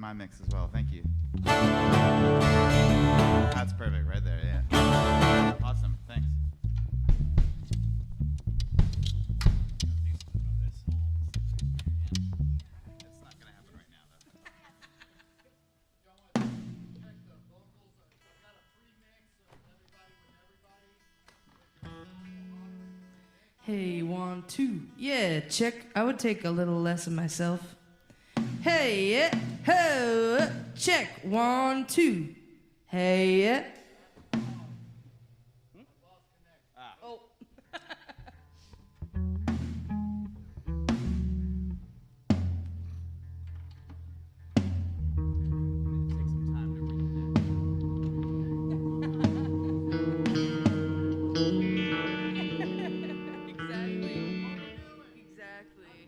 my mix as well. Thank you. That's perfect right there, yeah. Awesome, thanks. It's not going to happen right now, though. Hey, 1, 2, yeah, check. I would take a little less of myself. Hey, yeah, ho, check. 1, 2. Hey, yeah. Oh.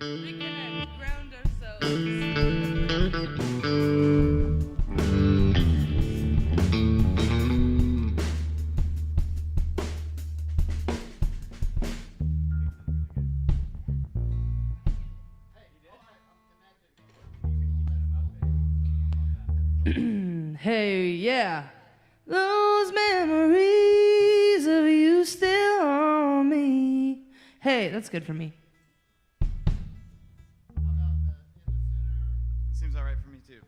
We're gonna ground ourselves. Hey, yeah. Those memories of you still on me. Hey, that's good for me. Seems all right for me, too.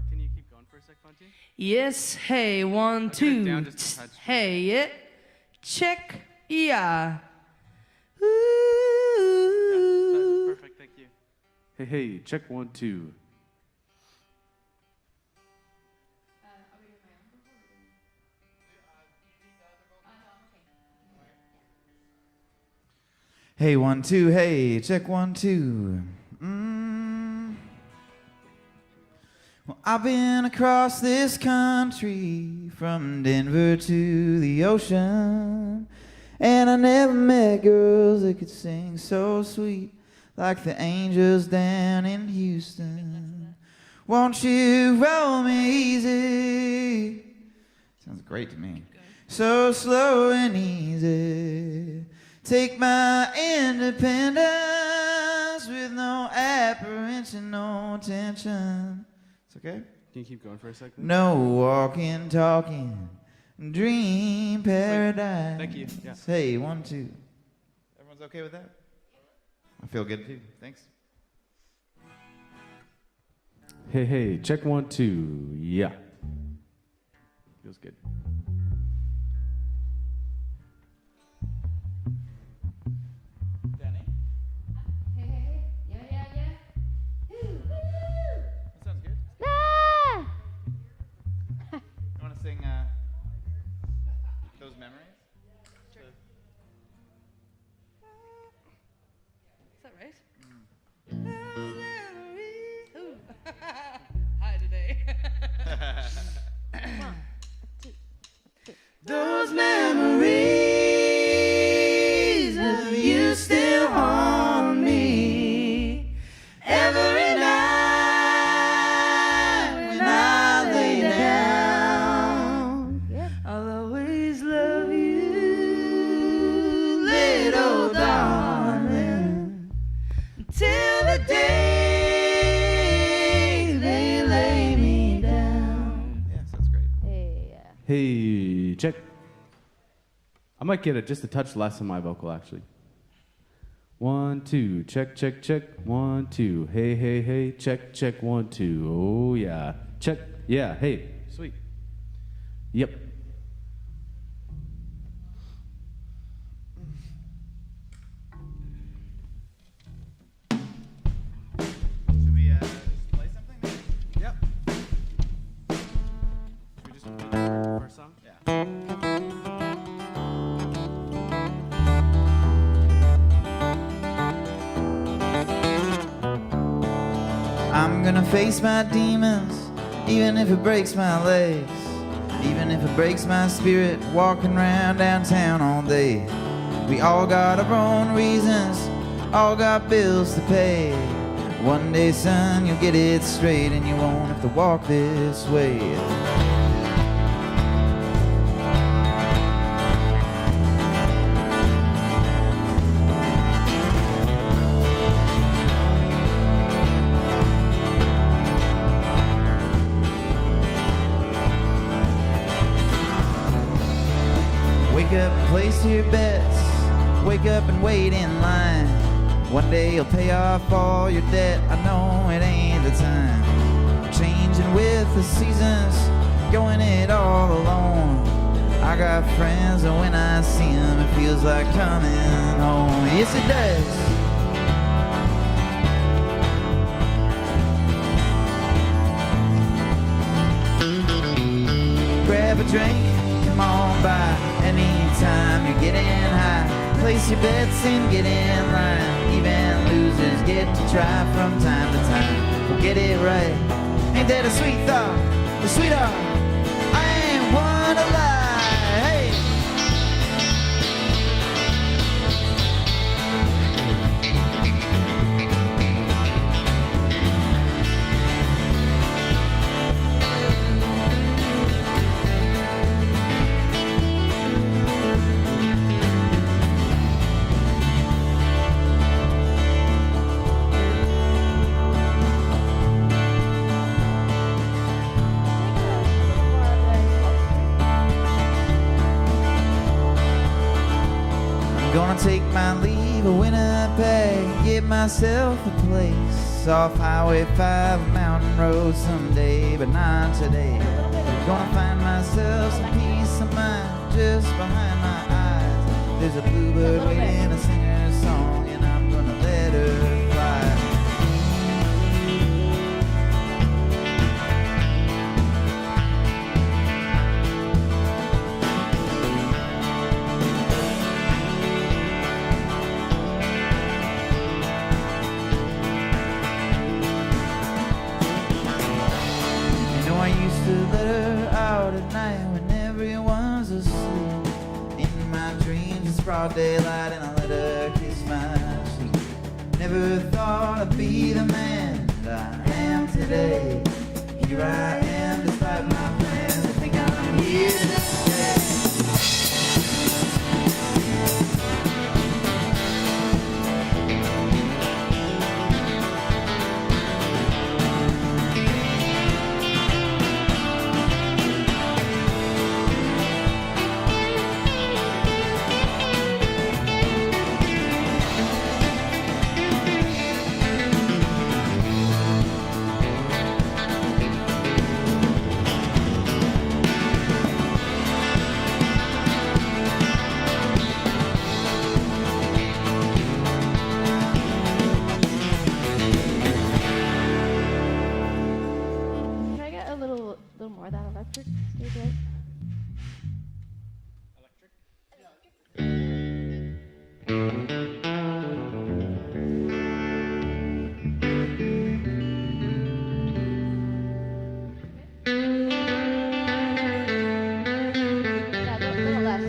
Can you keep going for a sec, Fonty? Yes, hey, 1, 2. Hey, yeah. Check, yeah. Ooh. Perfect, thank you. Hey, check 1, 2. Hey, 1, 2, hey, check 1, 2. Well, I've been across this country from Denver to the ocean, and I never met girls that could sing so sweet like the angels down in Houston. Won't you roll me easy? Sounds great to me. So slow and easy. Take my independence with no apprehension, no tension. It's okay? Can you keep going for a second? No walking, talking, dream paradise. Thank you. Yeah. Hey, 1, 2. Everyone's okay with that? I feel good too. Thanks. Hey, check 1, 2. Yeah. Feels good. Those memories? Sure. Is that right? Ooh. Hi today. 1, 2, 3. Those memories of you still haunt me every night when I lay down. I'll always love you, little darling, till the day they lay me down. Yeah, sounds great. Hey, check. I might get just a touch less on my vocal, actually. 1, 2, check, check, check. 1, 2, hey, check, check. 1, 2. Oh yeah, check. Yeah, hey, sweet. Yep. Should we just play something? Yep. Should we just play the first song? Yeah. I'm gonna face my demons, even if it breaks my legs, even if it breaks my spirit, walking around downtown all day. We all got our own reasons, all got bills to pay. One day, son, you'll get it straight and you won't have to walk this way. place your bets, wake up and wait in line. One day you'll pay off all your debt. I know it ain't the time. Changing with the seasons, going it all alone. I got friends and when I see them it feels like coming home. Yes it does. Grab a drink, come on by. Anytime you're getting high, place your bets and get in line. Even losers get to try from time to time. We'll get it right. Ain't that a sweet thought? A sweetheart, I ain't one to lie. Hey. Gonna take my leave of Winnipeg, get myself a place off Highway 5, mountain road someday, but not today. Gonna find myself some peace of mind just behind my eyes. There's a bluebird waiting to sing her song, and I'm gonna let her fly. I used to let her out at night when everyone's asleep. In my dreams it's broad daylight and I let her kiss my cheek. Never thought I'd be the man that I am today. Here I am despite my plans. I think I'm here to stay. More of that electric stage right? Yeah, a little less.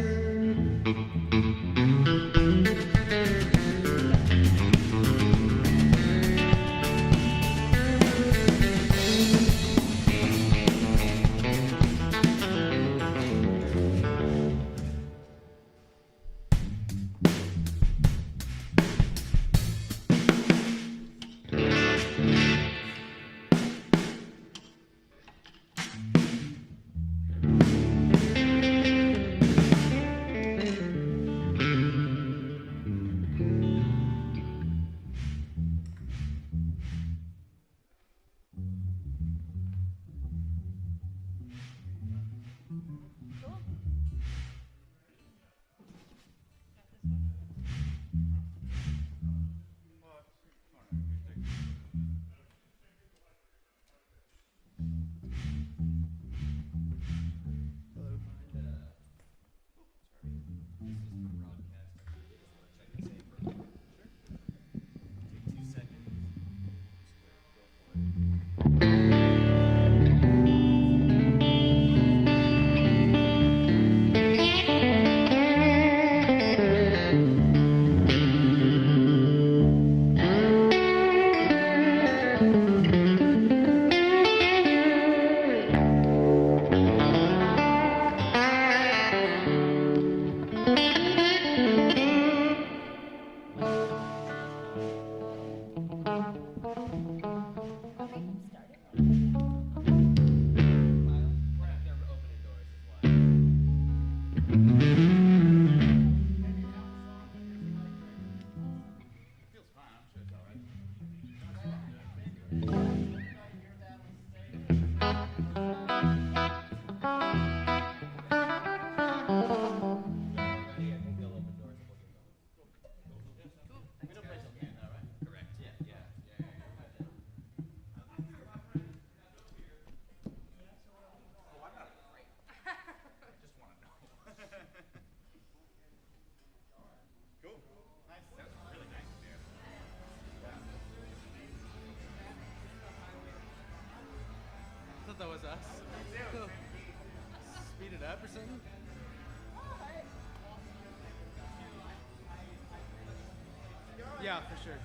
it up or something? Yeah, for sure.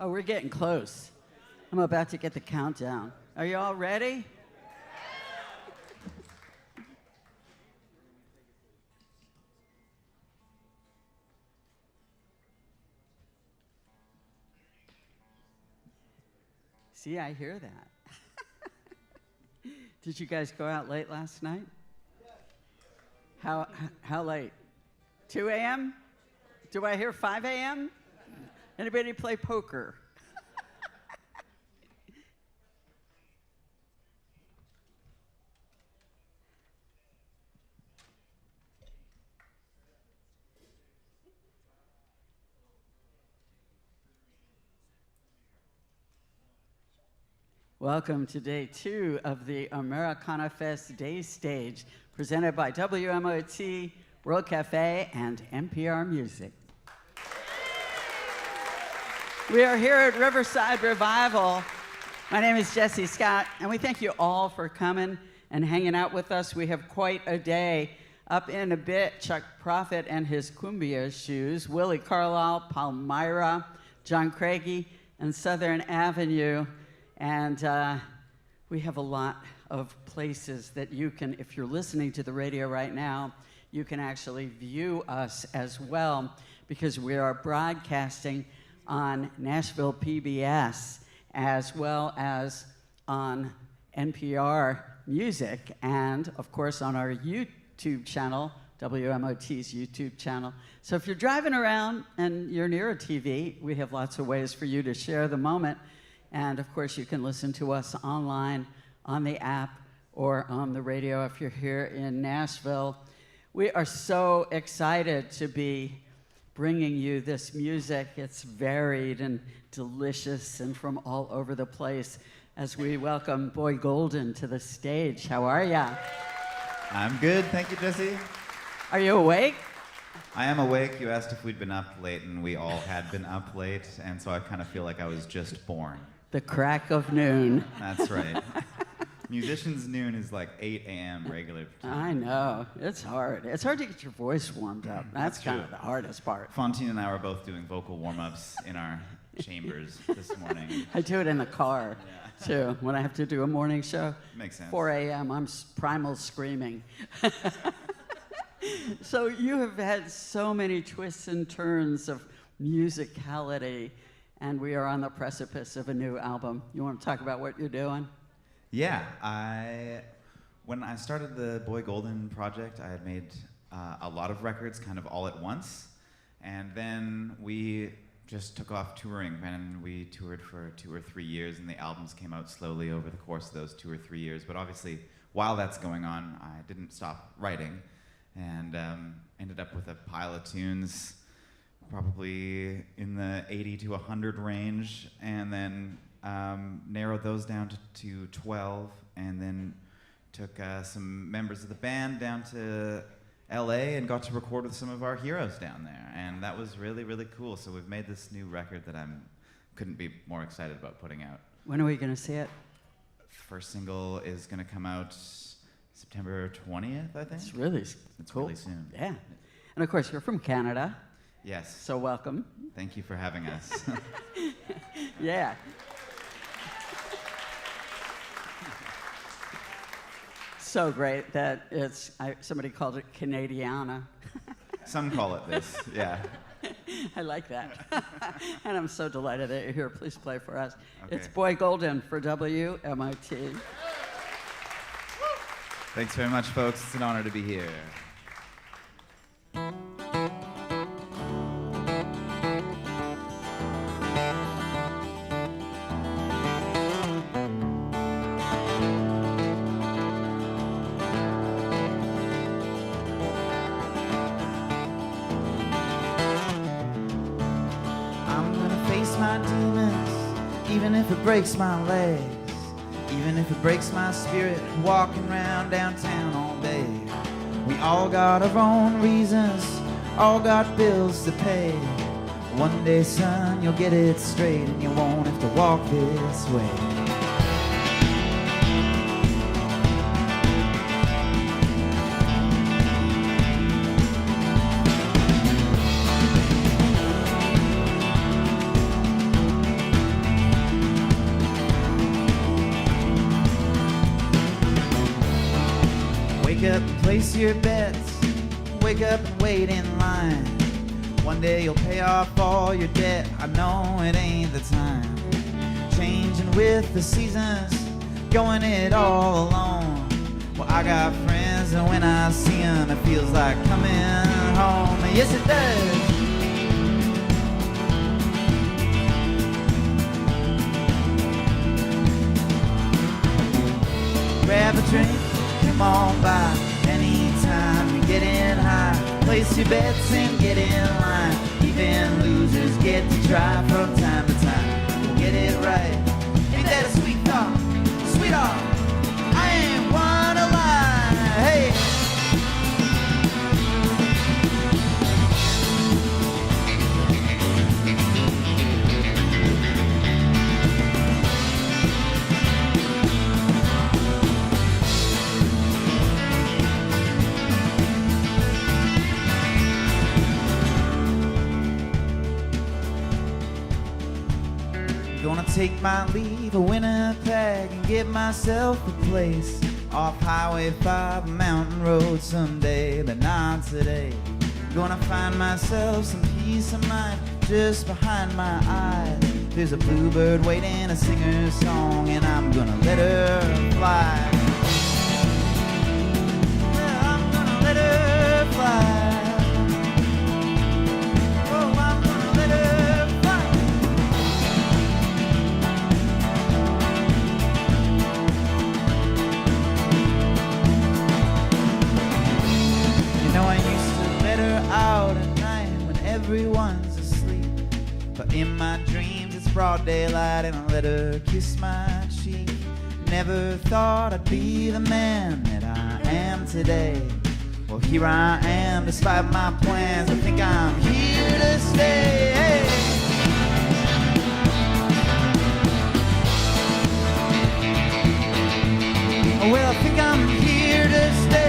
Oh, we're getting close. I'm about to get the countdown. Are you all ready? See, I hear that. Did you guys go out late last night? How late? 2 a.m.? Do I hear 5 a.m.? Anybody play poker? Welcome to day 2 of the AMERICANAFEST Day Stage, presented by WMOT, World Cafe, and NPR Music. We are here at Riverside Revival. My name is Jesse Scott, and we thank you all for coming and hanging out with us. We have quite a day. Up in a bit, Chuck Prophet and his cumbia shoes, Willi Carlisle, Palmyra, John Craigie, and Southern Avenue. And we have a lot of places that you can, if you're listening to the radio right now, you can actually view us as well, because we are broadcasting on Nashville PBS as well as on NPR Music, and of course on our YouTube channel, WMOT's YouTube channel. So if you're driving around and you're near a TV, we have lots of ways for you to share the moment. And of course, you can listen to us online, on the app, or on the radio if you're here in Nashville. We are so excited to be bringing you this music. It's varied and delicious and from all over the place, as we welcome Boy Golden to the stage. How are ya? I'm good, thank you, Jesse. Are you awake? I am awake. You asked if we'd been up late, and we all had been up late, and so I kind of feel like I was just born. The crack of noon. That's right. Musicians' noon is like 8 a.m. regular time. I know. It's hard. It's hard to get your voice warmed up. That's kind true. of the hardest part. Fontaine and I were both doing vocal warm-ups in our chambers this morning. I do it in the car, too, when I have to do a morning show. Makes sense. 4 a.m., I'm primal screaming. So you have had so many twists and turns of musicality, and we are on the precipice of a new album. You want to talk about what you're doing? Yeah, when I started the Boy Golden project, I had made a lot of records kind of all at once, and then we just took off touring, and we toured for 2 or 3 years, and the albums came out slowly over the course of those 2 or 3 years. But obviously, while that's going on, I didn't stop writing, and ended up with a pile of tunes, probably in the 80 to 100 range, and then narrowed those down to 12, and then took some members of the band down to LA and got to record with some of our heroes down there, and that was really, really cool. So we've made this new record that couldn't be more excited about putting out. When are we going to see it? First single is going to come out September 20th, I think. It's really It's cool. really soon. Yeah. And of course, you're from Canada, Yes. so welcome. Thank you for having us. Yeah. So great that somebody called it Canadiana. Some call it this, yeah. I like that. And I'm so delighted that you're here. Please play for us. Okay. It's Boy Golden for WMOT. Thanks very much, folks. It's an honor to be here. I'm gonna face my demons, even if it breaks my legs, even if it breaks my spirit, walking around downtown all day. We all got our own reasons, all got bills to pay. One day, son, you'll get it straight, and you won't have to walk this way. Wake up and place your bets. Wake up and wait in line. One day you'll pay off all your debt. I know it ain't the time. Changing with the seasons, going it all alone. Well, I got friends, and when I see them, it feels like coming home. Yes, it does. Grab a drink, come on by. Anytime you're getting high, place your bets and get in line. Even losers get to try from time to time. We'll get it right. Ain't that a sweet thought? Sweetheart, I ain't one to lie. Hey. Gonna take my leave of Winnipeg and get myself a place off Highway 5, Mountain Road someday, but not today. Gonna find myself some peace of mind just behind my eyes. There's a bluebird waiting to sing her song, and I'm gonna let her fly. Yeah, I'm gonna let her fly. Out at night when everyone's asleep, but in my dreams it's broad daylight, and I let her kiss my cheek. Never thought I'd be the man that I am today. Well, here I am despite my plans. I think I'm here to stay. Hey. Well, I think I'm here to stay.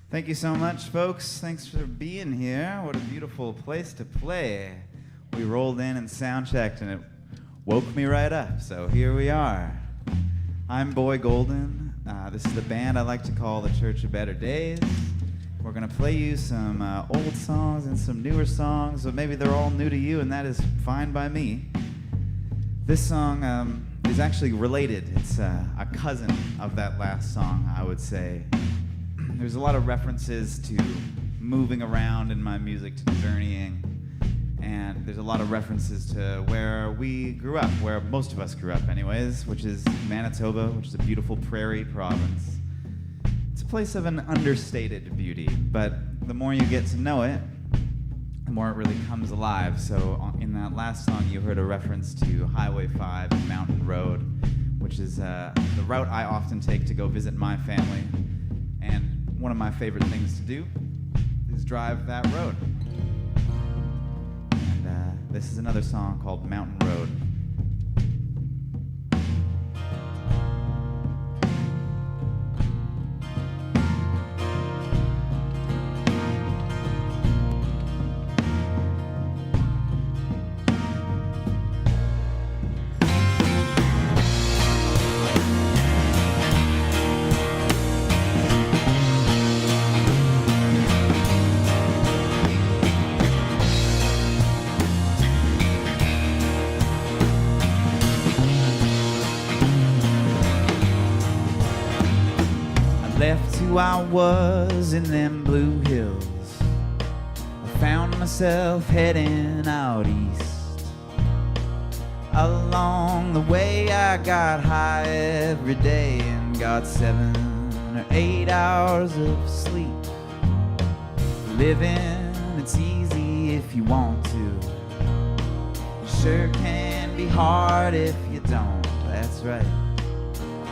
Thank you so much, folks. Thanks for being here. What a beautiful place to play. We rolled in and sound checked, and it woke me right up. So here we are. I'm Boy Golden. This is the band I like to call the Church of Better Days. We're going to play you some old songs and some newer songs, but maybe they're all new to you, and that is fine by me. This song is actually related. It's a cousin of that last song, I would say. There's a lot of references to moving around in my music, to journeying, and there's a lot of references to where we grew up, where most of us grew up anyways, which is Manitoba, which is a beautiful prairie province. It's a place of an understated beauty, but the more you get to know it, the more it really comes alive. So in that last song, you heard a reference to Highway 5 and Mountain Road, which is the route I often take to go visit my family. And one of my favorite things to do is drive that road. And this is another song called Mountain Road. Left who I was in them blue hills. I found myself heading out east. Along the way I got high every day and got 7 or 8 hours of sleep. Living it's easy if you want to. It sure can be hard if you don't, that's right.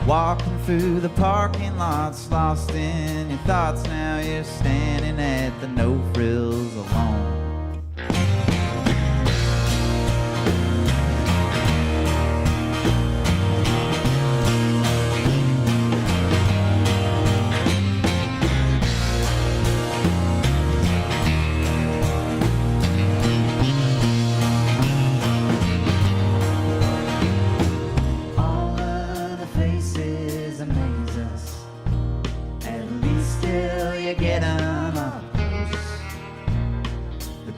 Walking through the parking lots, lost in your thoughts. Now you're standing at the no frills alone.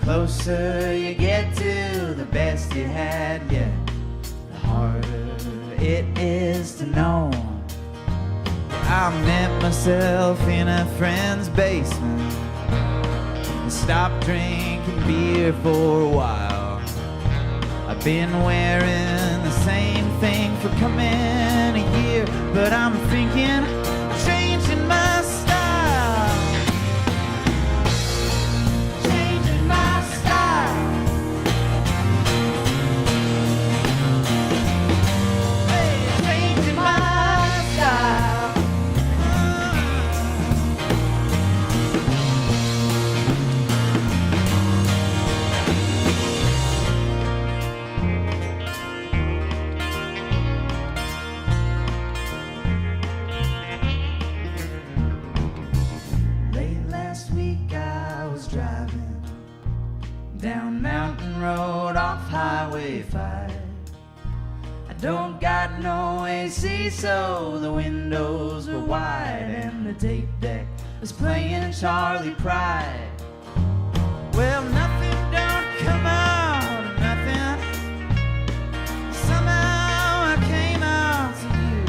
Closer you get to the best you had, yeah, the harder it is to know. I met myself in a friend's basement and stopped drinking beer for a while. I've been wearing the same thing for coming a year, but I'm thinking of changing my style. Changing my style. Hey, changing my style. Late last week I was driving down Mountain Road off Highway 5. I don't got no AC, so the windows were wide and the tape deck was playing Charlie Pride. Well, nothing don't come out of nothing. Somehow I came out to you.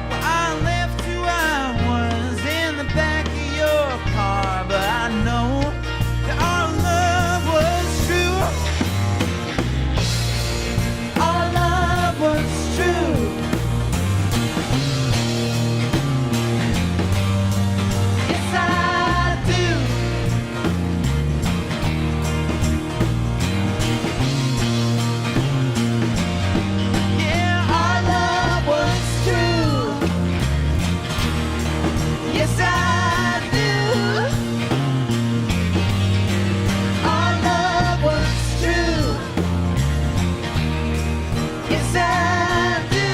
Well, I left who I was in the back of your car, but I know that our love was true. Our love was true. Yes, I do. Yeah, our love was true. Yes, I do. Our love was true. Yes, I do.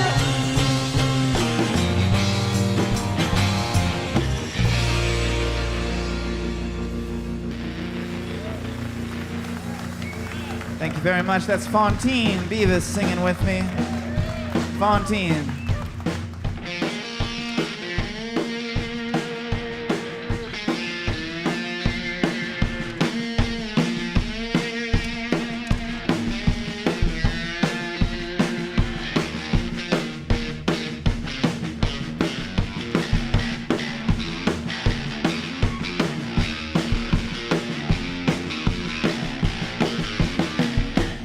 Thank you very much. That's Fontaine Beavis singing with me. Fontaine.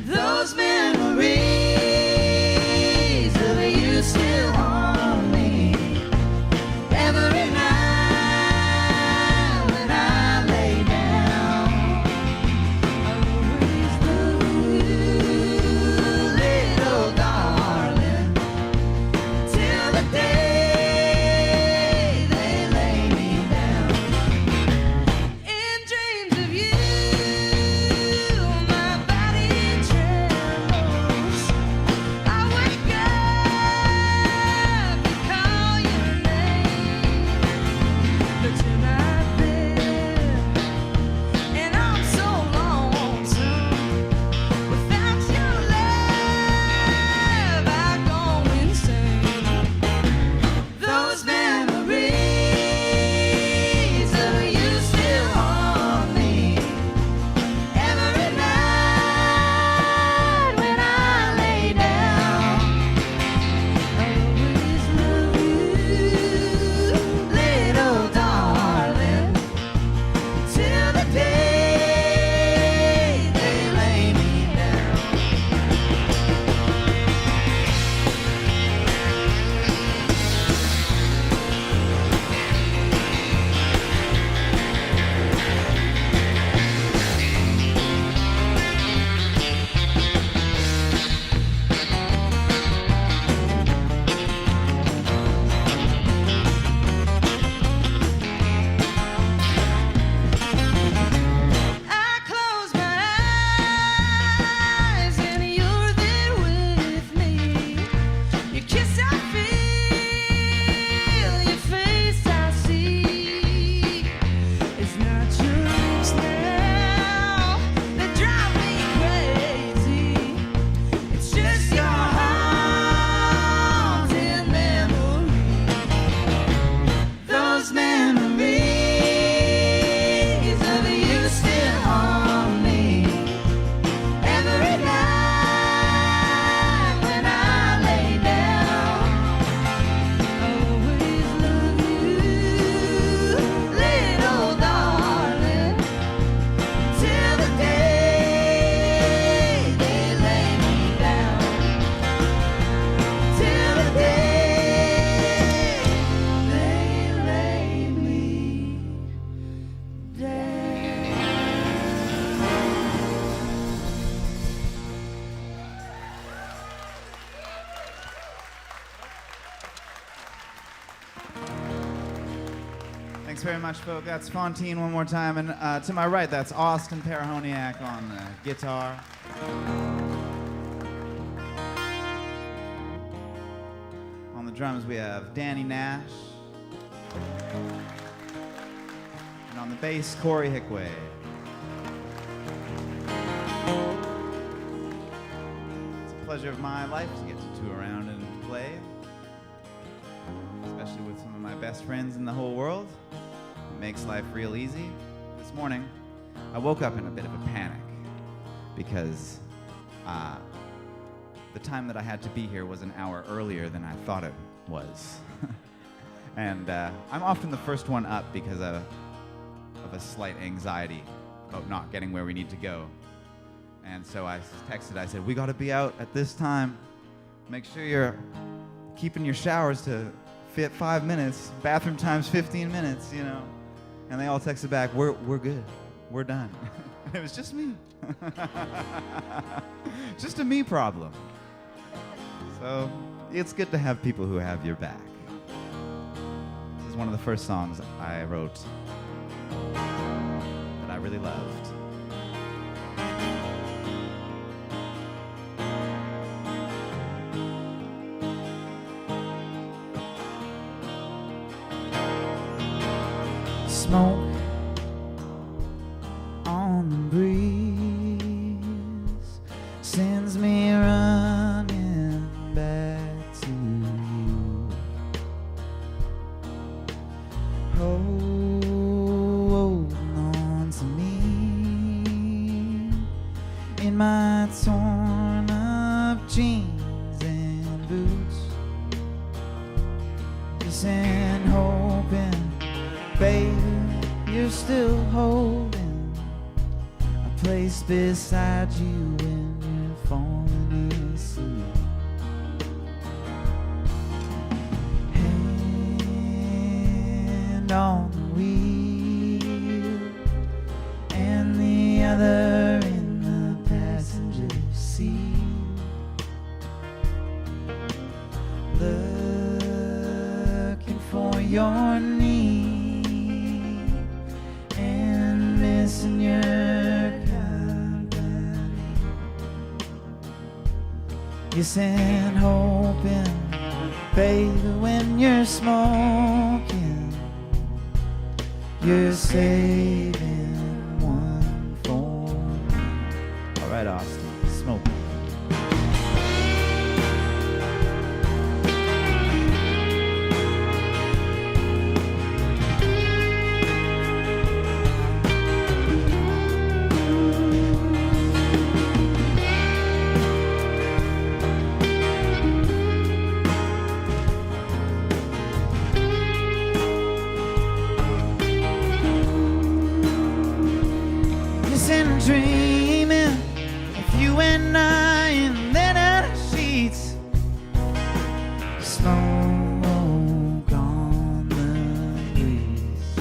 Those memories of you still Thanks very much, folks. That's Fontaine one more time. And to my right, that's Austin Parahoniak on the guitar. On the drums, we have Danny Nash. And on the bass, Corey Hickway. It's a pleasure of my life to get to tour around and play, especially with some of my best friends in the whole world. It makes life real easy. This morning, I woke up in a bit of a panic because the time that I had to be here was an hour earlier than I thought it was. And I'm often the first one up because of a slight anxiety about not getting where we need to go. And so I texted, I said, we got to be out at this time. Make sure you're keeping your showers to fit 5 minutes. Bathroom time's 15 minutes, you know. And they all texted back, we're good. We're done. And it was just me. Just a me problem. So it's good to have people who have your back. This is one of the first songs I wrote that I really loved. Smoke on the breeze sends me running back to you. Hold on to me in my torn up jeans and boots, just and hoping, baby, you're still holding a place beside you when you're falling asleep. Hand on the wheel and the other in the passenger seat, looking for your need and missing your company. Yes, and hoping, baby, when you're smoking, you're saving one for me. All right, Austin, smoke. Dreaming of you and I in leather sheets, smoke on the breeze.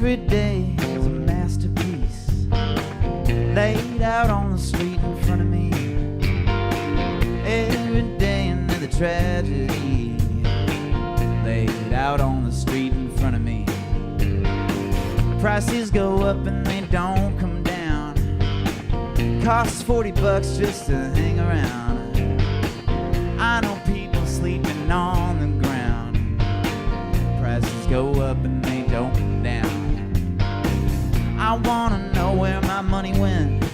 Every day is a masterpiece laid out on the street in front of me. Every day another tragedy laid out on the street in front of me. Prices go up and they don't come down. Costs $40 just to hang around. I know people sleeping on the ground. Prices go up and they don't come down. I wanna know where my money went.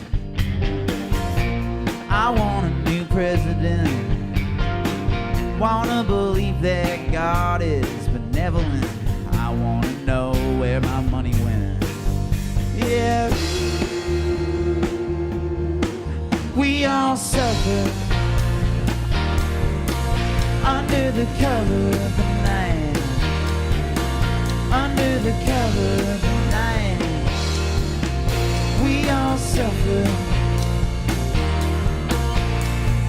I want a new president. Wanna believe that God is benevolent. I wanna know where my money went. Yeah. We all suffer under the cover of the night. Under the cover of the night. We all suffer.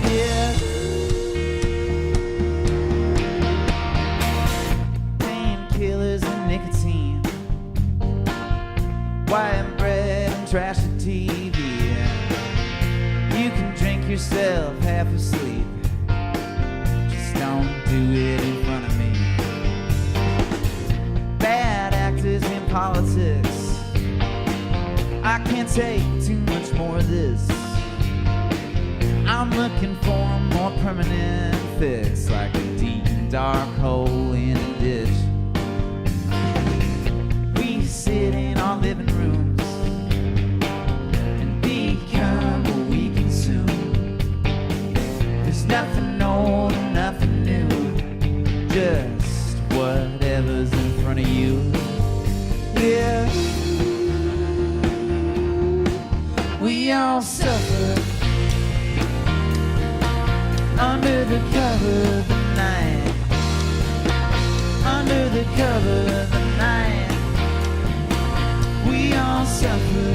Yeah. Painkillers and nicotine, white bread and trashy TV. You can drink yourself half asleep. Just don't do it in front of me. Bad actors in politics. I can't take too much more of this. I'm looking for a more permanent fix, like a deep dark hole in a ditch. We sit in our living rooms and become what we consume. There's nothing old and nothing new, just whatever's in front of you. Yeah. We all suffer under the cover of the night. Under the cover of the night. We all suffer.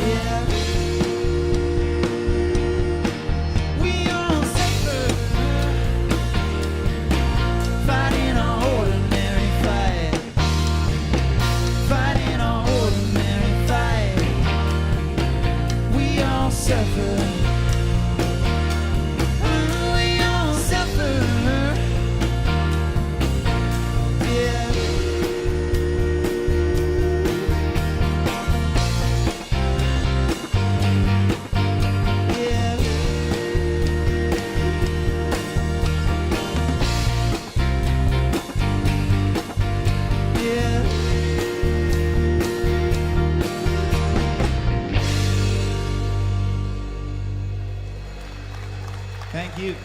Yeah. We all suffer. Fighting an ordinary fight. Fighting an ordinary fight. We all suffer. Thank you.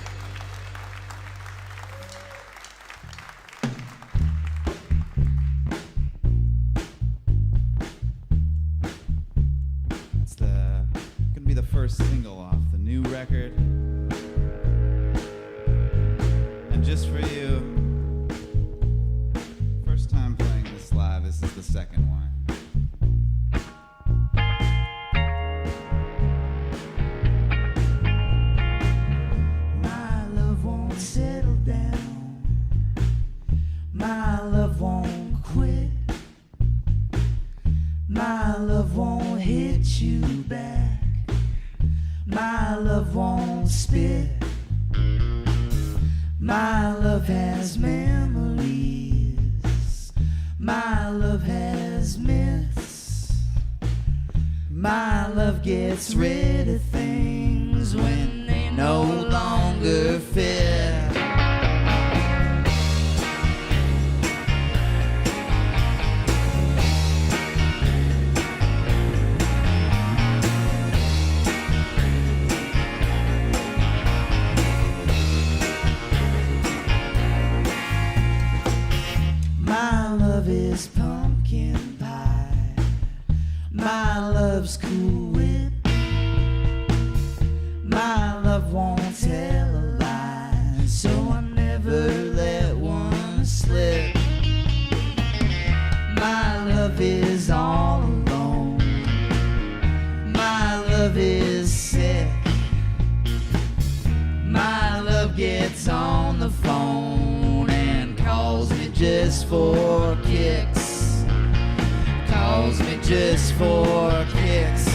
It's gonna be the first single off the new record. And just for you, first time playing this live, this is the second one. Settle down. My love won't quit. My love won't hit you back. My love won't spit. My love has memories. My love has myths. My love gets rid of things when they no longer fit. My love is pumpkin pie. My love's Cool Whip. My love won't tell a lie, so I never let one slip. My love is all alone. My love is sick. My love gets on the phone and calls me just just for kicks. Calls me just for kicks.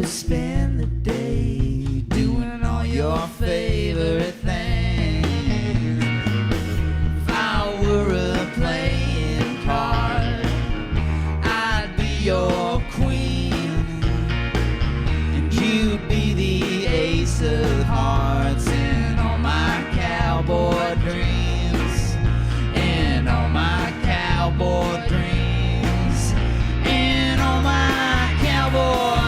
Spend the day doing all your favorite things. If I were a playing card, I'd be your queen, and you'd be the ace of hearts. And all my cowboy dreams, and all my cowboy dreams, and all my cowboy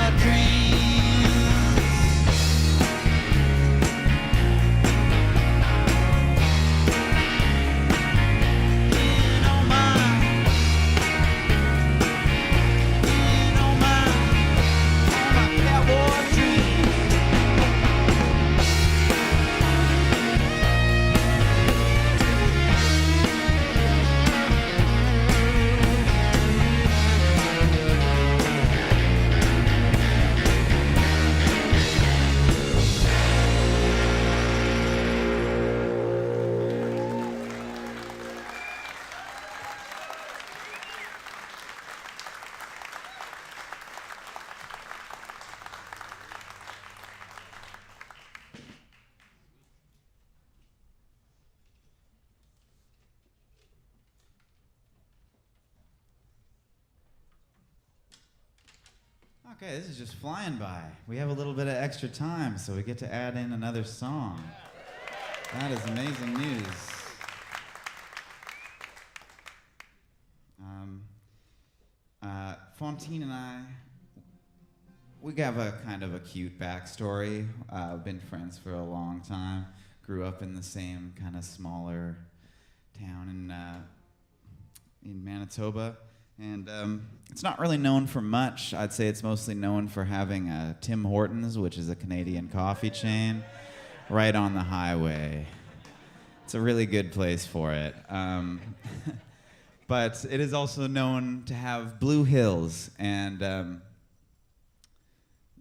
Okay, this is just flying by. We have a little bit of extra time, so we get to add in another song. That is amazing news. Fontaine and I, we have a kind of a cute backstory. We've been friends for a long time. Grew up in the same kind of smaller town in Manitoba. And it's not really known for much. I'd say it's mostly known for having Tim Hortons, which is a Canadian coffee chain, right on the highway. It's a really good place for it. But it is also known to have blue hills. And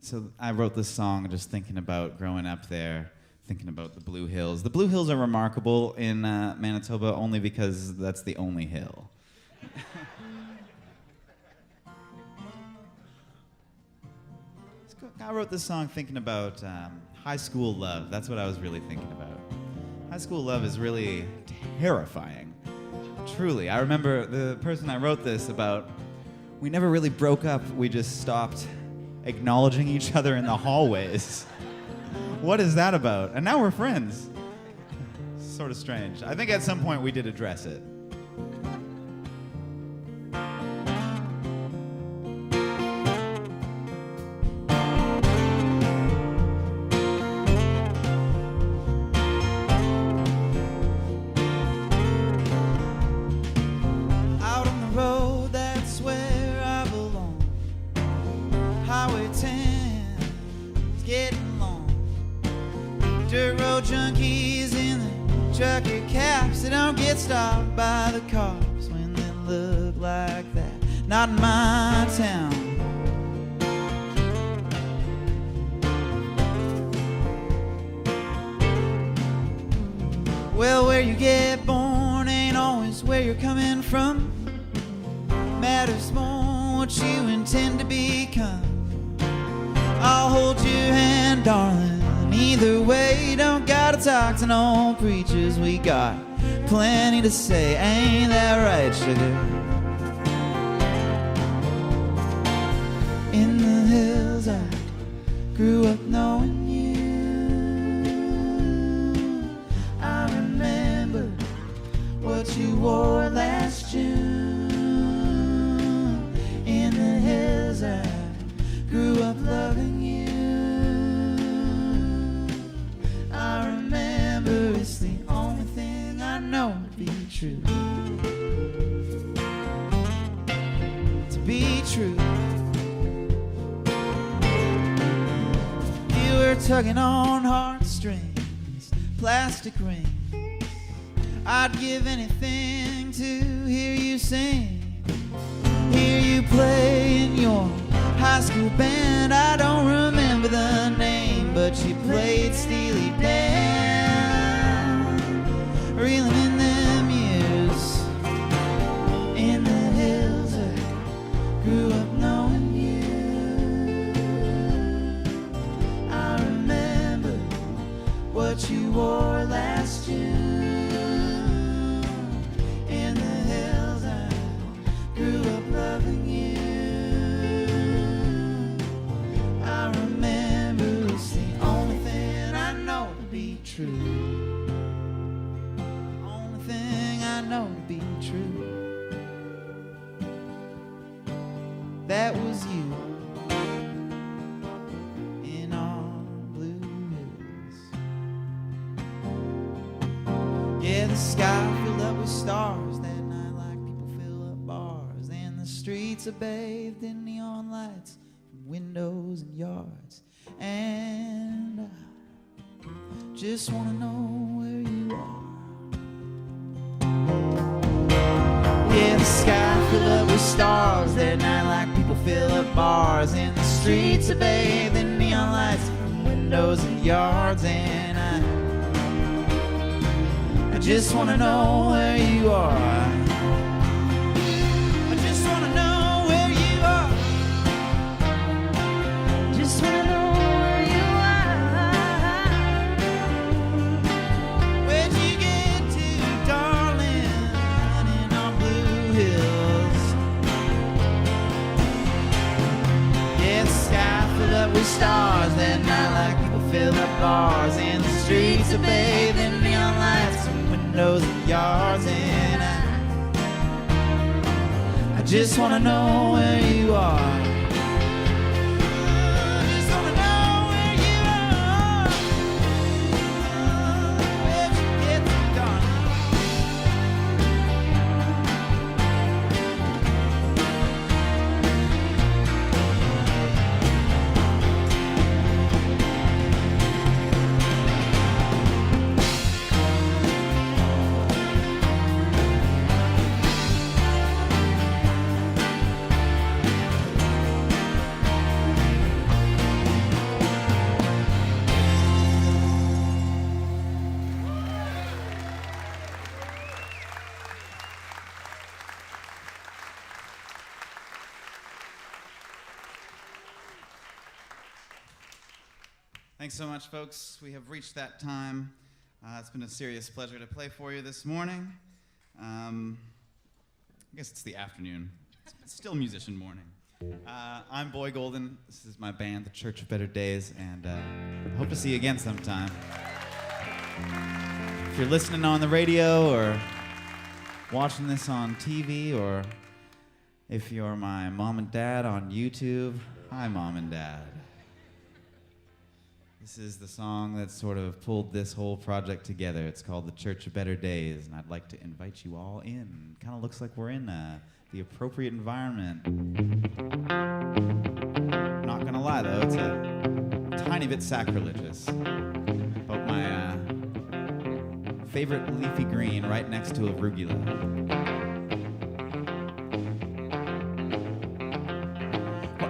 so I wrote this song just thinking about growing up there, thinking about the blue hills. The blue hills are remarkable in Manitoba only because that's the only hill. I wrote this song thinking about high school love. That's what I was really thinking about. High school love is really terrifying. Truly. I remember the person I wrote this about, we never really broke up. We just stopped acknowledging each other in the hallways. What is that about? And now we're friends. Sort of strange. I think at some point we did address it. Stopped by the cops when they look like that. Not in my town. Well, where you get born ain't always where you're coming from. Matters more what you intend to become. I'll hold your hand, darling. Either way, don't gotta talk to no preachers. We got plenty to say, ain't that right, sugar? In the hills I grew up knowing you. I remember what you wore last June. In the hills I grew up loving you. I remember it's the only thing I know to be true. To be true. You were tugging on heartstrings, plastic rings. I'd give anything to hear you sing, hear you play in your high school band. I don't remember the name, but you played Steely Dan, reeling in them years in the hills. I grew up knowing you. I remember what you wore last June. In the hills, I grew up loving you. I remember it's the only thing I know to be true. Only thing I know to be true. That was you in our blue hills. Yeah, the sky filled up with stars that night like people fill up bars, and the streets are bathed in neon lights from windows and yards. And I just want to know where you are. Yeah, the sky filled up with stars that night like people fill up bars, and the streets are bathed in neon lights from windows and yards. And I just want to know where you are. I just want to know where you are. Just want to know where you are. Where'd you get to, darling, in our blue hills? Yeah, the sky filled up with stars that night like people fill up bars, and the streets are bathed in neon lights and windows and yards. And I just want to know where you are. I just want to know where you are. Where'd you get to, darling? Thanks so much, folks. We have reached that time. It's been a serious pleasure to play for you this morning. I guess it's the afternoon. It's still musician morning. I'm Boy Golden. This is my band, The Church of Better Days, and I hope to see you again sometime. If you're listening on the radio or watching this on TV, or if you're my mom and dad on YouTube, hi, Mom and Dad. This is the song that sort of pulled this whole project together. It's called The Church of Better Days, and I'd like to invite you all in. Kind of looks like we're in the appropriate environment. Not gonna lie, though, it's a tiny bit sacrilegious. But my favorite leafy green right next to a arugula.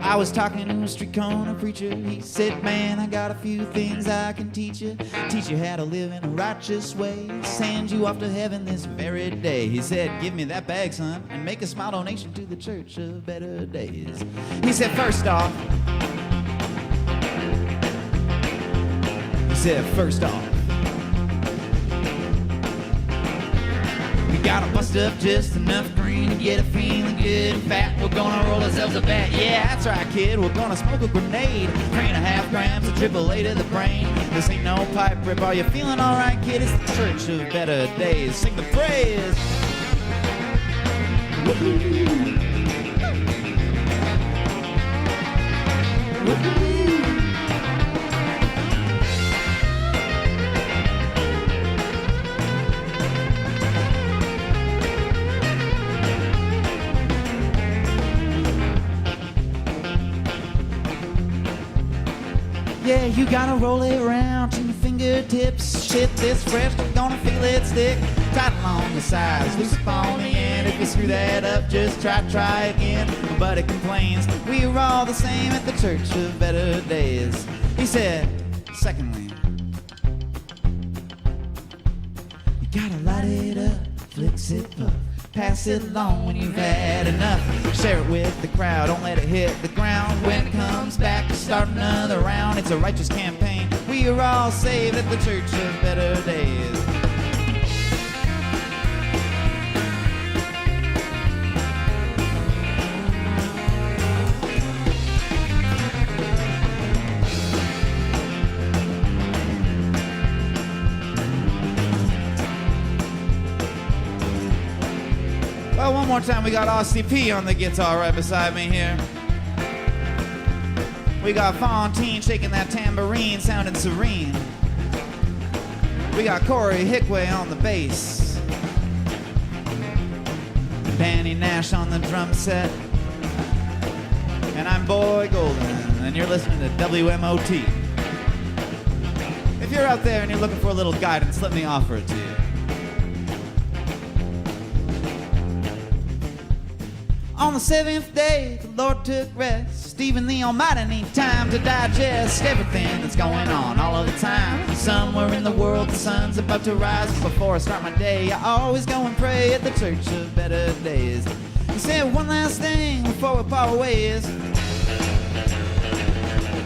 I was talking to a street corner preacher. He said, man, I got a few things I can teach you. Teach you how to live in a righteous way. Send you off to heaven this very day. He said, give me that bag, son, and make a small donation to the Church of Better Days. He said, first off, we gotta bust up just enough green to get it feeling good and fat. We're gonna roll ourselves a bat. Yeah, that's right, kid. We're gonna smoke a grenade. 3.5 grams of AAA to the brain. This ain't no pipe rip. Are you feeling all right, kid? It's the Church of Better Days. Sing the praise. Woo-hoo. Woo-hoo. yeah, you gotta roll it around to your fingertips. Shit this fresh, you're gonna feel it stick. Tight along the sides, loose up on the end. If you screw that up, just try again. My buddy complains, we are all the same at the Church of Better Days. He said, secondly, you gotta light it up, flicks it up. Pass it along when you've had enough. Share it with the crowd, don't let it hit the ground. When it comes back to start another round, it's a righteous campaign. We are all saved at the Church of Better Days. Well, one more time, we got Austin P on the guitar right beside me here. We got Fontaine shaking that tambourine, sounding serene. We got Corey Hickway on the bass. Danny Nash on the drum set. And I'm Boy Golden, and you're listening to WMOT. If you're out there and you're looking for a little guidance, let me offer it to you. On the seventh day, the Lord took rest. Even the Almighty need time to digest everything that's going on all of the time. Somewhere in the world, the sun's about to rise. Before I start my day, I always go and pray at the Church of Better Days. He said one last thing before we part ways. You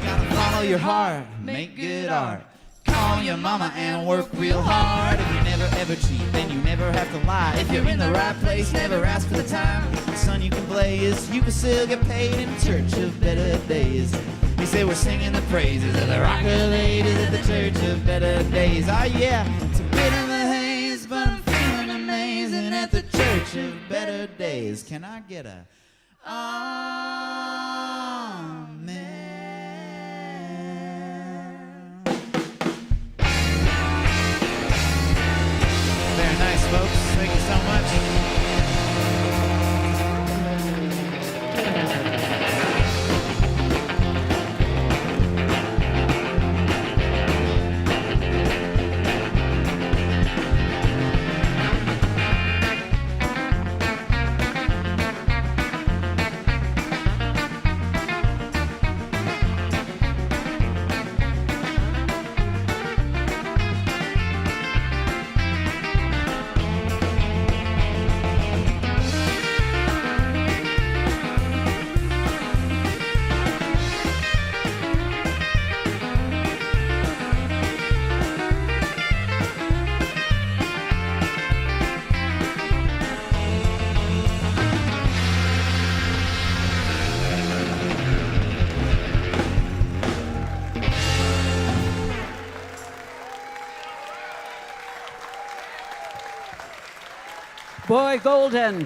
gotta follow your heart, make good art. Call your mama and work real hard. If you never ever cheat, then you never have to lie. If you're in the right place, never ask for the time. The sun you can blaze, you can still get paid in the Church of Better Days. He said we're singing the praises of the rocker ladies at the Church of Better Days. Oh yeah, it's a bit in the haze, but I'm feeling amazing at the Church of Better Days. Can I get a amen? Very nice, folks. Thank you so much. Boy Golden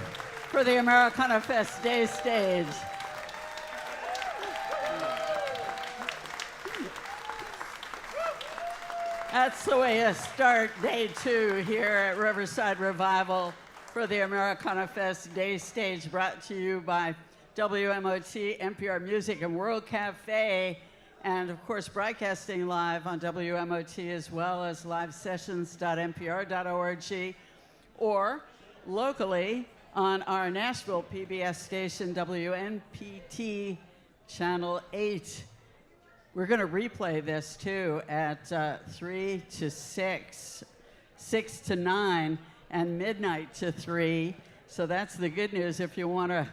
for the AmeriCanaFest Day Stage. That's the way to start day 2 here at Riverside Revival for the AmeriCanaFest Day Stage, brought to you by WMOT, NPR Music and World Cafe, and of course broadcasting live on WMOT as well as livesessions.npr.org, or locally on our Nashville PBS station, WNPT Channel 8. We're going to replay this, too, at 3 to 6, 6 to 9, and midnight to 3. So that's the good news if you want to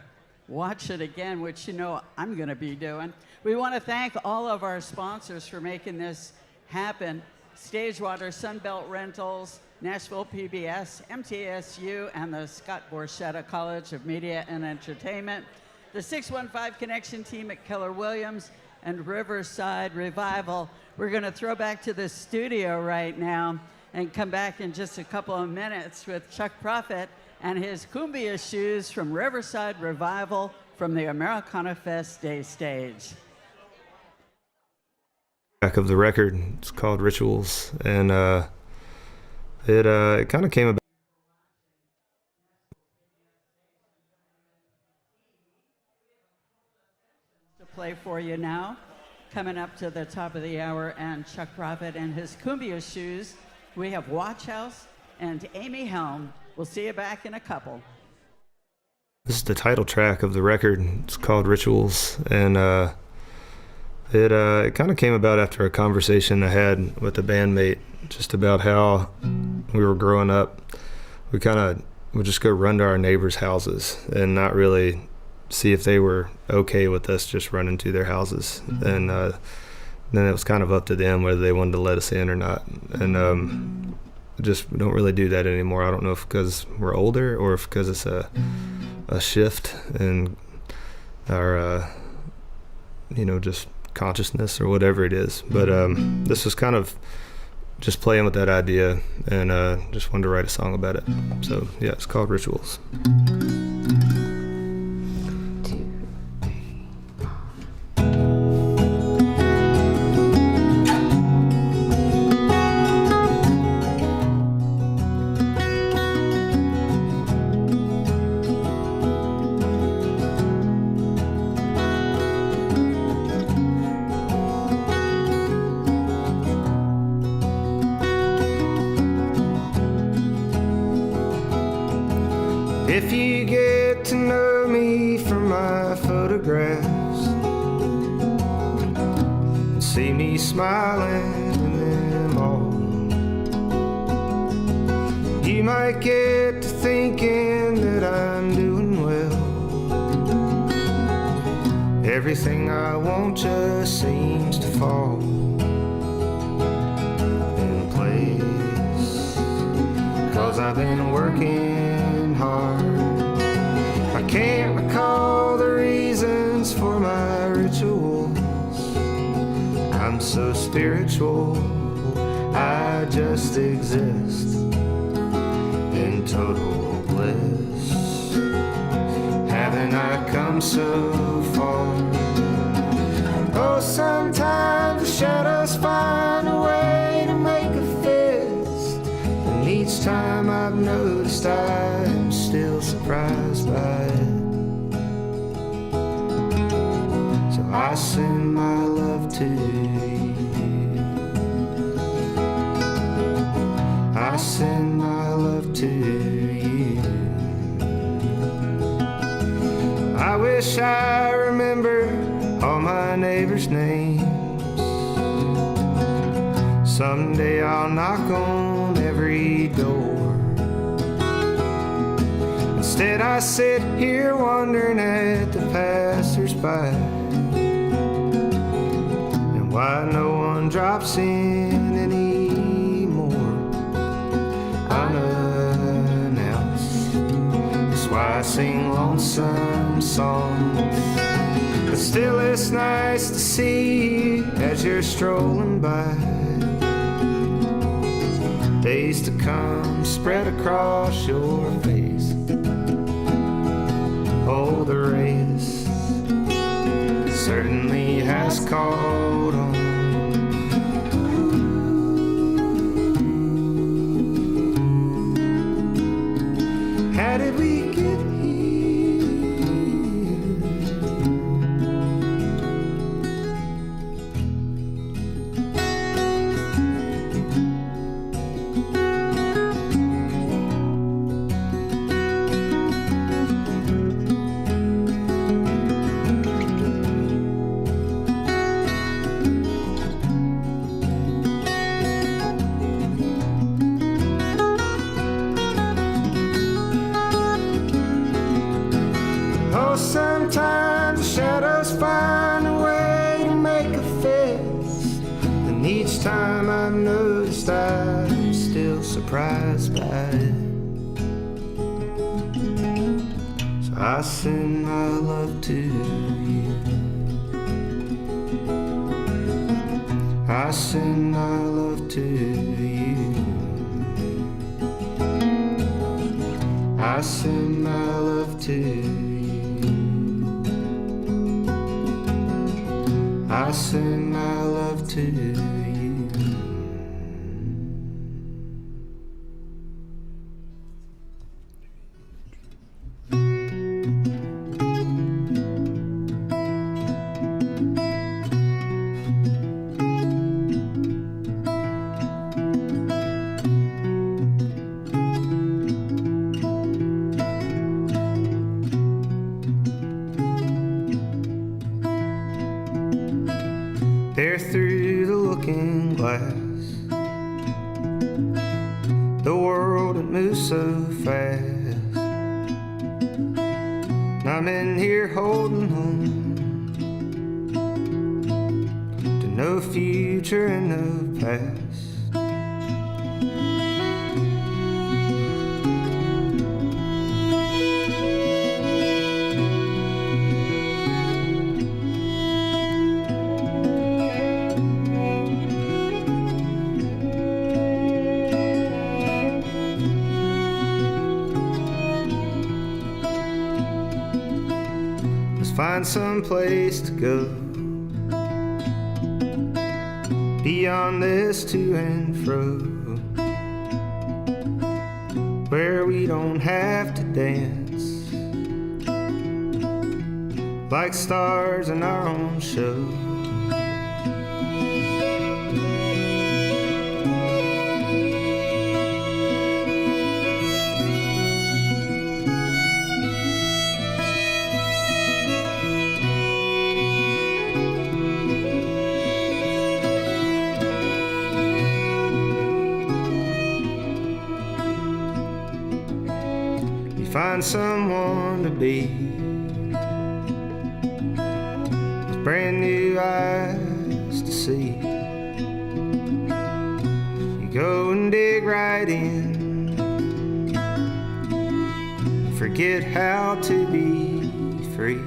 watch it again, which you know I'm going to be doing. We want to thank all of our sponsors for making this happen. Stagewater, Sunbelt Rentals, Nashville PBS, MTSU, and the Scott Borchetta College of Media and Entertainment, the 615 Connection team at Keller Williams, and Riverside Revival. We're going to throw back to the studio right now and come back in just a couple of minutes with Chuck Prophet and his cumbia shoes from Riverside Revival from the AmeriCanaFest Day Stage. Back of the record, it's called Rituals, and it kind of came about. To play for you now. Coming up to the top of the hour, and Chuck Prophet and his cumbia shoes. We have Watch House and Amy Helm. We'll see you back in a couple. This is the title track of the record. It's called Rituals, and it kind of came about after a conversation I had with a bandmate just about how we were growing up. We kind of would just go run to our neighbors' houses and not really see if they were okay with us just running to their houses. And then it was kind of up to them whether they wanted to let us in or not. And just don't really do that anymore. I don't know if because we're older or if because it's a shift in our, just consciousness or whatever it is. But this was kind of just playing with that idea, and just wanted to write a song about it. So yeah, it's called Rituals. If you get to know me from my photographs, see me smiling in them all, you might get to thinking that I'm doing well. Everything I want just seems to fall in place, 'cause I've been working hard. I can't recall the reasons for my rituals. I'm so spiritual, I just exist in total bliss. Haven't I come so far? Oh, sometimes the shadows find a way to make a fist, and each time I've noticed I'm still surprised by it. So I send my love to you. I send my love to you. I wish I remembered all my neighbors' names. Someday I'll knock on every door. Instead I sit here wondering at the passers-by, and why no one drops in anymore unannounced. That's why I sing lonesome songs. But still it's nice to see you as you're strolling by. Days to come spread across your face. Oh, the race certainly has caught on. How did we get here? Sometimes the shadows find a way to make a fist, and each time I've noticed I'm still surprised by it. So I send my love to you. I send my love to you. I send my love to you. I send my love to you. there through the looking glass. The world, it moves so fast. I'm in here holding on to no future and no past. Find some place to go beyond this to and fro, where we don't have to dance like stars in our own show. Find someone to be with brand new eyes to see. You go and dig right in, forget how to be free.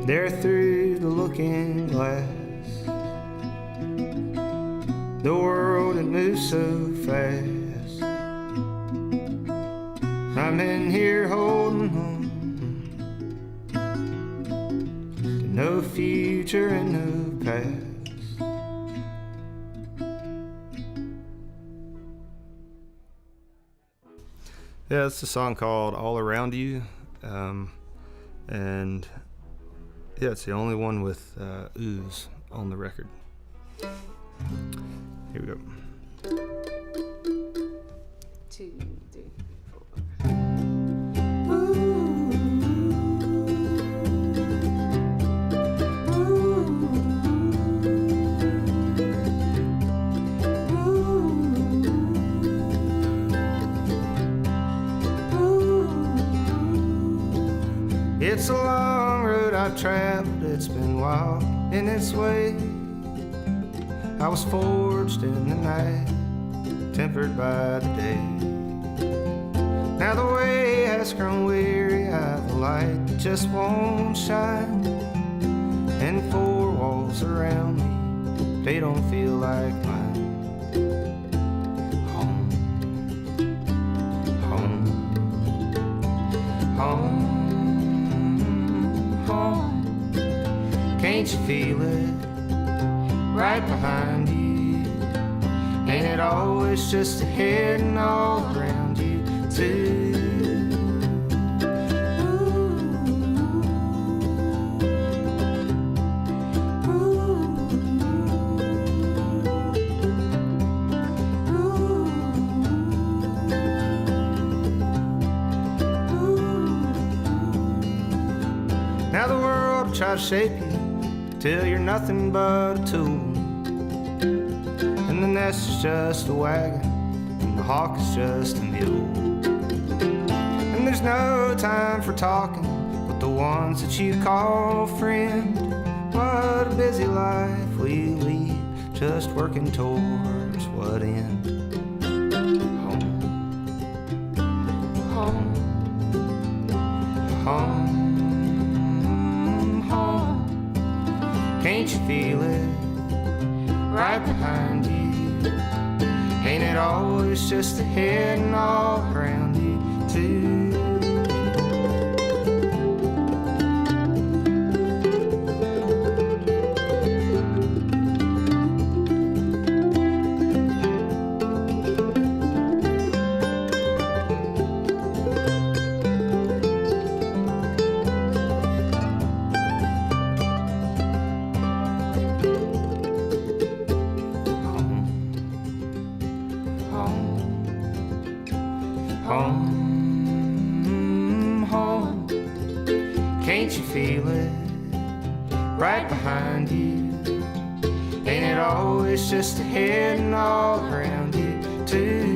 There through the looking glass, the world, it moves so fast. I'm in here holding on to no future and no past. Yeah, it's a song called All Around You, and yeah, it's the only one with ooze on the record. Here we go. 2, 3, 4. It's a long road I've traveled, it's been wild in its way. I was forged in the night, tempered by the day. Now the way has grown weary of the light that just won't shine. And 4 walls around me, they don't feel like mine. Home, home, home. Can't you feel it right behind you? Ain't it always just ahead and all around you too? Now the world will try to shape you till you're nothing but a tool. And the nest is just a wagon, and the hawk is just a mule. And there's no time for talking with the ones that you call friend. What a busy life we lead, just working towards what end? Home, home, home. Can't you feel it right behind you? Ain't it always just ahead and all around you too? Home, home, can't you feel it right behind you? Ain't it always just ahead and all around you too?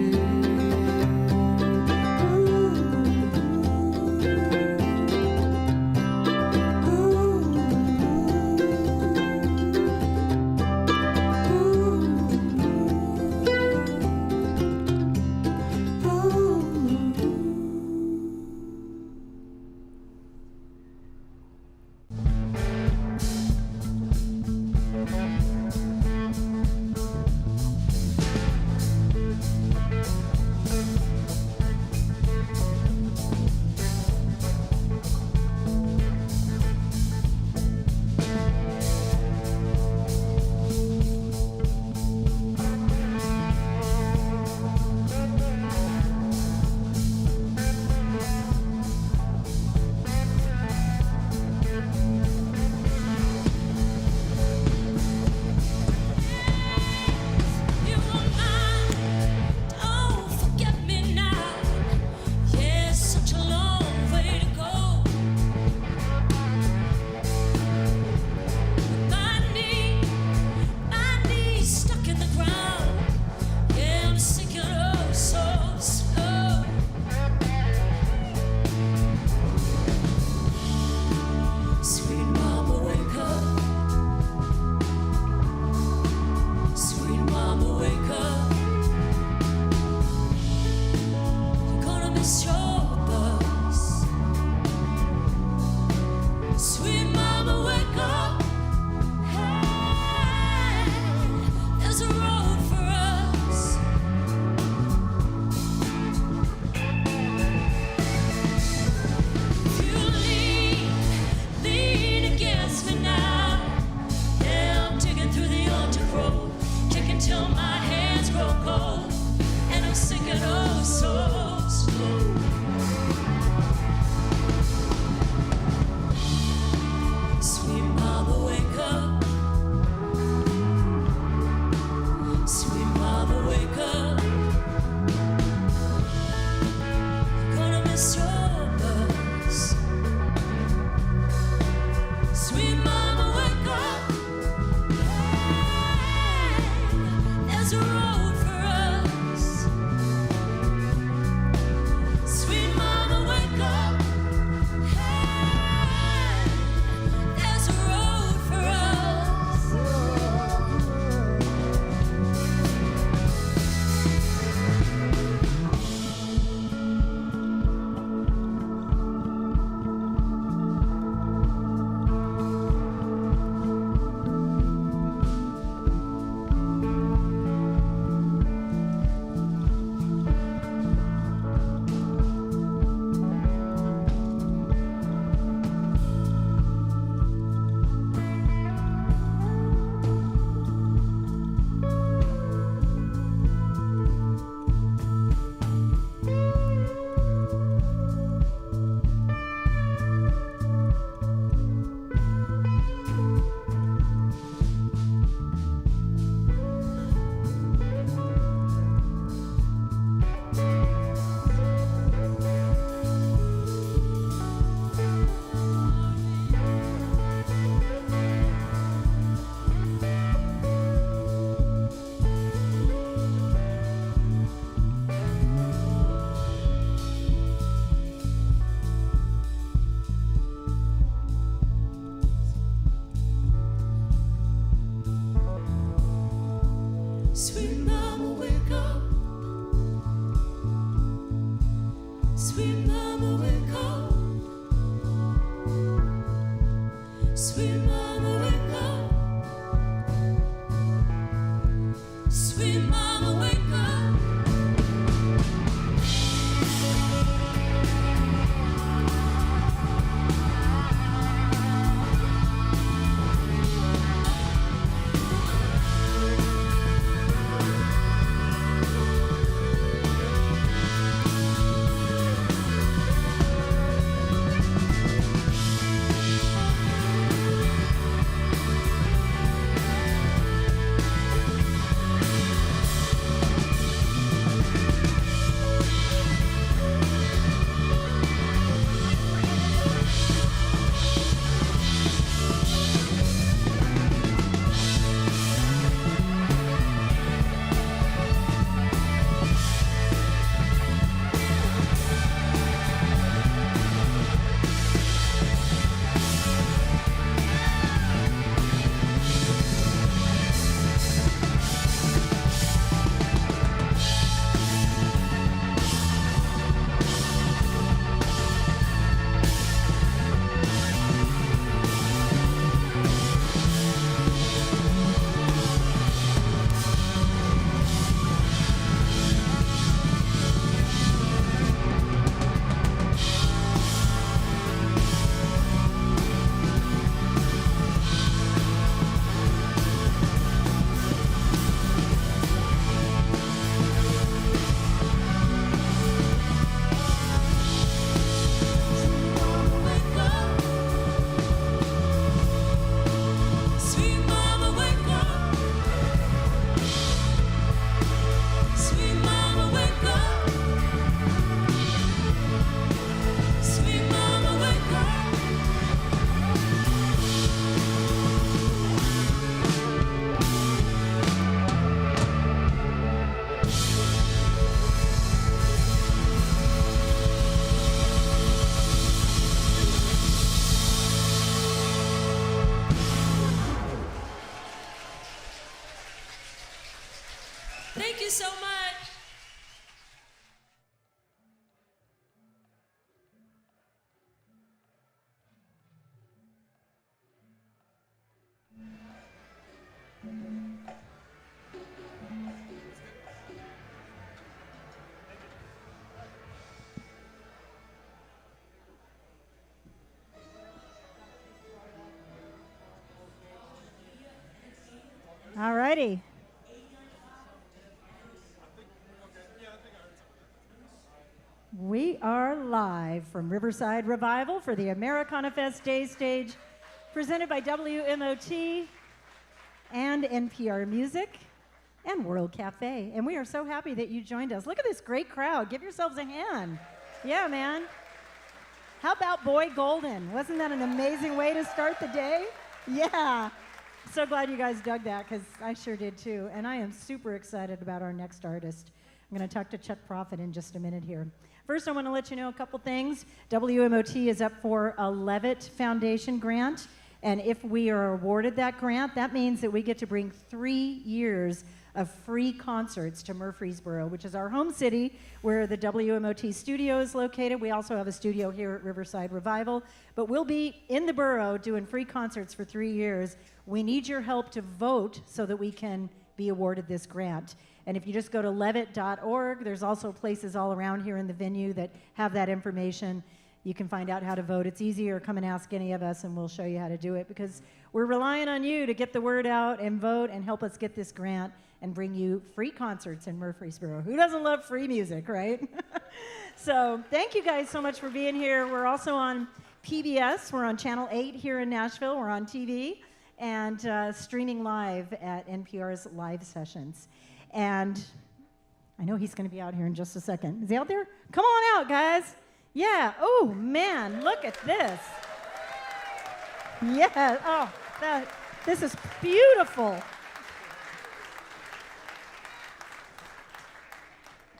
you so much. All righty. We are live from Riverside Revival for the AmeriCanaFest Day Stage, presented by WMOT and NPR Music and World Cafe. And we are so happy that you joined us. Look at this great crowd. Give yourselves a hand. Yeah, man. How about Boy Golden? Wasn't that an amazing way to start the day? Yeah. So glad you guys dug that, because I sure did too. And I am super excited about our next artist. I'm going to talk to Chuck Prophet in just a minute here. First, I want to let you know a couple things. WMOT is up for a Levitt Foundation grant. And if we are awarded that grant, that means that we get to bring 3 years of free concerts to Murfreesboro, which is our home city where the WMOT studio is located. We also have a studio here at Riverside Revival. But we'll be in the borough doing free concerts for 3 years. We need your help to vote so that we can be awarded this grant. And if you just go to levitt.org, there's also places all around here in the venue that have that information. You can find out how to vote. It's easy, or come and ask any of us and we'll show you how to do it, because we're relying on you to get the word out and vote and help us get this grant and bring you free concerts in Murfreesboro. Who doesn't love free music, right? So thank you guys so much for being here. We're also on PBS. We're on Channel 8 here in Nashville. We're on TV and streaming live at NPR's live sessions. And I know he's going to be out here in just a second. Is he out there? Come on out, guys. Yeah. Oh, man, look at this. Yeah. Oh, this is beautiful.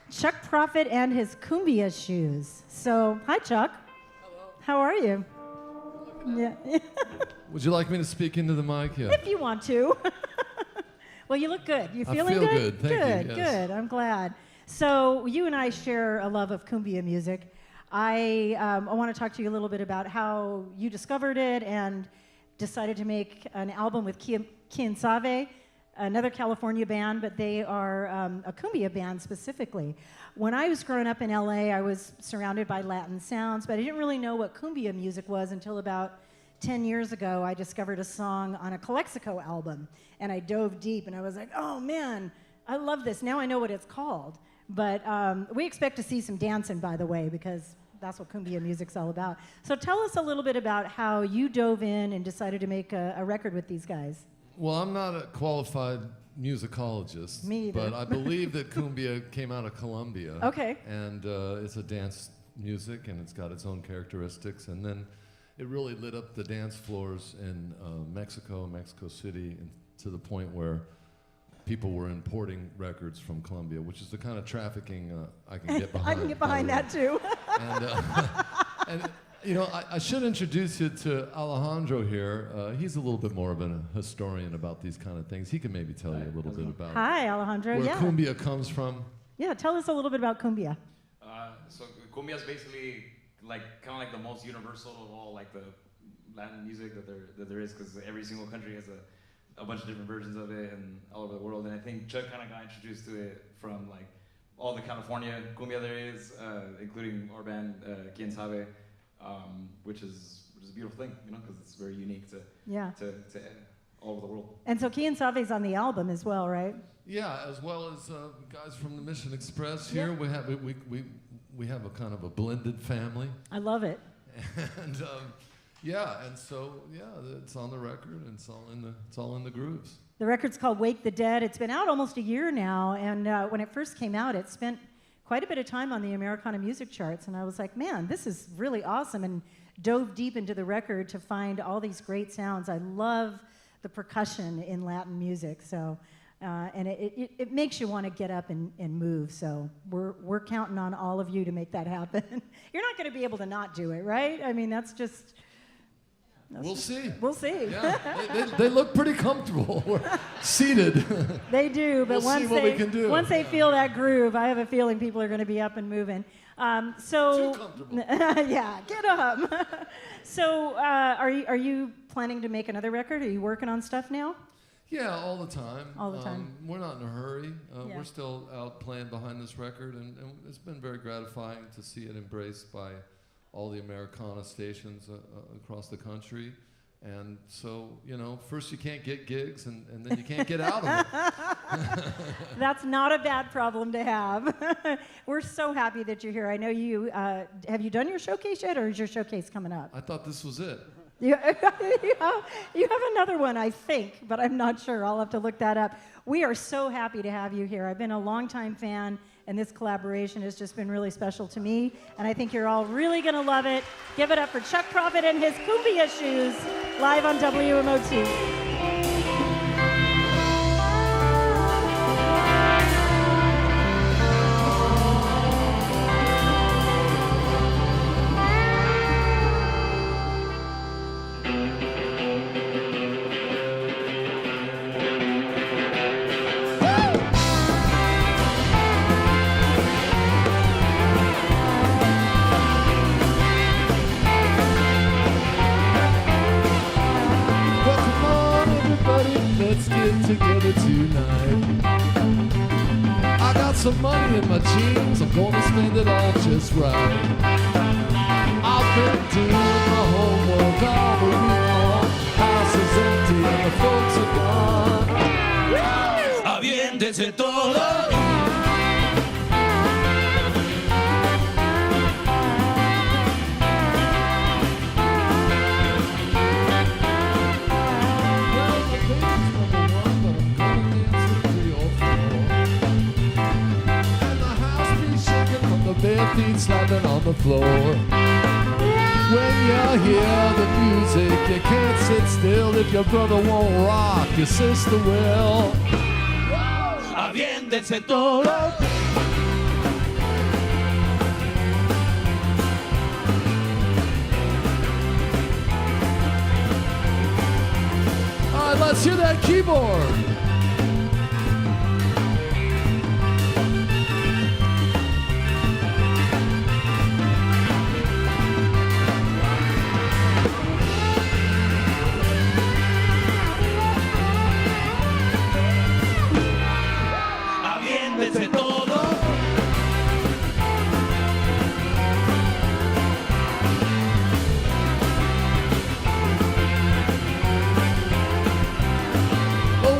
Chuck Prophet and his cumbia shoes. So, hi, Chuck. Hello. How are you? Yeah. Would you like me to speak into the mic? Yeah. If you want to. Well, you look good. You feeling I feel good? good. Thank you. Yes. Good. I'm glad. So you and I share a love of cumbia music. I want to talk to you a little bit about how you discovered it and decided to make an album with Quien Sabe, another California band, but they are a cumbia band specifically. When I was growing up in LA, I was surrounded by Latin sounds, but I didn't really know what cumbia music was until about 10 years ago. I discovered a song on a Calexico album, and I dove deep, and I was like, oh man, I love this. Now I know what it's called. But we expect to see some dancing, by the way, because that's what cumbia music's all about. So tell us a little bit about how you dove in and decided to make a record with these guys. Well, I'm not a qualified musicologist. Me either. But I believe that cumbia came out of Colombia. Okay. And it's a dance music, and it's got its own characteristics. And then it really lit up the dance floors in Mexico City, and to the point where people were importing records from Colombia, which is the kind of trafficking I can get behind. I can get behind that too. And you know, I should introduce you to Alejandro here. He's a little bit more of a historian about these kind of things. He can maybe tell you a little bit about Hi, Alejandro. where Yeah. cumbia comes from. Yeah, tell us a little bit about cumbia. So cumbia is basically like kind of like the most universal of all like the Latin music that there is, because every single country has a bunch of different versions of it and all over the world. And I think Chuck kind of got introduced to it from like all the California cumbia there is, including our band Quien Sabe, which is a beautiful thing, you know, because it's very unique to all over the world. And so Quien Sabe's on the album as well, right? Yeah, as well as guys from the Mission Express here. Yep. We have a kind of a blended family. I love it. And it's on the record, and it's all in the grooves. The record's called Wake the Dead. It's been out almost a year now, and when it first came out, it spent quite a bit of time on the Americana music charts, and I was like, man, this is really awesome, and dove deep into the record to find all these great sounds. I love the percussion in Latin music, so and it makes you want to get up and move. So we're counting on all of you to make that happen. You're not going to be able to not do it, right? I mean, that's just We'll see. We'll see. Yeah, they look pretty comfortable. We're seated. They do, but We'll see what we can do. once they feel that groove, I have a feeling people are going to be up and moving. Too comfortable. Yeah, get up. So, are you planning to make another record? Are you working on stuff now? Yeah, all the time. All the time. We're not in a hurry. Yeah. We're still out playing behind this record, and it's been very gratifying to see it embraced by all the Americana stations across the country. And so, first you can't get gigs, and then you can't get out of it. That's not a bad problem to have. We're so happy that you're here. I know you, have you done your showcase yet, or is your showcase coming up? I thought this was it. You have another one, I think, but I'm not sure. I'll have to look that up. We are so happy to have you here. I've been a longtime fan, and this collaboration has just been really special to me, and I think you're all really going to love it. Give it up for Chuck Prophet and his Cumbia Shoes, live on WMOT. Together tonight. I got some money in my jeans, I'm gonna spend it all just right. I've been doing my homework all the week long. House is empty and the folks are gone. Aviéntese todo. Bare feet slapping on the floor. When you hear the music, you can't sit still. If your brother won't rock, your sister will. Aviéntense todo. All right, let's hear that keyboard.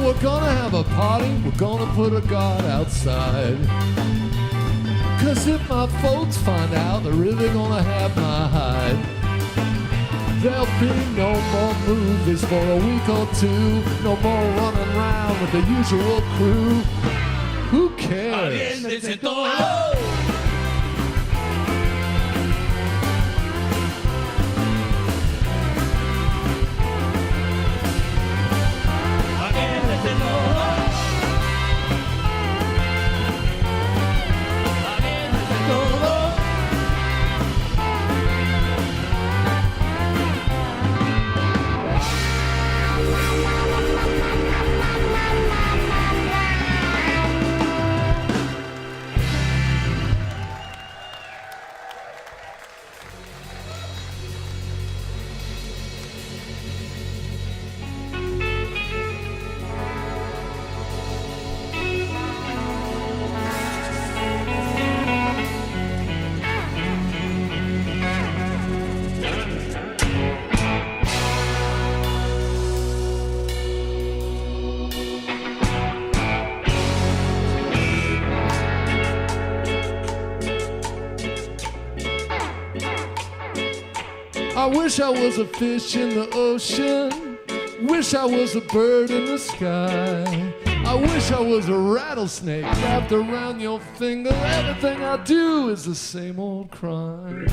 We're gonna have a party, we're gonna put a guard outside. 'Cause if my folks find out, they're really gonna have my hide. There'll be no more movies for a week or two. No more running around with the usual crew. Who cares? I wish I was a fish in the ocean. Wish I was a bird in the sky. I wish I was a rattlesnake wrapped around your finger. Everything I do is the same old crime.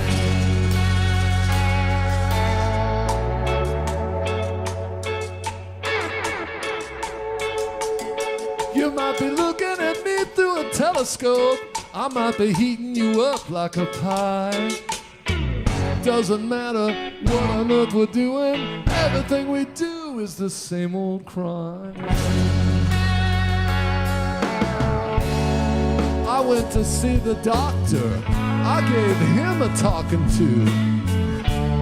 You might be looking at me through a telescope. I might be heating you up like a pie. doesn't matter what on earth we're doing, everything we do is the same old crime. I went to see the doctor, I gave him a talking to.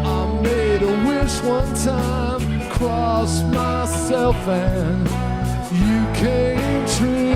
I made a wish one time, crossed myself, and you came true.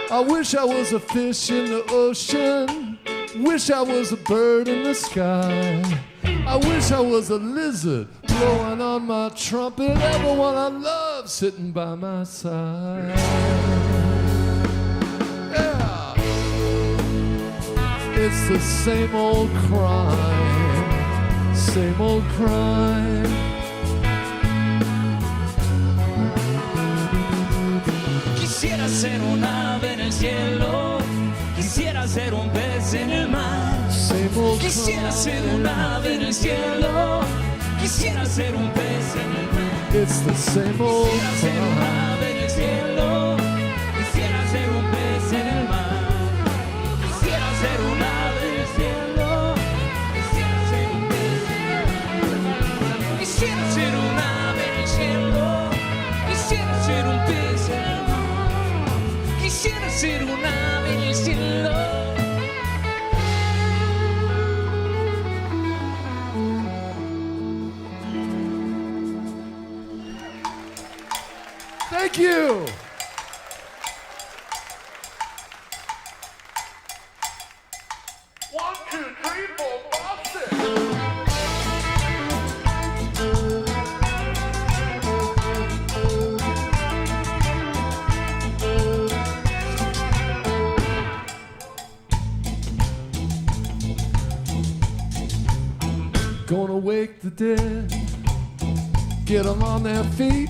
I wish I was a fish in the ocean, wish I was a bird in the sky. I wish I was a lizard blowing on my trumpet, everyone I love sitting by my side. Yeah, it's the same old crime, same old crime. Quisiera ser un ave en el cielo, quisiera ser un pez en el mar. Quisiera ser un ave en el cielo, quisiera ser un pez en el mar. It's the same old quisiera ser un ave en el cielo, quisiera ser un pez en el mar. Quisiera ser un ave en el cielo, quisiera ser un pez en el mar. Quisiera ser un ave en el cielo, quisiera ser un pez en el mar. Quisiera ser un ave en el cielo. Thank you. One, two, three, four, five, six. Gonna wake the dead, get them on their feet.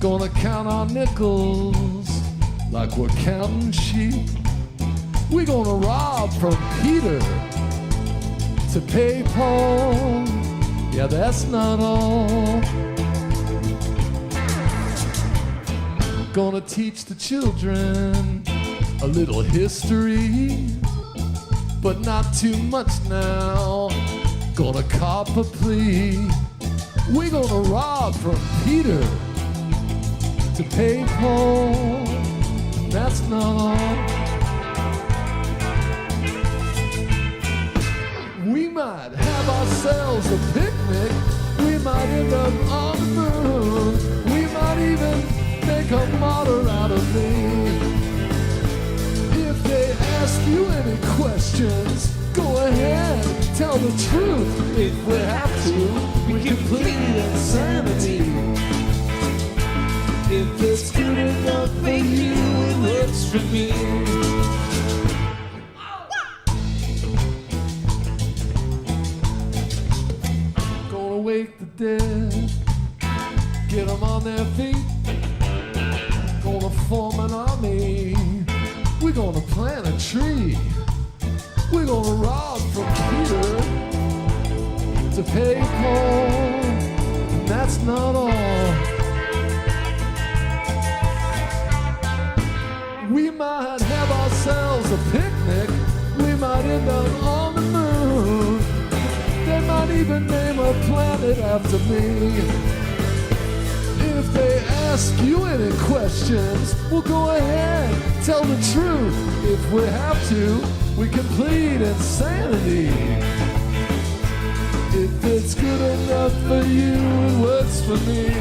Gonna count our nickels like we're counting sheep. We're gonna rob from Peter to pay Paul. Yeah, that's not all. Gonna teach the children a little history, but not too much now. Gonna cop a plea. We're gonna rob from Peter to pay Paul. That's not all. We might have ourselves a picnic. We might end up on the moon. We might even make a martyr out of me. If they ask you any questions, go ahead, tell the truth. If we have to, we can plead insanity. If it's good enough for you, it works for me. Gonna wake the dead, get them on their feet. Gonna form an army, we're gonna plant a tree. We're gonna rob from Peter to pay Paul. And that's not all. We might have ourselves a picnic. We might end up on the moon. They might even name a planet after me. If they ask you any questions, we'll go ahead, tell the truth. If we have to, we can plead insanity. If it's good enough for you, it works for me.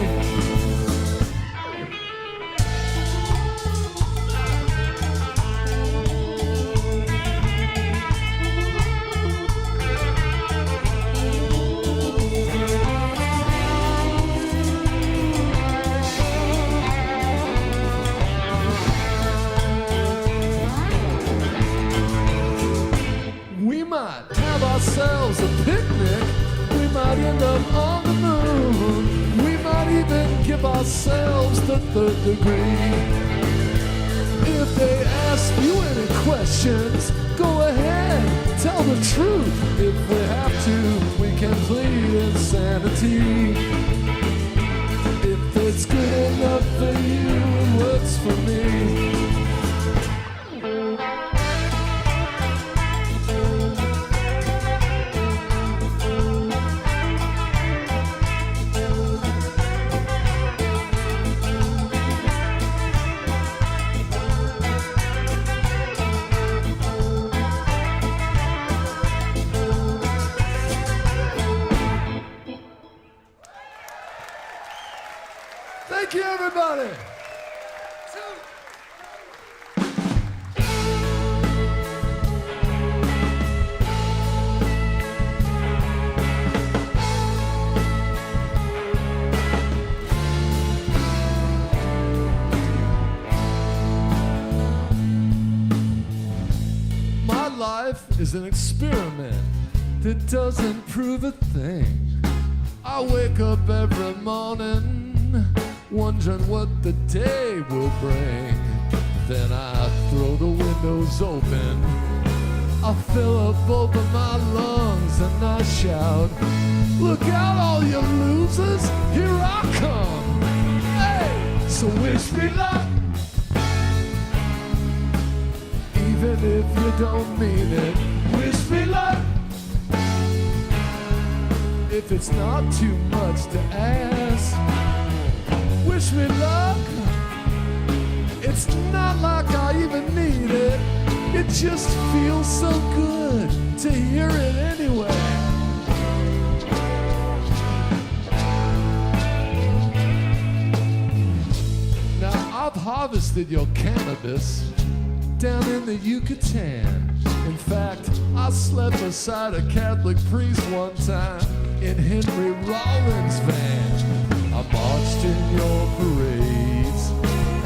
Ourselves a picnic, we might end up on the moon. We might even give ourselves the third degree. If they ask you any questions, go ahead, tell the truth if we have to. We can plead insanity. If it's good enough for you, it works for me. Thank you, everybody. My life is an experiment that doesn't prove a thing. I wake up every morning wondering what the day will bring. Then I throw the windows open, I fill up both of my lungs and I shout, look out all you losers, here I come. Hey, so wish me luck, even if you don't mean it. Wish me luck, if it's not too much to ask. Wish me luck, it's not like I even need it. It just feels so good to hear it anyway. Now I've harvested your cannabis down in the Yucatan. In fact, I slept beside a Catholic priest one time in Henry Rollins' van. I marched in your parades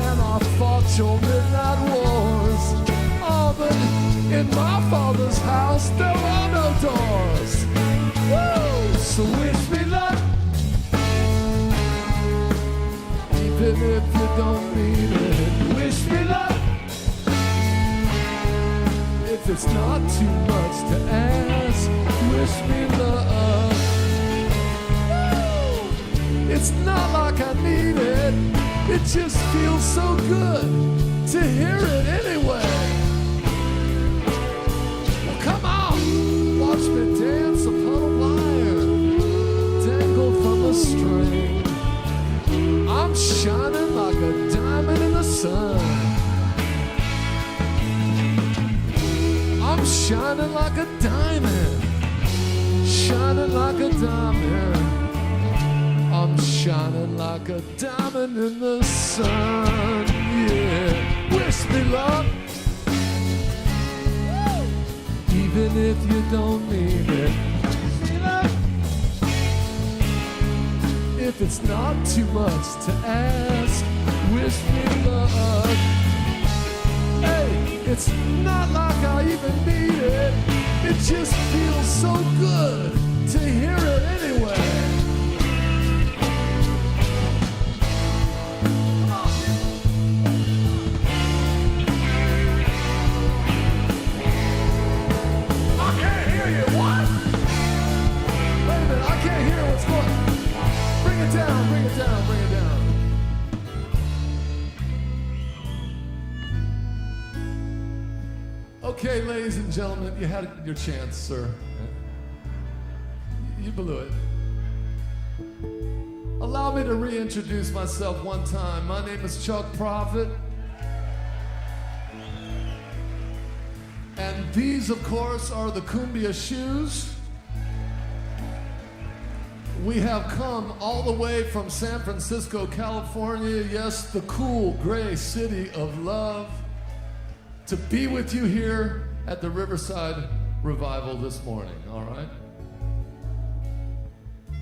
and I fought your midnight wars. Oh, but in my father's house there are no doors. Woo! So wish me luck, even if you don't mean it. Wish me luck, if it's not too much to ask. Wish me luck, it's not like I need it. It just feels so good to hear it anyway. Well, come on, watch me dance upon a wire, dangle from a string. I'm shining like a diamond in the sun. I'm shining like a diamond, shining like a diamond. I'm shining like a diamond in the sun, yeah. Wish me luck, even if you don't mean it. Wish me luck, if it's not too much to ask. Wish me luck, hey, it's not like I even need it. It just feels so good to hear it anyway. Bring it down. Okay, ladies and gentlemen, you had your chance, sir. You blew it. Allow me to reintroduce myself one time. My name is Chuck Prophet. And these, of course, are the Cumbia Shoes. We have come all the way from San Francisco, California, yes, the cool gray city of love, to be with you here at the Riverside Revival this morning, all right?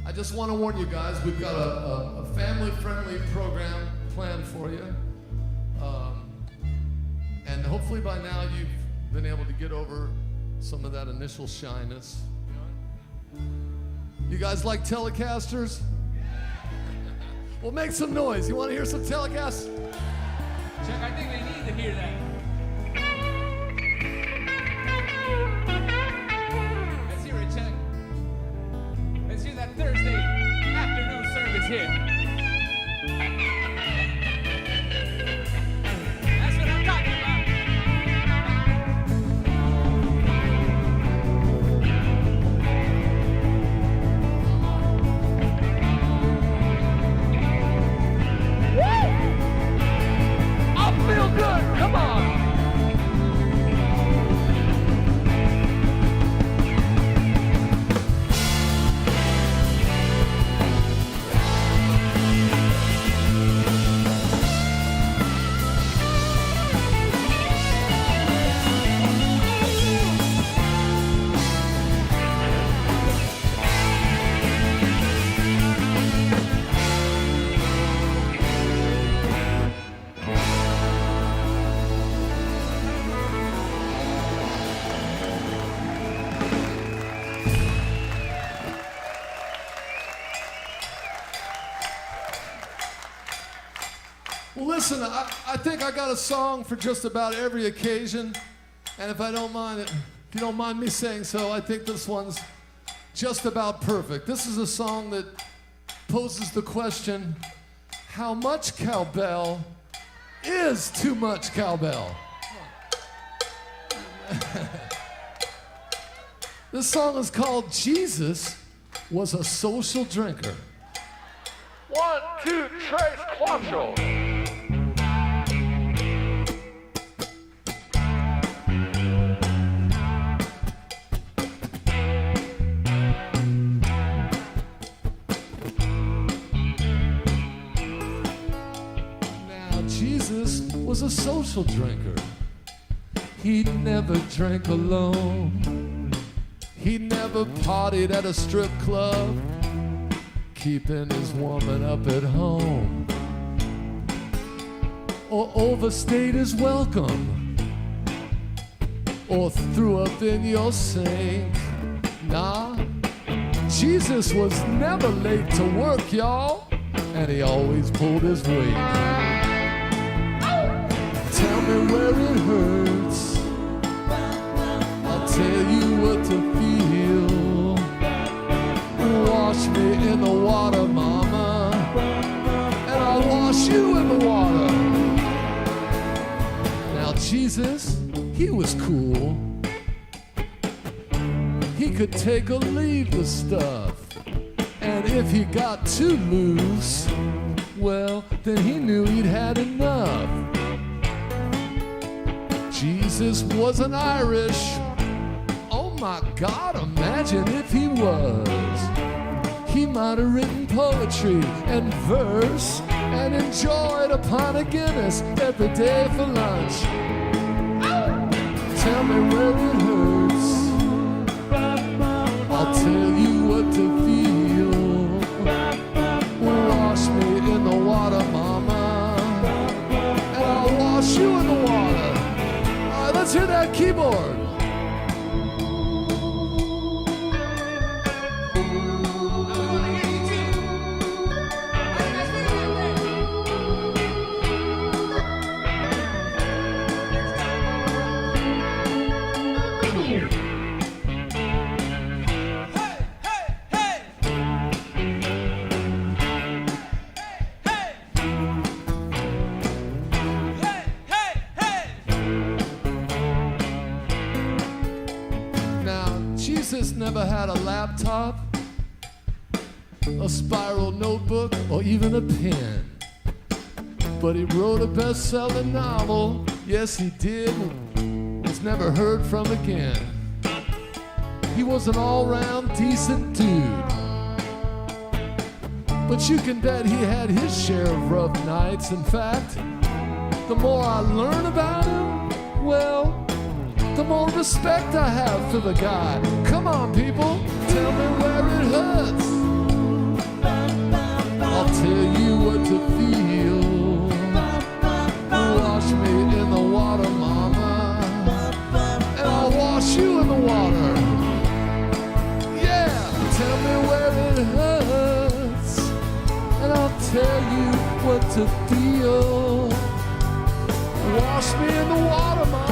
I just want to warn you guys, we've got a family-friendly program planned for you. And hopefully by now you've been able to get over some of that initial shyness. You guys like Telecasters? Well, make some noise. You want to hear some Telecasts? Chuck, I think they need to hear that. I think I got a song for just about every occasion, and if you don't mind me saying so, I think this one's just about perfect. This is a song that poses the question, how much cowbell is too much cowbell? This song is called Jesus Was a Social Drinker. 1, 2, 3, 4. Jesus was a social drinker. He never drank alone. He never partied at a strip club, keeping his woman up at home, or overstayed his welcome, or threw up in your sink. Nah, Jesus was never late to work, y'all, and he always pulled his weight. Tell me where it hurts, I'll tell you what to feel. Wash me in the water, mama, and I'll wash you in the water. Now Jesus, he was cool. He could take or leave the stuff, and if he got too loose, well, then he knew he'd had enough. Jesus wasn't Irish. Oh my God, imagine if he was. He might have written poetry and verse and enjoyed a pint of Guinness every day for lunch. Tell me where it hurts, I'll tell you what to feel. Wash me in the water, mama, and I'll wash you in the water. Let's hear that keyboard. Jesus never had a laptop, a spiral notebook, or even a pen. But he wrote a best-selling novel, yes he did, was never heard from again. He was an all-round decent dude, but you can bet he had his share of rough nights. In fact, the more I learn about him, well, the more respect I have for the guy. Come on, people, tell me where it hurts. I'll tell you what to feel. Wash me in the water, mama, and I'll wash you in the water. Yeah, tell me where it hurts, and I'll tell you what to feel. Wash me in the water, mama,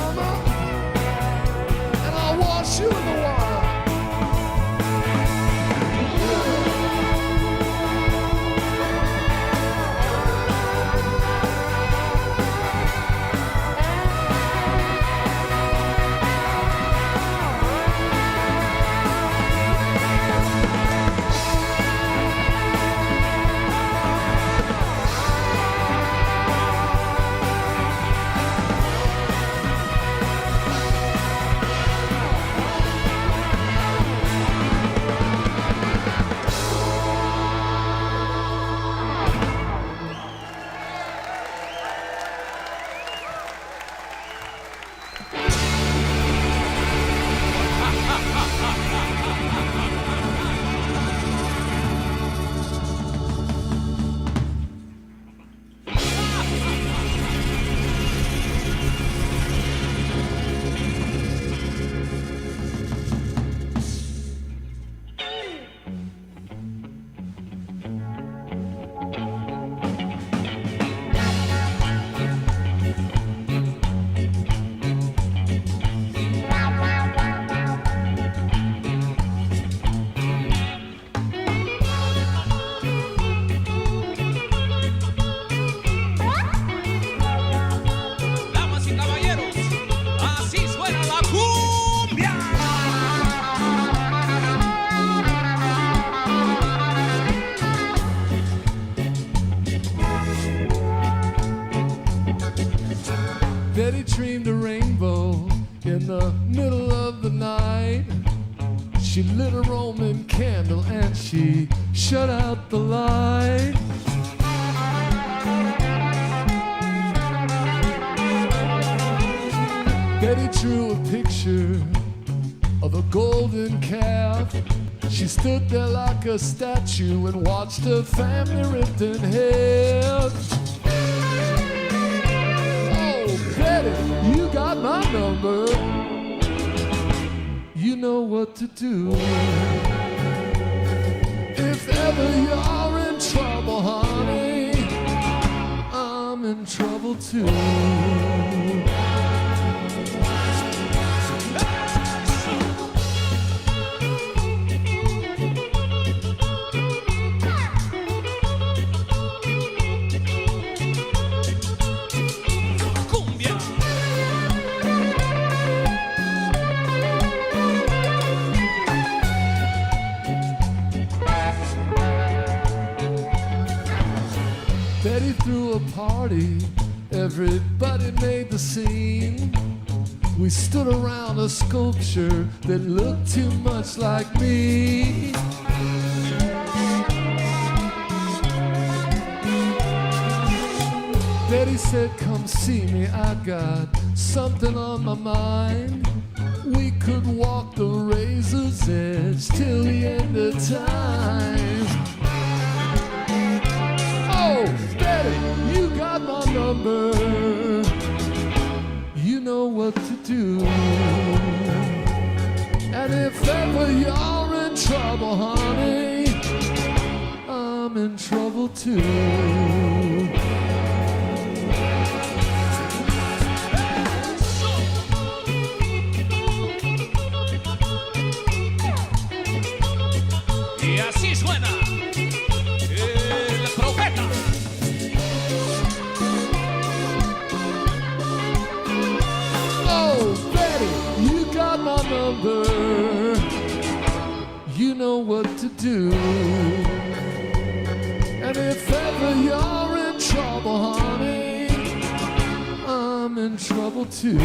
wash you in the water. Betty dreamed a rainbow in the middle of the night. She lit a Roman candle and she shut out the light. Betty drew a picture of a golden calf. She stood there like a statue and watched her family ripped in half. Oh, Betty, you got my number. You know what to do. If ever you're in trouble, honey, I'm in trouble too. Betty threw a party, everybody made the scene. We stood around a sculpture that looked too much like me. Betty said, come see me, I got something on my mind. We could walk the razor's edge till the end of time. Oh, Betty, you got my number. You know what to do. And if ever you're in trouble, honey, I'm in trouble too. Y así suena el profeta. Oh, Betty, you got my number. You know what to do. And if ever you're in trouble, honey, I'm in trouble too.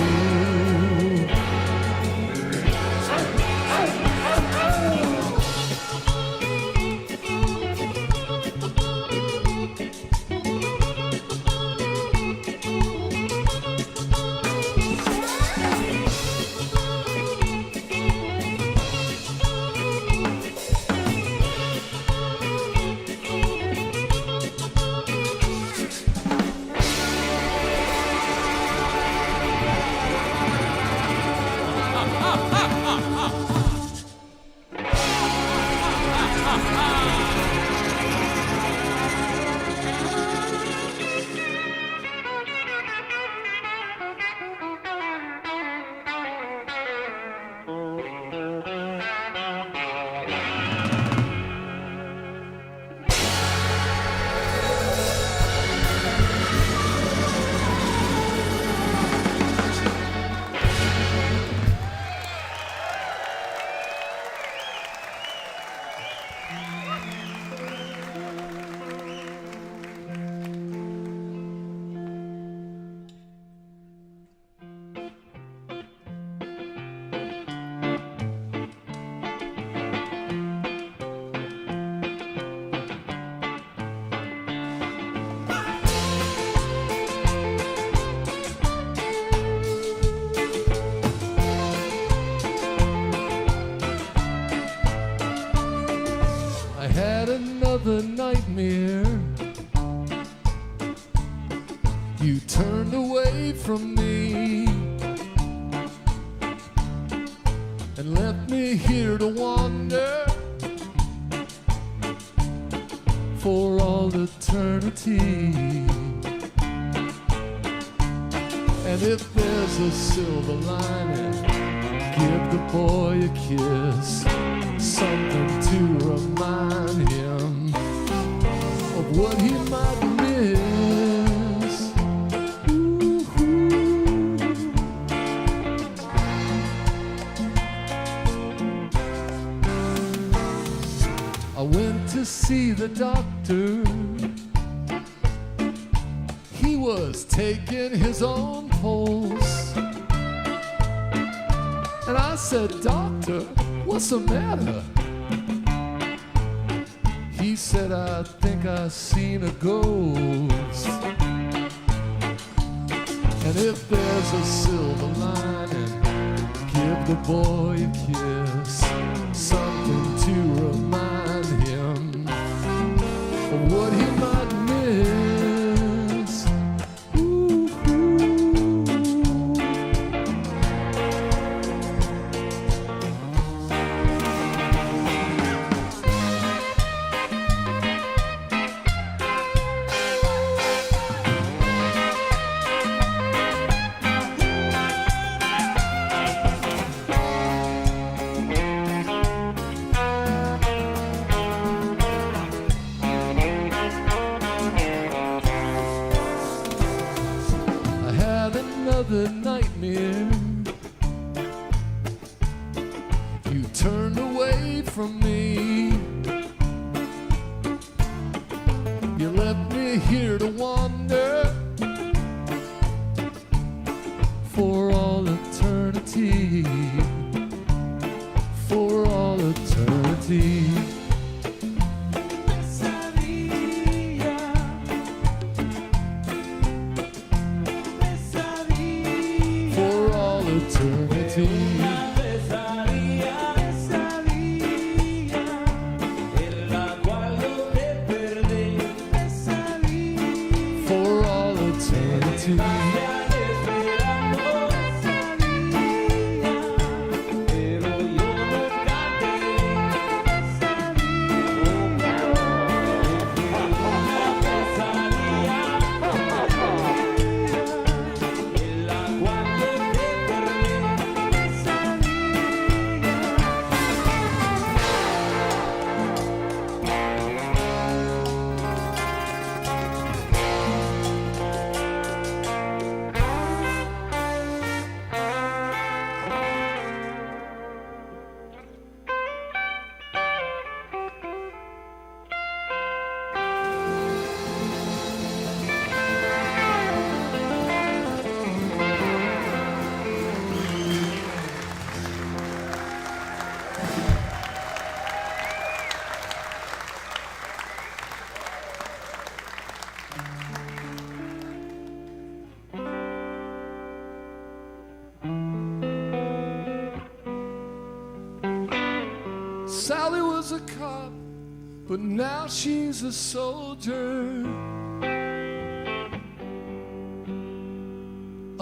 Another nightmare. You turned away from me and left me here to wander for all eternity. And if there's a silver lining, give the boy a kiss, something to remind him of what he might miss. Ooh-hoo. I went to see the doctor. He was was taking his own pulse. And I said, "Doctor, what's the matter?" He said, "I think I seen a ghost. And if there's a silver lining, give the boy a kiss, something to remind him of what he might miss." Ooh, another nightmare. You turned away from me. You left me here to wander for all eternity. For all eternity. Sally was a cop, but now she's a soldier.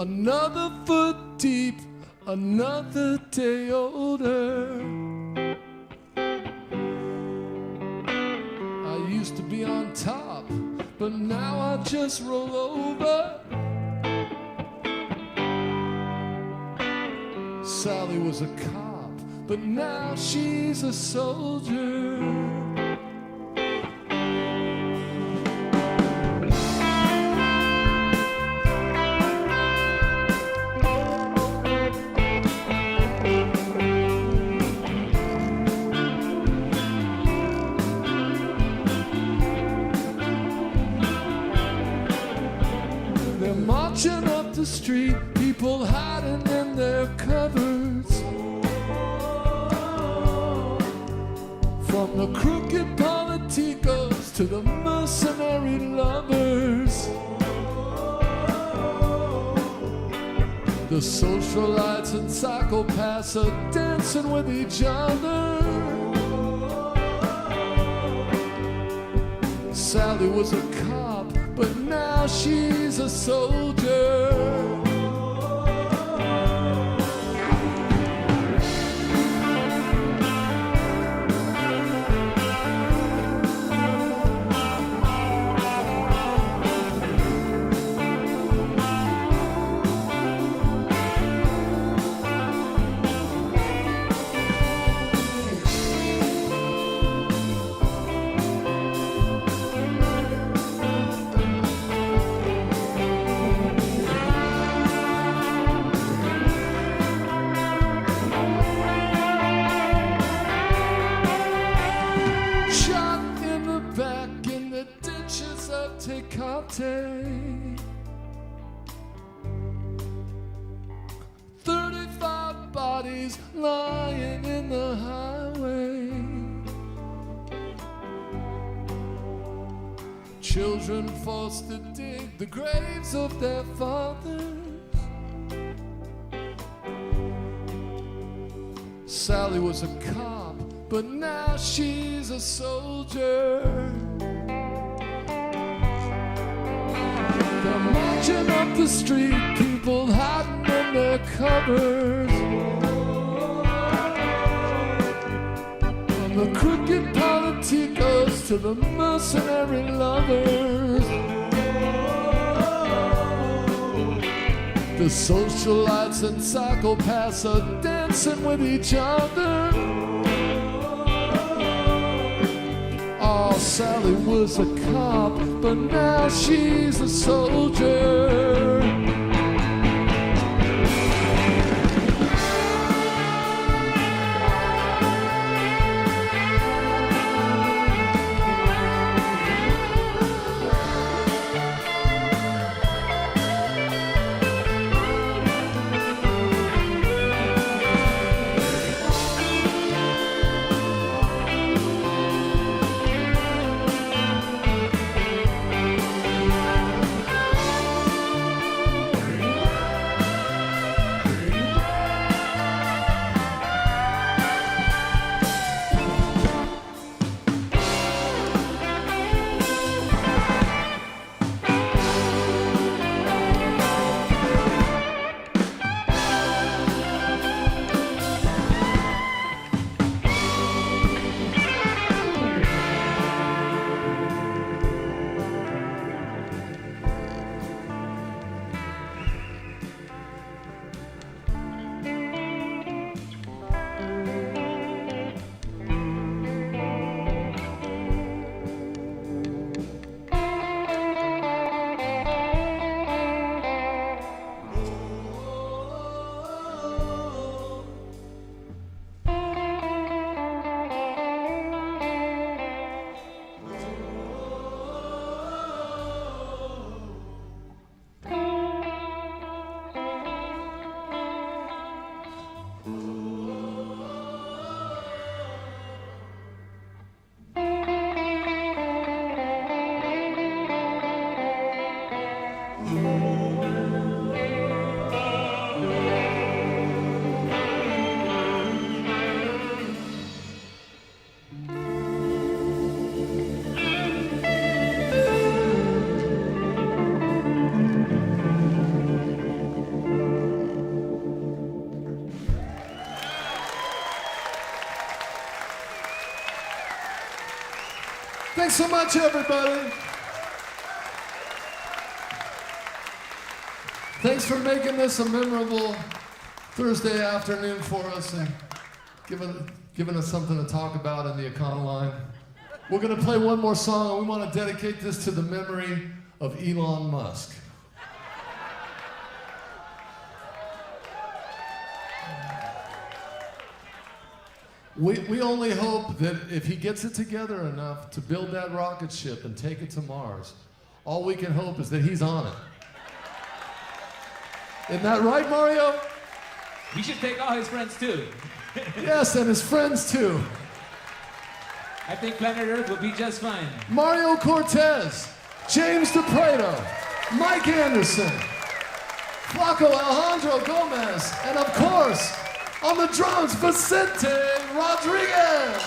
Another foot deep, another day older. I used to be on top, but now I just roll over. Sally was a cop, but now she's a soldier. They're marching up the street, people hiding in their covers. From the crooked politicos to the mercenary lovers, the socialites and psychopaths are dancing with each other. Sally was a cop, but now she's a soldier. bodies lying in the highway. Children forced to dig the graves of their fathers. Sally was a cop, but now she's a soldier. They're marching up the street, people hiding in their covers. From the crooked politicos to the mercenary lovers. The socialites and psychopaths are dancing with each other. Oh, Sally was a cop, but now she's a soldier. Thanks so much, everybody. Thanks for making this a memorable Thursday afternoon for us and giving us something to talk about in the Econoline. We're going to play one more song, and we want to dedicate this to the memory of Elon Musk. We only hope that if he gets it together enough to build that rocket ship and take it to Mars, all we can hope is that he's on it. Isn't that right, Mario? He should take all his friends too. Yes, and his friends too. I think planet Earth will be just fine. Mario Cortez, James DePreto, Mike Anderson, Flaco Alejandro Gomez, and of course, on the drums, Vicente Rodriguez.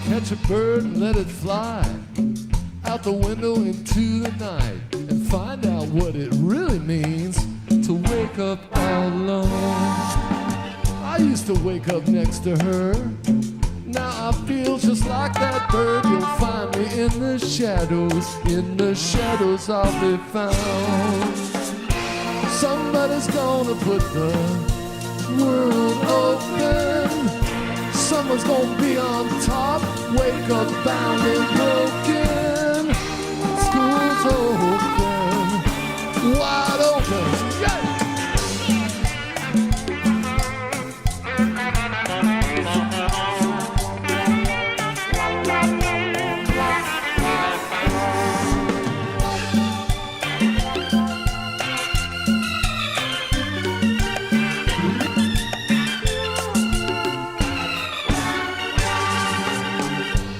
Catch a bird and let it fly out the window into the night and find out what it really means to wake up all alone. I used to wake up next to her. Now I feel just like that bird. You'll find me in the shadows. In the shadows I'll be found. Somebody's gonna put the world open. Someone's gonna be on top, wake up bound and broken. School's open, wide open, yeah.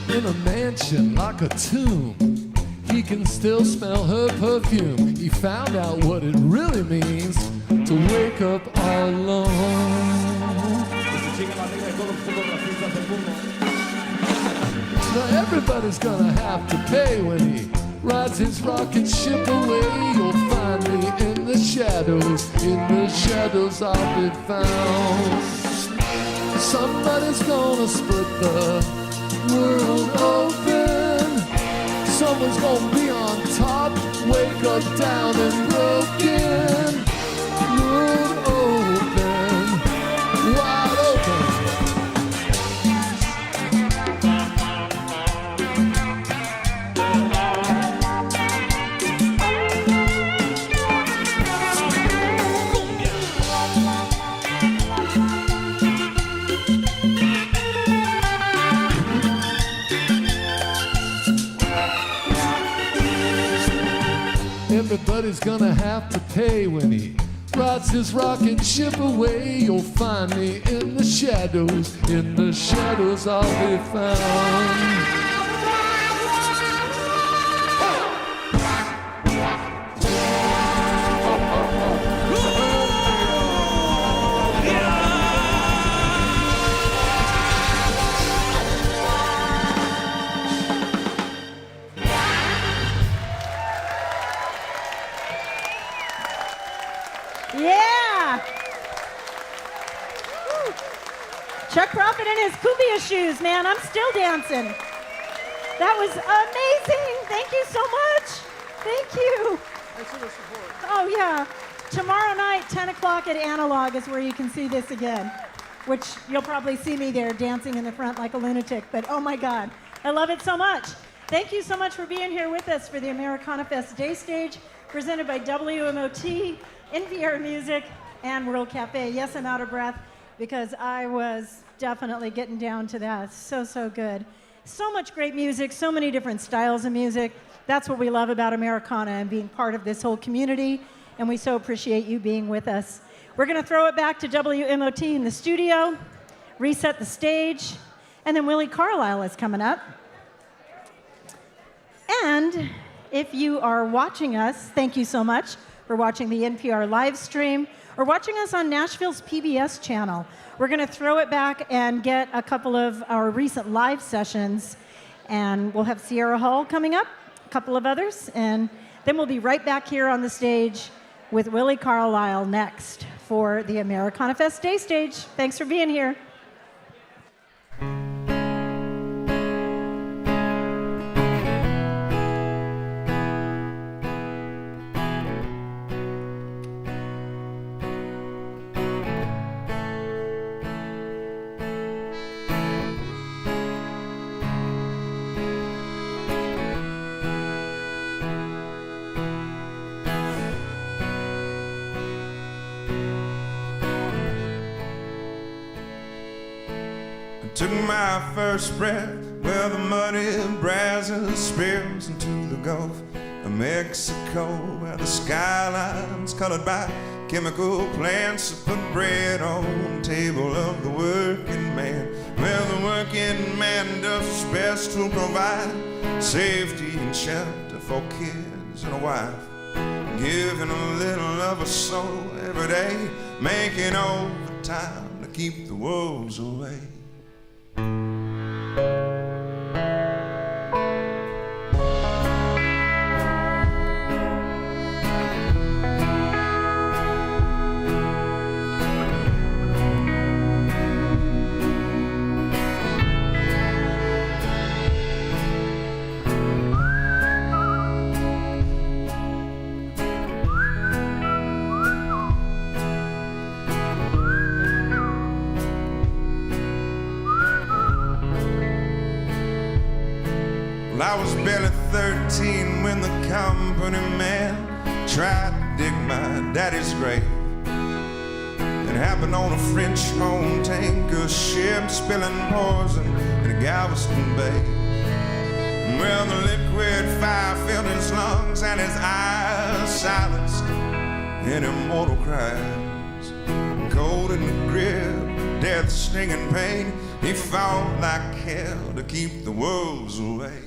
In a mansion like a tomb, he can still smell her perfume. He found out what it really means to wake up all alone. Now everybody's gonna have to pay when he rides his rocket ship away. You'll find me in the shadows I'll be found. Somebody's gonna split the world open. Someone's gonna be on top, wake up down and broken. World open, wide open. Everybody's gonna have to pay when he rides his rocket ship away. You'll find me in the shadows I'll be found. Yeah! Woo. Chuck Prophet in his cubia shoes, man. I'm still dancing. That was amazing. Thank you so much. Thank you. Thanks for the support. Oh, yeah. Tomorrow night, 10 o'clock at Analog is where you can see this again, which you'll probably see me there dancing in the front like a lunatic. But oh, my God. I love it so much. Thank you so much for being here with us for the AmeriCanaFest Day Stage, presented by WMOT, NPR Music, and World Cafe. Yes, I'm out of breath because I was definitely getting down to that. So good. So much great music, so many different styles of music. That's what we love about Americana and being part of this whole community, and we so appreciate you being with us. We're going to throw it back to WMOT in the studio, reset the stage, and then Willi Carlisle is coming up. And if you are watching us, thank you so much for watching the NPR live stream or watching us on Nashville's PBS channel. We're going to throw it back and get a couple of our recent live sessions, and we'll have Sierra Hull coming up, a couple of others, and then we'll be right back here on the stage with Willi Carlisle next for the AmeriCanaFest Day Stage. Thanks for being here. Took my first breath where the muddy Brazos spills into the Gulf of Mexico, where the skyline's colored by chemical plants that put bread on the table of the working man, where the working man does his best to provide safety and shelter for kids and a wife, giving a little of a soul every day, making overtime to keep the wolves away. Well, I was barely 13 when the company man tried to dig my daddy's grave. It happened on a French home tanker ship, spilling poison in Galveston Bay. Well, the liquid fire filled his lungs and his eyes silenced any mortal cries. Cold in the grip, death's stinging pain, he fought like hell to keep the wolves away.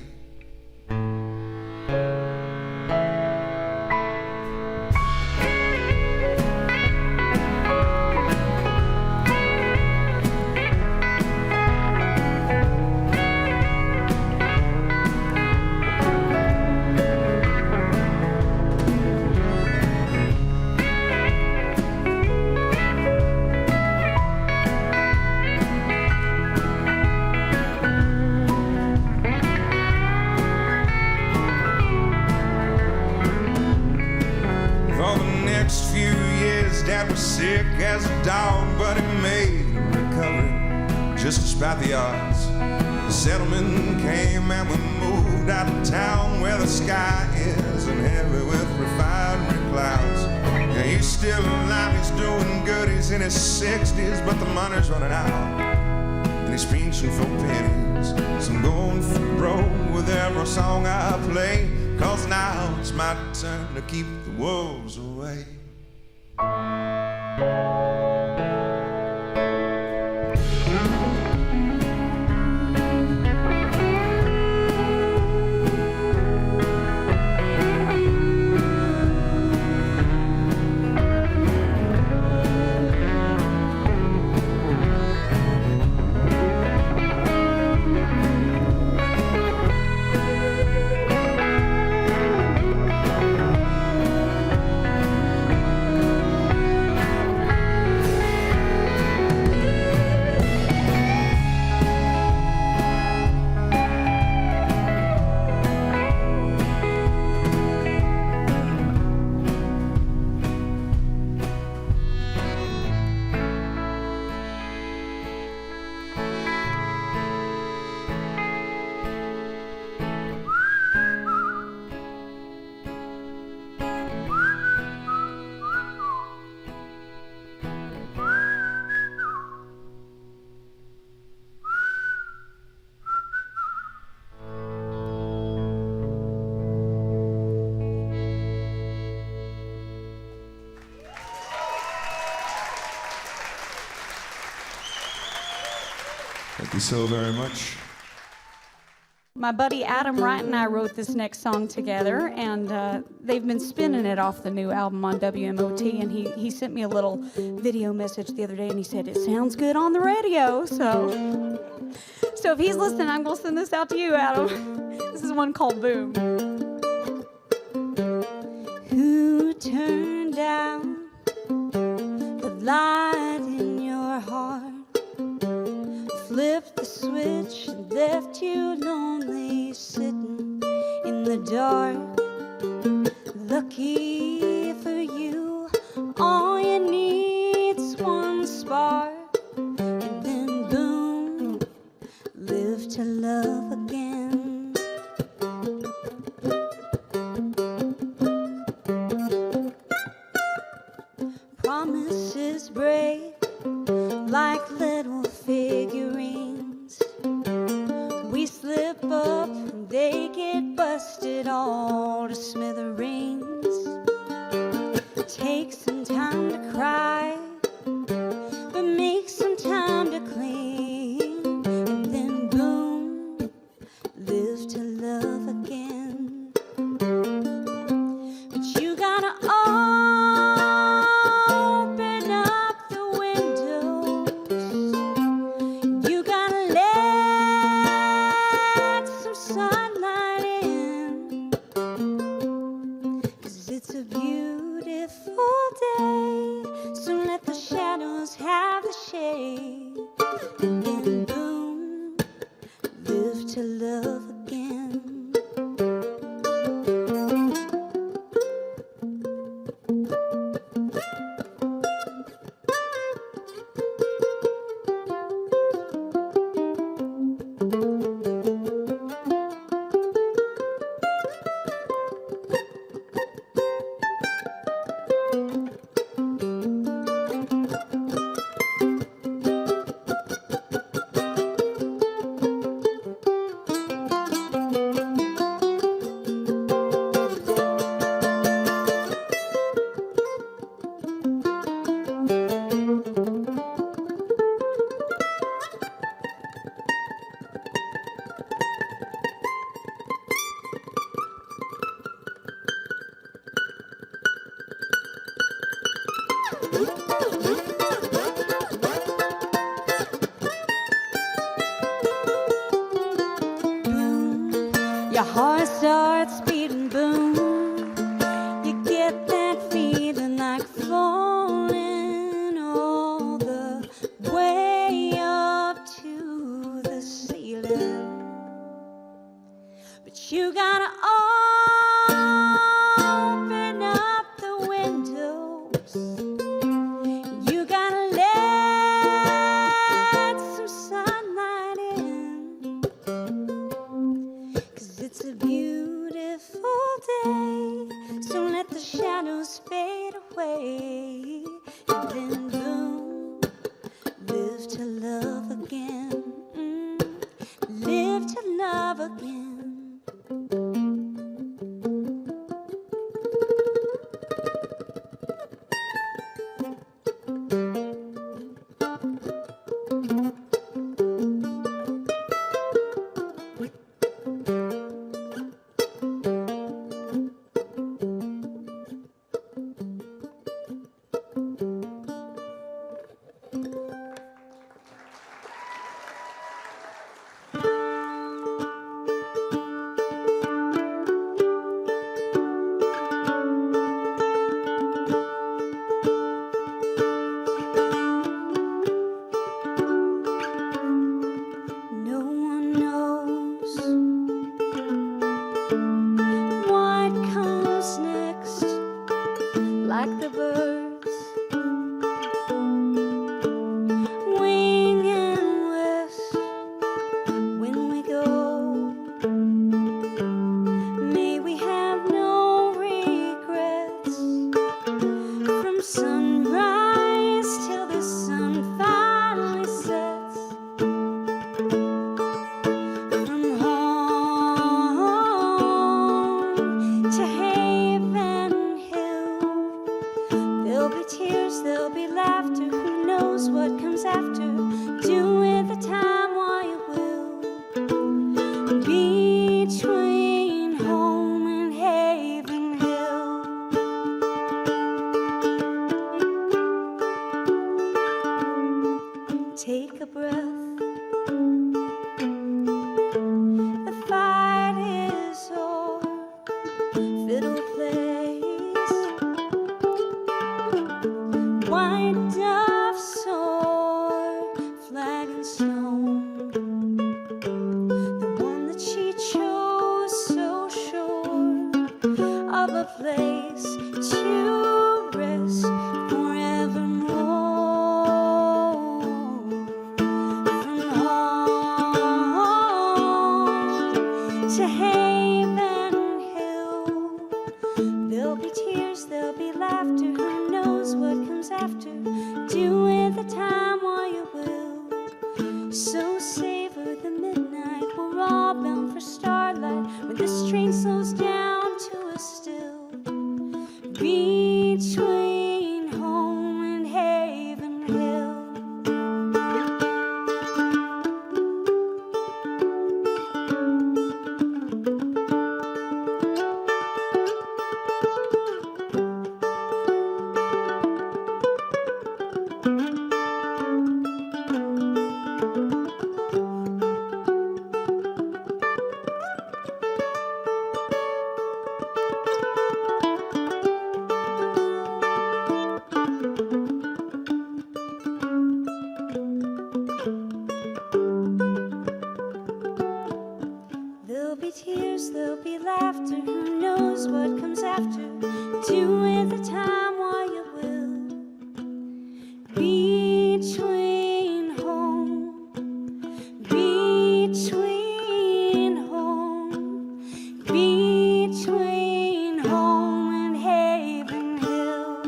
Dad was sick as a dog, but he made a recovery just despite the odds. The settlement came and we moved out of town where the sky isn't heavy with refinery clouds. Yeah, he's still alive, he's doing good, he's in his 60s, but the money's running out and he's pinching for pennies. So I'm going for broke with every song I play, 'cause now it's my turn to keep the wolves away. Thank you so very much. My buddy Adam Wright and I wrote this next song together, and they've been spinning it off the new album on WMOT, and he sent me a little video message the other day, and he said, it sounds good on the radio, so if he's listening, I'm going to send this out to you, Adam. This is one called Boom. Who turned down the light in your heart? Flipped the switch and left you lonely, sitting in the dark. Lucky for you, all you need's one spark, and then boom, live to love again. Promises break like little figurines. We slip up and they get busted all to smithereens. Take some time to cry, but make some time to clean, and then boom, live to love again. But you gotta open up the windows. You gotta let some sunlight in, 'cause it's a beautiful day. So let the shadows have the shade, and then boom, live to love again. laughter. Who knows what comes after? Do with the time while you will. Between home and Haven Hill. Take a breath. The fight is o'er. Fiddle plays. White dove soar. Flag and stone. The one that she chose, so sure of a place to rest forevermore. From home to Haven Hill, there'll be tears, there'll be laughter. Who knows what comes after? Do with the time while you will. So savor the midnight. We're all bound for starlight when this train slows down to a still. Between home and Haven Hill. There'll be tears, there'll be laughter. Who knows what comes after? Do with the time while you will. Between home, between home, between home and Haven Hill.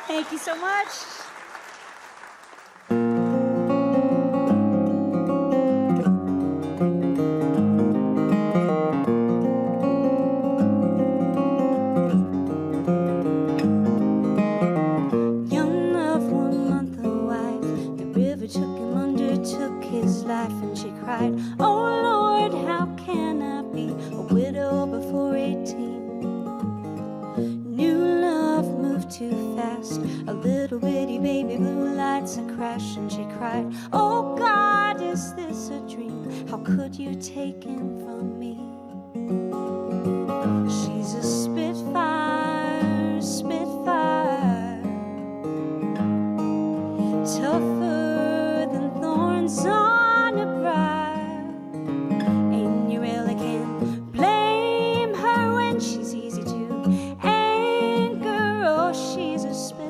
Thank you so much. Young love, 1 month a wife. The river took him, undertook his life, and she cried, "Oh Lord, how can I be a widow before 18? New love moved too fast. A little bitty baby, blue lights a crash," and she cried, "Oh God, is this a dream? How could you take him from me?" She's a Spitfire, Spitfire, tougher than thorns on a briar, and you really can't blame her when she's easy to anger. Oh, she's a Spitfire.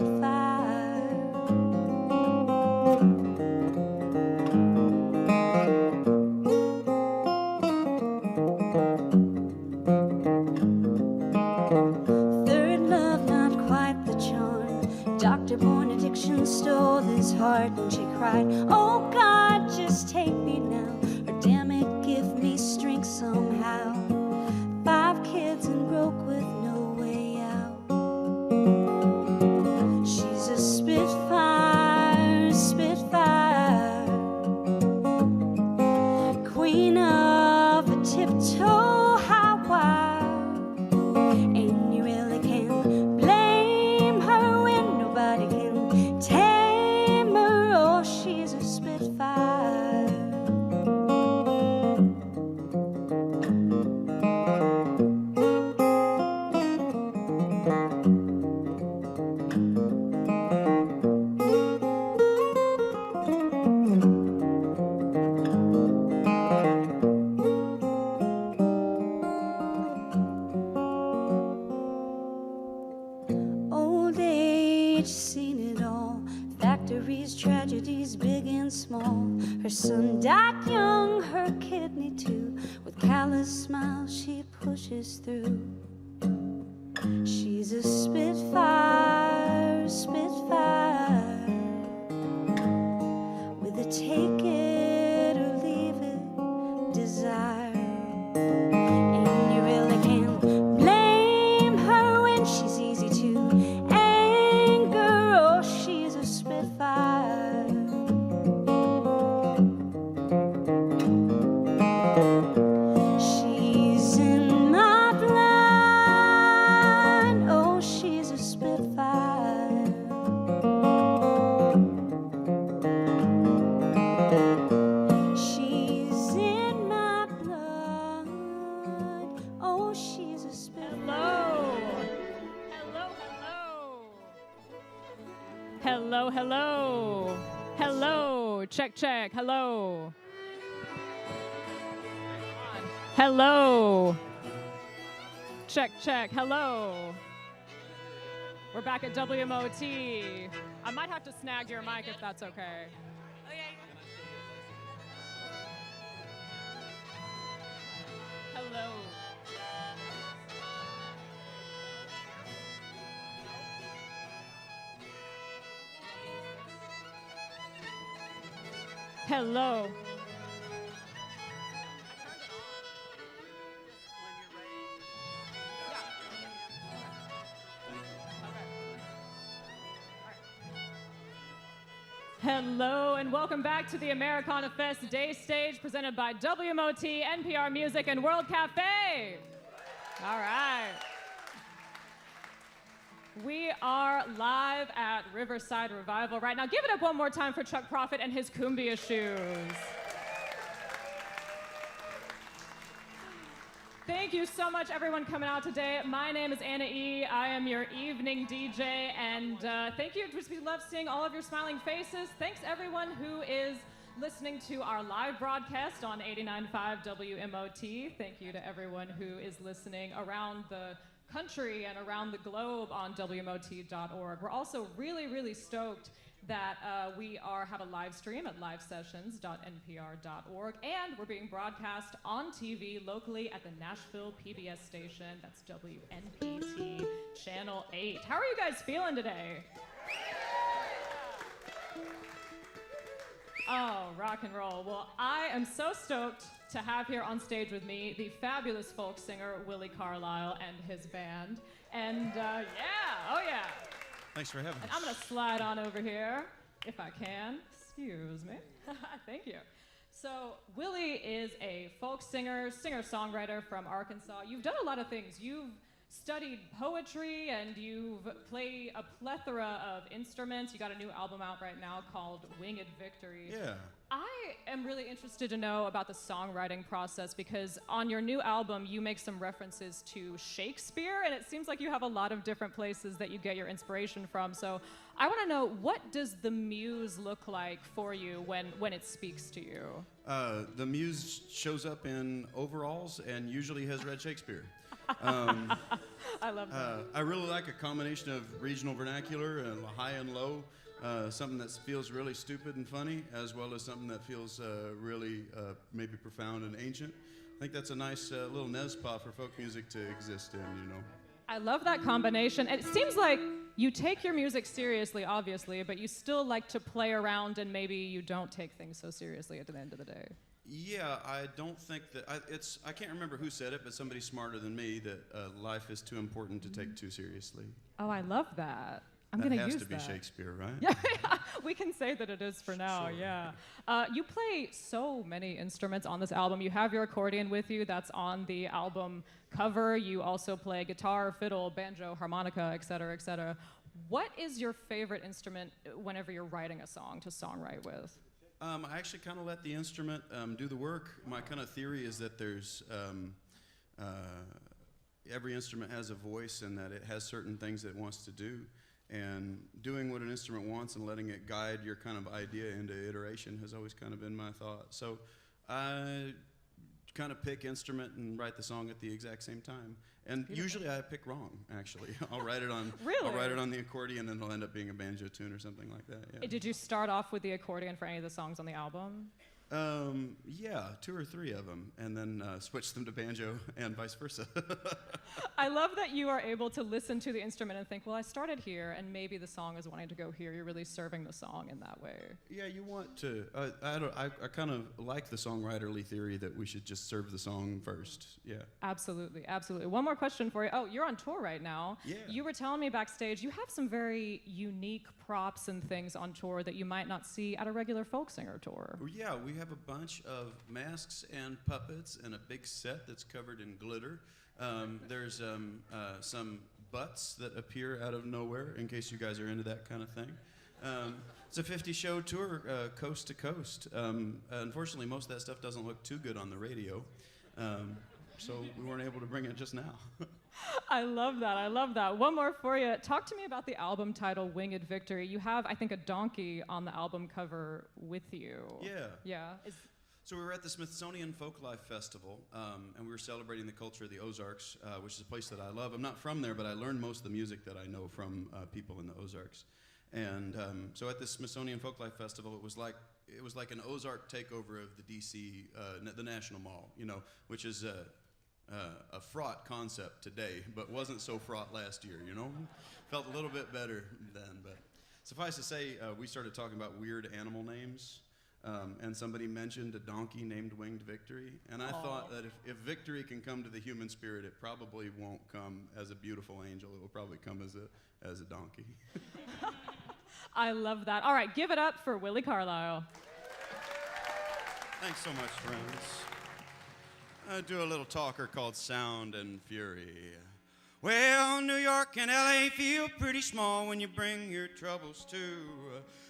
Third love, not quite the charm. Doctor-born addiction stole his heart, and she cried, "Oh God, just take me now, or damn it, give me strength somehow." 5 kids and broke with no way out. She's a Spitfire, Spitfire, queen of a tiptoe high wire, and you really can't blame her when nobody can tame her. Oh, she's a Spitfire. Old age, seen it all. Factories, tragedies, big and small. Her son died young, her kidney too, with callous smile she pushes through. She's a Spitfire, Spitfire, with a take it or leave it desire. And you really can't blame her when she's easy to anger. Oh, she's a Spitfire. She's in my blood. Oh, she's a Spitfire. She's in my blood. Oh, she's a Spitfire. Hello, hello. Hello, hello. Hello. Check, check. Hello. Hello. Check, check. Hello. We're back at WMOT. I might have to snag your mic if that's okay. Hello. Hello. Hello and welcome back to the AmeriCanaFest Day Stage presented by WMOT, NPR Music, and World Cafe. All right. We are live at Riverside Revival right now. Give it up one more time for Chuck Prophet and his cumbia shoes. Thank you so much, everyone, coming out today. My name is Anna E. I am your evening DJ, and thank you. We love seeing all of your smiling faces. Thanks, everyone who is listening to our live broadcast on 89.5 WMOT. Thank you to everyone who is listening around the country and around the globe on WMOT.org. We're also really, really stoked that we have a live stream at livesessions.npr.org, and we're being broadcast on TV locally at the Nashville PBS station. That's WNPT Channel 8. How are you guys feeling today? Oh, rock and roll. Well, I am so stoked to have here on stage with me the fabulous folk singer Willi Carlisle and his band. And oh yeah. Thanks for having us. And I'm gonna slide on over here, if I can. Excuse me. Thank you. So Willi is a folk singer, singer-songwriter from Arkansas. You've done a lot of things. You've studied poetry and you've played a plethora of instruments. You got a new album out right now called Winged Victory. Yeah. I am really interested to know about the songwriting process because on your new album you make some references to Shakespeare, and it seems like you have a lot of different places that you get your inspiration from. So I want to know, what does the muse look like for you when it speaks to you? The muse shows up in overalls and usually has read Shakespeare. I love that. I really like a combination of regional vernacular and high and low. Something that feels really stupid and funny, as well as something that feels really maybe profound and ancient. I think that's a nice little NESPA for folk music to exist in, you know. I love that combination. It seems like you take your music seriously, obviously, but you still like to play around and maybe you don't take things so seriously at the end of the day. Yeah, I don't think that I can't remember who said it, but somebody smarter than me, that life is too important to take too seriously. Oh, I love that. I'm going to use that. That has to be Shakespeare, right? Yeah, we can say that it is for now, sure. Yeah. You play so many instruments on this album. You have your accordion with you. That's on the album cover. You also play guitar, fiddle, banjo, harmonica, et cetera, et cetera. What is your favorite instrument whenever you're writing a song to songwrite with? I actually kind of let the instrument do the work. My kind of theory is that there's every instrument has a voice and that it has certain things that it wants to do. And doing what an instrument wants and letting it guide your kind of idea into iteration has always kind of been my thought. So I kind of pick instrument and write the song at the exact same time. And usually I pick wrong, actually. I'll write it on Really? I'll write it on the accordion and it'll end up being a banjo tune or something like that. Yeah. Did you start off with the accordion for any of the songs on the album? Yeah, 2 or 3 of them, and then switch them to banjo and vice versa. I love that you are able to listen to the instrument and think, well, I started here, and maybe the song is wanting to go here. You're really serving the song in that way. Yeah, you want to. I kind of like the songwriterly theory that we should just serve the song first. Yeah. Absolutely, absolutely. One more question for you. Oh, you're on tour right now. Yeah. You were telling me backstage you have some very unique props and things on tour that you might not see at a regular folk singer tour. Well, yeah, we have a bunch of masks and puppets and a big set that's covered in glitter. There's some butts that appear out of nowhere, in case you guys are into that kind of thing. It's a 50-show tour, coast to coast. Unfortunately, most of that stuff doesn't look too good on the radio, so we weren't able to bring it just now. I love that. I love that. One more for you. Talk to me about the album title, Winged Victory. You have, I think, a donkey on the album cover with you. Yeah. Yeah. So we were at the Smithsonian Folklife Festival, and we were celebrating the culture of the Ozarks, which is a place that I love. I'm not from there, but I learned most of the music that I know from people in the Ozarks. And so at the Smithsonian Folklife Festival, it was like an Ozark takeover of the DC, the National Mall, which is a fraught concept today, but wasn't so fraught last year, Felt a little bit better then, but suffice to say, we started talking about weird animal names, and somebody mentioned a donkey named Winged Victory, and I thought that if victory can come to the human spirit, it probably won't come as a beautiful angel. It will probably come as a donkey. I love that. All right, give it up for Willi Carlisle. Thanks so much, friends. I do a little talker called Sound and Fury. Well, New York and LA feel pretty small when you bring your troubles to.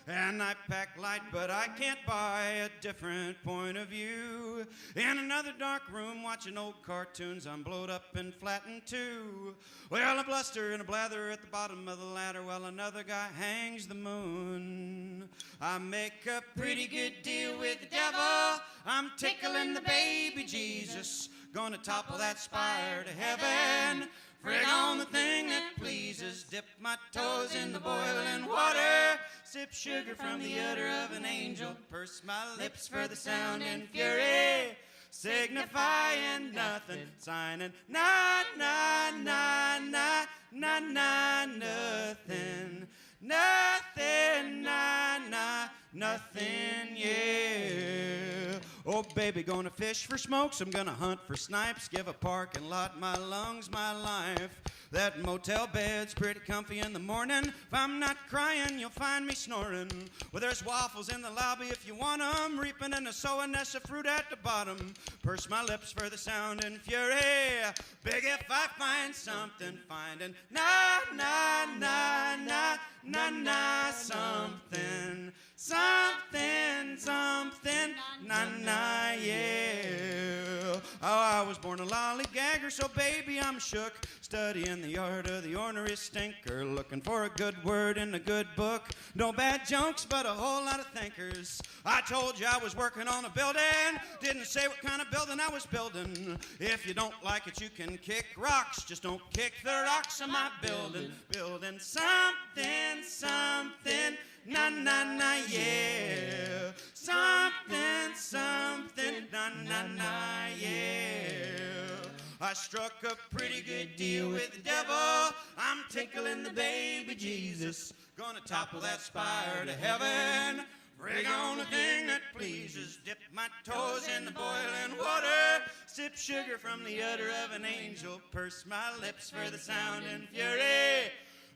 And I pack light, but I can't buy a different point of view. In another dark room, watching old cartoons, I'm blowed up and flattened too. Well, a bluster and a blather at the bottom of the ladder while another guy hangs the moon. I make a pretty good deal with the devil. I'm tickling the baby Jesus. Gonna topple that spire to heaven. Frig on the thing that pleases. Dip my toes in the boiling water. Sip sugar from the udder of an angel. Purse my lips for the sound and fury. Signifying nothing. Signing na na na na na na nothing. Nothing na na nothing, yeah. Oh, baby, gonna fish for smokes. I'm gonna hunt for snipes. Give a parking lot my lungs, my life. That motel bed's pretty comfy in the morning. If I'm not crying, you'll find me snoring. Well, there's waffles in the lobby if you want 'em. Reaping and a sowing, there's a fruit at the bottom. Purse my lips for the sound and fury. Big if I find something, finding na na na na na na something. Something, something, na-na, yeah. Oh, I was born a lollygagger, so baby, I'm shook. Studying the art of the ornery stinker. Looking for a good word in a good book. No bad jokes, but a whole lot of thinkers. I told you I was working on a building. Didn't say what kind of building I was building. If you don't like it, you can kick rocks. Just don't kick the rocks of my building. Building something, something. Na na na, yeah. Something, something, na na na, yeah. I struck a pretty good deal with the devil. I'm tickling the baby Jesus. Gonna topple that spire to heaven. Rig on the thing that pleases. Dip my toes in the boiling water. Sip sugar from the udder of an angel. Purse my lips for the sound and fury.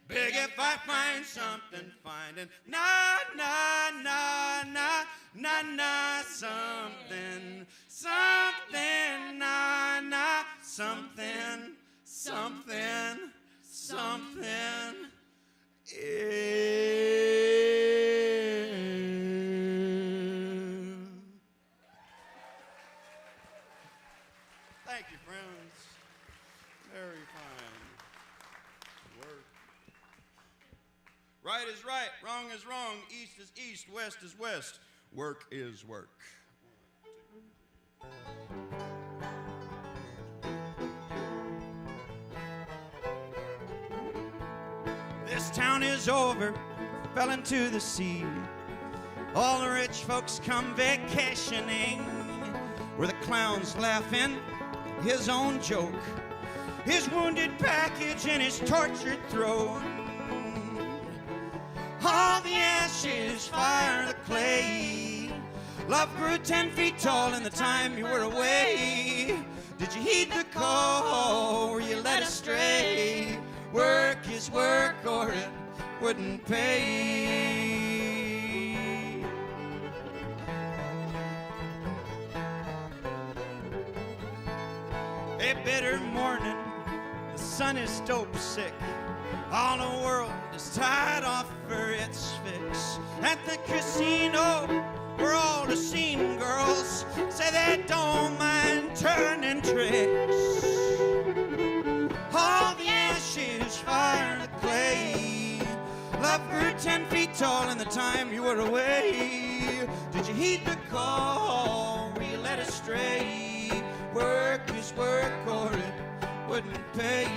Big if I find something, finding na na na na na na something, something na na something, something, something. Thank you, friends. Very fine. Work. Right is right, wrong is wrong, east is east, west is west. Work is work. This town is over, fell into the sea. All the rich folks come vacationing, where the clown's laughing at his own joke, his wounded package and his tortured throat. All the ashes fire the clay. Love grew 10 feet tall in the time you were away. Did you heed the call? Were you led astray? Work is work or it wouldn't pay. A bitter morning, the sun is dope sick. All the world is tied off for its fix. At the casino, where all the scene girls say they don't mind turning tricks. All the ashes fire the clay. Love grew 10 feet tall in the time you were away. Did you heed the call? Were you led astray? Work is work or it wouldn't pay.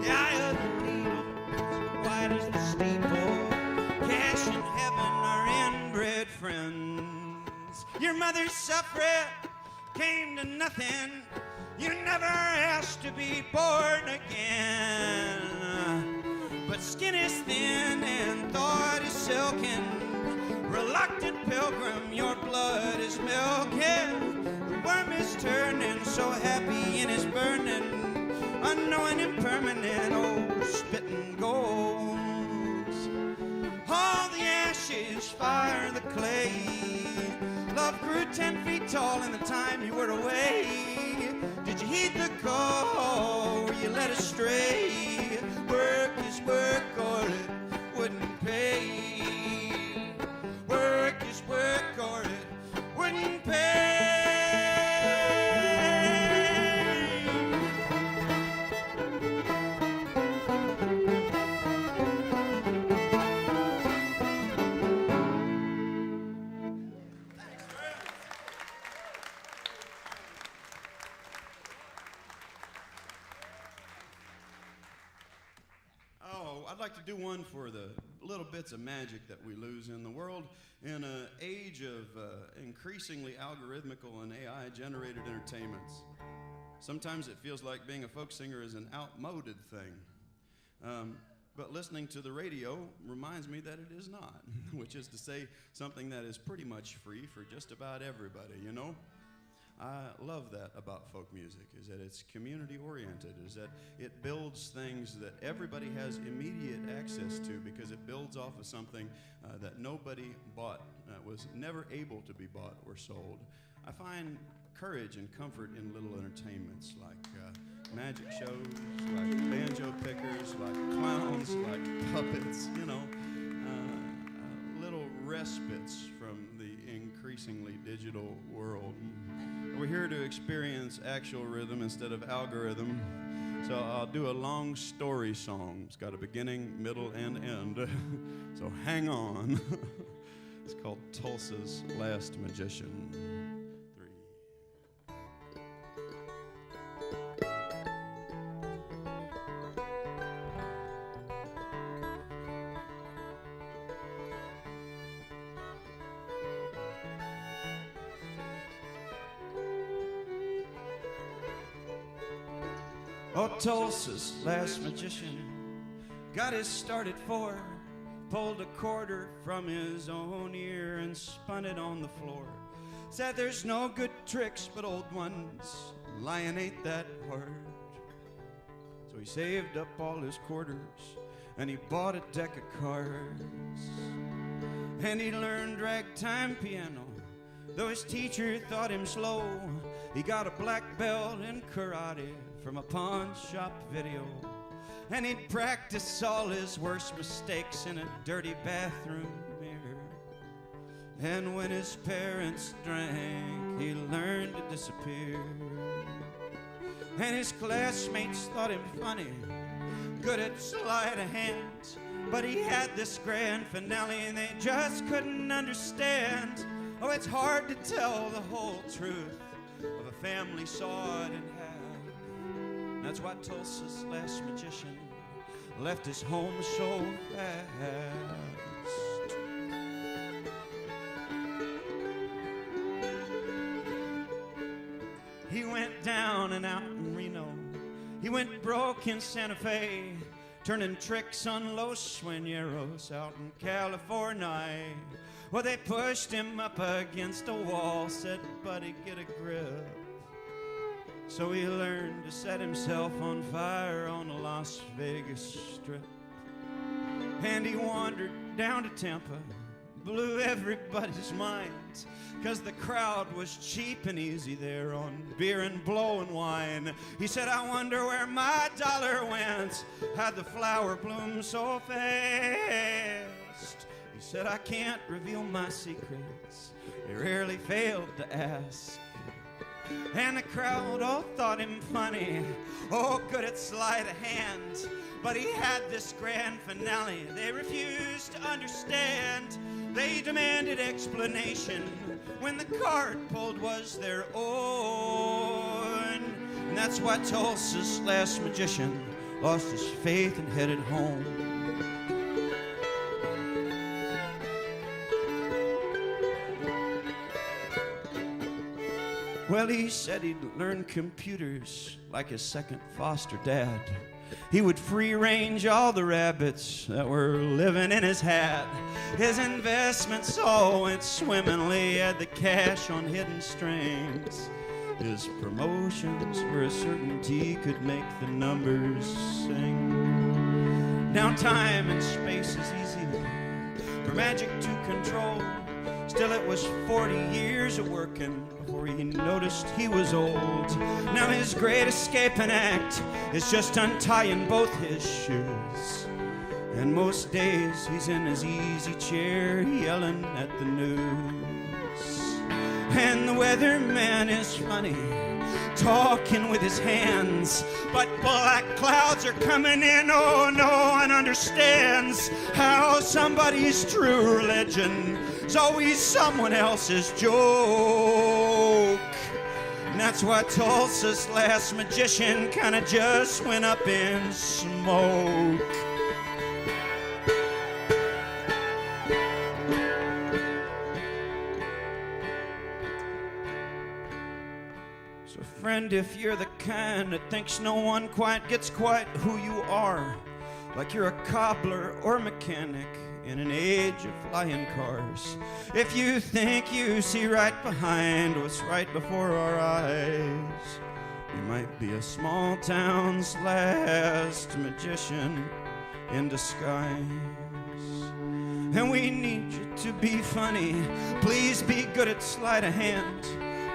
The eye of the needle is white as the steeple. Cash and heaven are inbred friends. Your mother's suffering came to nothing. You never asked to be born again. But skin is thin and thought is silken. Reluctant pilgrim, your blood is milking. The worm is turning, so happy in his burning. Unknowing impermanent, oh, spitting goals. All the ashes fire the clay. Love grew 10 feet tall in the time you were away. Did you heed the call? Were you led astray? Work is work or it wouldn't pay. Work is work or it wouldn't pay. I'd like to do one for the little bits of magic that we lose in the world in an age of increasingly algorithmical and AI-generated entertainments. Sometimes it feels like being a folk singer is an outmoded thing. But listening to the radio reminds me that it is not, which is to say something that is pretty much free for just about everybody, you know? I love that about folk music, is that it's community-oriented, is that it builds things that everybody has immediate access to because it builds off of something that nobody bought, was never able to be bought or sold. I find courage and comfort in little entertainments like magic shows, like banjo pickers, like clowns, like puppets, you know, little respites from the increasingly digital world. We're here to experience actual rhythm instead of algorithm. So I'll do a long story song. It's got a beginning, middle, and end. So hang on. It's called Tulsa's Last Magician. Oh, Tulsa's last magician got his start at 4, pulled a quarter from his own ear and spun it on the floor. Said there's no good tricks but old ones, lying ain't that hard. So he saved up all his quarters and he bought a deck of cards. And he learned ragtime piano, though his teacher thought him slow. He got a black belt in karate from a pawn shop video. And he'd practice all his worst mistakes in a dirty bathroom mirror. And when his parents drank, he learned to disappear. And his classmates thought him funny, good at sleight of hand. But he had this grand finale and they just couldn't understand. Oh, it's hard to tell the whole truth of a family sawed in half. That's why Tulsa's last magician left his home so fast. He went down and out in Reno. He went broke in Santa Fe, turning tricks on Los Sueñeros out in California. Well, they pushed him up against a wall, said, buddy, get a grip. So he learned to set himself on fire on the Las Vegas Strip. And he wandered down to Tampa, blew everybody's minds, 'cause the crowd was cheap and easy there on beer and blowing wine. He said, I wonder where my dollar went, had the flower bloom so fast. He said, I can't reveal my secrets, they rarely failed to ask. And the crowd all thought him funny, oh, good at sleight of hand. But he had this grand finale they refused to understand. They demanded explanation when the card pulled was their own. And that's why Tulsa's last magician lost his faith and headed home. Well, he said he'd learn computers like his second foster dad. He would free-range all the rabbits that were living in his hat. His investments all went swimmingly, had the cash on hidden strings. His promotions were a certainty, could make the numbers sing. Now time and space is easy for magic to control. Still, it was 40 years of working before he noticed he was old. Now his great escaping act is just untying both his shoes. And most days he's in his easy chair yelling at the news. And the weatherman is funny, talking with his hands. But black clouds are coming in, oh, no one understands how somebody's true religion is always someone else's joke. And that's why Tulsa's last magician kinda just went up in smoke. So friend, if you're the kind that thinks no one quite gets quite who you are, like you're a cobbler or mechanic in an age of flying cars, if you think you see right behind what's right before our eyes, you might be a small town's last magician in disguise. And we need you to be funny, please be good at sleight of hand,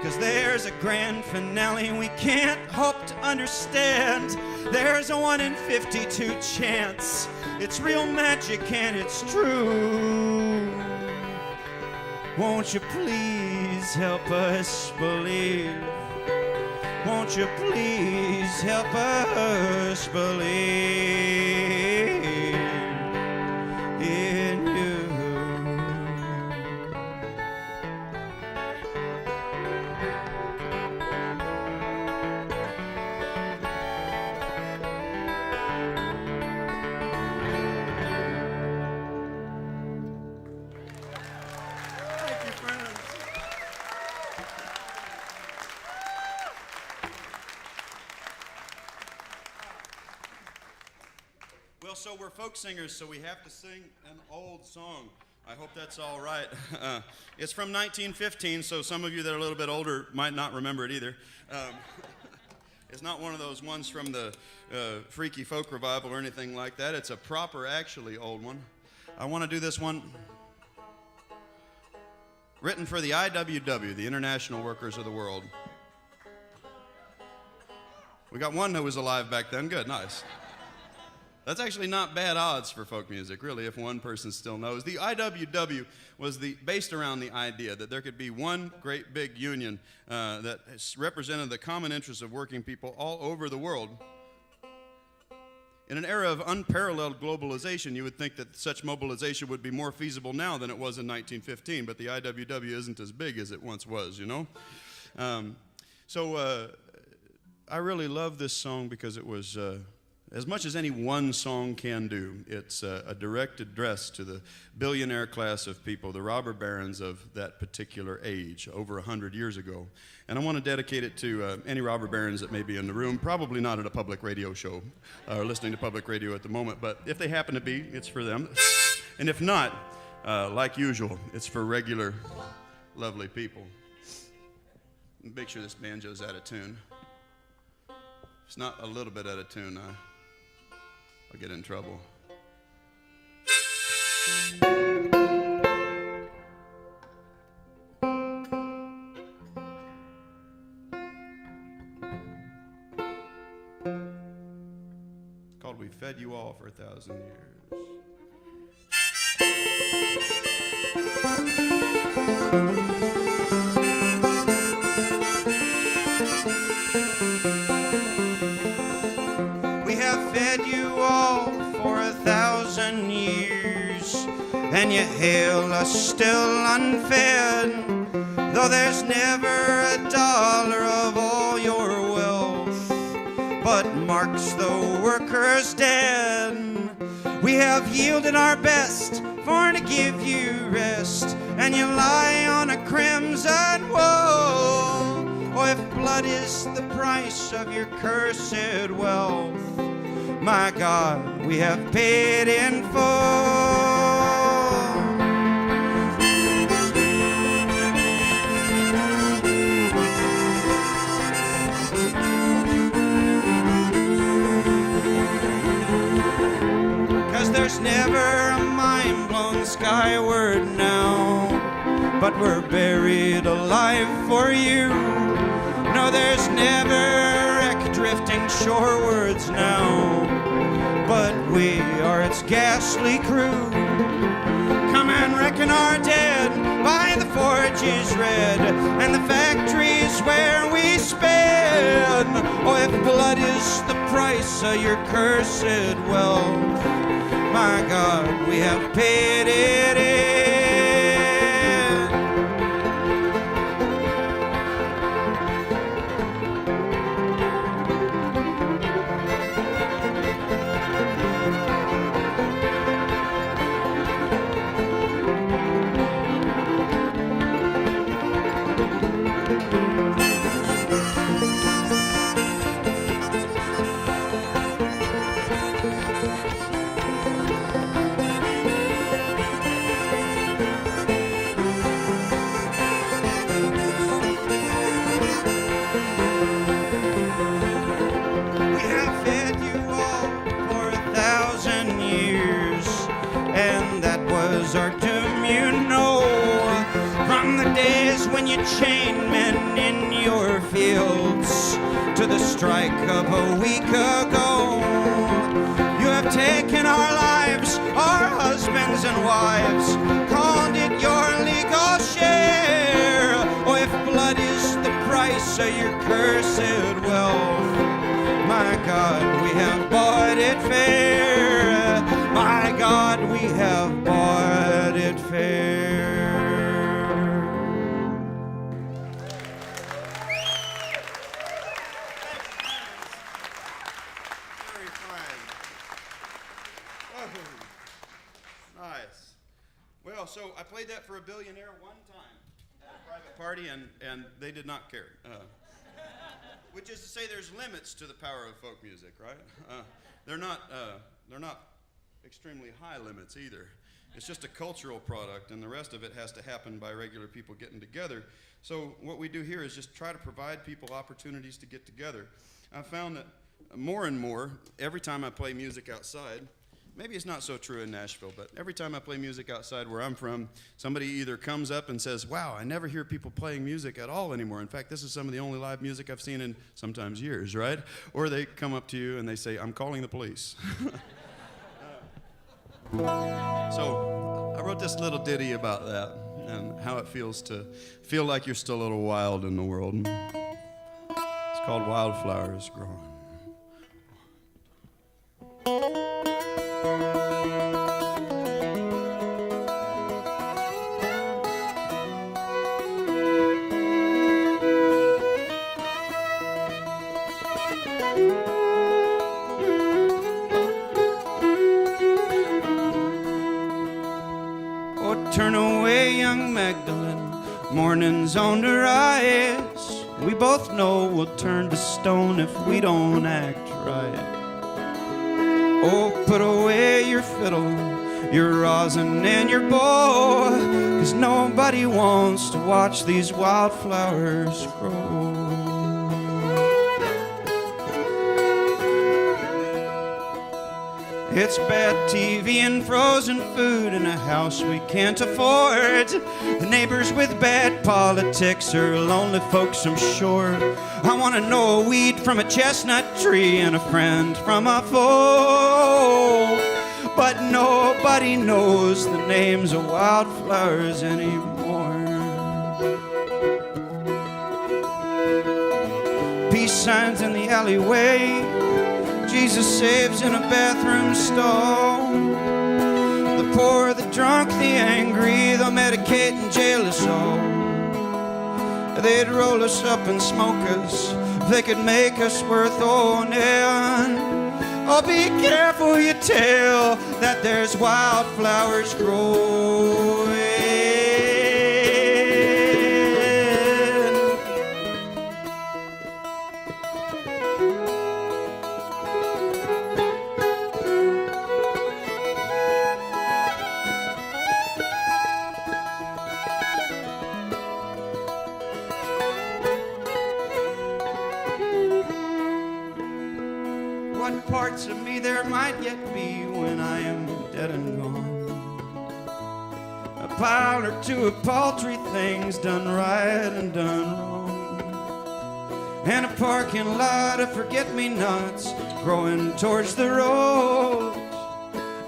'cause there's a grand finale we can't hope to understand. There's a 1 in 52 chance. It's real magic and it's true. Won't you please help us believe? Won't you please help us believe in you? Well, so we're folk singers, so we have to sing an old song. I hope that's all right. It's from 1915, so some of you that are a little bit older might not remember it either. It's not one of those ones from the Freaky Folk Revival or anything like that. It's a proper, actually old one. I want to do this one written for the IWW, the International Workers of the World. We got one who was alive back then. Good, nice. That's actually not bad odds for folk music, really, if one person still knows. The IWW was based around the idea that there could be one great big union that represented the common interests of working people all over the world In an era of unparalleled globalization, you would think that such mobilization would be more feasible now than it was in 1915, but the IWW isn't as big as it once was, you know? So I really love this song because it was, as much as any one song can do, it's a direct address to the billionaire class of people, the robber barons of that particular age, over 100 years ago. And I want to dedicate it to any robber barons that may be in the room, probably not at a public radio show or listening to public radio at the moment, but if they happen to be, it's for them. And if not, like usual, it's for regular, lovely people. Make sure this banjo's out of tune. If it's not a little bit out of tune, I'll get in trouble. It's called We Fed You All for 1,000 Years. We have fed you all for 1,000 years, and you hail us still unfed, though there's never a dollar of all your wealth but marks the workers dead. We have yielded our best for to give you rest, and you lie on a crimson woe. Oh, if blood is the price of your cursed wealth, my God, we have paid in full. 'Cause there's never a mind blown skyward now, but we're buried alive for you. No, there's never a wreck drifting shorewards now, but we are its ghastly crew. Come and reckon our dead by the forges red and the factories where we sped. Oh, if blood is the price of your cursed wealth, my God, we have paid it in. When you chained men in your fields to the strike of a week ago, you have taken our lives, our husbands and wives, called it your legal share. Oh, if blood is the price of your cursed wealth, my God, we have bought it fair. My God, we have bought it fair. Nice. Well, so I played that for a billionaire one time at a private party, and they did not care. Which is to say, there's limits to the power of folk music, right? They're not extremely high limits either. It's just a cultural product, and the rest of it has to happen by regular people getting together. So what we do here is just try to provide people opportunities to get together. I found that more and more, every time I play music outside, maybe it's not so true in Nashville, but every time I play music outside where I'm from, somebody either comes up and says, wow, I never hear people playing music at all anymore. In fact, this is some of the only live music I've seen in sometimes years, right? Or they come up to you and they say, I'm calling the police. So I wrote this little ditty about that and how it feels to feel like you're still a little wild in the world. It's called Wildflowers Growing. Magdalene, morning's on the rise. We both know we'll turn to stone if we don't act right. Oh, put away your fiddle, your rosin and your bow, 'cause nobody wants to watch these wildflowers grow. It's bad TV and frozen food in a house we can't afford. The neighbors with bad politics are lonely folks, I'm sure. I want to know a weed from a chestnut tree and a friend from a foe. But nobody knows the names of wildflowers anymore. Peace signs in the alleyway, Jesus saves in a bathroom stall. The poor, the drunk, the angry, they'll medicate and jail us all. They'd roll us up and smoke us if they could make us worth owning. Oh, be careful you tell that there's wildflowers growing. What parts of me there might yet be when I am dead and gone? A pile or two of paltry things done right and done wrong, and a parking lot of forget-me-nots growing towards the road.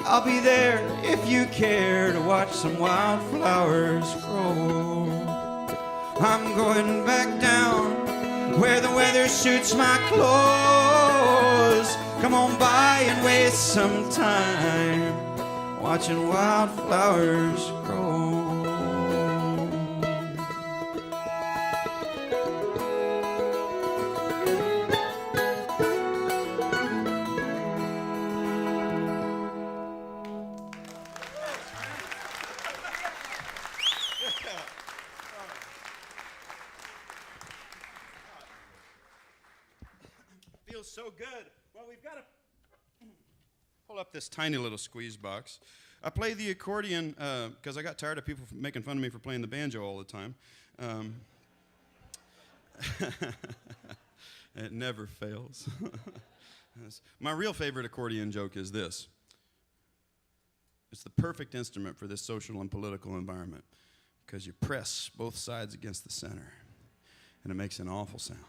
I'll be there if you care to watch some wildflowers grow. I'm going back down where the weather suits my clothes. Come on by and waste some time watching wildflowers grow. Feels so good. Well, we've got to pull up this tiny little squeeze box. I play the accordion because I got tired of people making fun of me for playing the banjo all the time. It never fails. My real favorite accordion joke is this. It's the perfect instrument for this social and political environment because you press both sides against the center and it makes an awful sound.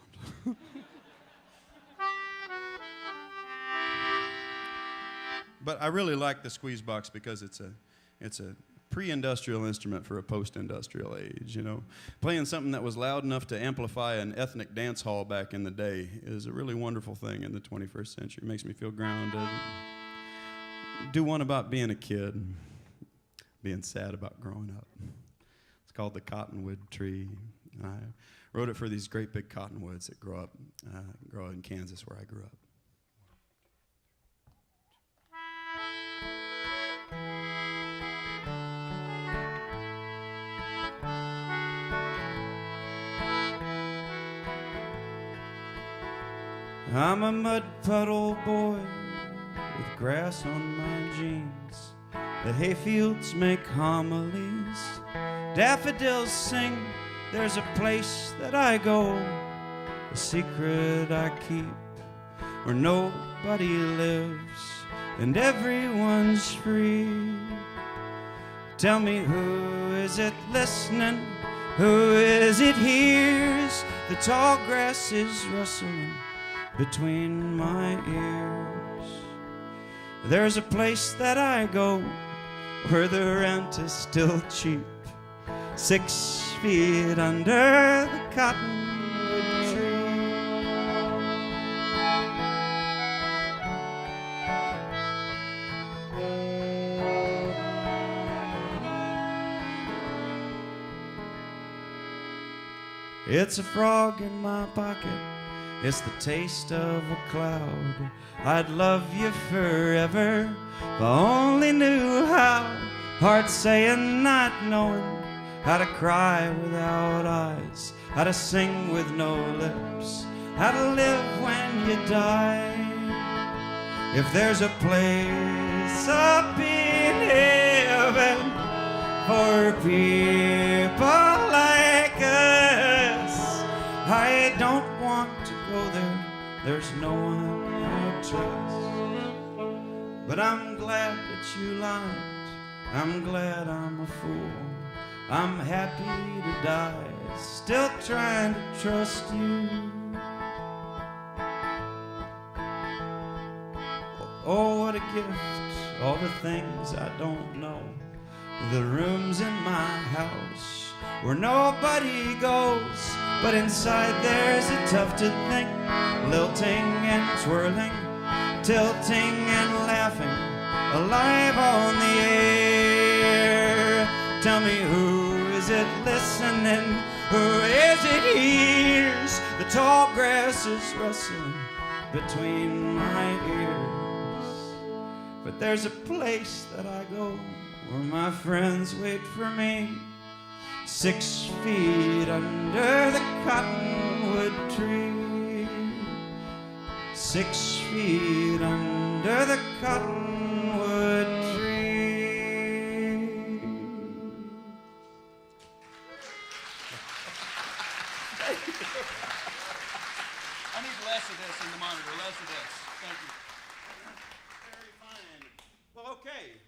But I really like the squeeze box because it's a pre-industrial instrument for a post-industrial age, you know. Playing something that was loud enough to amplify an ethnic dance hall back in the day is a really wonderful thing in the 21st century. It makes me feel grounded. Do one about being a kid, being sad about growing up. It's called The Cottonwood Tree. I wrote it for these great big cottonwoods that grow in Kansas where I grew up. I'm a mud puddle boy with grass on my jeans. The hayfields make homilies. Daffodils sing, there's a place that I go, a secret I keep, where nobody lives and everyone's free. Tell me, who is it listening? Who is it hears the tall grasses rustling between my ears? There's a place that I go where the rent is still cheap, 6 feet under the cottonwood tree. It's a frog in my pocket, it's the taste of a cloud. I'd love you forever if I only knew how. Heart saying, not knowing, how to cry without eyes, how to sing with no lips, how to live when you die. If there's a place up in heaven for people like us, I don't want to go there. There's no one I trust. But I'm glad that you lied. I'm glad I'm a fool. I'm happy to die, still trying to trust you. Oh, what a gift, all the things I don't know. The rooms in my house where nobody goes, but inside there's a tufted thing, lilting and twirling, tilting and laughing, alive on the air. Tell me, who is it listening? Who is it hears the tall grasses rustling between my ears? But there's a place that I go where my friends wait for me, 6 feet under the cottonwood tree, 6 feet under the cottonwood tree. I need less of this in the monitor, less of this. Thank you. Very fine. Well, okay.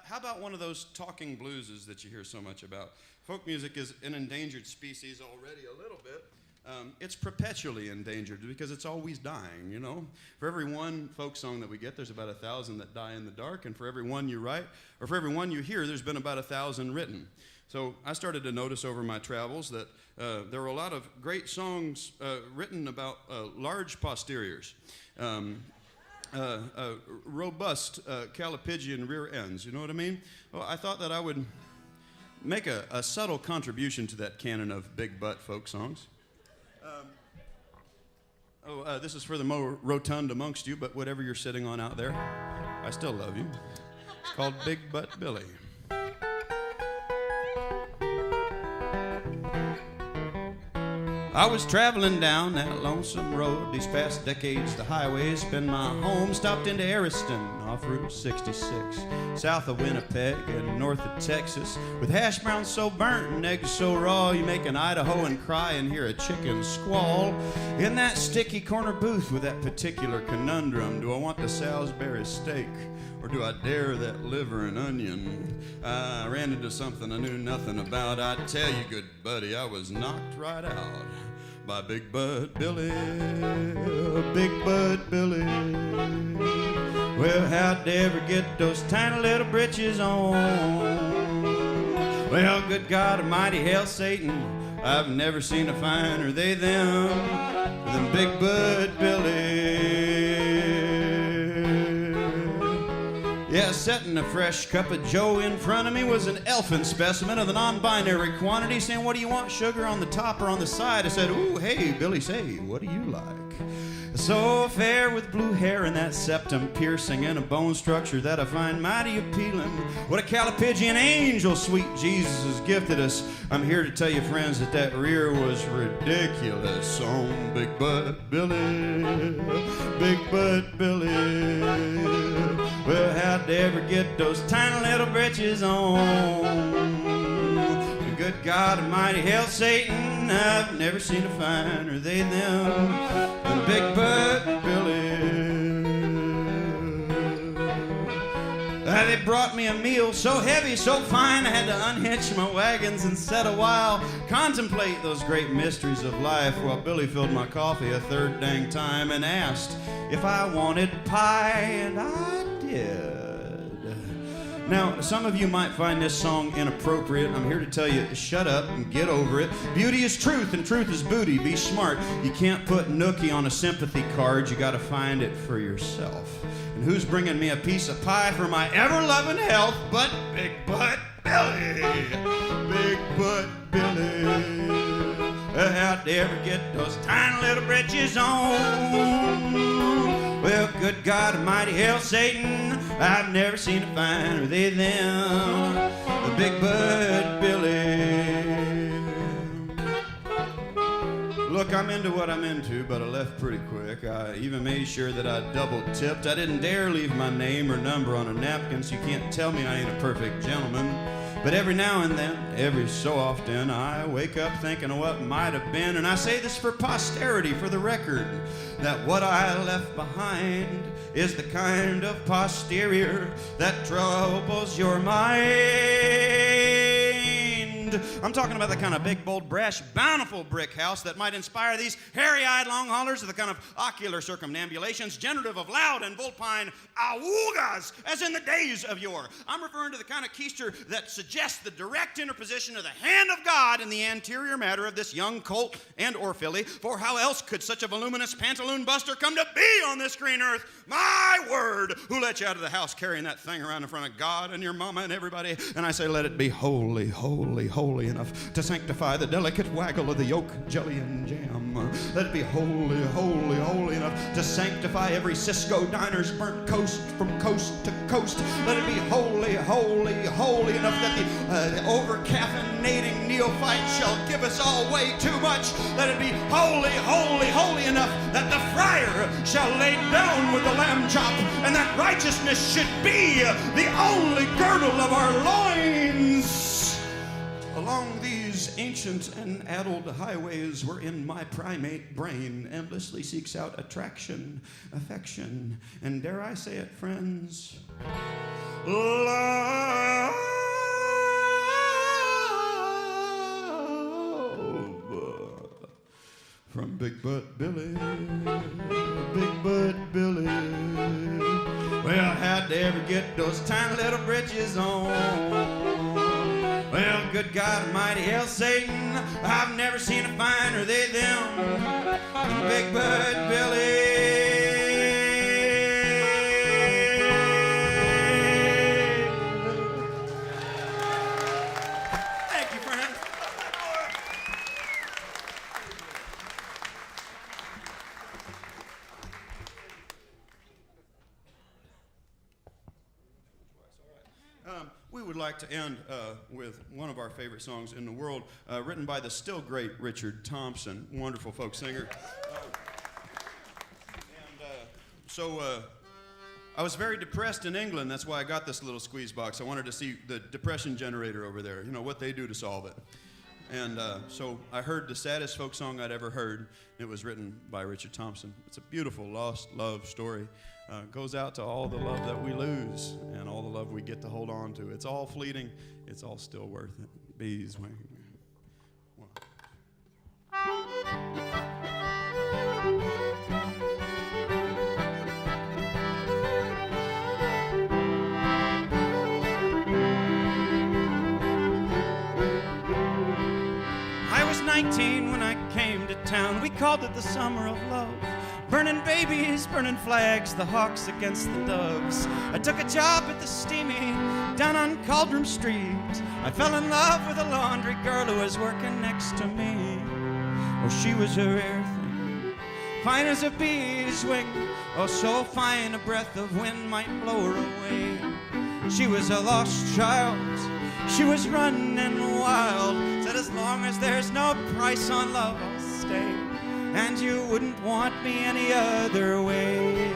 How about one of those talking blueses that you hear so much about? Folk music is an endangered species already a little bit. It's perpetually endangered because it's always dying, you know? For every one folk song that we get, there's about 1,000 that die in the dark, and for every one you write, or for every one you hear, there's been about 1,000 written. So I started to notice over my travels that there were a lot of great songs written about large posteriors. Robust callipygian rear ends, you know what I mean? Well, I thought that I would make a subtle contribution to that canon of big butt folk songs. This is for the more rotund amongst you, but whatever you're sitting on out there, I still love you. It's called Big Butt Billy. I was traveling down that lonesome road. These past decades, the highway's been my home. Stopped into Ariston off Route 66, south of Winnipeg and north of Texas. With hash browns so burnt and eggs so raw, you make an Idahoan cry and hear a chicken squall. In that sticky corner booth with that particular conundrum, do I want the Salisbury steak, or do I dare that liver and onion? I ran into something I knew nothing about. I tell you, good buddy, I was knocked right out by Big Butt Billy, Big Butt Billy. Well, how'd they ever get those tiny little britches on? Well, good God Almighty, hell Satan, I've never seen a finer they them than Big Butt Billy. Yeah, setting a fresh cup of joe in front of me was an elfin specimen of the non-binary quantity, saying, "What do you want, sugar on the top or on the side?" I said, "Ooh, hey, Billy, say, what do you like?" So fair with blue hair and that septum piercing and a bone structure that I find mighty appealing. What a callipygian angel sweet Jesus has gifted us. I'm here to tell you, friends, that rear was ridiculous on Big Butt Billy, Big Butt Billy. Well, how'd they ever get those tiny little britches on? Good God Almighty, hell Satan, I've never seen a finer they them than Big Butt Billy. They brought me a meal so heavy, so fine, I had to unhitch my wagons and set a while, contemplate those great mysteries of life, while Billy filled my coffee a third dang time and asked if I wanted pie, and I did. Now, some of you might find this song inappropriate. I'm here to tell you, shut up and get over it. Beauty is truth and truth is booty. Be smart. You can't put nookie on a sympathy card. You gotta find it for yourself. And who's bringing me a piece of pie for my ever-loving health but Big Butt Billy? Big Butt Billy. How'd they ever get those tiny little britches on? Well, good God Almighty, hell Satan, I've never seen a finer they them, the Big Butt Billy. I'm into what I'm into, but I left pretty quick. I even made sure that I double tipped. I didn't dare leave my name or number on a napkin, so you can't tell me I ain't a perfect gentleman. But every now and then, every so often, I wake up thinking of what might have been. And I say this for posterity, for the record, that what I left behind is the kind of posterior that troubles your mind. I'm talking about the kind of big, bold, brash, bountiful brick house that might inspire these hairy-eyed long haulers, or the kind of ocular circumambulations generative of loud and vulpine awoogas, as in the days of yore. I'm referring to the kind of keister that suggests the direct interposition of the hand of God in the anterior matter of this young colt and or filly, for how else could such a voluminous pantaloon buster come to be on this green earth? My word! Who let you out of the house carrying that thing around in front of God and your mama and everybody? And I say, let it be holy, holy, holy enough to sanctify the delicate waggle of the yolk, jelly, and jam. Let it be holy, holy, holy enough to sanctify every Cisco diner's burnt coast from coast to coast. Let it be holy, holy, holy enough that the over-caffeinating neophyte shall give us all way too much. Let it be holy, holy, holy enough that the friar shall lay down with the lamb chop, and that righteousness should be the only girdle of our loins. Along these ancient and addled highways wherein my primate brain endlessly seeks out attraction, affection, and dare I say it, friends, love. From Big Butt Billy, Big Butt Billy. Well, how'd they ever get those tiny little britches on? Well, good God Almighty, hell Satan, I've never seen a finer they them than Big Butt Billy. Thank you, friend. We would like to end with one of our favorite songs in the world, written by the still great Richard Thompson, wonderful folk singer. I was very depressed in England. That's why I got this little squeeze box. I wanted to see the depression generator over there, you know, what they do to solve it. And so I heard the saddest folk song I'd ever heard. It was written by Richard Thompson. It's a beautiful lost love story. Goes out to all the love that we lose and all the love we get to hold on to. It's all fleeting. It's all still worth it. Bees wing. I was 19 when I came to town. We called it the summer of love. Burning babies, burning flags, the hawks against the doves. I took a job at the Steamy down on Caldrum Street. I fell in love with a laundry girl who was working next to me. Oh, she was a rare thing, fine as a bee's wing. Oh, so fine a breath of wind might blow her away. She was a lost child, she was running wild. Said as long as there's no price on love, I'll stay. And you wouldn't want me any other way.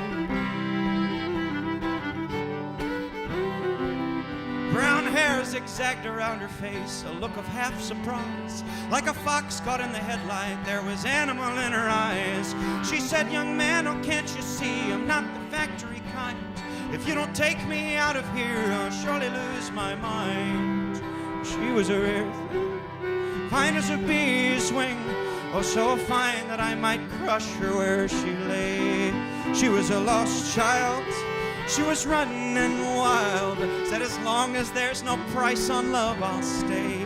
Brown hair zigzagged around her face, a look of half surprise. Like a fox caught in the headlight, there was animal in her eyes. She said, young man, oh, can't you see I'm not the factory kind? If you don't take me out of here, I'll surely lose my mind. She was a rare thing, fine as a bee's wing. Oh, so fine that I might crush her where she lay. She was a lost child, she was running wild. Said as long as there's no price on love, I'll stay.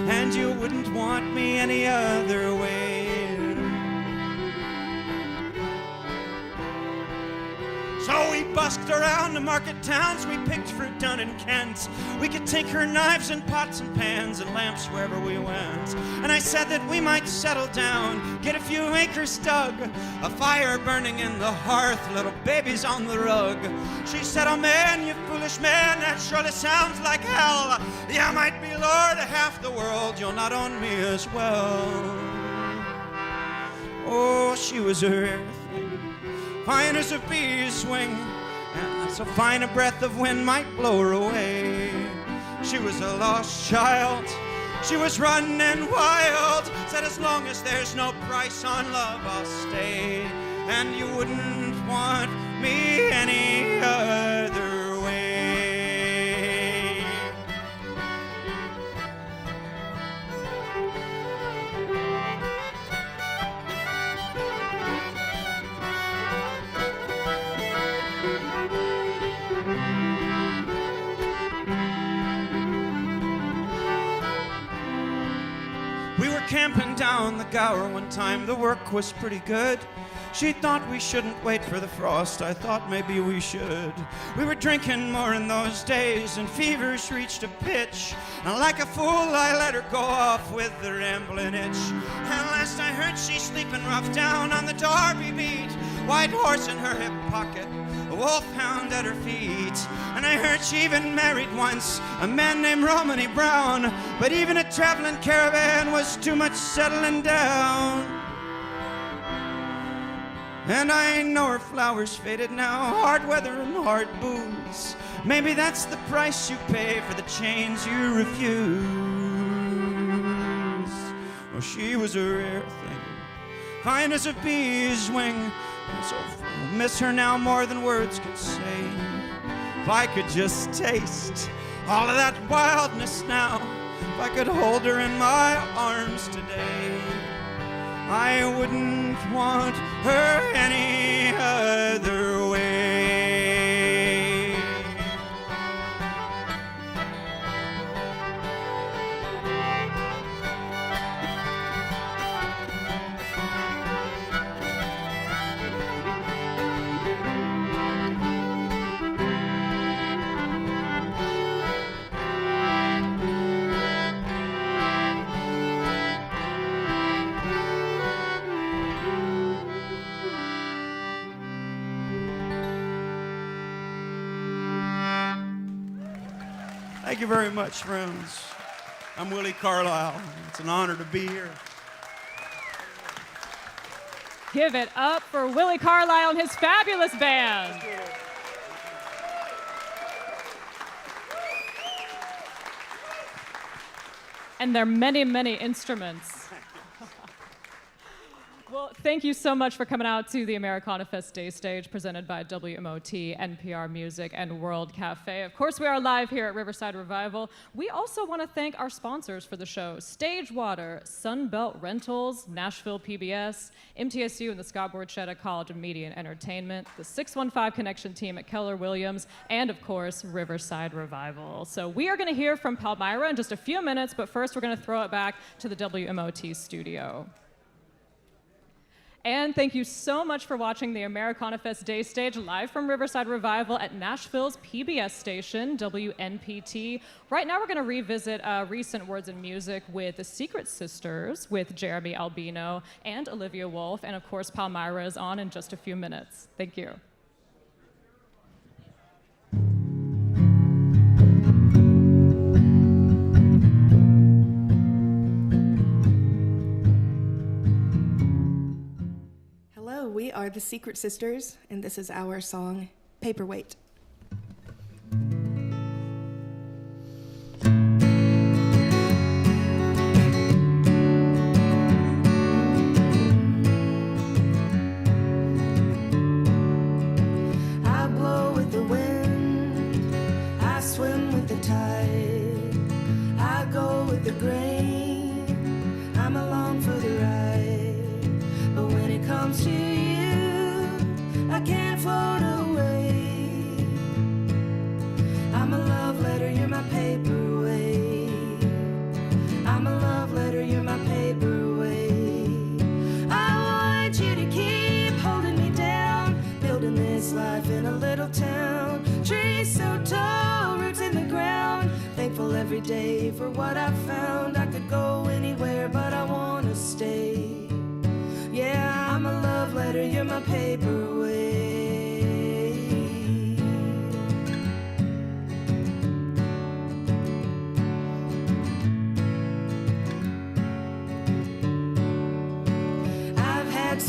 And you wouldn't want me any other way. So we busked around the market towns, we picked fruit down in Kent. We could take her knives and pots and pans and lamps wherever we went. And I said that we might settle down, get a few acres dug, a fire burning in the hearth, little babies on the rug. She said, oh man, you foolish man, that surely sounds like hell. Yeah, I might be lord of half the world, you'll not own me as well. Oh, she was a rare thing, fine as a bee's wing, and so fine a breath of wind might blow her away. She was a lost child, she was running wild, said as long as there's no price on love I'll stay, and you wouldn't want me any other way. We were camping down the Gower one time, the work was pretty good. She thought we shouldn't wait for the frost, I thought maybe we should. We were drinking more in those days, and fevers reached a pitch. And like a fool, I let her go off with the rambling itch. And last I heard she's sleeping rough down on the Derby beat, white horse in her hip pocket, a wolfhound at her feet. And I heard she even married once, a man named Romany Brown. But even a traveling caravan was too much settling down. And I know her flowers faded now, hard weather and hard booze. Maybe that's the price you pay for the chains you refuse. Oh, she was a rare thing, fine as a bee's wing, and so I'll miss her now more than words could say. If I could just taste all of that wildness now, if I could hold her in my arms today, I wouldn't want her any other way. Thank you very much, friends. I'm Willi Carlisle. It's an honor to be here. Give it up for Willi Carlisle and his fabulous band. And their many, many instruments. Well, thank you so much for coming out to the AmeriCanaFest Day Stage presented by WMOT, NPR Music, and World Cafe. Of course, we are live here at Riverside Revival. We also want to thank our sponsors for the show: Stage Water, Sunbelt Rentals, Nashville PBS, MTSU and the Scott Borchetta College of Media and Entertainment, the 615 Connection team at Keller Williams, and of course, Riverside Revival. So we are going to hear from Palmyra in just a few minutes, but first we're going to throw it back to the WMOT studio. And thank you so much for watching the AmeriCanaFest Day Stage live from Riverside Revival at Nashville's PBS station, WNPT. Right now we're going to revisit recent Words in Music with the Secret Sisters, with Jeremy Albino and Olivia Wolfe, and of course Palmyra is on in just a few minutes. Thank you. We are the Secret Sisters, and this is our song, Paperweight. I blow with the wind, I swim with the tide, I go with the grain, I'm along for the ride, but when it comes to you, I can't float away. I'm a love letter, you're my paperweight. I'm a love letter, you're my paperweight. I want you to keep holding me down, building this life in a little town. Trees so tall, roots in the ground. Thankful every day for what I found. I could go anywhere, but I want to stay. Yeah, I'm a love letter, you're my paperweight. I've had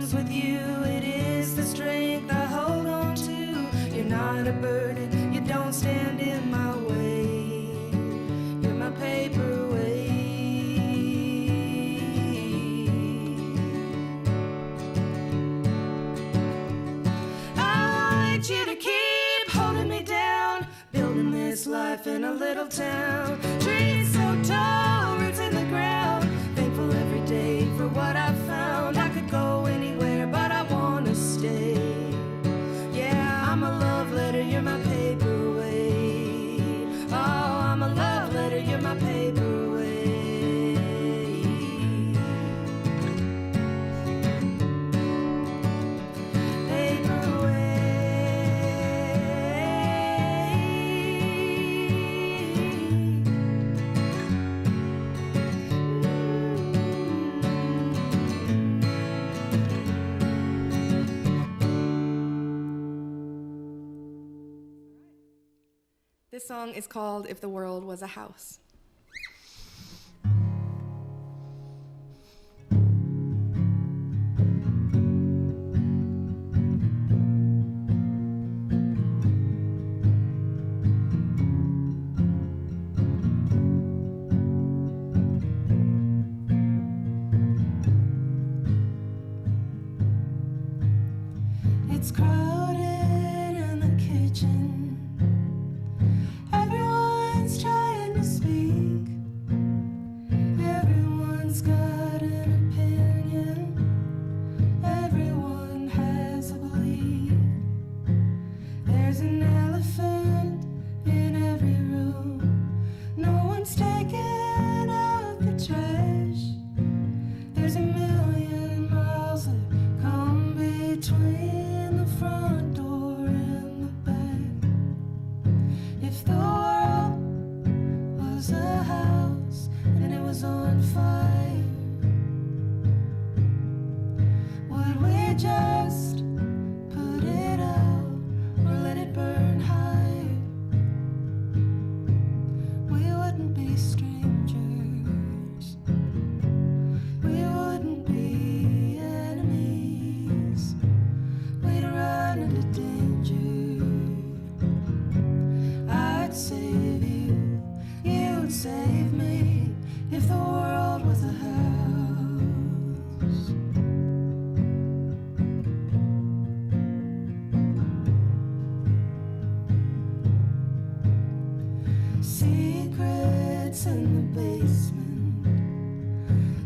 comes with you. It is the strength I hold on to. You're not a burden, you don't stand in my way. You're my paperweight. I want you to keep holding me down, building this life in a little town. Trees so tall, roots in the ground. Thankful every day for what I've found. I could go anywhere, but I wanna stay. Yeah, I'm a love letter, you're my paperweight. Oh, I'm a love letter, you're my paperweight. This song is called If the World Was a House. It's crowded in the kitchen. Everyone's trying to speak. Everyone's got an opinion. Everyone has a belief. There's an elephant in every room. No one's taking out the trash. There's a million miles that come between the front door and the back. If the world was a house and it was on fire, would we just put it out or let it burn higher? We wouldn't be strangers. We wouldn't be enemies. We'd run into danger. I'd save you, you'd save me, if the world was a house. Secrets in the basement,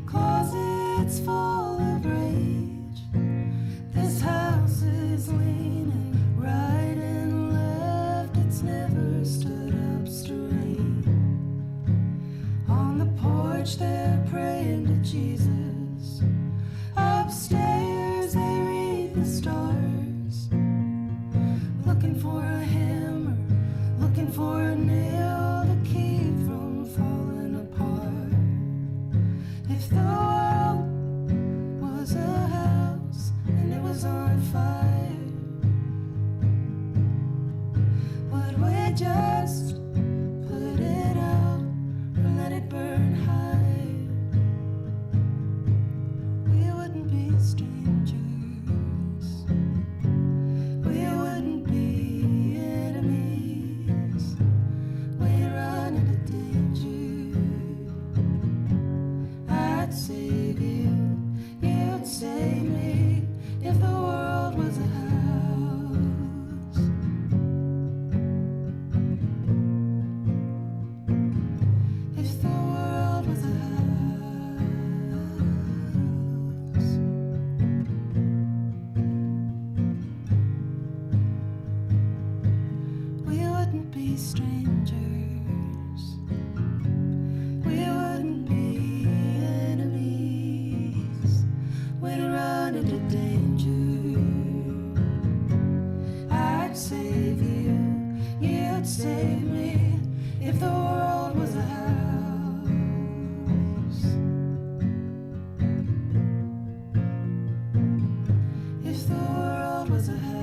closets full of rage. This house is leaning right and left, it's never stood up straight. On the porch they're praying to Jesus. Upstairs they read the stars, looking for a hammer, looking for a nail to keep from falling apart. If the world was a house and it was on fire, would we just put it out or let it burn high? We wouldn't be strangers. We wouldn't be enemies. We'd run into danger. I'd save you, you'd save me, if the world was a house. If the world was a house. We wouldn't be strangers. We wouldn't be enemies. We'd run into danger. I'd save you, you'd save me, if the world was a house. If the world was a house.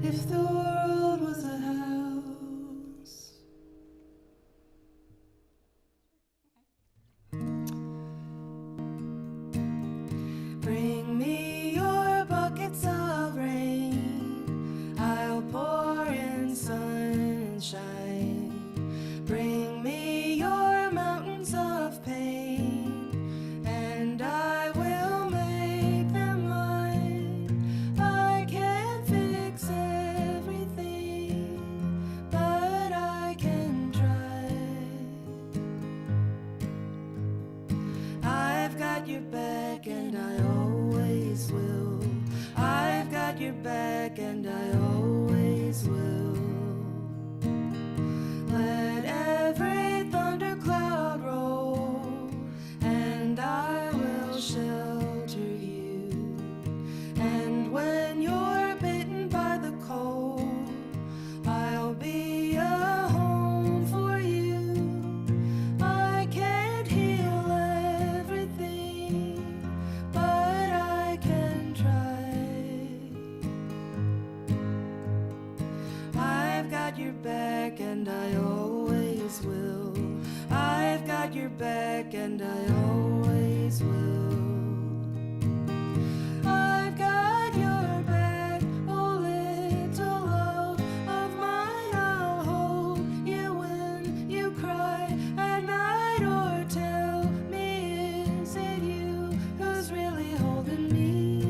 If the world was a house. and I always will. Let every thundercloud roll, and I will shelter you. And when you're bitten by the cold, I'll be a home for you. I can't heal everything, but I can try. I've got your back and I always will. I've got your back and I always will. I've got your back, oh little love of mine. I'll hold you when you cry at night, or tell me, is it you who's really holding me?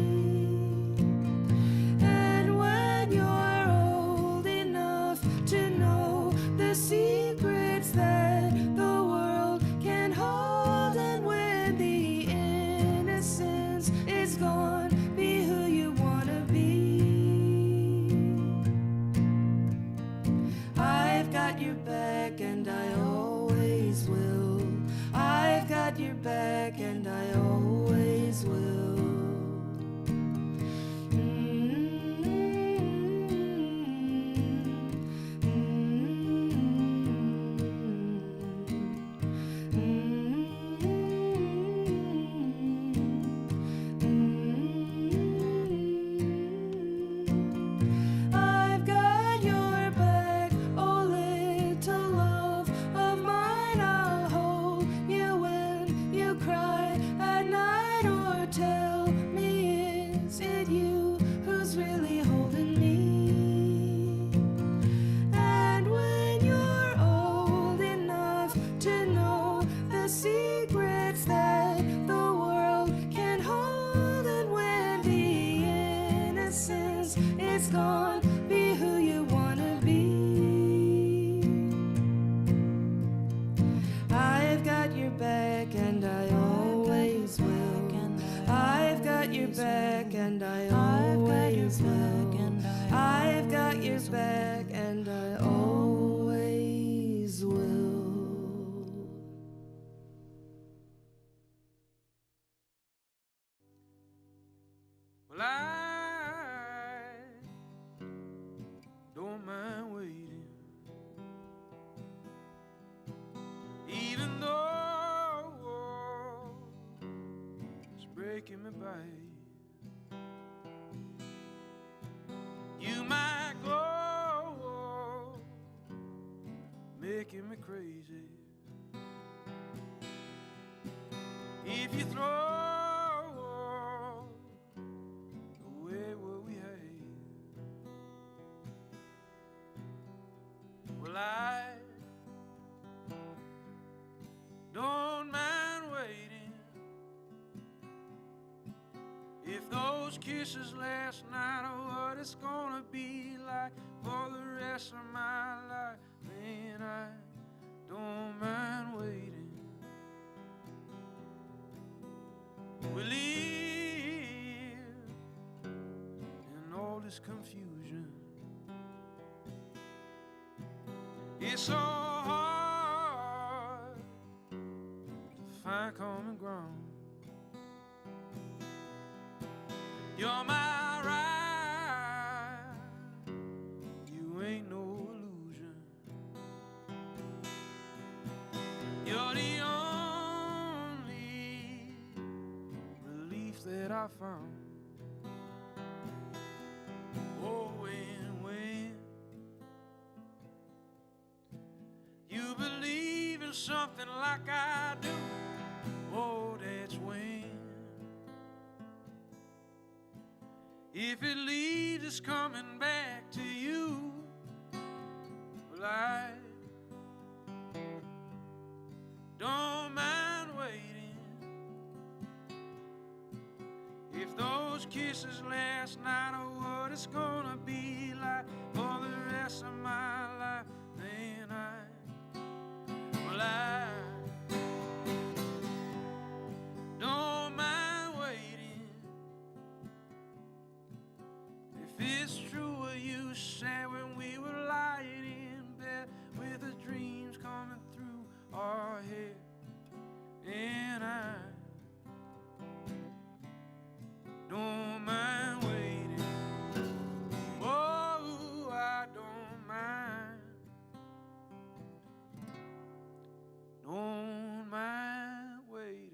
And when you're old enough to know the secrets that the world can hold, and when the innocence is gone, be who you wanna be. I've got your back and I always will. I've got your back and I always will. I've got your back, oh little love of mine. I'll hold you when you cry at night, or tell me, is it you who's really holding me? And when you're old enough to know the secrets that the world can hold, and when the innocence is gone, be who you wanna be. I've got your back and I always will. I've got your back and I always will. I've got your back and I always will. Well, I don't mind waiting, even though it's breaking me by. You might glow, making me crazy. If you throw away what we had, well, I don't mind waiting. If those kisses last night are what it's gonna be like for the rest of my life, then I don't mind waiting. We live in all this confusion. It's so hard to find common ground. You're my right, you ain't no illusion. You're the only relief that I found. Oh, when you believe in something like I do, oh, that's when. If it leaves us coming back to you, well, I don't mind waiting. If those kisses last night are what it's gonna be like for the rest of my life, then well, I don't mind waiting. If If it's true what you said when we were lying in bed with the dreams coming through our head, and I don't mind waiting. Oh, I don't mind. Don't mind waiting.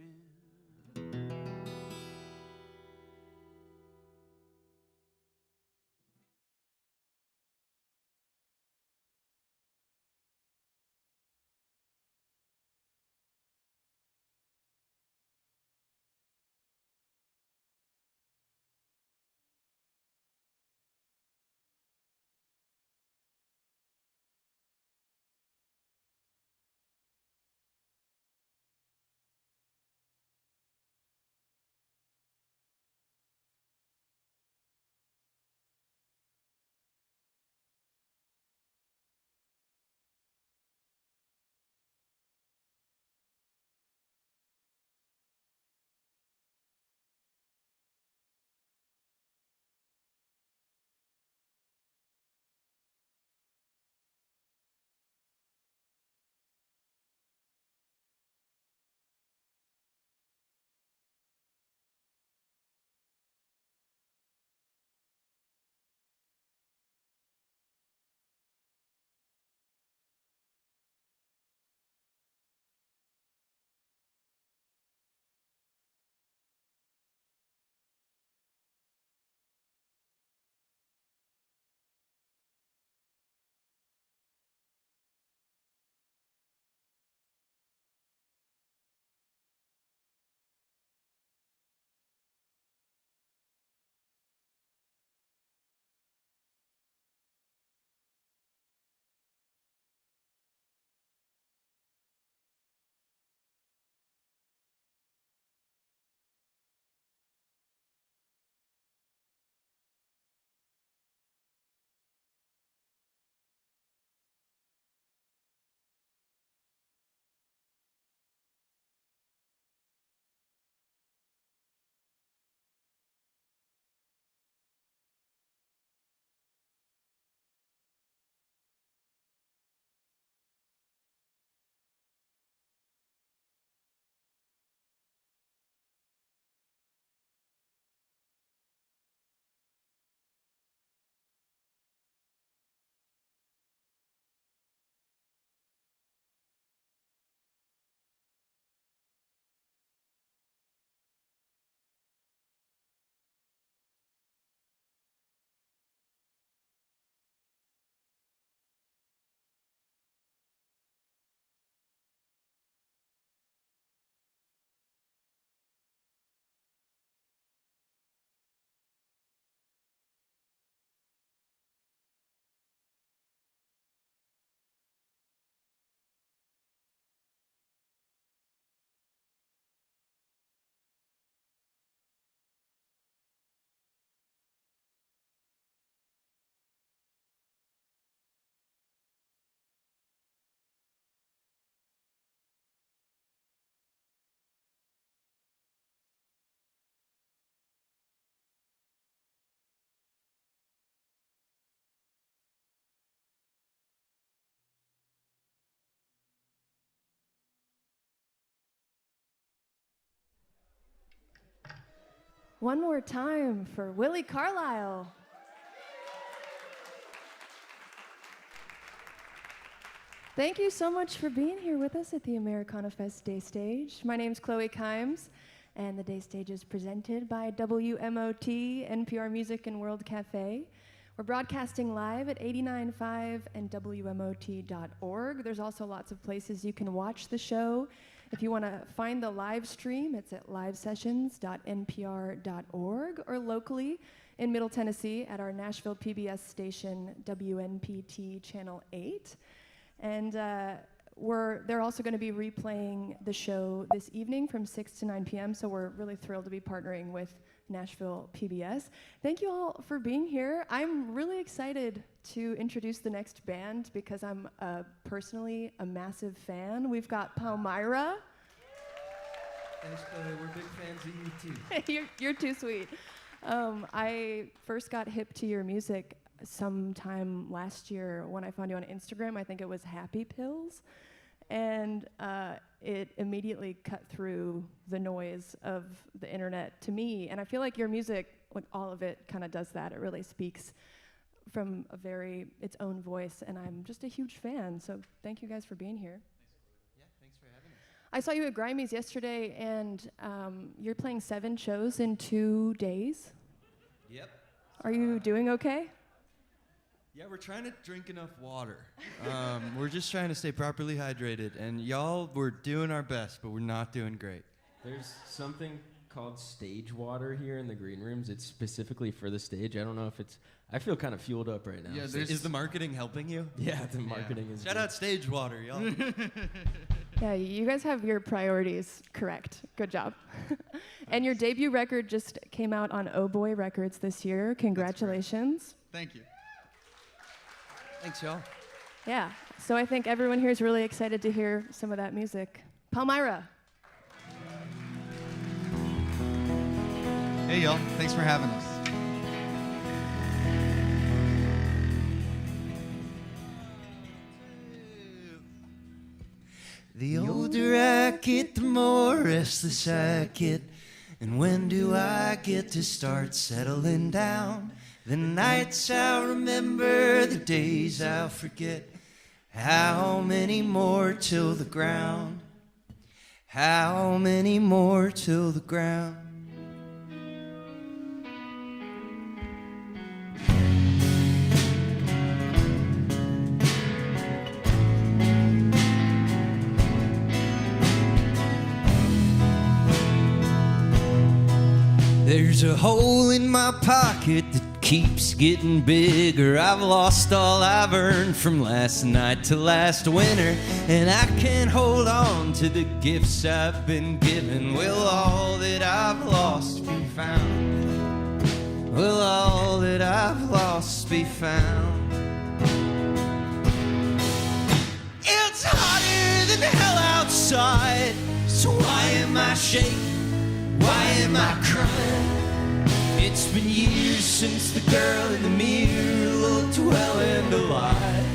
One more time for Willi Carlisle. Thank you so much for being here with us at the AmeriCanaFest Day Stage. My name's Chloe Kimes, and the Day Stage is presented by WMOT, NPR Music and World Cafe. We're broadcasting live at 89.5 and WMOT.org. There's also lots of places you can watch the show. If you want to find the live stream, it's at livesessions.npr.org, or locally in Middle Tennessee at our Nashville PBS station, WNPT Channel 8. And they're also going to be replaying the show this evening from 6 to 9 p.m., so we're really thrilled to be partnering with Nashville PBS. Thank you all for being here. I'm really excited to introduce the next band because I'm personally a massive fan. We've got Palmyra. Thanks, Chloe. We're big fans of you, too. You're too sweet. I first got hip to your music sometime last year when I found you on Instagram. I think it was Happy Pills. And it immediately cut through the noise of the internet to me. And I feel like your music, like all of it, kind of does that. It really speaks from its own voice. And I'm just a huge fan. So thank you guys for being here. Yeah, thanks for having us. I saw you at Grimey's yesterday, and you're playing 7 shows in 2 days. Yep. Are you doing okay? Yeah, we're trying to drink enough water. We're just trying to stay properly hydrated, and y'all, we're doing our best, but we're not doing great. There's something called stage water here in the green rooms. It's specifically for the stage. I don't know if it's... I feel kind of fueled up right now. Yeah, is the marketing helping you? Yeah, the marketing is... Shout out stage water, y'all. Yeah, you guys have your priorities correct. Good job. And your debut record just came out on Oh Boy Records this year. Congratulations. Thank you. Thanks, y'all. Yeah, so I think everyone here is really excited to hear some of that music. Palmyra. Hey, y'all. Thanks for having us. The older I get, the more restless I get. And when do I get to start settling down? The nights I'll remember, the days I'll forget. How many more till the ground? How many more till the ground? There's a hole in my pocket that keeps getting bigger. I've lost all I've earned from last night to last winter, and I can't hold on to the gifts I've been given. Will all that I've lost be found? Will all that I've lost be found? It's hotter than hell outside, so why am I shaking? Why am I crying? It's been years since the girl in the mirror looked well and alive.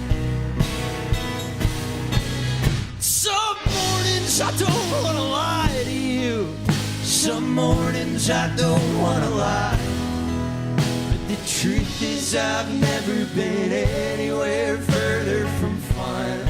Some mornings I don't want to lie to you. Some mornings I don't want to lie. But the truth is I've never been anywhere further from fun.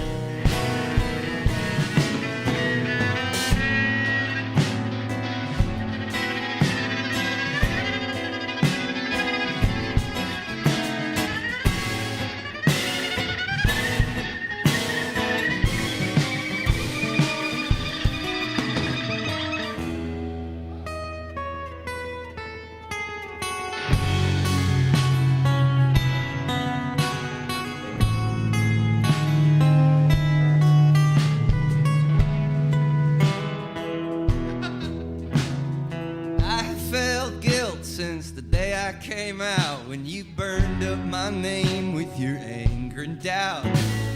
Came out when you burned up my name with your anger and doubt.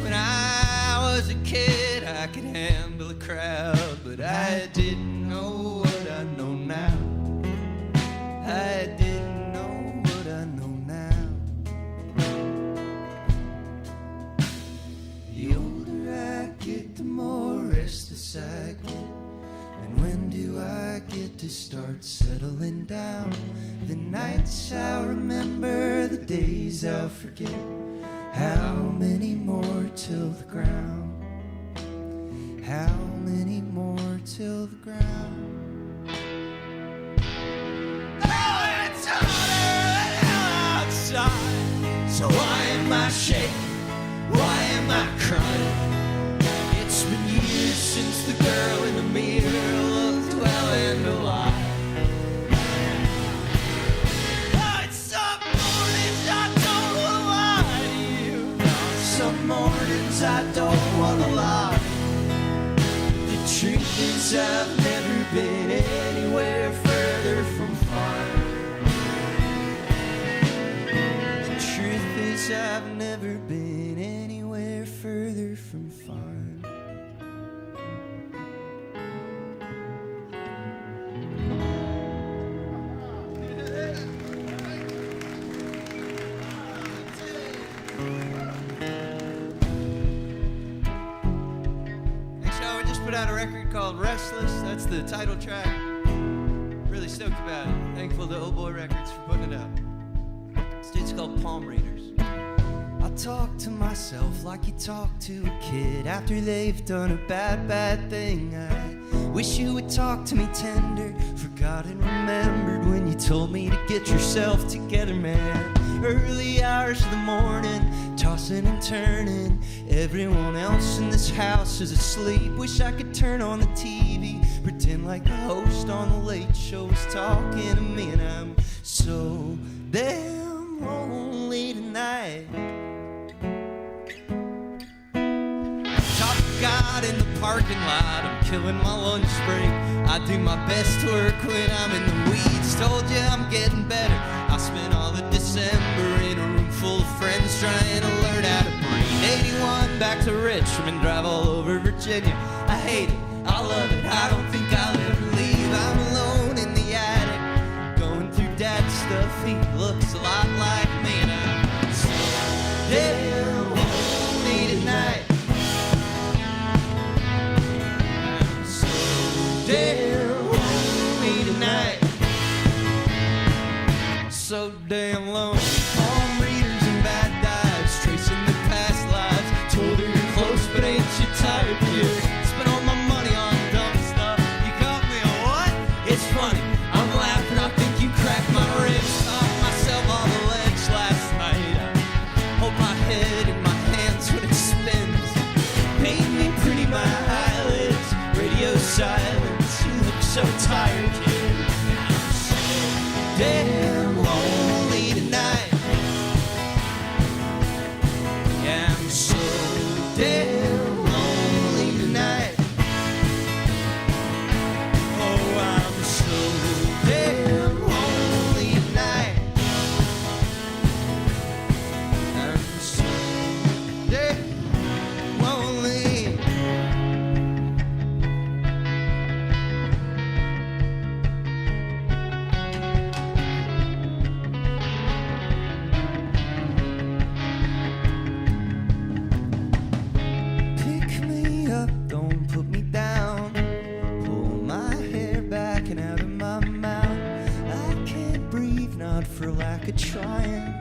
When I was a kid, I could handle a crowd, but I didn't know what I know now. I didn't know what I know now. The older I get, the more restless I get. And when do I get to start settling down? The nights I'll remember, the days I'll forget. How many more till the ground? How many more till the ground? Oh, it's hotter than hell outside, so why am I shaking? Why am I crying? It's been years since the girl in the mirror looked well and alive. Some mornings I don't want to lie. The truth is I've never been anywhere further from fun. The truth is I've never been anywhere further from fun. called Restless. That's the title track. Really stoked about it. Thankful to Oh Boy Records for putting it out. This dude's called Palm Readers. I talk to myself like you talk to a kid after they've done a bad, bad thing. I wish you would talk to me tender, forgot and remembered when you told me to get yourself together, man. Early hours of the morning, tossing and turning. Everyone else in this house is asleep. Wish I could turn on the TV, pretend like the host on the Late Show is talking to me, and I'm so damn lonely tonight. Talk to God in the parking lot, I'm killing my lunch break. I do my best work when I'm in the weeds. Told you I'm getting better. I spent all of December in a room full of friends trying to learn how to breathe. 81 back to Richmond, drive all over Virginia. I hate it, I love it, I don't think I'll ever leave. I'm alone in the attic, going through dad's stuff. He looks a lot like me, and I'm so damn lonely tonight. I'm so damn lonely tonight. So damn lonely. Palm readers and bad dives, tracing the past lives. Told her you're close, but ain't you tired, dear? Spent all my money on dumb stuff. You caught me on what? It's funny, I'm laughing, I think you cracked my ribs. Knocked myself on the ledge last night. I hold my head in my hands when it spins. Paint me pretty, my eyelids. Radio silence, you look so tired, kid. I'm so damn lonely tonight. Yeah, I'm so damn lonely tonight. Oh, I'm so damn lonely tonight. I'm so damn lonely. Pick me up, don't put me down. Pull my hair back and out of my mouth. I can't breathe, not for lack of trying.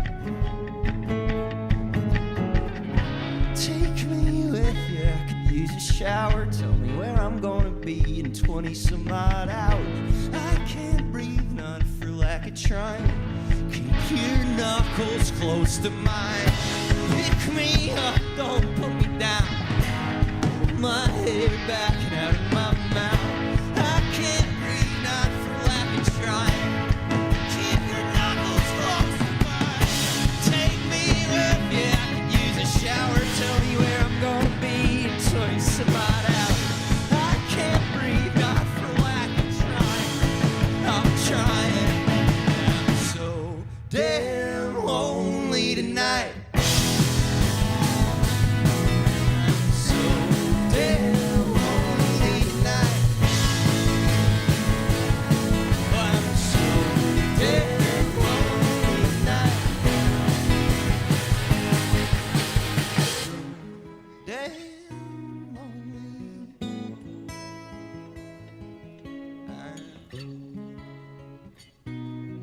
Take me with you, I could use a shower. Tell me where I'm gonna be in 20 some odd hours. I can't breathe, not for lack of trying. Keep your knuckles close to mine. Pick me up, don't put me down. My hair back and out of my mouth. I can't breathe, not for lack of trying. Keep your knuckles close to mine. Take me with you, I could use a shower. Tell me where I'm gonna be in 20 some odd hours. I can't breathe, not for lack of trying. I'm trying. I'm so damn lonely tonight.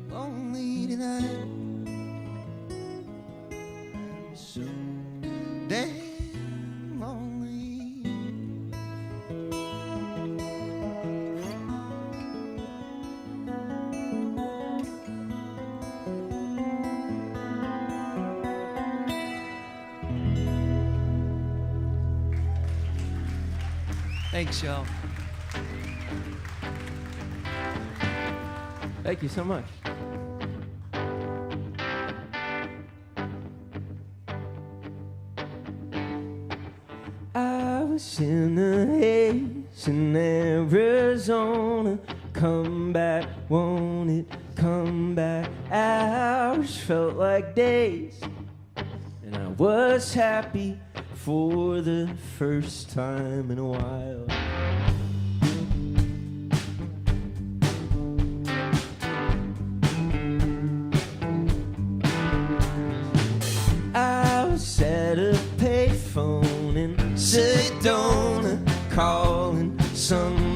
Lonely tonight. I'm so damn lonely. Thanks, y'all. Thank you so much. I was in a haze in Arizona. Come back, won't it come back? Hours felt like days, and I was happy for the first time in a while. I was at a payphone in Sedona, calling some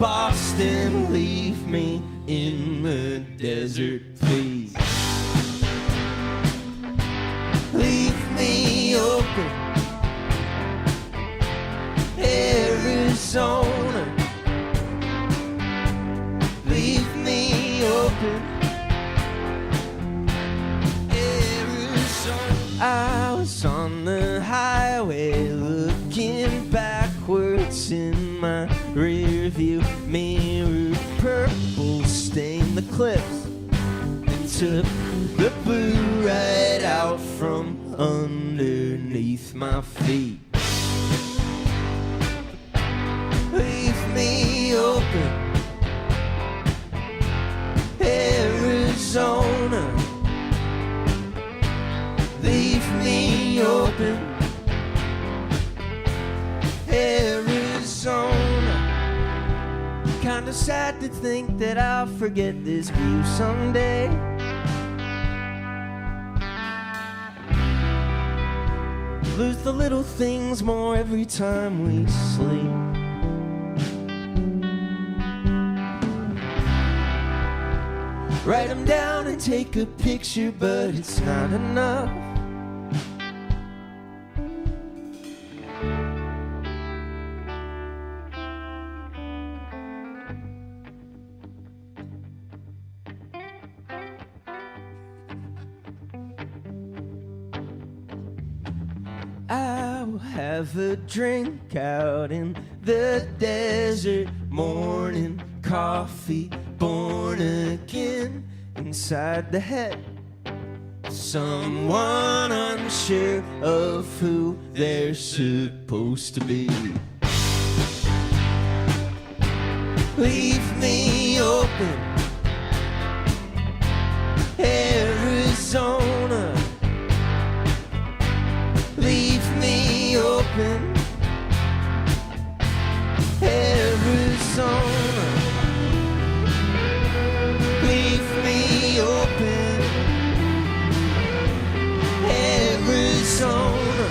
Boston, leave me in the desert, please. Leave me open, Arizona. Leave me open, Arizona. I was on the highway looking backwards in my rearview mirror. Purple stained the cliffs and took the blue right out from underneath my feet. Leave me open, Arizona. Leave me open, Arizona. Kinda sad to think that I'll forget this view someday. Lose the little things more every time we sleep. Write them down and take a picture, but it's not enough. I'll have a drink out in the desert, morning coffee, born again inside the head. Someone unsure of who they're supposed to be. Leave me open, Arizona. Leave me open, Arizona. Leave me open, Arizona.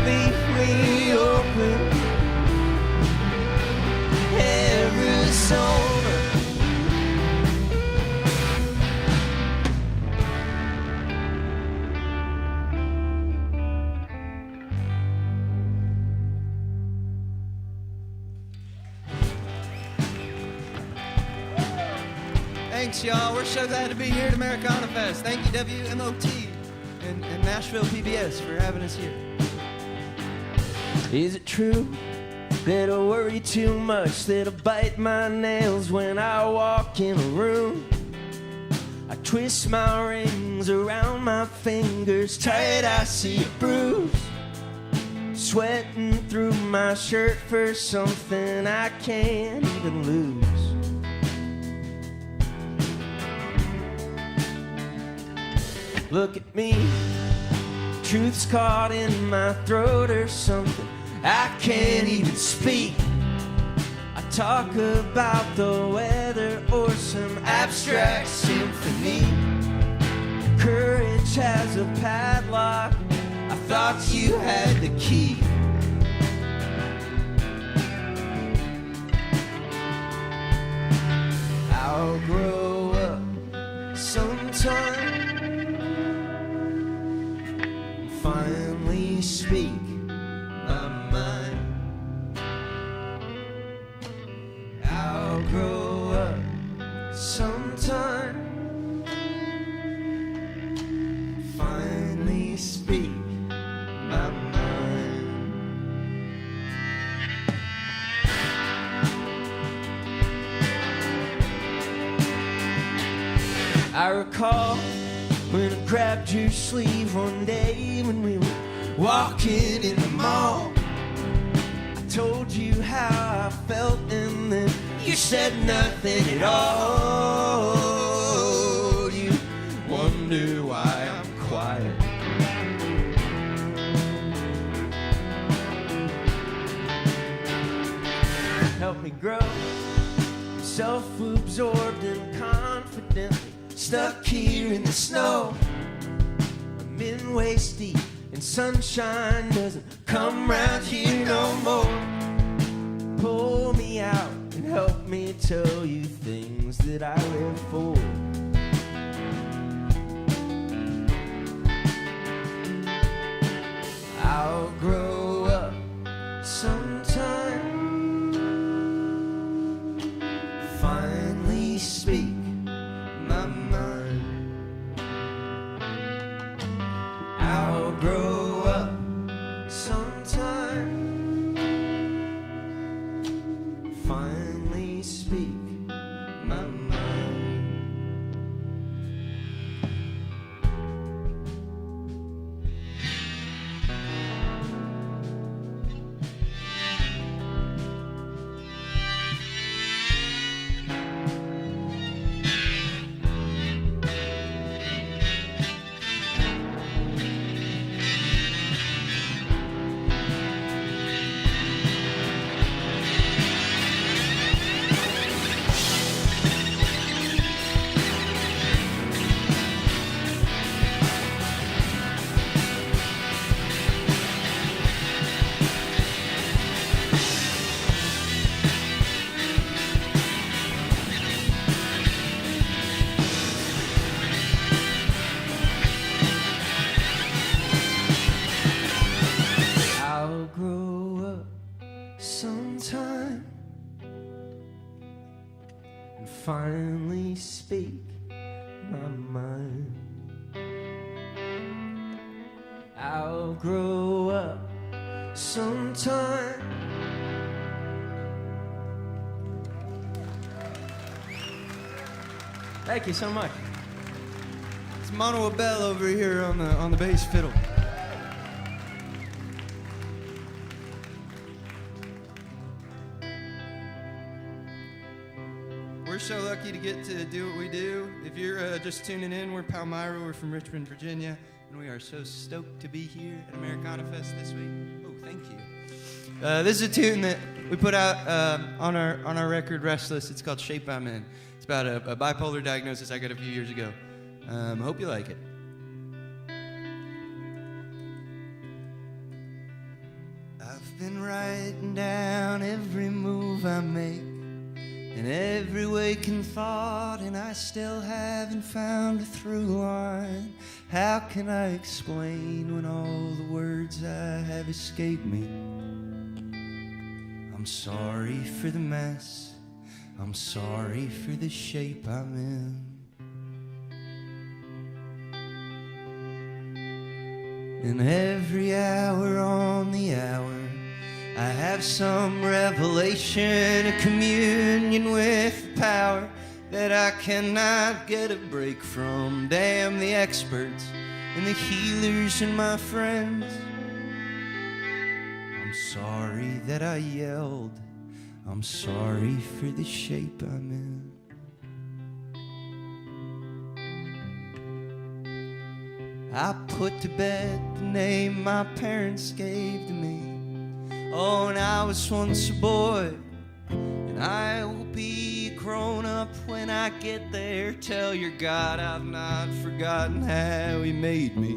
Leave me open, Arizona. Thanks, y'all. We're so glad to be here at AmeriCanaFest. Thank you, WMOT and Nashville PBS for having us here. Is it true that I worry too much, that I bite my nails when I walk in a room? I twist my rings around my fingers tight, I see a bruise. Sweating through my shirt for something I can't even lose. Look at me, truth's caught in my throat or something, I can't even speak. I talk about the weather or some abstract symphony. Courage has a padlock, I thought you had the key. I'll grow up sometime, finally speak my mind. I'll grow up sometime, finally speak my mind. I recall when I grabbed your sleeve one day when we were walking in the mall. I told you how I felt and then you said nothing at all. You wonder why I'm quiet. Help me grow, self-absorbed and confidently stuck here in the snow. I'm in waist deep and sunshine doesn't come round here no more. tell you things that I live for. I'll grow up sometime, finally speak my mind. I'll grow up sometime, finally speak my mind. I'll grow up sometime and finally speak my mind. I'll grow up sometime. Thank you so much. It's Mono Bell over here on the bass fiddle. We're so lucky to get to do what we do. If you're just tuning in, we're Palmyra. We're from Richmond, Virginia, and we are so stoked to be here at AmeriCanaFest this week. Oh, thank you. This is a tune that we put out on our record, Restless. It's called Shape I'm In. It's about a bipolar diagnosis I got a few years ago. Hope you like it. I've been writing down every move I make and every waking thought, and I still haven't found a through line. How can I explain when all the words I have escaped me? I'm sorry for the mess, I'm sorry for the shape I'm in. And every hour on the hour, I have some revelation, a communion with power that I cannot get a break from. Damn the experts and the healers and my friends. I'm sorry that I yelled, I'm sorry for the shape I'm in. I put to bed the name my parents gave to me. Oh, and I was once a boy, and I will be grown up when I get there. Tell your God I've not forgotten how he made me.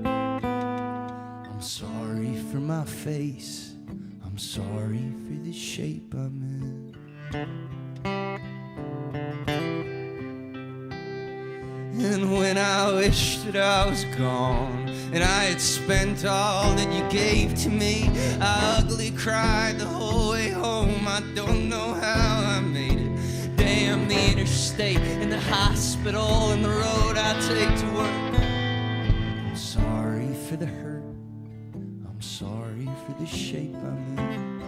I'm sorry for my face, I'm sorry for the shape I'm in. And when I wished that I was gone and I had spent all that you gave to me, I ugly cried the whole way home. I don't know how I made it. Damn the interstate and the hospital and the road I take to work. I'm sorry for the hurt, I'm sorry for the shape I'm in.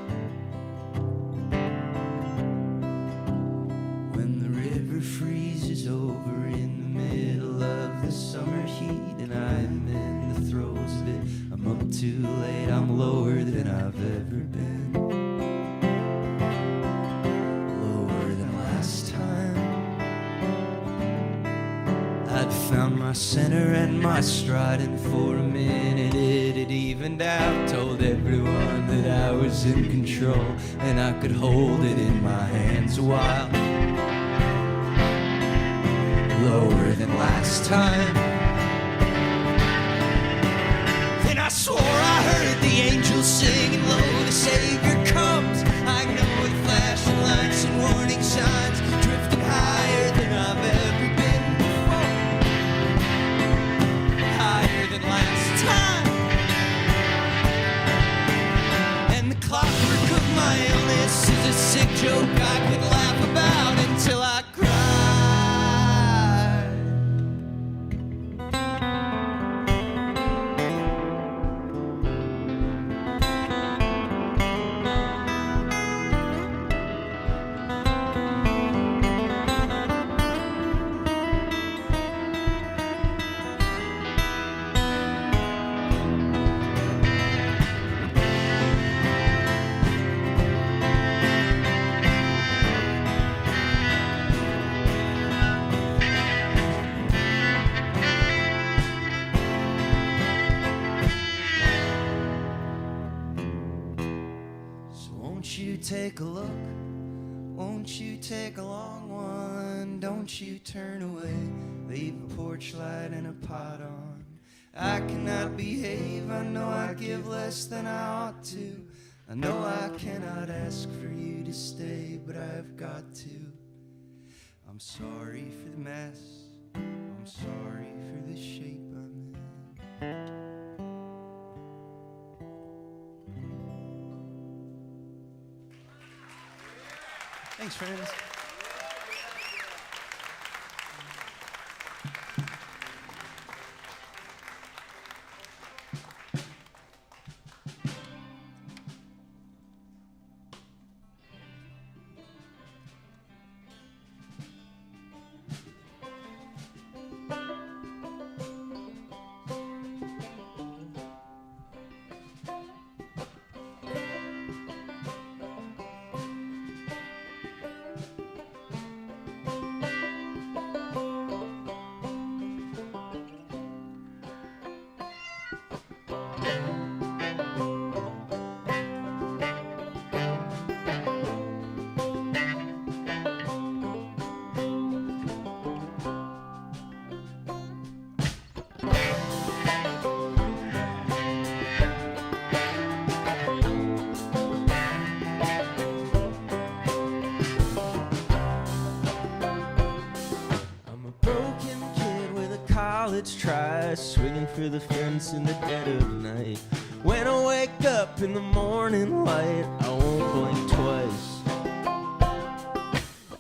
When the river freezes over in the middle of the summer heat and I'm in the throes of it, I'm up too late, I'm lower than I've ever been. Lower than last time. I'd found my center and my stride, and for a minute it had evened out. Told everyone that I was in control and I could hold it in my hands a while. Lower than last time. Then I swore I heard the angels singing low, the Savior comes. I know the flashing lights and warning signs. My illness is a sick joke I could laugh about until I cried. Won't you take a look? Won't you take a long one? Don't you turn away. Leave a porch light and a pot on. I cannot behave. I know I give less than I ought to. I know I cannot ask for you to stay, but I've got to. I'm sorry for the mess. I'm sorry for the shape I'm in. Thanks, friends. Try swinging for the fence in the dead of night. When I wake up in the morning light, I won't blink twice.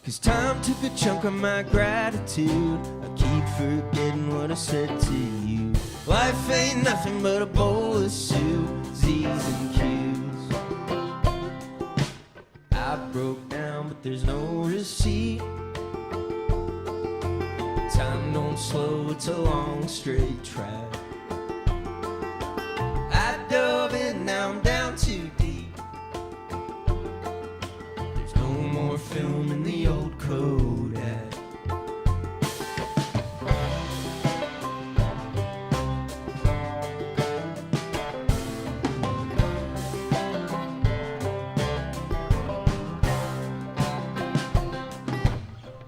'Cause time took a chunk of my gratitude. I keep forgetting what I said to you. Life ain't nothing but a bowl of soup, Z's and Q's. I broke down, but there's no receipt. Time don't slow, it's a long straight track. I dove in, now I'm down too deep. There's no more film in the old Kodak.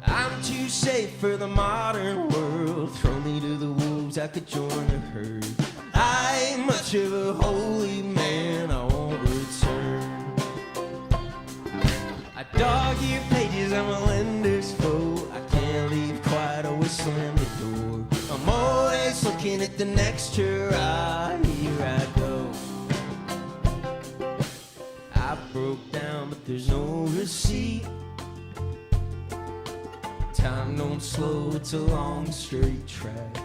I'm too safe for the modern world. Throw me to the wolves, I could join the herd. I ain't much of a holy man, I won't return. I dog ear pages, I'm a lender's foe. I can't leave quiet, always slam the door. I'm always looking at the next hurrah, here I go. I broke down, but there's no receipt. Time don't slow, it's a long straight track.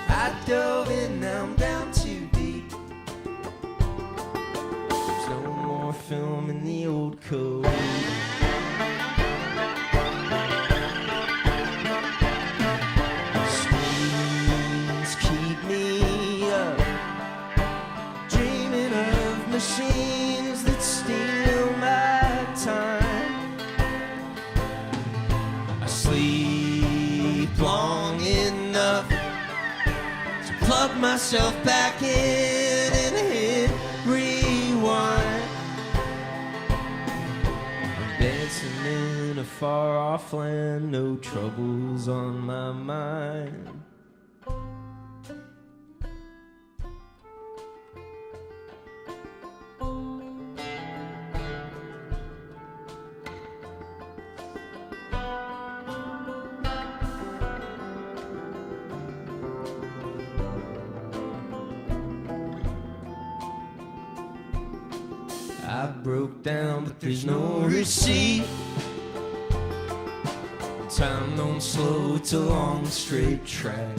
I dove in, now I'm down too deep. There's no more film in the old code. Screens keep me up, dreaming of machines that steal my time. Sleep long enough to plug myself back in and hit rewind. I'm dancing in a far off land, no troubles on my mind. I broke down, but there's no receipt. Time don't slow, it's a long straight track.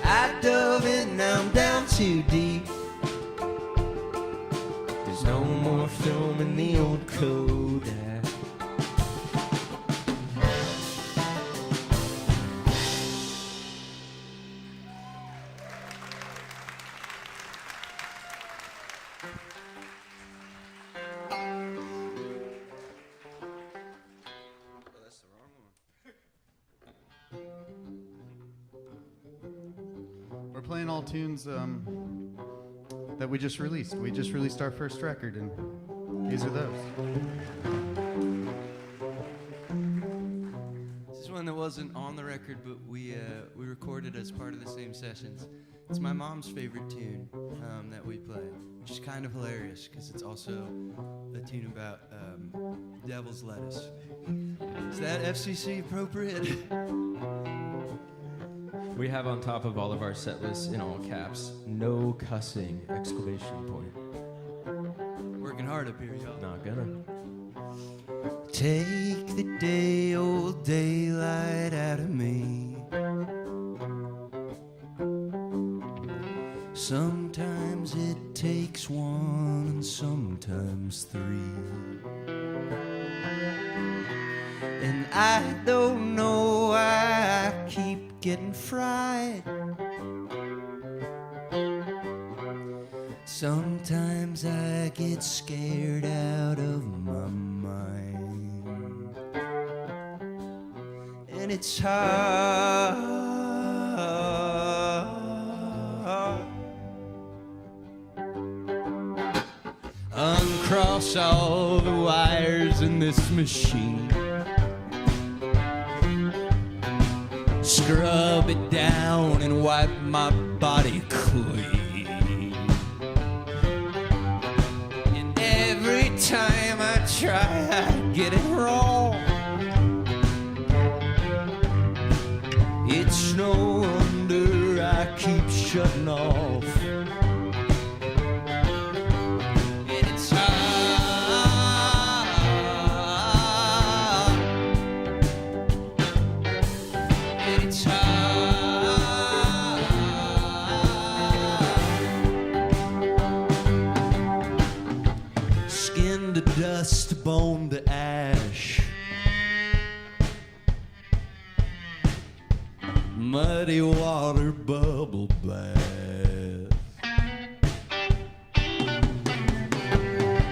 I dove in, now I'm down too deep. There's no more film in the old Kodak. We're playing all tunes that we just released. We just released our first record, and these are those. This is one that wasn't on the record, but we recorded as part of the same sessions. It's my mom's favorite tune that we play, which is kind of hilarious because it's also a tune about devil's lettuce. Is that FCC appropriate? We have on top of all of our set lists in all caps, no cussing, exclamation point. Working hard up here, y'all. Not gonna. Take the day old daylight out of me. Sometimes it takes one and sometimes three. And I don't know why I keep getting fried. Sometimes I get scared out of my mind. And it's hard. Uncross all the wires in this machine. Scrub it down and wipe my body clean. And every time I try, I get it wrong. It's no wonder I keep shutting off. And it's dust, bone to ash, muddy water bubble bath.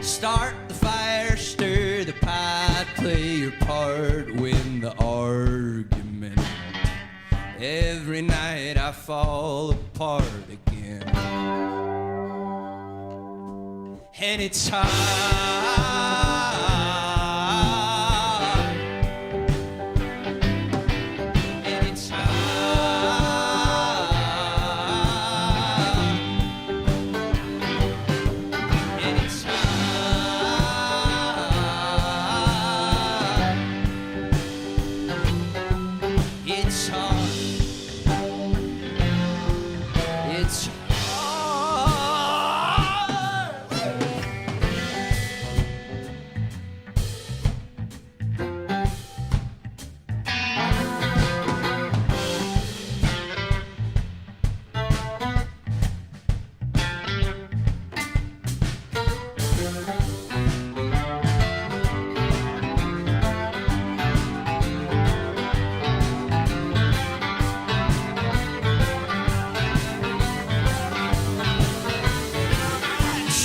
Start the fire, stir the pot, play your part, win the argument. Every night I fall apart again. And it's hard. And it's hard. And it's hard. It's hard. It's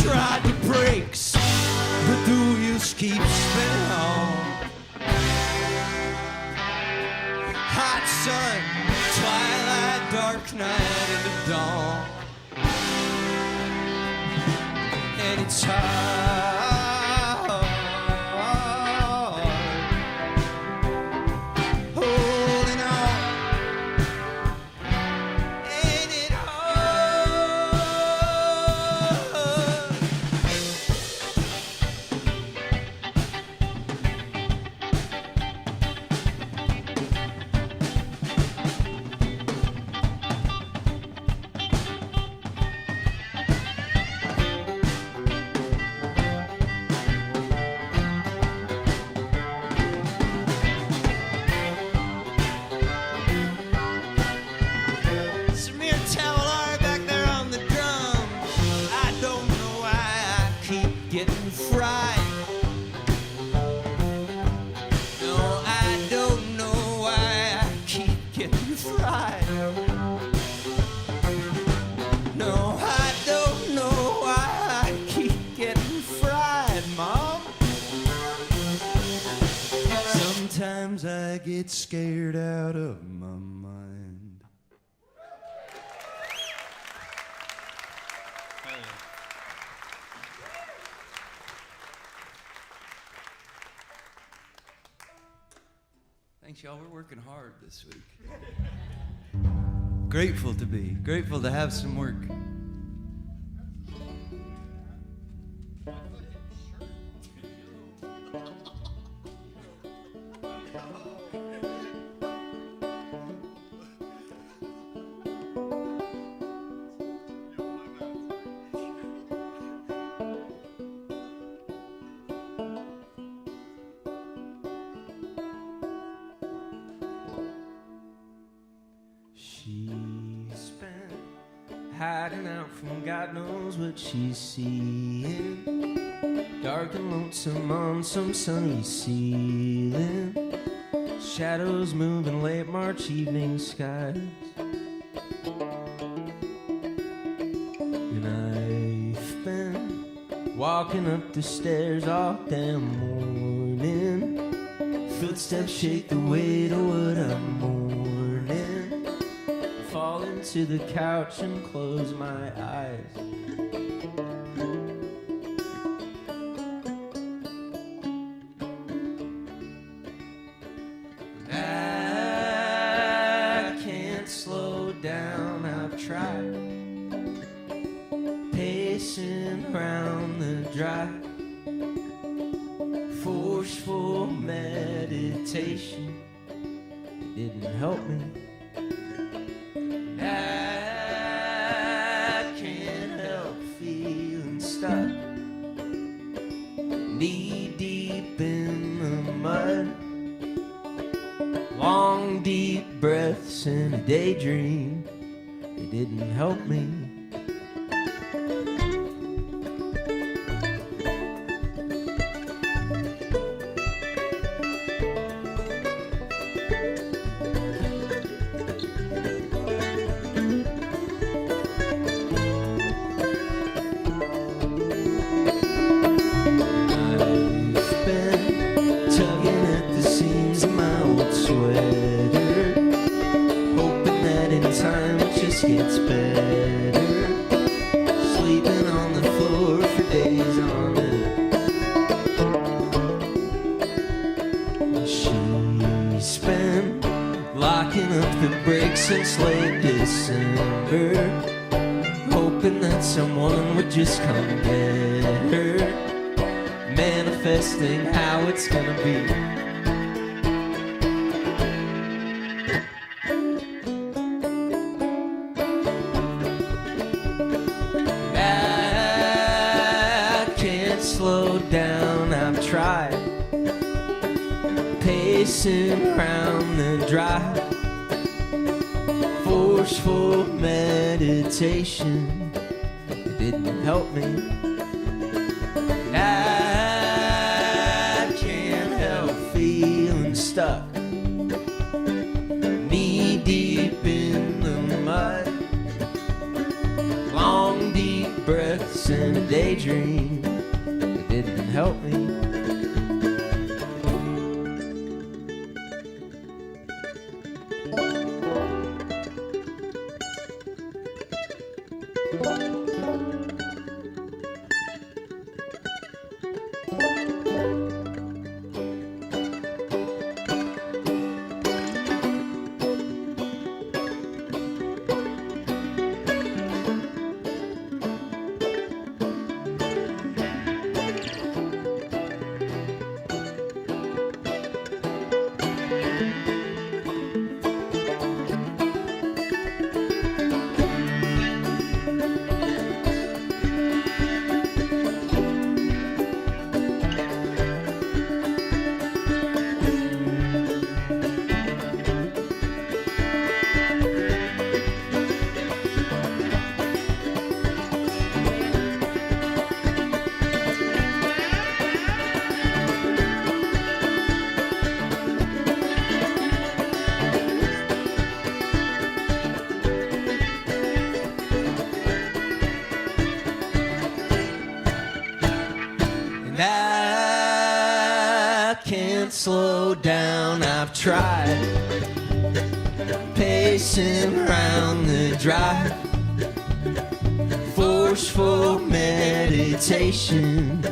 tried the brakes, but the wheels keep spinning on. Hot sun, twilight, dark night into dawn. And it's hard. Holding on. Ain't it hard? Sometimes I get scared out of my mind. Thanks, y'all. We're working hard this week. Grateful to have some work. She's been hiding out from God knows what she's seeing. Dark and lonesome on some sunny ceiling. Shadows moving late March evening skies. And I've been walking up the stairs all damn morning. Footsteps shake the weight of what I'm mourning. Fall into the couch and close my eyes. I can't slow down, I've tried. Pacing around the drive. Forceful meditation, it didn't help me. I can't help feeling stuck, knee deep in the mud. Long deep breaths in a daydream, it didn't help me. Gets better. Sleeping on the floor for days on end. She's been locking up the brakes since late December, hoping that someone would just come get her. Manifesting how it's gonna be. Slow down, I've tried. Pacing around the drive. Forceful meditation, it didn't help me. I can't help feeling stuck, knee deep in the mud. Long deep breaths in a daydream, didn't help me. can't slow down. I've tried pacing around the drive, forceful meditation.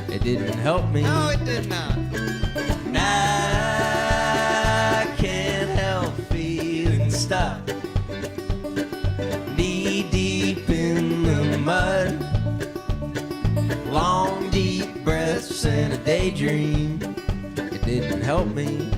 It didn't help me. No, it did not. And I can't help feeling stuck, knee deep in the mud. Long deep breaths and a daydream. It didn't help me.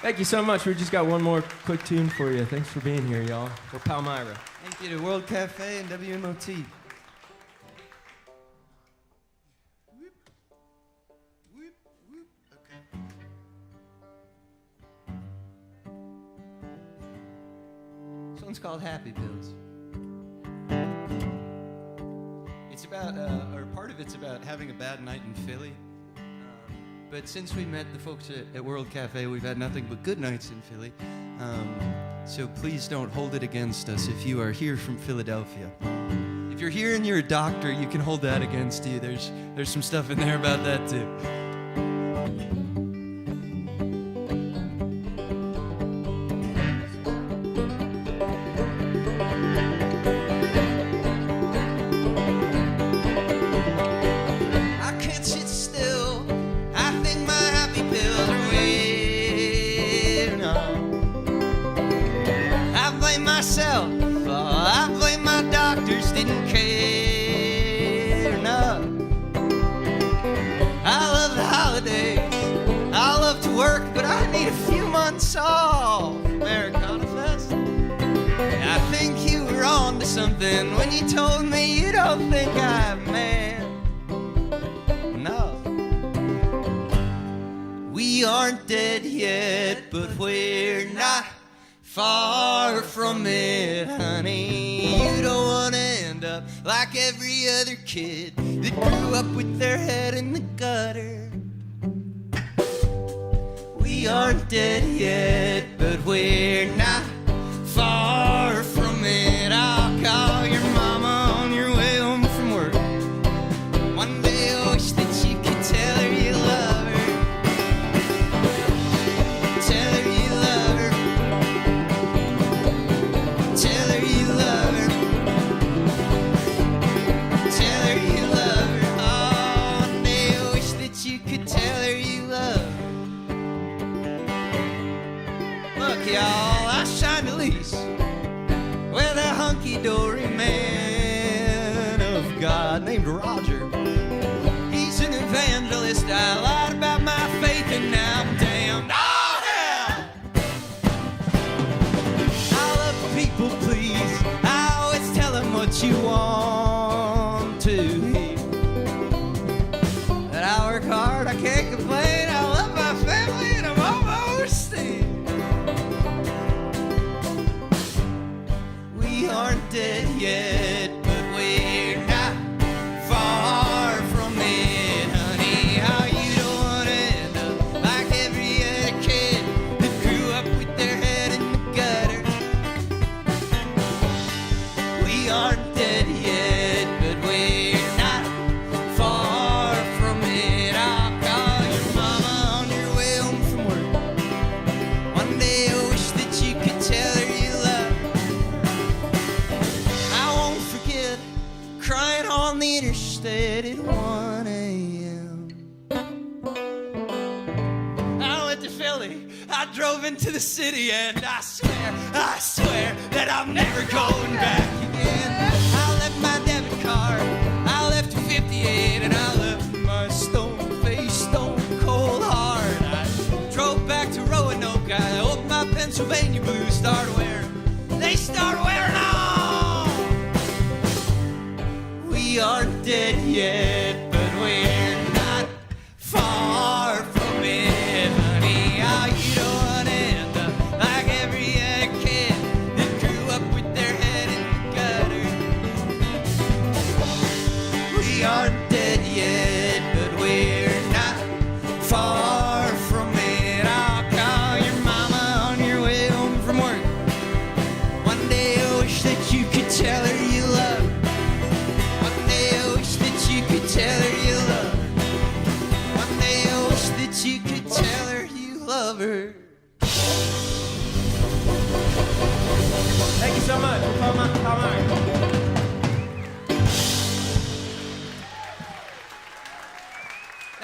Thank you so much. We just got one more quick tune for you. Thanks for being here, y'all. We're Palmyra. Thank you to World Cafe and WMOT. This one's called Happy Pills. It's about, or part of it's about having a bad night in Philly. But since we met the folks at World Cafe, we've had nothing but good nights in Philly. So please don't hold it against us if you are here from Philadelphia. If you're here and you're a doctor, you can hold that against you. There's some stuff in there about that too. Off AmeriCanaFest. I think you were on to something when you told me you don't think I'm man. No. We aren't dead yet, but we're not far from it, honey. You don't want to end up like every other kid that grew up with their head in the gutter. We aren't dead yet, but we're not far from it. I'll call your mama on your way home from work. One day I wish that you could tell her you love her. Tell her you love her. Tell her you love her. Tell her you love her. Oh, one day I wish that you could tell her you love her. Look, y'all, I signed a lease with a hunky-dory man of God named Roger. He's an evangelist. I lied about my faith and now I'm damned. Oh, hell! I love people, please. I always tell them what you want to hear. That I work hard, I can't complain. I love my family and I'm almost there. We aren't dead yet, but we're not far from it, honey. How you don't want to end up like every other kid that grew up with their head in the gutter. We aren't dead yet, but we're not far from it. I'll call your mama on your way home from work. One day I wish that you could tell her you love her. Crying on the interstate at 1 a.m. I went to Philly, I drove into the city, and I swear that I'm never going back again. I left my debit card, I left a 58, and I left my stone-faced, stone-cold heart. I drove back to Roanoke, I hope my Pennsylvania blues start wearing on. We aren't dead yet, but we're not far from it, honey. Oh, you don't want to end up like every other kid that grew up with their head in the gutter. We aren't dead yet, but we're not far from it. I'll call your mama on your way home from work. One day I wish that you could tell her you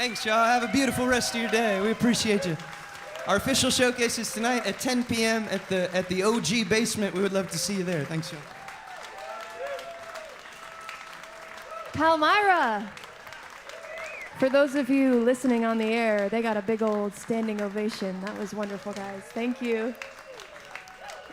Thanks, y'all. Have a beautiful rest of your day. We appreciate you. Our official showcase is tonight at 10 p.m. at the OG basement. We would love to see you there. Thanks, y'all. Palmyra. For those of you listening on the air, they got a big old standing ovation. That was wonderful, guys. Thank you.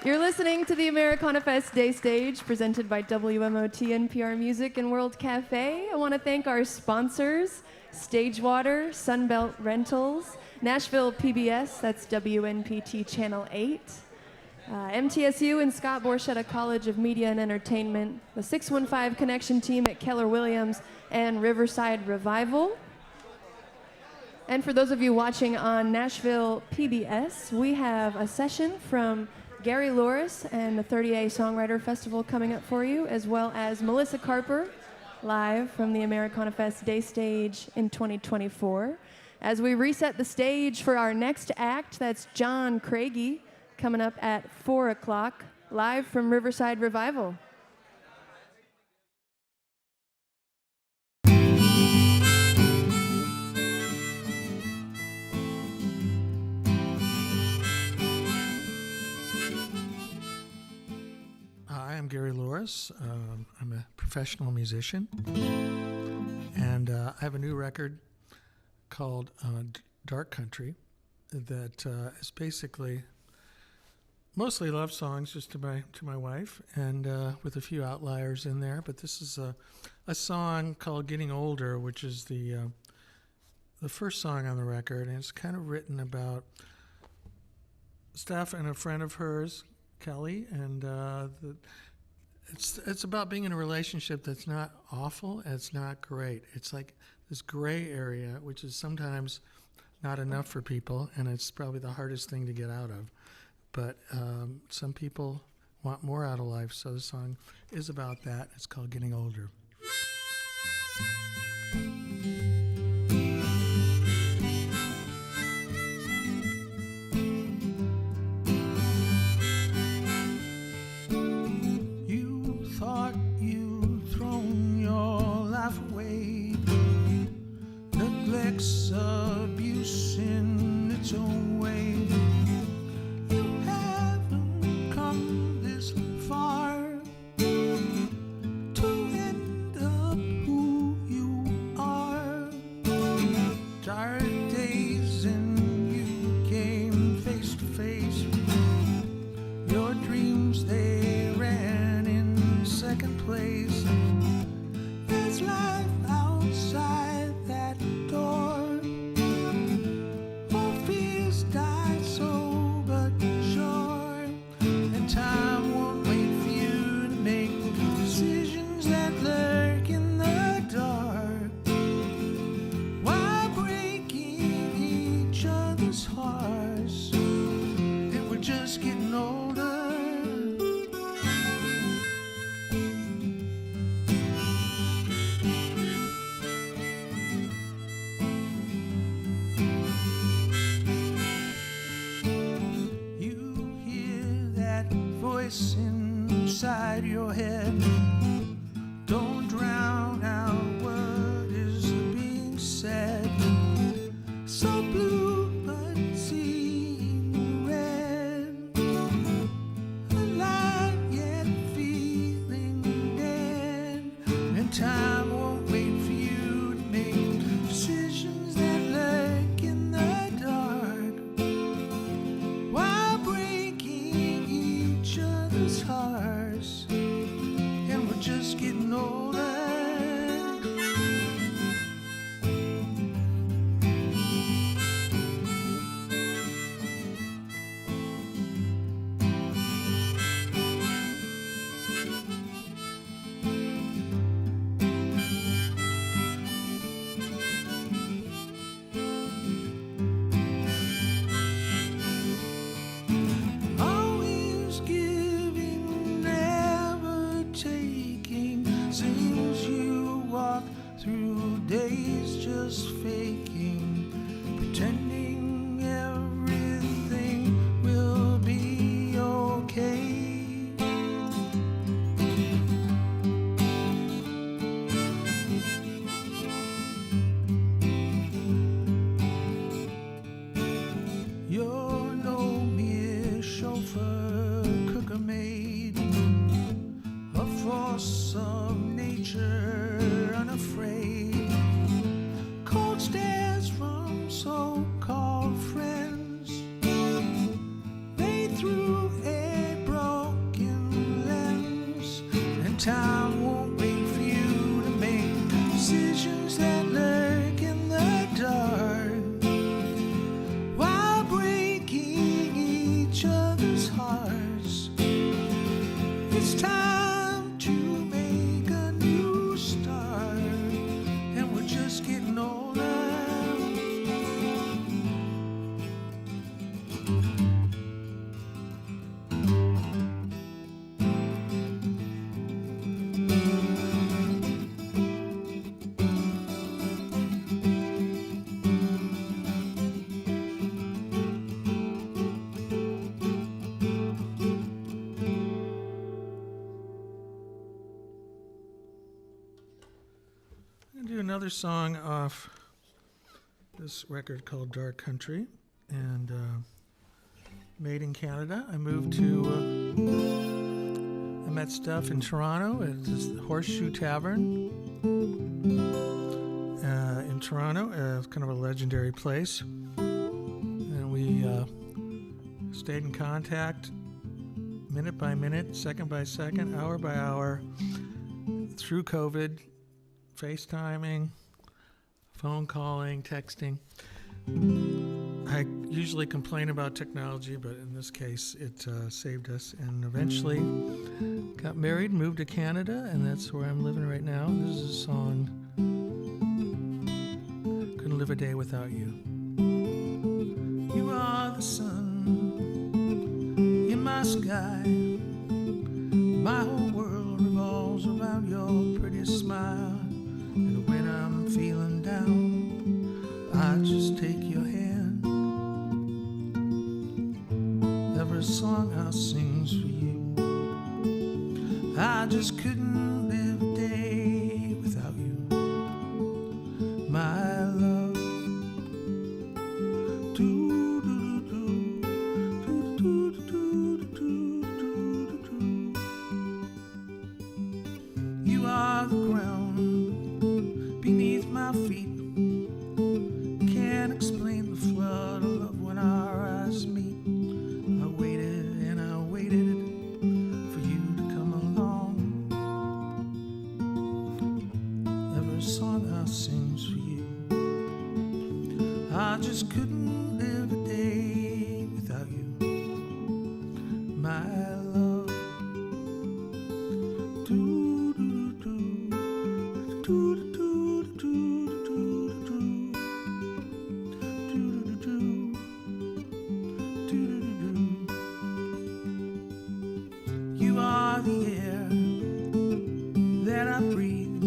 You're listening to the AmeriCanaFest Day Stage, presented by WMOT, NPR Music, and World Cafe. I want to thank our sponsors, Stagewater, Sunbelt Rentals, Nashville PBS, that's WNPT Channel 8, MTSU and Scott Borchetta College of Media and Entertainment, the 615 Connection team at Keller Williams, and Riverside Revival. And for those of you watching on Nashville PBS, we have a session from Gary Louris and the 30A Songwriter Festival coming up for you, as well as Melissa Carper, live from the AmeriCanaFest Day Stage in 2024. As we reset the stage for our next act, that's John Craigie, coming up at 4 o'clock, live from Riverside Revival. Hi, I'm Gary Louris. I'm a professional musician, and I have a new record called Dark Country that is basically mostly love songs just to my wife, and with a few outliers in there. But this is a song called Getting Older, which is the first song on the record, and it's kind of written about Steph and a friend of hers, Kelly, and it's about being in a relationship that's not awful and it's not great. It's like this gray area, which is sometimes not enough for people, and it's probably the hardest thing to get out of. But some people want more out of life, so the song is about that. It's called Getting Older. You thought you'd thrown your life away, neglect's abuse in its own way. You haven't come this far to end up who you are. Tired days and you came face to face. Your dreams, they ran in second place. There's life outside that door. All fears die slow but sure, and time won't wait for you to make decisions that lurk in the dark. Why breaking each other's hearts if we're just getting older? You hear that voice inside your head. Don't drown out what is being said. So blue but seeing red, alive yet feeling dead, and time won't wait for you to make decisions that lurk in the dark. While breaking each other's hearts, and we're just getting older. Always giving, never taking. Seems you walk through days just faking, pretending everything will be okay. town won't wait for you to make decisions that lurk in the dark, while breaking each other's hearts. It's time to make a new start, and we're just getting older. Another song off this record called Dark Country, and made in Canada. I moved to, I met Steph in Toronto at this Horseshoe Tavern in Toronto. It's kind of a legendary place. And we stayed in contact minute by minute, second by second, hour by hour through COVID. FaceTiming, phone calling, texting. I usually complain about technology, but in this case, it saved us. And eventually got married, moved to Canada, and that's where I'm living right now. This is a song, Couldn't Live a Day Without You. You are the sun in my sky. My whole world revolves around your pretty smile. And when I'm feeling down, I just take your hand. Every song I sing's for you. I just couldn't live a day without you, my love. You are the ground beneath my feet. Can't explain the flood of love when our eyes meet. I waited and I waited for you to come along. Every song I sing's for you. I just couldn't live a day without you, my love. You are the air that I breathe.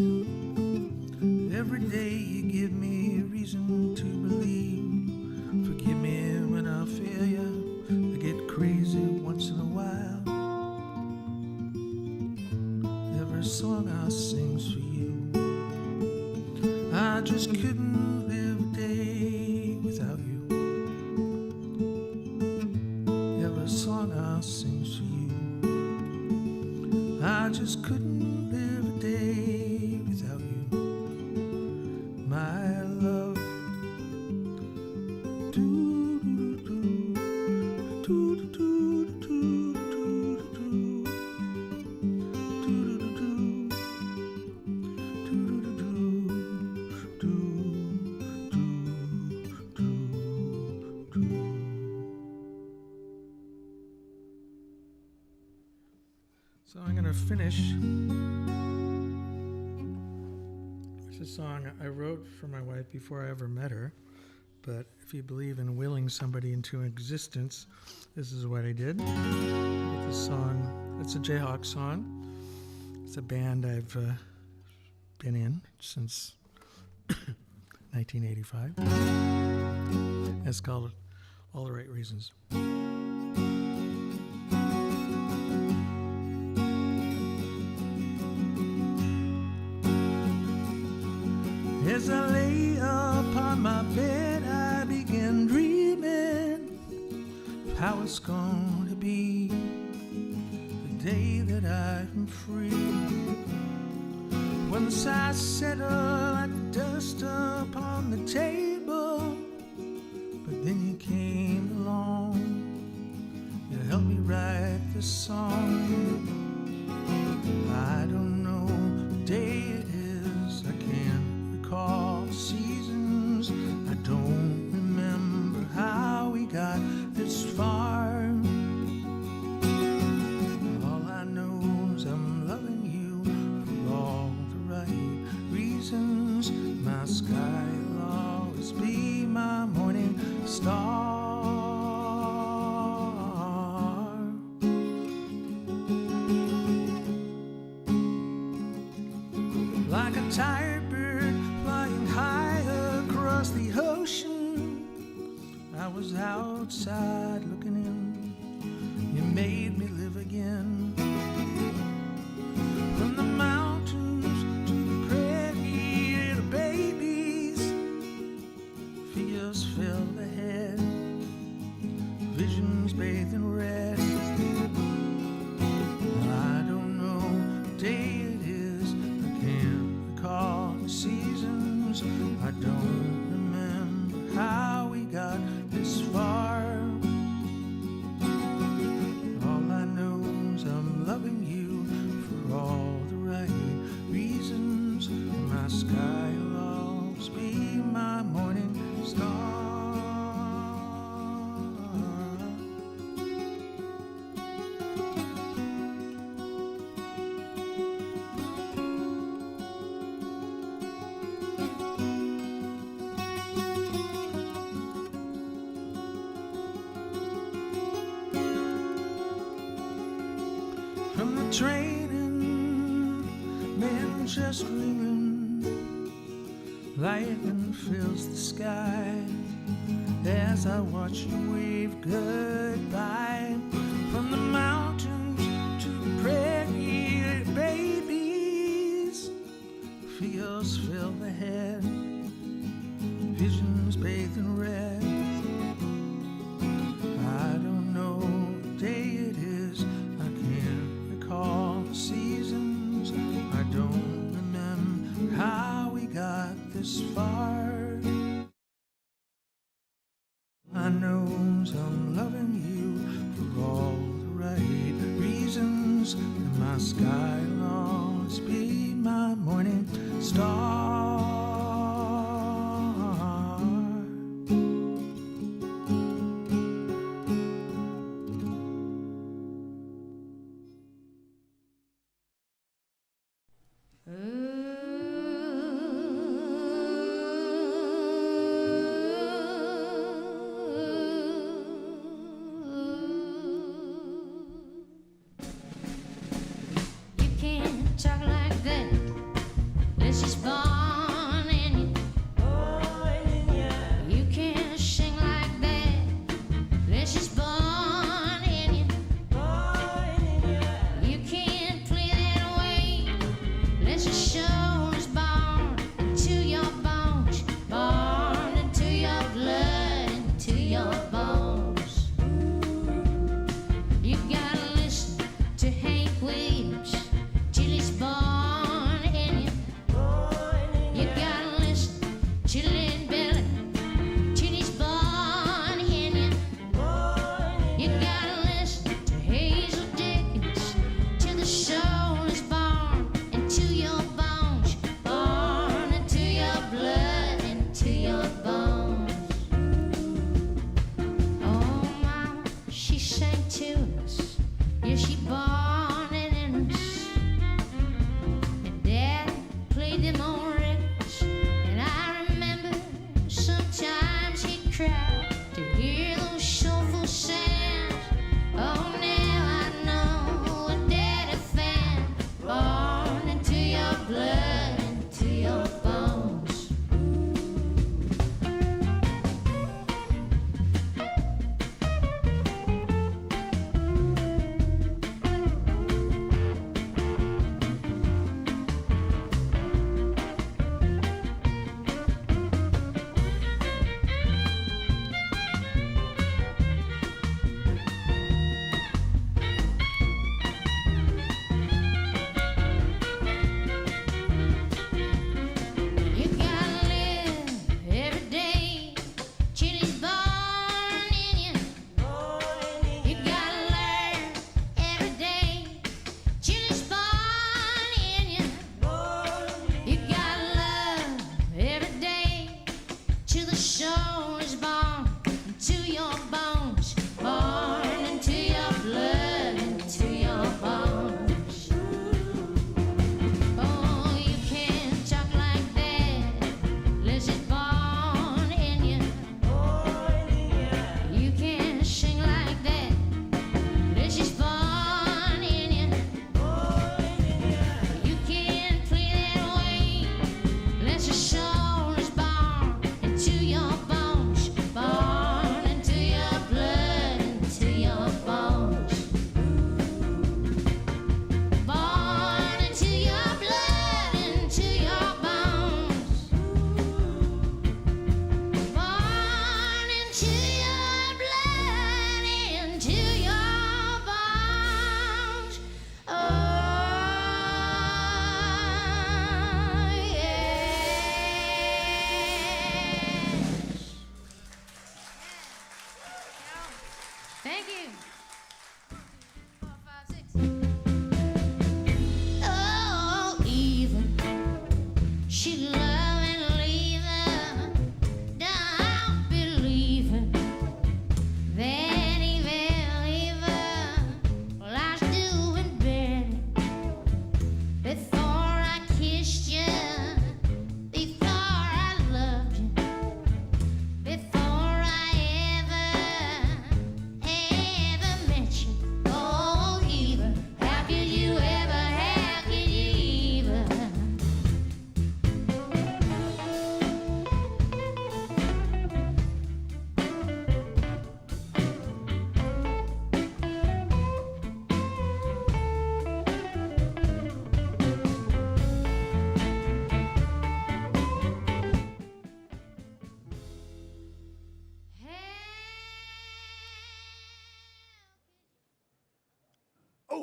Every day you give me a reason to believe. Forgive me when I fail you. I get crazy once in a while. Every song I sing's for you. I just couldn't live a day without you. Every song I sing's for you. I just couldn't live a day without you, my love. So I'm going to finish. It's a song I wrote for my wife before I ever met her. But if you believe in willing somebody into existence, this is what I did with this song. It's a Jayhawk song. It's a band I've been in since 1985. It's called All the Right Reasons. As I lay upon my bed, I began dreaming of how it's going to be the day that I'm free. When the sighs settle like dust upon the table, but then you came along, you helped me write this song. I don't was outside looking in, you made me live again. From the mountains to the prairie, the babies, figures filled ahead, visions bathed in red. I don't know what day it is, I can't recall the seasons, I don't remember how we got this far. All I know is I'm loving you for all the right reasons. My sky will always be my morning star. From the train in Manchester, England, lightning fills the sky as I watch you wave goodbye. From the mountains to the prairie, babies, fields fill the head, visions bathed in red. I don't know what day it is, I can't recall the seasons, I don't remember how we got this far. I know I'm loving you for all the right reasons, and my sky will always be my morning star. You can't talk like that unless she's born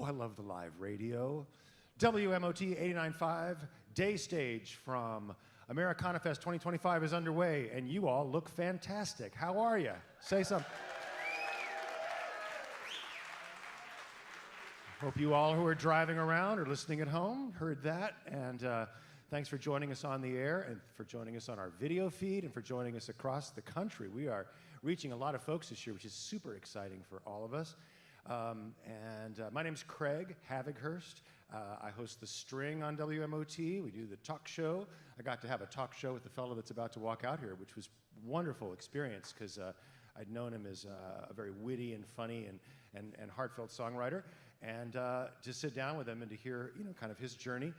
I love the live radio. WMOT 89.5 Day Stage from AmeriCanaFest 2025 is underway, and you all look fantastic. How are you? Say something. Hope you all who are driving around or listening at home heard that, and thanks for joining us on the air and for joining us on our video feed and for joining us across the country. We are reaching a lot of folks this year, which is super exciting for all of us. My name's Craig Havighurst. I host The String on WMOT. We do the talk show. I got to have a talk show with the fellow that's about to walk out here, which was a wonderful experience because I'd known him as a very witty and funny and heartfelt songwriter. And to sit down with him and to hear, kind of his journey,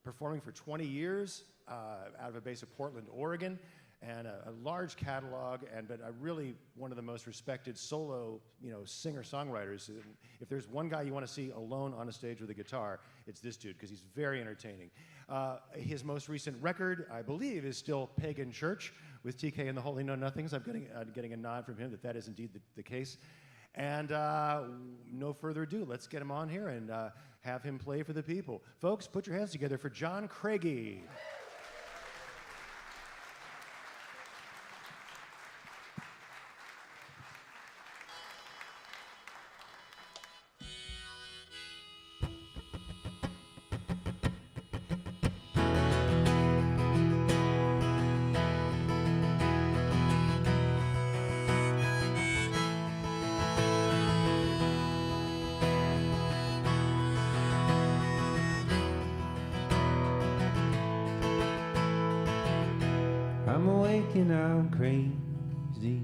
performing for 20 years out of a base of Portland, Oregon, and a large catalog, but really one of the most respected solo, singer-songwriters. If there's one guy you want to see alone on a stage with a guitar, it's this dude, because he's very entertaining. His most recent record, I believe, is still Pagan Church with TK and the Holy Know Nothings. I'm getting a nod from him that is indeed the case. And no further ado, let's get him on here and have him play for the people. Folks, put your hands together for John Craigie. I'm awake and I'm crazy.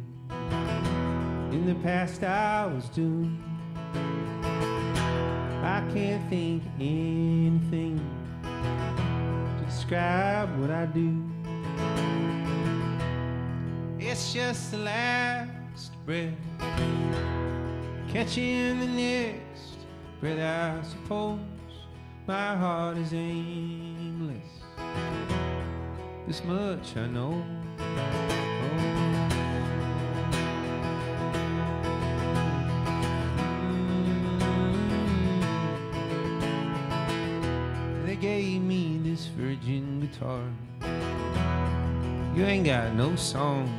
In the past I was doomed. I can't think anything to describe what I do. It's just the last breath, catching the next breath, I suppose. My heart is aimless, this much I know. They gave me this virgin guitar. You ain't got no songs.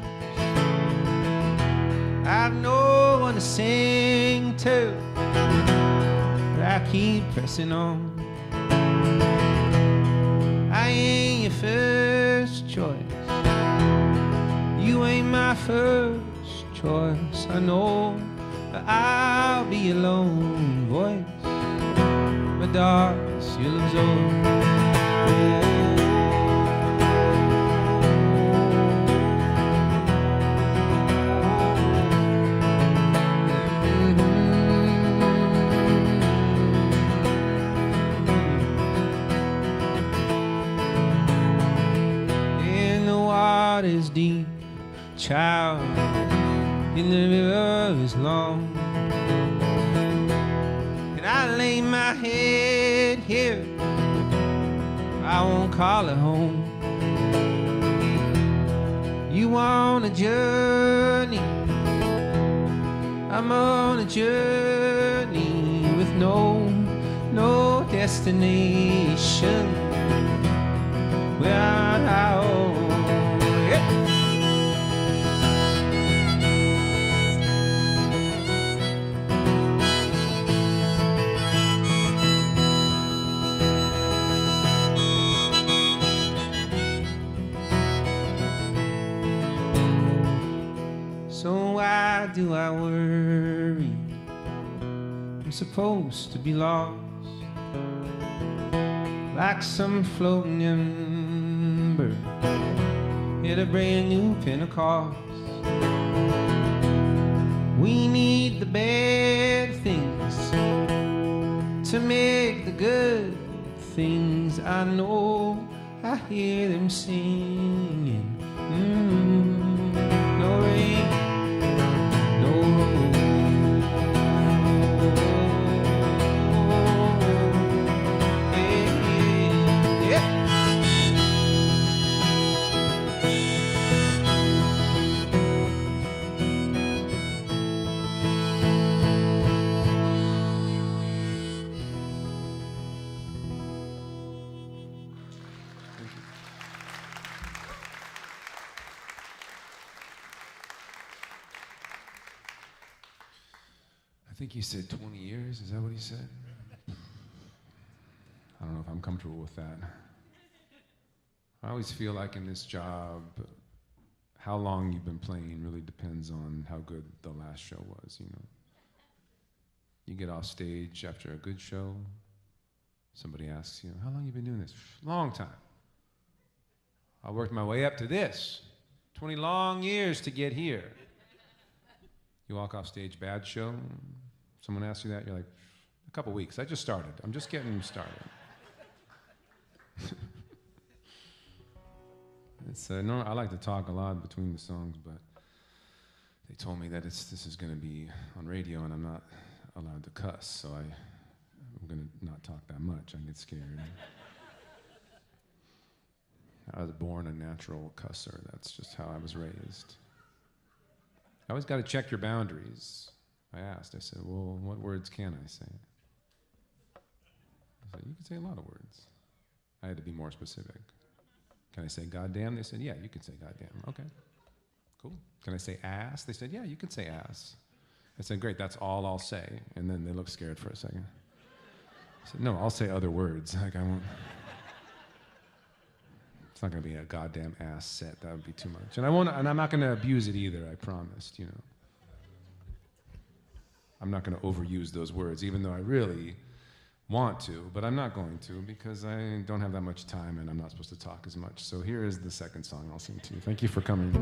I've no one to sing to, but I keep pressing on. I ain't your first choice. You ain't my first choice. I know that I'll be a lone voice, but darkness you'll absorb. Is deep, child, in the river is long, and I lay my head here, I won't call it home. You on a journey, I'm on a journey with no destination. Where I So why do I worry? I'm supposed to be lost, like some floating ember at a brand new Pentecost. We need the bad things to make the good things. I know I hear them singing. No rain, no road. think he said 20 years. Is that what he said? I don't know if I'm comfortable with that. I always feel like in this job, how long you've been playing really depends on how good the last show was, you know. You get off stage after a good show, somebody asks you, how long you been doing this? Long time. I worked my way up to this. 20 long years to get here. You walk off stage, bad show, someone asks you that, you're like, a couple weeks, I just started. I'm just getting started. No, I like to talk a lot between the songs, but they told me that this is going to be on radio and I'm not allowed to cuss, so I'm going to not talk that much. I get scared. I was born a natural cusser. That's just how I was raised. I always got to check your boundaries. I asked, I said, well, what words can I say? I said, you can say a lot of words. I had to be more specific. Can I say goddamn? They said, yeah, you can say goddamn. Okay, cool. Can I say ass? They said, yeah, you can say ass. I said, great, that's all I'll say. And then they looked scared for a second. I said, no, I'll say other words. Like, I won't. It's not gonna be a goddamn ass set. That would be too much. And I'm not gonna abuse it either, I promised, you know. I'm not gonna overuse those words, even though I really want to, but I'm not going to because I don't have that much time and I'm not supposed to talk as much. So here is the second song I'll sing to you. Thank you for coming.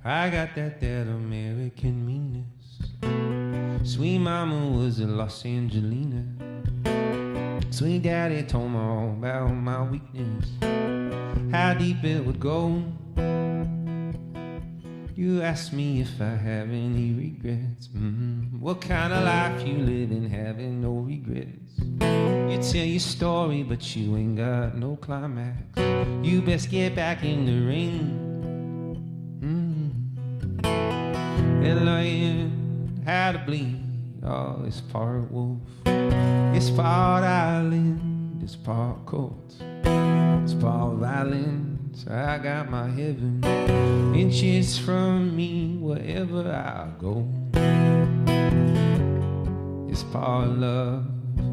I got that American meanness. Sweet mama was a Los Angelina. Sweet daddy told me all about my weakness, how deep it would go. You asked me if I have any regrets. What kind of life you living, having no regrets? You tell your story, but you ain't got no climax. You best get back in the ring. And learn how to bleed. Oh, it's part wolf, it's part island, it's part cold, it's part violence. I got my heaven inches from me wherever I go. It's part love,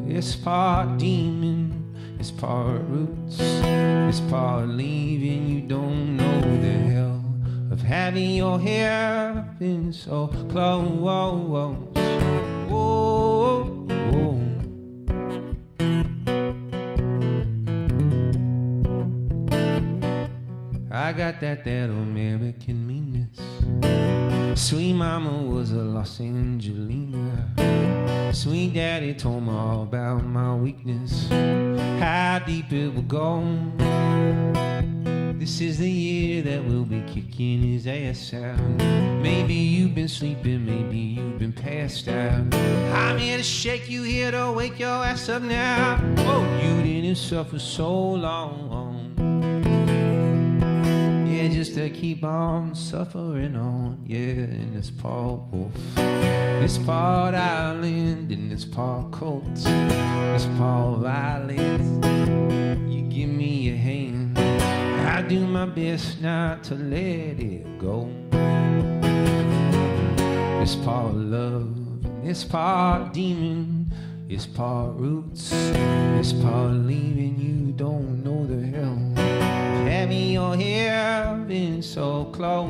it's part demon, it's part roots, it's part leaving. You don't know the hell of having your hair been so close. I got that American meanness. Sweet mama was a Los Angelina. Sweet daddy told me all about my weakness, how deep it will go. This is the year that we'll be kicking his ass out. Maybe you've been sleeping, maybe you've been passed out. I'm here to shake you, here to wake your ass up now. Oh, you didn't suffer so long. Yeah, just to keep on suffering on. Yeah, and it's part wolf, it's part island, and it's part cold, it's part violence. You give me a hand, I do my best not to let it go. It's part love, it's part demon, it's part roots, it's part leaving. You don't know the hell having your hair been so close.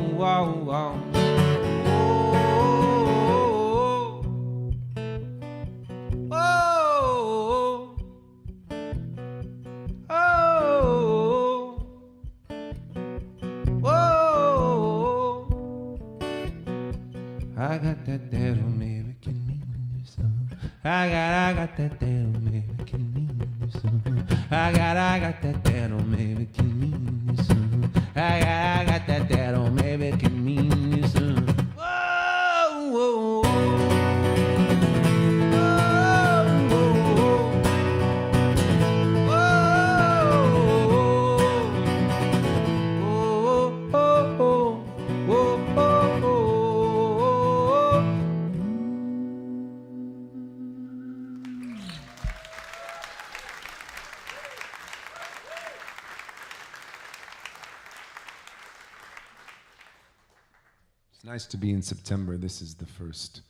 I got that American meanness. I got that American meanness. I got that American meanness. I got that American meanness. Whoa, whoa, It's nice to be in September. This is the first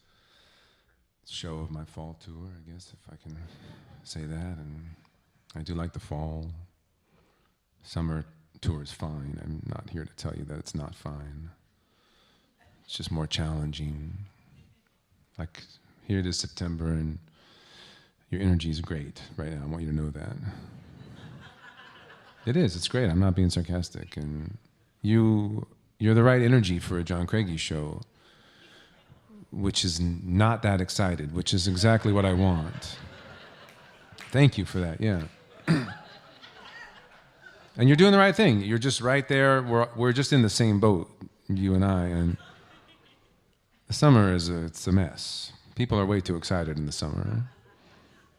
show of my fall tour, I guess, if I can say that. And I do like the fall. Summer tour is fine. I'm not here to tell you that it's not fine. It's just more challenging. Like, here it is September, and your energy is great right now. I want you to know that. It is. It's great. I'm not being sarcastic. And you're the right energy for a John Craigie show, which is not that excited, which is exactly what I want. Thank you for that, yeah. And you're doing the right thing. You're just right there. We're just in the same boat, you and I. And the summer it's a mess. People are way too excited in the summer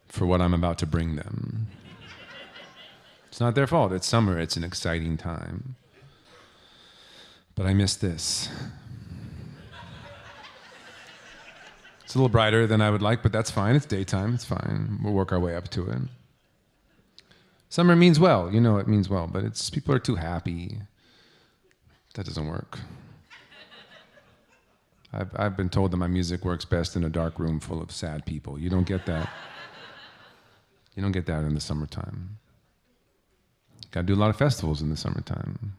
for what I'm about to bring them. It's not their fault. It's summer. It's an exciting time. But I miss this. It's a little brighter than I would like, but that's fine. It's daytime. It's fine. We'll work our way up to it. Summer means well. You know it means well, but people are too happy. That doesn't work. I've been told that my music works best in a dark room full of sad people. You don't get that. You don't get that in the summertime. Got to do a lot of festivals in the summertime.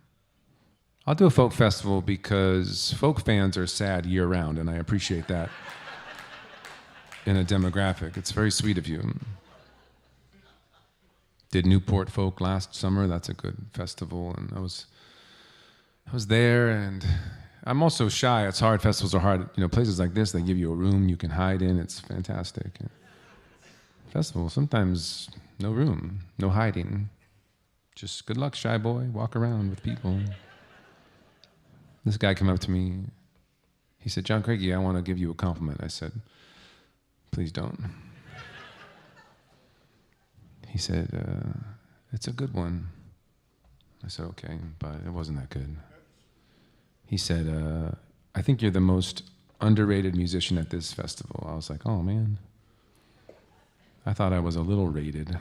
I'll do a folk festival because folk fans are sad year-round, and I appreciate that in a demographic. It's very sweet of you. Did Newport Folk last summer. That's a good festival, and I was there, and I'm also shy. It's hard. Festivals are hard. You know, places like this, they give you a room you can hide in. It's fantastic. Festival, sometimes no room, no hiding. Just good luck, shy boy. Walk around with people. This guy came up to me. He said, "John Craigie, I want to give you a compliment." I said, "Please don't." He said, "It's a good one." I said, "Okay," but it wasn't that good. He said, "I think you're the most underrated musician at this festival." I was like, "Oh, man. I thought I was a little rated."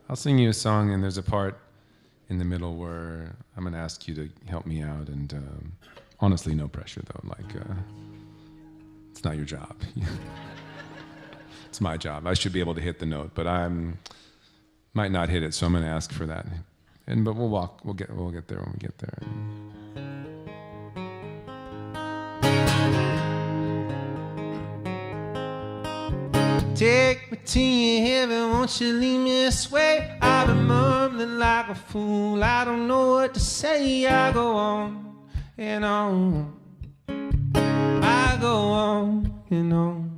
I'll sing you a song, and there's a part in the middle where I'm going to ask you to help me out, and honestly, no pressure, though. Like, it's not your job. It's my job. I should be able to hit the note, but I might not hit it, so I'm going to ask for that. But we'll get there when we get there. Take me to your heaven, won't you lead me this way? I've been mumbling like a fool, I don't know what to say. I go on and on, I go on and on.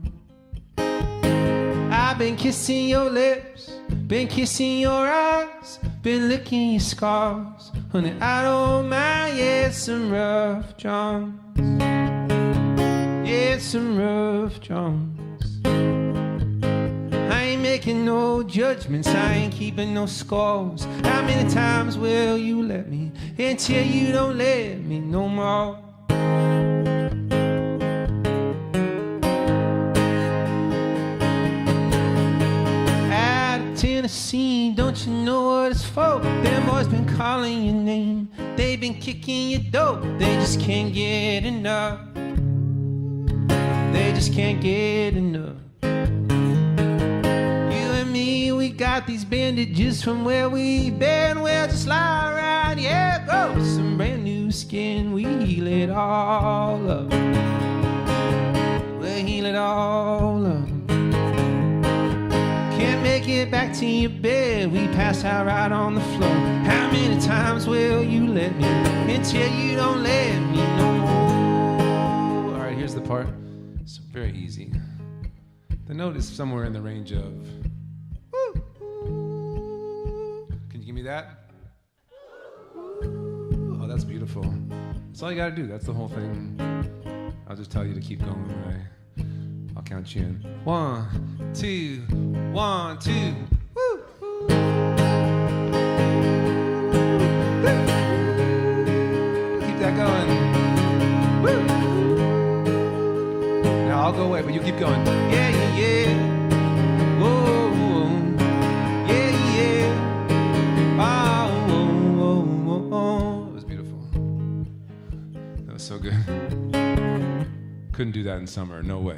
I've been kissing your lips, been kissing your eyes, been licking your scars. Honey, I don't mind, yeah, it's some rough Johns. Yeah, it's some rough Johns. I ain't making no judgments, I ain't keeping no scores. How many times will you let me until you don't let me no more? Out of Tennessee, don't you know what it's for? Them boys been calling your name, they been kicking your door. They just can't get enough. They just can't get enough. We got these bandages from where we've been. We'll just lie around, yeah, grow some brand new skin. We heal it all up. We'll heal it all up. Can't make it back to your bed, we pass out right on the floor. How many times will you let me until you don't let me no more? All right, here's the part. It's very easy. The note is somewhere in the range of... Give me that. Oh, that's beautiful. That's all you gotta do. That's the whole thing. I'll just tell you to keep going. I'll count you in. 1, 2, 1, 2. Woo! Keep that going. Woo! Now I'll go away, but you keep going. Yeah, yeah, yeah. Whoa, whoa. Yeah, yeah. Couldn't do that in summer, no way.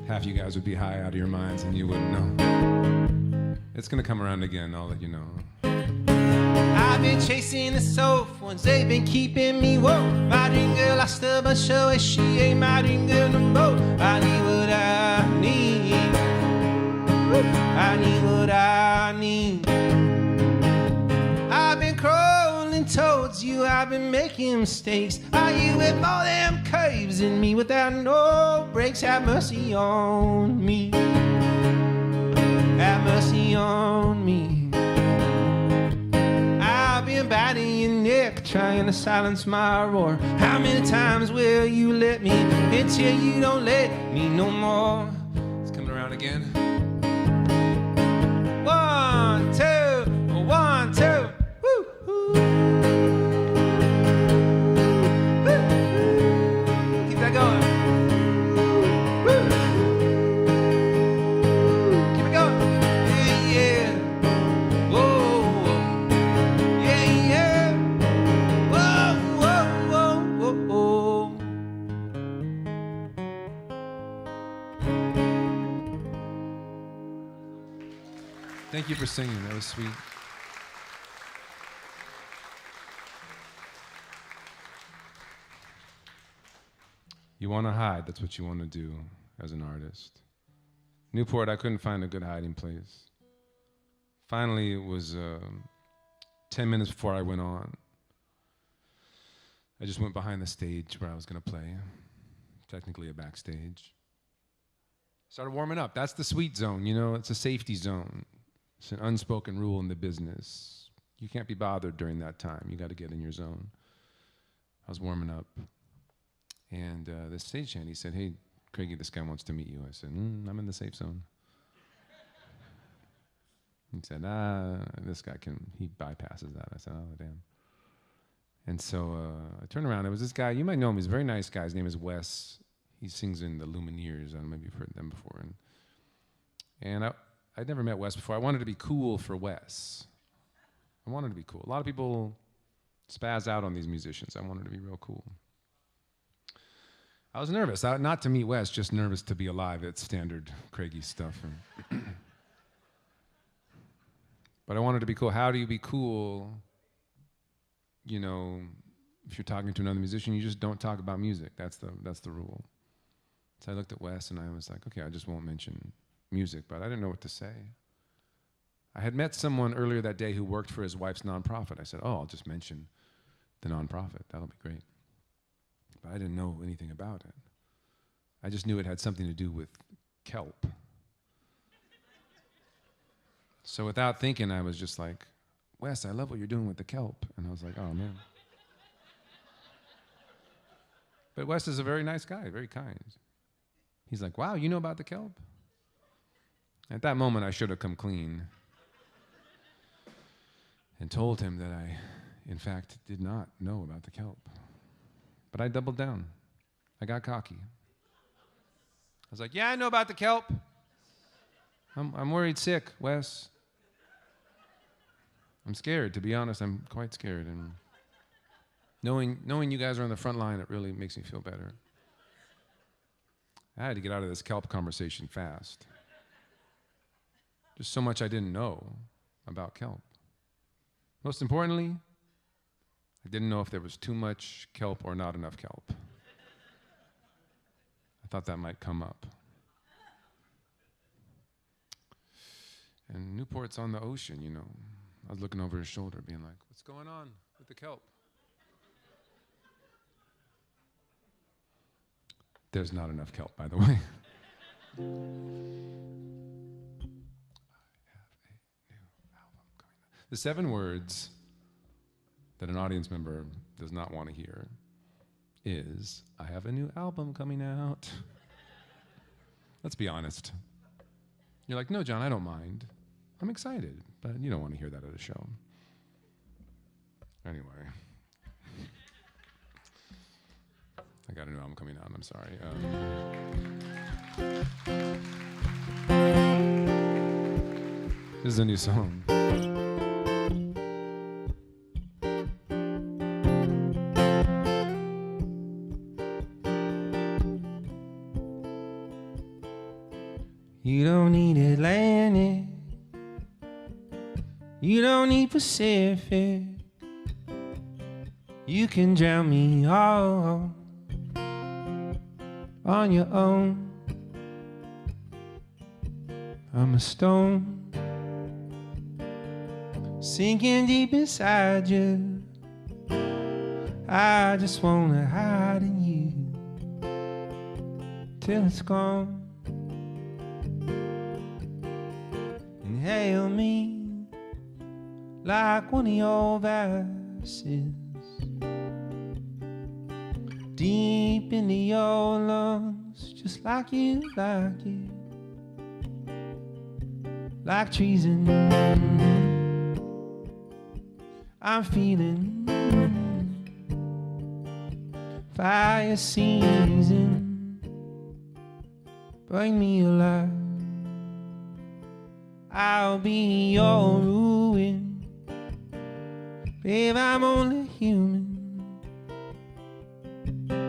Half you guys would be high out of your minds and you wouldn't know. It's gonna come around again, I'll let you know. I've been chasing the soft ones, they've been keeping me woke. My dream girl lost a bunch of weight, she ain't my dream girl no more. I need what I need. I need what I need. I've been crawling towards you, I've been making mistakes. Are you with more them curves in me without no breaks? Have mercy on me. Have mercy on me. I've been biting your neck, trying to silence my roar. How many times will you let me until you don't let me no more? It's coming around again. 1, 2, 1, 2. Woo, woo. Woo. Keep that going. Woo. Keep it going. Yeah, yeah. Whoa, whoa. Yeah, yeah. Whoa, whoa, whoa, whoa, whoa. Thank you for singing, that was sweet. You want to hide, that's what you want to do as an artist. Newport, I couldn't find a good hiding place. Finally, it was 10 minutes before I went on. I just went behind the stage where I was going to play, technically a backstage. Started warming up. That's the sweet zone, you know, it's a safety zone. It's an unspoken rule in the business. You can't be bothered during that time. You got to get in your zone. I was warming up. And the stagehand, he said, "Hey, Craigie, this guy wants to meet you." I said, "I'm in the safe zone." He said, this guy he bypasses that. I said, "Oh, damn." And so I turned around. There was this guy, you might know him. He's a very nice guy. His name is Wes. He sings in the Lumineers. I don't know, maybe you've heard them before. And I'd never met Wes before. I wanted to be cool for Wes. I wanted to be cool. A lot of people spaz out on these musicians. I wanted to be real cool. I was nervous, not to meet Wes, just nervous to be alive at standard Craigie stuff. But I wanted to be cool. How do you be cool? You know, if you're talking to another musician, you just don't talk about music. That's the rule. So I looked at Wes and I was like, okay, I just won't mention music, but I didn't know what to say. I had met someone earlier that day who worked for his wife's nonprofit. I said, oh, I'll just mention the nonprofit. That'll be great. But I didn't know anything about it. I just knew it had something to do with kelp. So without thinking, I was just like, Wes, I love what you're doing with the kelp. And I was like, oh, man. But Wes is a very nice guy, very kind. He's like, wow, you know about the kelp? At that moment, I should have come clean and told him that I, in fact, did not know about the kelp. But I doubled down. I got cocky. I was like, yeah, I know about the kelp. I'm worried sick, Wes. I'm scared, to be honest. I'm quite scared. And knowing you guys are on the front line, it really makes me feel better. I had to get out of this kelp conversation fast. Just so much I didn't know about kelp. Most importantly, I didn't know if there was too much kelp or not enough kelp. I thought that might come up. And Newport's on the ocean, you know. I was looking over his shoulder, being like, what's going on with the kelp? There's not enough kelp, by the way. The 7 words that an audience member does not want to hear is, I have a new album coming out. Let's be honest. You're like, no, John, I don't mind. I'm excited, but you don't want to hear that at a show. Anyway. I got a new album coming out, I'm sorry. This is a new song. You don't need Atlantic. You don't need Pacific. You can drown me all on your own. I'm a stone sinking deep inside you. I just wanna hide in you till it's gone. Inhale me like one of your vices, deep into your lungs, just like you like it, like treason. I'm feeling fire season, burn me alive. I'll be your ruin, babe, I'm only human,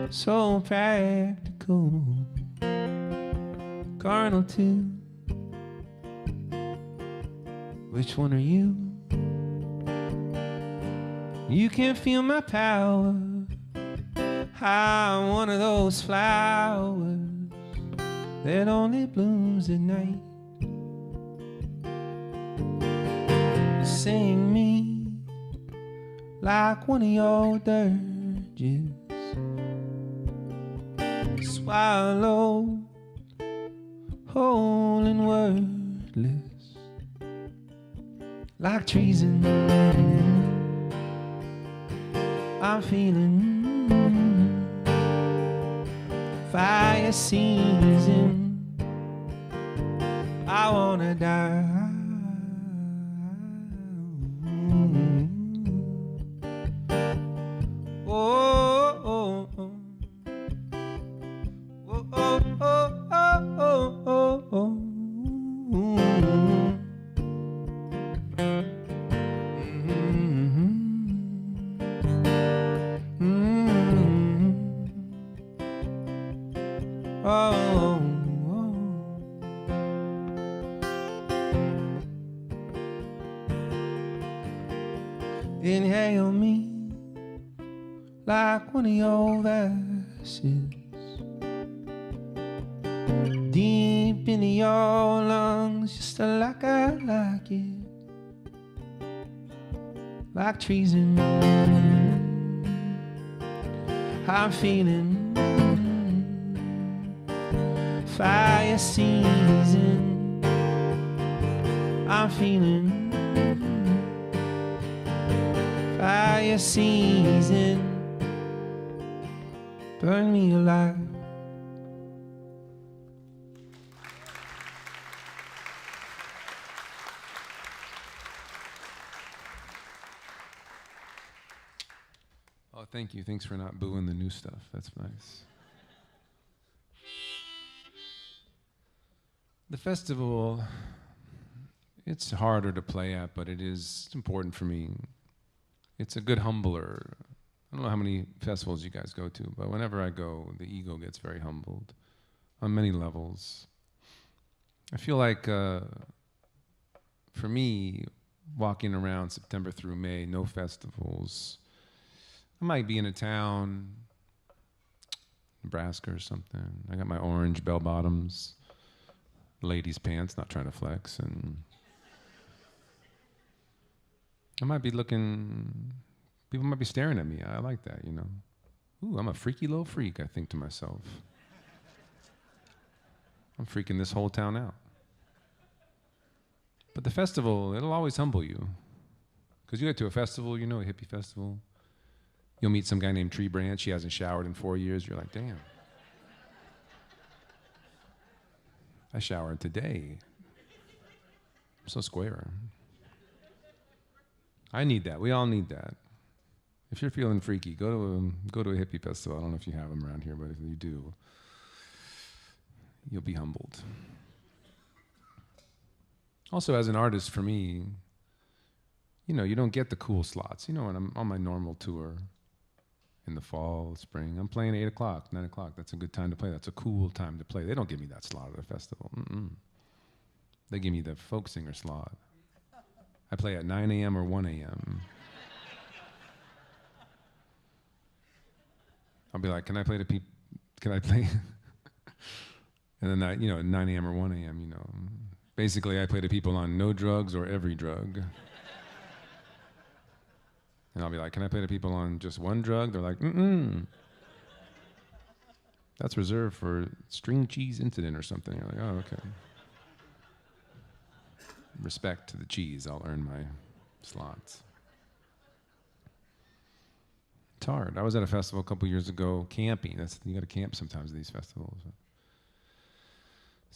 so practical, carnal too. Which one are you? You can feel my power, I'm one of those flowers that only blooms at night. You sing me like one of your dirges, swallow whole and wordless, like treason. I'm feeling fire season. I wanna die. Oh, oh, oh. Oh, oh, oh, oh, oh, oh. Inhale me like one of your vices, deep into your lungs, just like I like it, like treason. I'm feeling fire season. I'm feeling fire season, burn me alive. Oh, thank you. Thanks for not booing the new stuff. That's nice. The festival, it's harder to play at, but it's important for me. It's a good humbler. I don't know how many festivals you guys go to, but whenever I go, the ego gets very humbled on many levels. I feel like, for me, walking around September through May, no festivals. I might be in a town, Nebraska or something. I got my orange bell bottoms, ladies' pants, not trying to flex, and I might be looking, people might be staring at me. I like that, you know. Ooh, I'm a freaky little freak, I think to myself. I'm freaking this whole town out. But the festival, it'll always humble you. Because you go to a festival, you know, a hippie festival. You'll meet some guy named Tree Branch. He hasn't showered in 4 years. You're like, damn. I showered today. I'm so square. I need that. We all need that. If you're feeling freaky, go to a hippie festival. I don't know if you have them around here, but if you do, you'll be humbled. Also, as an artist, for me, you know, you don't get the cool slots. You know, when I'm on my normal tour in the fall, spring, I'm playing 8 o'clock, 9 o'clock. That's a good time to play. That's a cool time to play. They don't give me that slot at a festival. They give me the folk singer slot. I play at 9 a.m. or 1 a.m. I'll be like, can I play to people? Can I play? And then at 9 a.m. or 1 a.m., Basically, I play to people on no drugs or every drug. And I'll be like, can I play to people on just one drug? They're like, mm-mm. That's reserved for string cheese incident or something. You're like, oh, okay. Respect to the cheese, I'll earn my slots. It's hard. I was at a festival a couple years ago, camping. You got to camp sometimes at these festivals.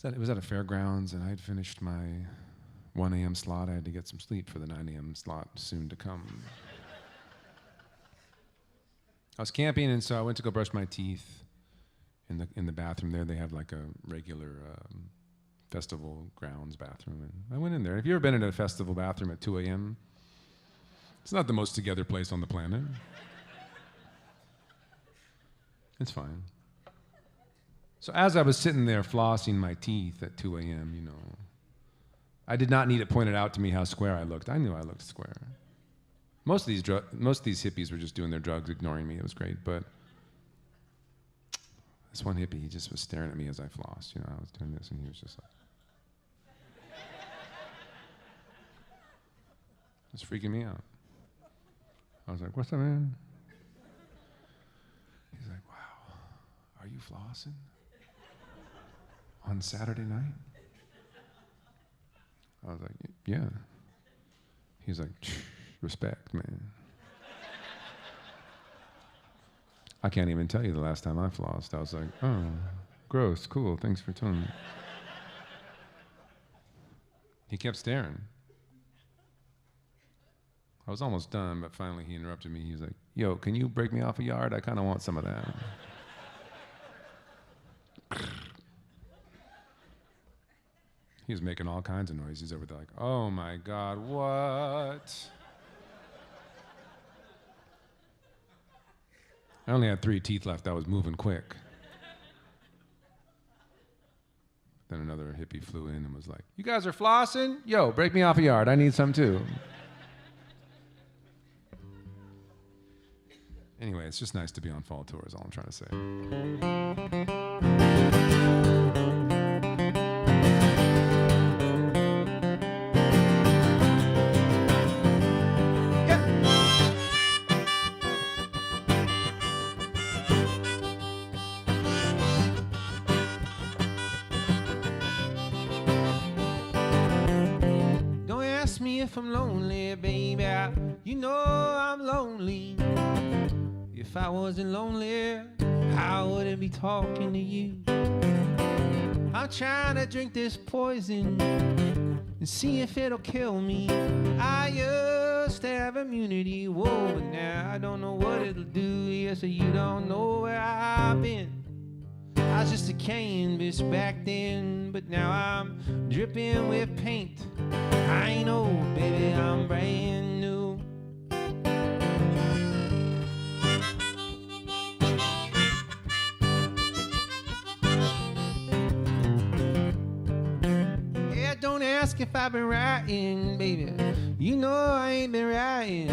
It was at a fairgrounds, and I had finished my 1 a.m. slot. I had to get some sleep for the 9 a.m. slot soon to come. I was camping, and so I went to go brush my teeth in the bathroom there. They have like a regular festival grounds bathroom, and I went in there. Have you ever been in a festival bathroom at 2 a.m.? It's not the most together place on the planet. It's fine. So as I was sitting there flossing my teeth at 2 a.m., I did not need it pointed out to me how square I looked. I knew I looked square. Most of these hippies were just doing their drugs, ignoring me. It was great, but this one hippie, he just was staring at me as I flossed. I was doing this, and he was just like, it's freaking me out. I was like, what's up, man? He's like, wow, are you flossing on Saturday night? I was like, yeah. He's like, respect, man. I can't even tell you the last time I flossed. I was like, oh, gross, cool, thanks for telling me. He kept staring. I was almost done, but finally he interrupted me. He was like, yo, can you break me off a yard? I kind of want some of that. He was making all kinds of noises over there like, oh my God, what? I only had 3 teeth left. I was moving quick. Then another hippie flew in and was like, you guys are flossing? Yo, break me off a yard. I need some too. Anyway, it's just nice to be on fall tour is all I'm trying to say. Don't ask me if I'm lonely, baby. You know I'm lonely. If I wasn't lonely, I wouldn't be talking to you. I'm trying to drink this poison and see if it'll kill me. I used to have immunity, whoa, but now I don't know what it'll do. Yes, you don't know where I've been. I was just a canvas back then, but now I'm dripping with paint. I know, baby, I'm brand new. Don't ask if I've been writing, baby. You know I ain't been writing.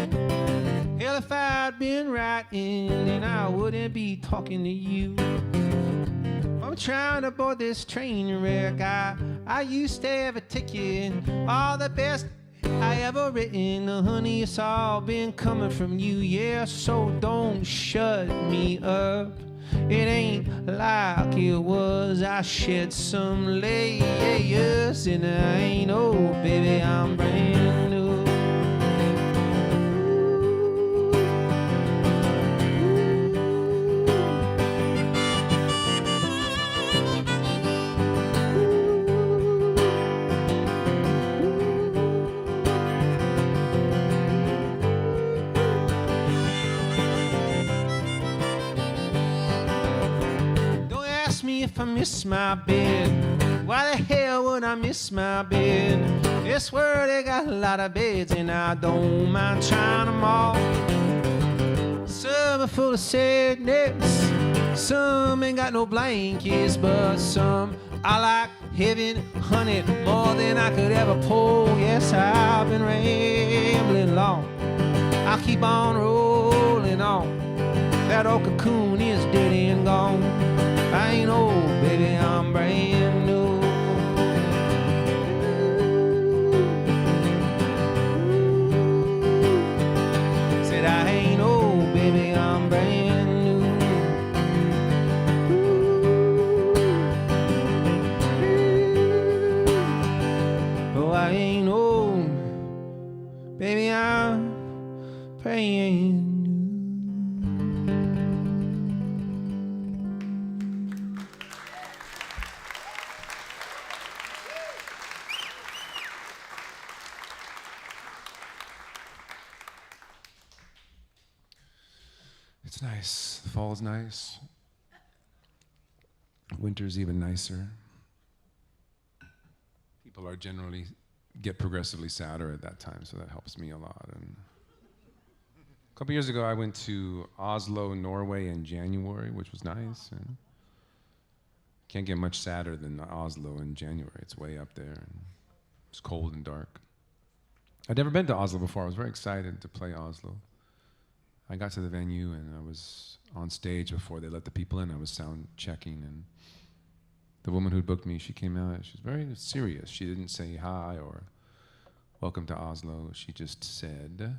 Hell, if I'd been writing, then I wouldn't be talking to you. I'm trying to board this train wreck. I used to have a ticket. All the best I ever written. Honey, it's all been coming from you. Yeah, so don't shut me up. It ain't like it was. I shed some layers and I ain't old, baby, I'm brand new. If I miss my bed, why the hell would I miss my bed? This world, they got a lot of beds and I don't mind trying them all. Summer full of sadness, Some ain't got no blankets, but some I like heaven, honey, more than I could ever pull. Yes, I've been rambling long. I'll keep on rolling on. That old cocoon is dead and gone. I ain't old, baby, I'm brand new. Said I ain't old, baby, I'm brand new. Oh, I ain't old, baby, I'm brand new. It's nice. The fall's nice. Winter's even nicer. People are generally get progressively sadder at that time, so that helps me a lot. And a couple years ago, I went to Oslo, Norway in January, which was nice. And can't get much sadder than Oslo in January. It's way up there. And it's cold and dark. I'd never been to Oslo before. I was very excited to play Oslo. I got to the venue and I was on stage before they let the people in. I was sound checking, and the woman who booked me, she came out. She was very serious. She didn't say hi or welcome to Oslo. She just said,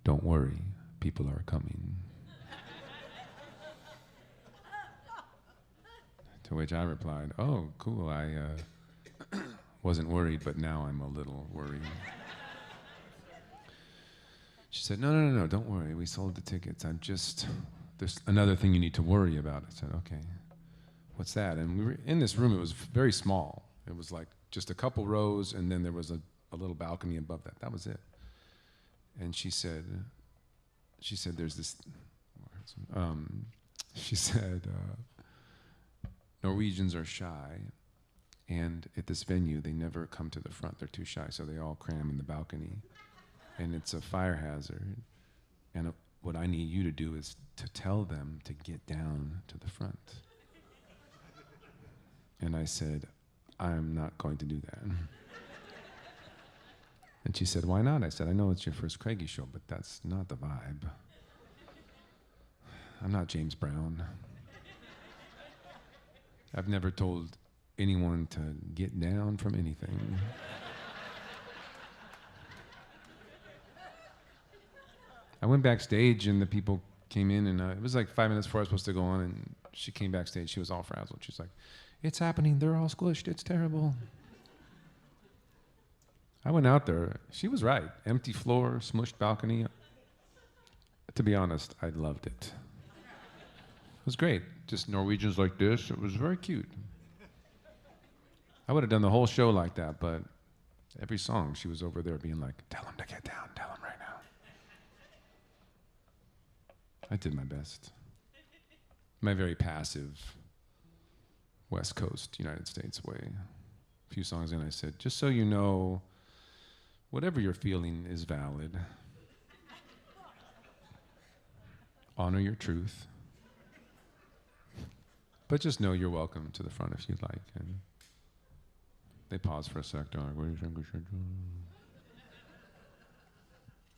"Don't worry, people are coming." To which I replied, "Oh, cool. I wasn't worried, but now I'm a little worried." She said, no, don't worry. We sold the tickets. There's another thing you need to worry about. I said, okay, what's that? And we were in this room. It was very small. It was like just a couple rows, and then there was a little balcony above that. That was it. And she said, there's this, she said, Norwegians are shy, and at this venue, they never come to the front. They're too shy, so they all cram in the balcony. And it's a fire hazard. And what I need you to do is to tell them to get down to the front. And I said, I'm not going to do that. And she said, why not? I said, I know it's your first Craigie show, but that's not the vibe. I'm not James Brown. I've never told anyone to get down from anything. I went backstage and the people came in, and it was like 5 minutes before I was supposed to go on, and she came backstage. She was all frazzled. She's like, it's happening. They're all squished. It's terrible. I went out there. She was right. Empty floor, smushed balcony. To be honest, I loved it. It was great. Just Norwegians like this. It was very cute. I would have done the whole show like that, but every song she was over there being like, tell them to get down. Tell them right now. I did my best. My very passive West Coast, United States way. A few songs in, I said, just so you know, whatever you're feeling is valid. Honor your truth. But just know you're welcome to the front if you'd like. And they paused for a sec. They're like, what do you think we should do?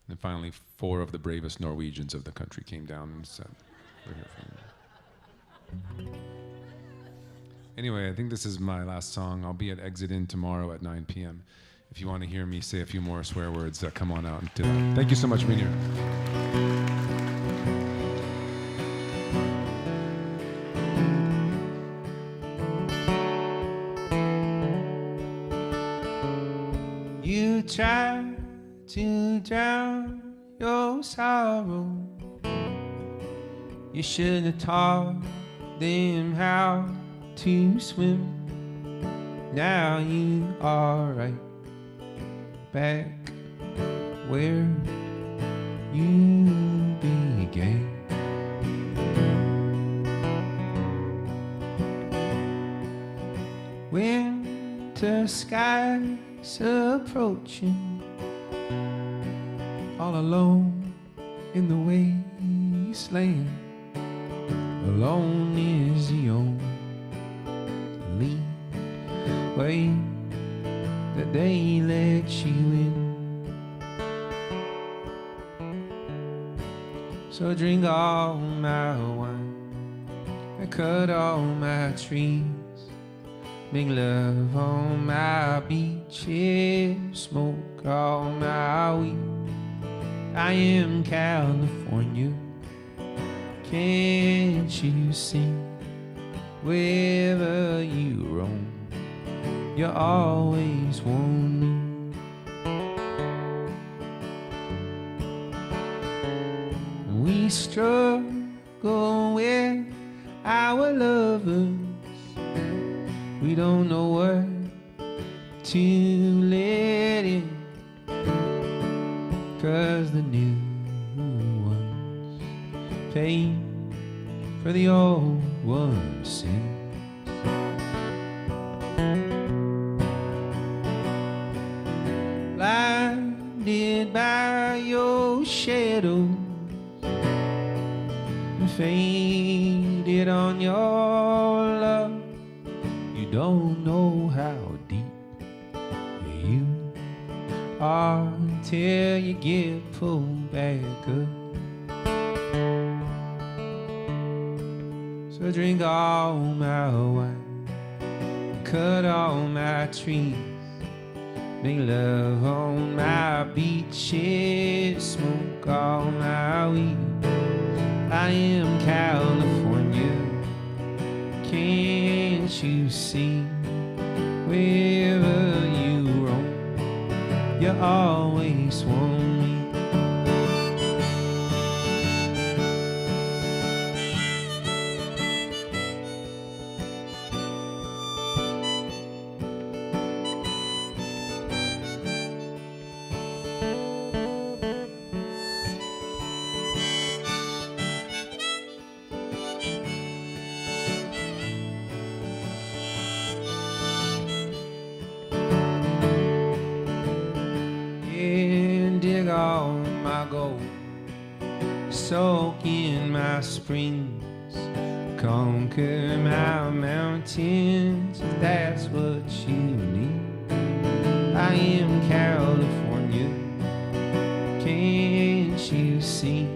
And finally, 4 of the bravest Norwegians of the country came down and said, we're here for you. Anyway, I think this is my last song. I'll be at Exit In tomorrow at 9 p.m. If you want to hear me say a few more swear words, come on out and do that. Thank you so much for being here. You try to drown your sorrow. You should have taught them how to swim. Now you are right back where you began. Winter skies approaching, all alone in the wasteland. Alone is the only way that they let you in. So drink all my wine and cut all my trees. Make love on my beaches, smoke all my weed. I am California, can't you see? Wherever you roam, you always want me. We struggle with our lovers. We don't know what to let in, 'cause the new ones pay for the old ones' sins. Blinded by your shadows, faded on your love. You don't know how deep you are until you get pulled back up. So drink all my wine, cut all my trees, make love on my beaches, smoke all my weed. I am California, can't you see? Wherever you roam, you always want me. All my gold, soak in my springs, conquer my mountains, if that's what you need. I am California, can't you see?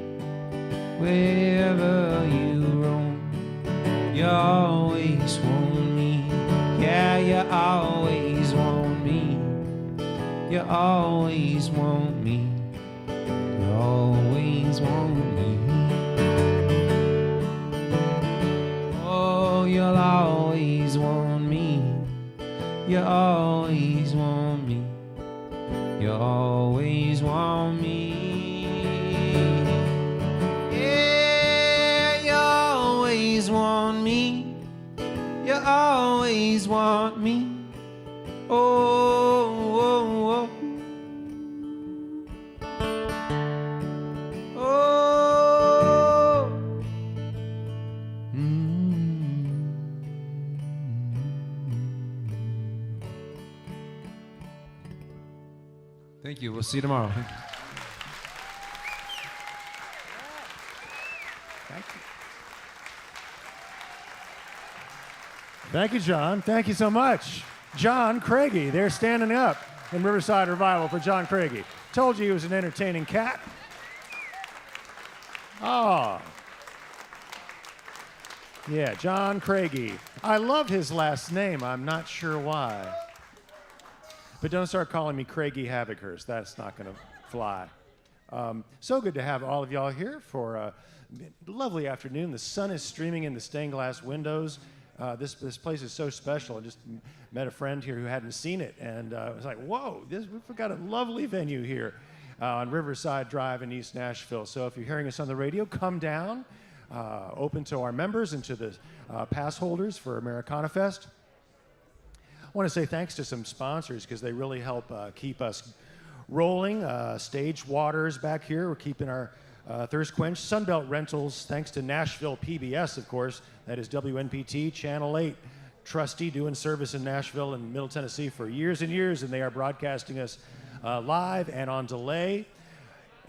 Wherever you roam, you always want me. Yeah, you always want me. You always want me. You always want me. Oh, you'll always want me. You always want me. You always want me. Yeah, you always want me. You always want me. Oh, oh, oh. Thank you. We'll see you tomorrow. Thank you. Thank you, John. Thank you so much. John Craigie, they're standing up in Riverside Revival for John Craigie. Told you he was an entertaining cat. Oh. Yeah, John Craigie. I love his last name. I'm not sure why. But don't start calling me Craigie Havochurst. That's not going to fly. So good to have all of y'all here for a lovely afternoon. The sun is streaming in the stained glass windows. This place is so special. I just met a friend here who hadn't seen it, and I was like, whoa, we've got a lovely venue here on Riverside Drive in East Nashville. So if you're hearing us on the radio, come down. Open to our members and to the pass holders for AmeriCanaFest. I want to say thanks to some sponsors because they really help keep us rolling. Stage Waters back here, we're keeping our thirst quenched. Sunbelt Rentals, thanks to Nashville PBS, of course. That is WNPT, Channel 8. Trusty, doing service in Nashville and Middle Tennessee for years and years, and they are broadcasting us live and on delay.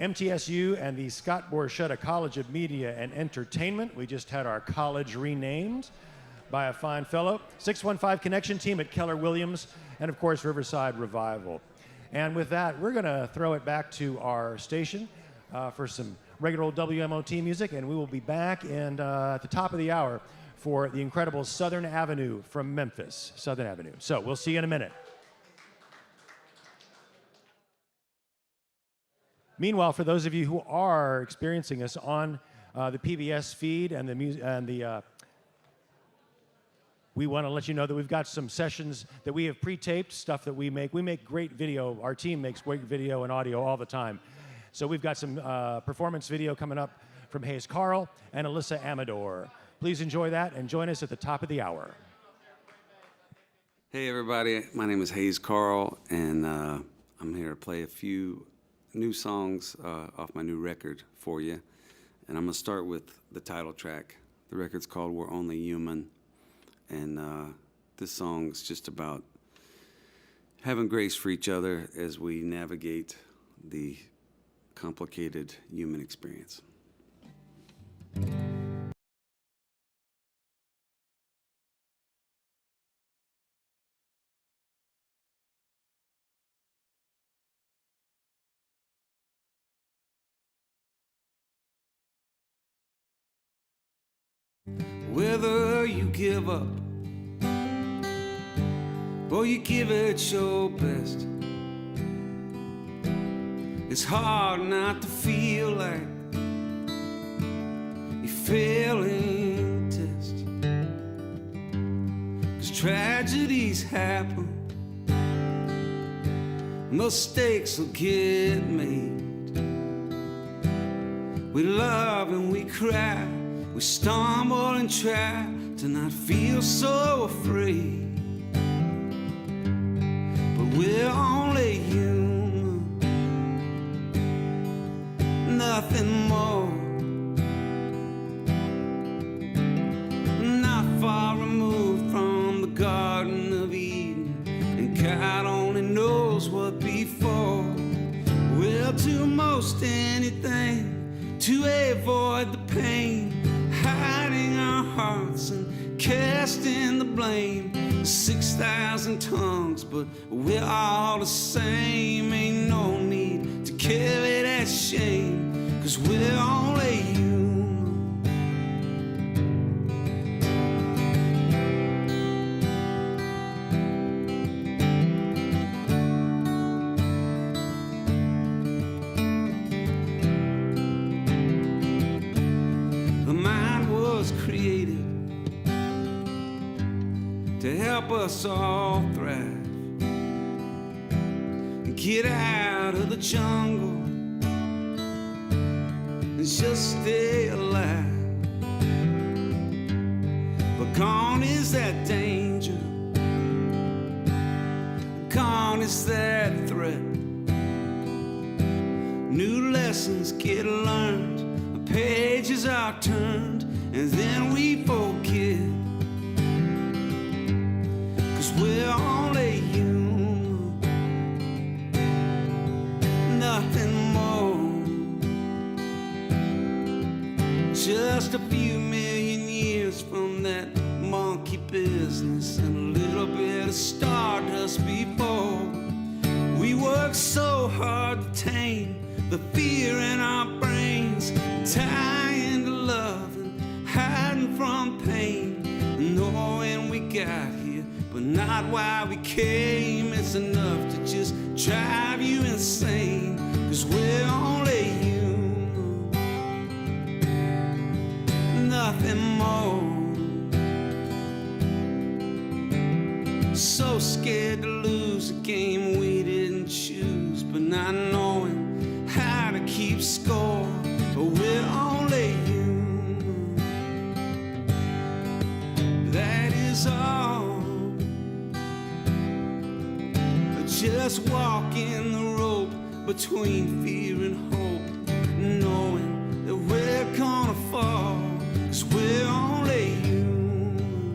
MTSU and the Scott Borchetta College of Media and Entertainment. We just had our college renamed by a fine fellow. 615 Connection Team at Keller Williams, and of course Riverside Revival. And with that, we're going to throw it back to our station for some regular old WMOT music, and we will be back at the top of the hour for the incredible Southern Avenue from Memphis. Southern Avenue. So we'll see you in a minute. Meanwhile, for those of you who are experiencing us on the PBS feed and we want to let you know that we've got some sessions that we have pre-taped, stuff that we make. We make great video. Our team makes great video and audio all the time. So we've got some performance video coming up from Hayes Carl and Alyssa Amador. Please enjoy that and join us at the top of the hour. Hey everybody, my name is Hayes Carl, and I'm here to play a few new songs off my new record for you. And I'm gonna start with the title track. The record's called We're Only Human. And this song's just about having grace for each other as we navigate the complicated human experience. Whether you give up or you give it your best, it's hard not to feel like you're failing the test. 'Cause tragedies happen, mistakes will get made. We love and we cry, we stumble and try to not feel so afraid. But we're only human, nothing more. Not far removed from the Garden of Eden, and God only knows what before. We'll do most anything to avoid the pain, hiding our hearts and casting the blame. 6,000 tongues, but we're all the same. Ain't no need to carry that shame, 'cause we're only human. To help us all thrive and get out of the jungle and just stay alive. But gone is that danger, gone is that threat. New lessons get learned, the pages are turned, and then we forget. We're only human, nothing more. Just a few million years from that monkey business and a little bit of stardust before. We work so hard to tame the fear in our brains, tying to love and hiding from pain, knowing we got here, but not why we came. It's enough to just drive you insane, 'cause we're only human, nothing more. So scared to lose a game we didn't choose, but not knowing how to keep score. But we're only human, that is all. Just walking the rope between fear and hope, knowing that we're gonna fall, 'cause we're only human.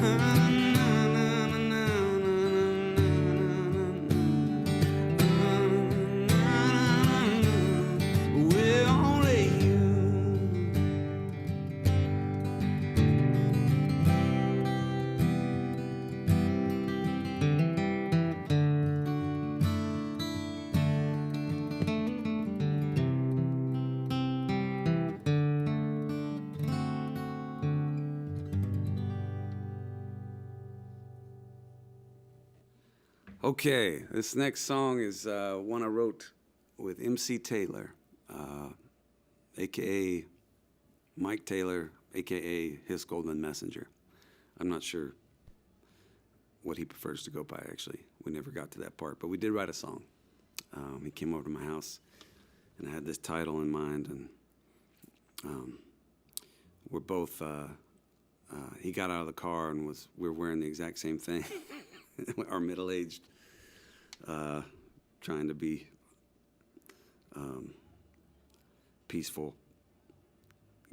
Na, na, na, na, Okay, this next song is one I wrote with MC Taylor, a.k.a. Mike Taylor, a.k.a. His Golden Messenger. I'm not sure what he prefers to go by, actually. We never got to that part, but we did write a song. He came over to my house, and I had this title in mind, and we're both, he got out of the car and we were wearing the exact same thing. Our middle-aged, trying to be peaceful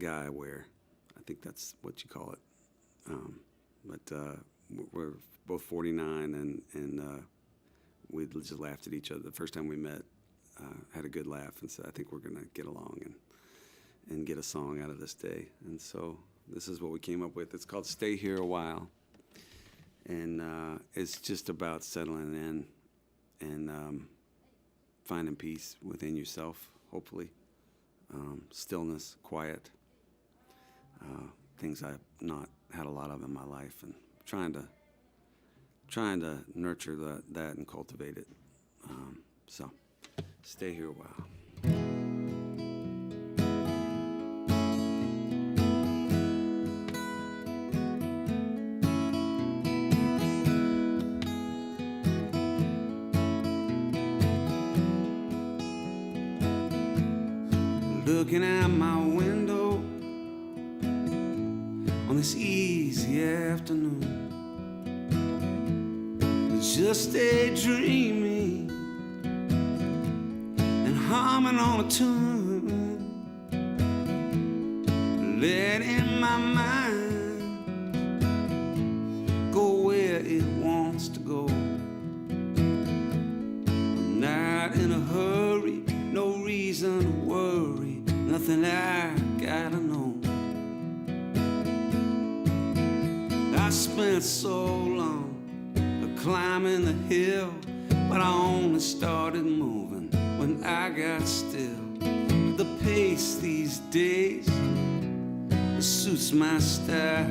guy wear. I think that's what you call it. But we're both 49, and we just laughed at each other. The first time we met, had a good laugh, and said, I think we're going to get along and get a song out of this day. And so this is what we came up with. It's called Stay Here a While. And it's just about settling in and finding peace within yourself, hopefully. Stillness, quiet, things I've not had a lot of in my life, and trying to nurture that and cultivate it. So stay here a while. Looking out my window on this easy afternoon, just daydreaming and humming on a tune, letting my mind go where it wants to go. I'm not in a hurry, no reason to worry, nothing I gotta know. I spent so long climbing the hill, but I only started moving when I got still. The pace these days suits my style,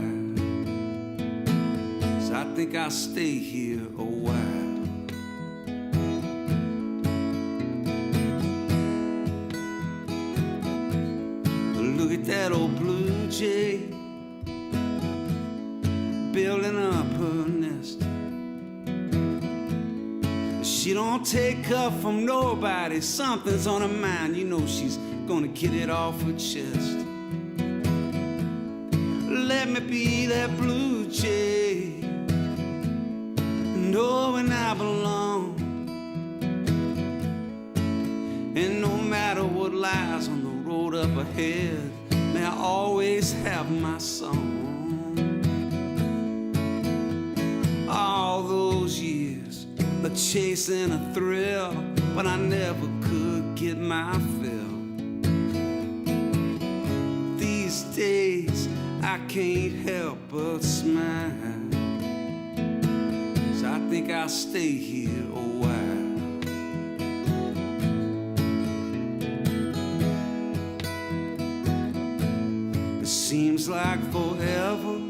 so I think I'll stay here a while. Look at that old blue jay building up her nest. She don't take up from nobody. Something's on her mind. You know she's gonna get it off her chest. Let me be that blue jay, knowing I belong. And no matter what lies on the road up ahead, may I always have my song. All those years of chasing a thrill, but I never could get my fill. These days I can't help but smile, so I think I'll stay here a while. It seems like forever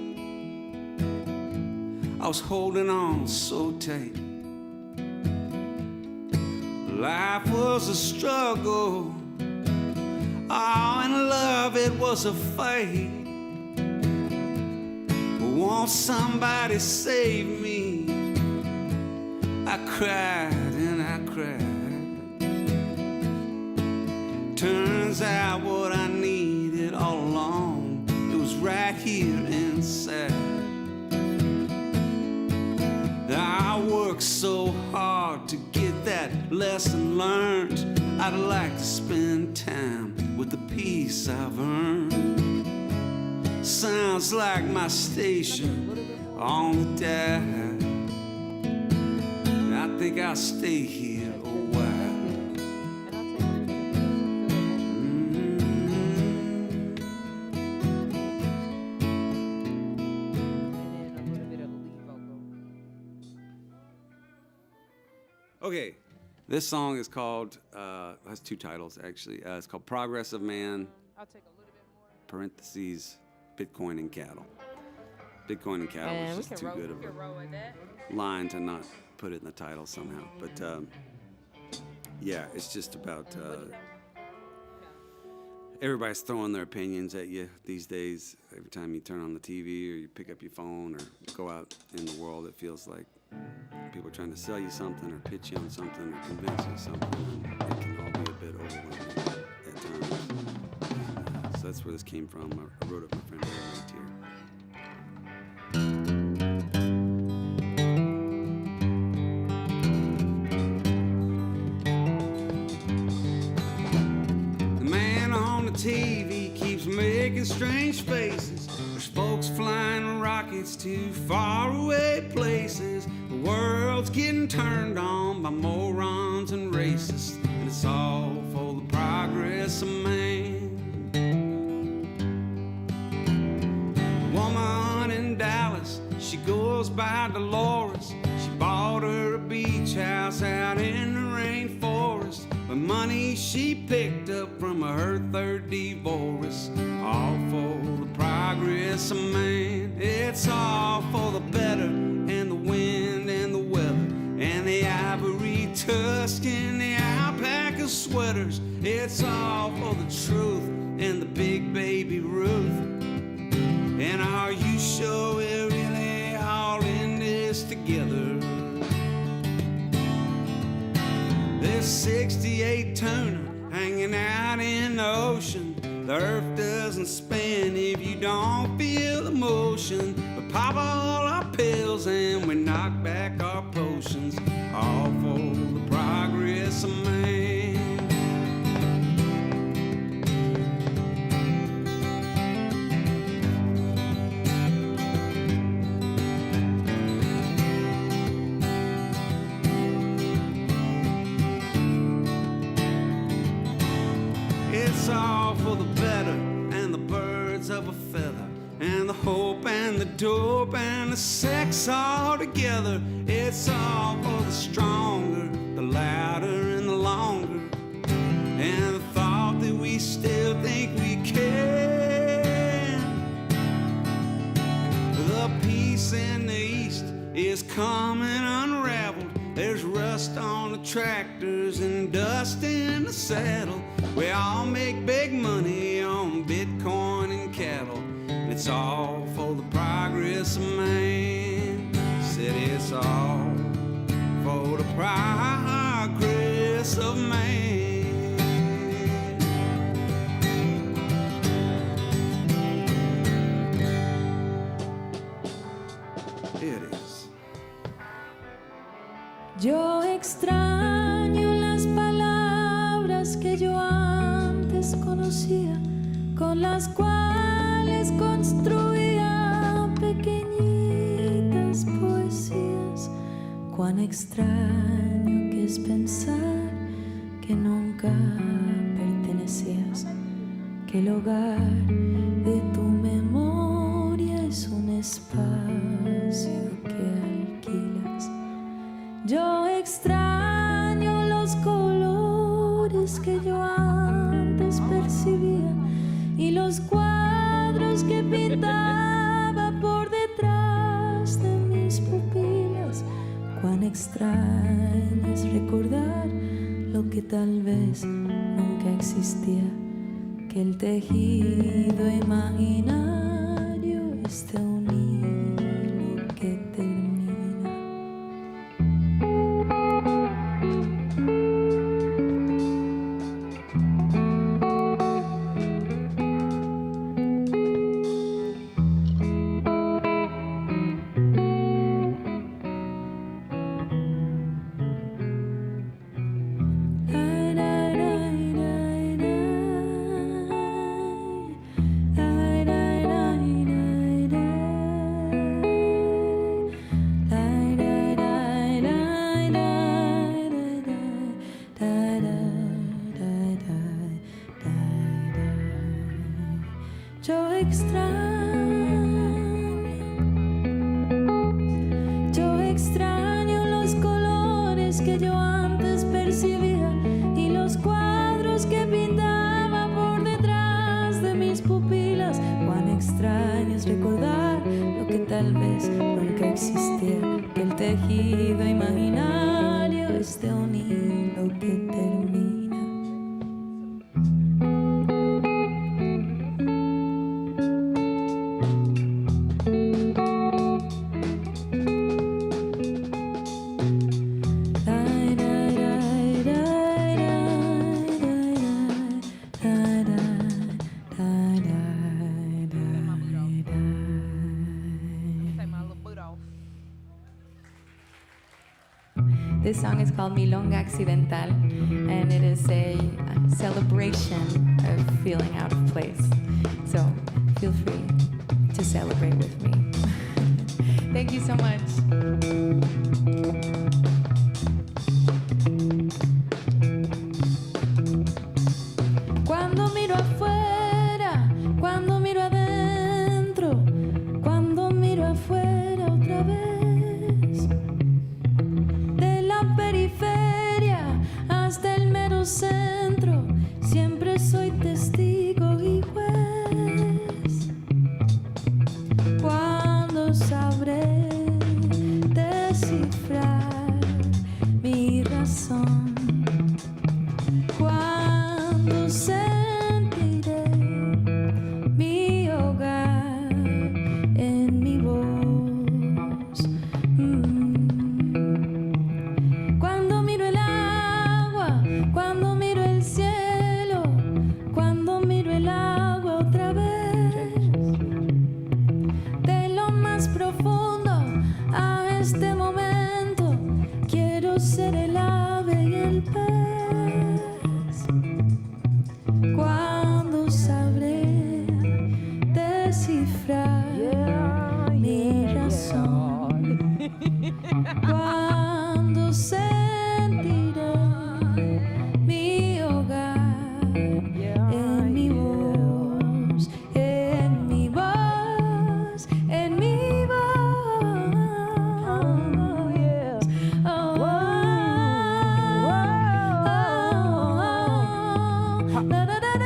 I was holding on so tight. Life was a struggle, oh, and love, it was a fight. Won't somebody save me? I cried and I cried. Turns out what I needed all along, it was right here inside. I worked so hard to get that lesson learned. I'd like to spend time with the peace I've earned. Sounds like my station on the dial. I think I'll stay here a while. Okay, this song is called, has two titles actually. It's called Progress of Man, parentheses, Bitcoin and Cattle. Bitcoin and cattle is just too good of a line to not put it in the title somehow. But yeah, it's just about everybody's throwing their opinions at you these days. Every time you turn on the TV or you pick up your phone or go out in the world, it feels like people are trying to sell you something or pitch you on something or convince you of something. And it can all be a bit overwhelming at times. So that's where this came from. I wrote it with my friend right here. TV keeps making strange faces. There's folks flying rockets to faraway places. The world's getting turned on by morons and racists, and it's all for the progress of man. A woman in Dallas, she goes by Dolores. She bought her a beach house out in the rainforest with money she picked up from her third divorce. All for the progress of man. It's all for the better, and the wind and the weather, and the ivory tusk and the alpaca sweaters. It's all for the truth and the big baby Ruth. And are you sure we're really all in this together? There's 68 tuna hanging out in the ocean. The earth doesn't spin if you don't feel the motion. We pop all our pills and we knock back our potions, all for the progress of man. It's all for the better and the birds of a feather and the hope and the dope and the sex all together. It's all for the stronger, the louder and the longer, and the thought that we still think we can. The peace in the east is coming unraveled. There's rust on the tractors and dust in the saddle. We all make big money on Bitcoin and cattle. It's all for the progress of man. Said it's all for the progress of man. Here it is. Yo extraño las palabras que yo antes conocía, con las cuales construía pequeñitas poesías. Cuán extraño que es pensar que nunca pertenecías, que el hogar de tu memoria es un espacio que alquilas. Yo extraño los colores que yo antes percibía y los cuadros que pintaba por detrás de mis pupilas. Cuán extraño es recordar lo que tal vez nunca existía, que el tejido imaginario es de un hilo que termina. Yo extraño los colores que yo antes percibía y los cuadros que pintaba por detrás de mis pupilas. Cuán extraño es recordar lo que tal vez nunca existía, que el tejido imaginario This song is called Milonga Accidental, and it is a celebration of feeling out of place. So feel free to celebrate with me. Thank you so much. Cuando miro afuera, cuando miro adentro, cuando miro afuera otra vez, de la periferia hasta el mero centro, siempre soy testigo y juez. Cuando sabré descifrar mi razón, cuando sentiré mi hogar en mi voz. Cuando miro el agua, cuando miro el cielo, cuando miro el agua otra vez, de lo más profundo a este momento, quiero ser el ave y el pez. Cuando sabré descifrar mi razón, cuando sentiré mi hogar en mi voz, en mi voz, en mi voz. Oh, la, da, da, da,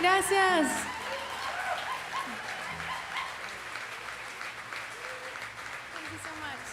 Gracias. Thank you so much.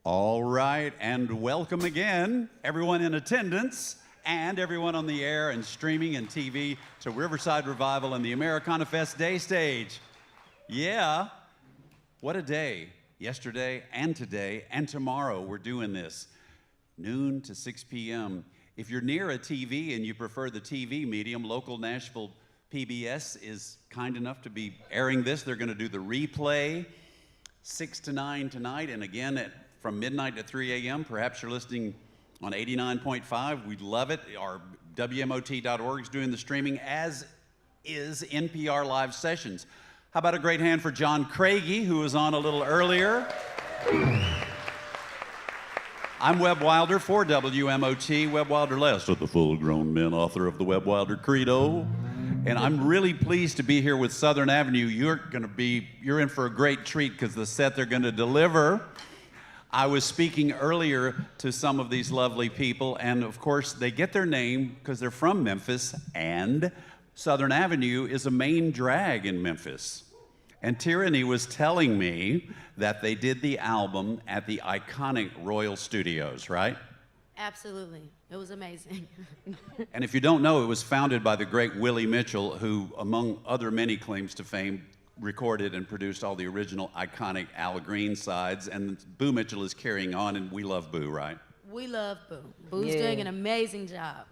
All right, and welcome again, everyone in attendance and everyone on the air and streaming and TV to Riverside Revival and the AMERICANAFEST Day Stage. Yeah, what a day. Yesterday and today and tomorrow we're doing this, noon to 6 p.m. If you're near a TV and you prefer the TV medium, local Nashville PBS is kind enough to be airing this. They're going to do the replay 6 to 9 tonight, and again from midnight to 3 a.m. Perhaps you're listening on 89.5. We'd love it. Our WMOT.org is doing the streaming, as is NPR Live Sessions. How about a great hand for John Craigie, who was on a little earlier? I'm Webb Wilder for WMOT. Webb Wilder, last of the full-grown men, author of the Webb Wilder Credo. And I'm really pleased to be here with Southern Avenue. You're in for a great treat because the set they're going to deliver. I was speaking earlier to some of these lovely people, and of course they get their name because they're from Memphis, and Southern Avenue is a main drag in Memphis. And Tyranny was telling me that they did the album at the iconic Royal Studios, right? Absolutely. It was amazing. And if you don't know, it was founded by the great Willie Mitchell, who, among other many claims to fame, recorded and produced all the original iconic Al Green sides. And Boo Mitchell is carrying on, and we love Boo, right? We love Boo. Boo's doing an amazing job.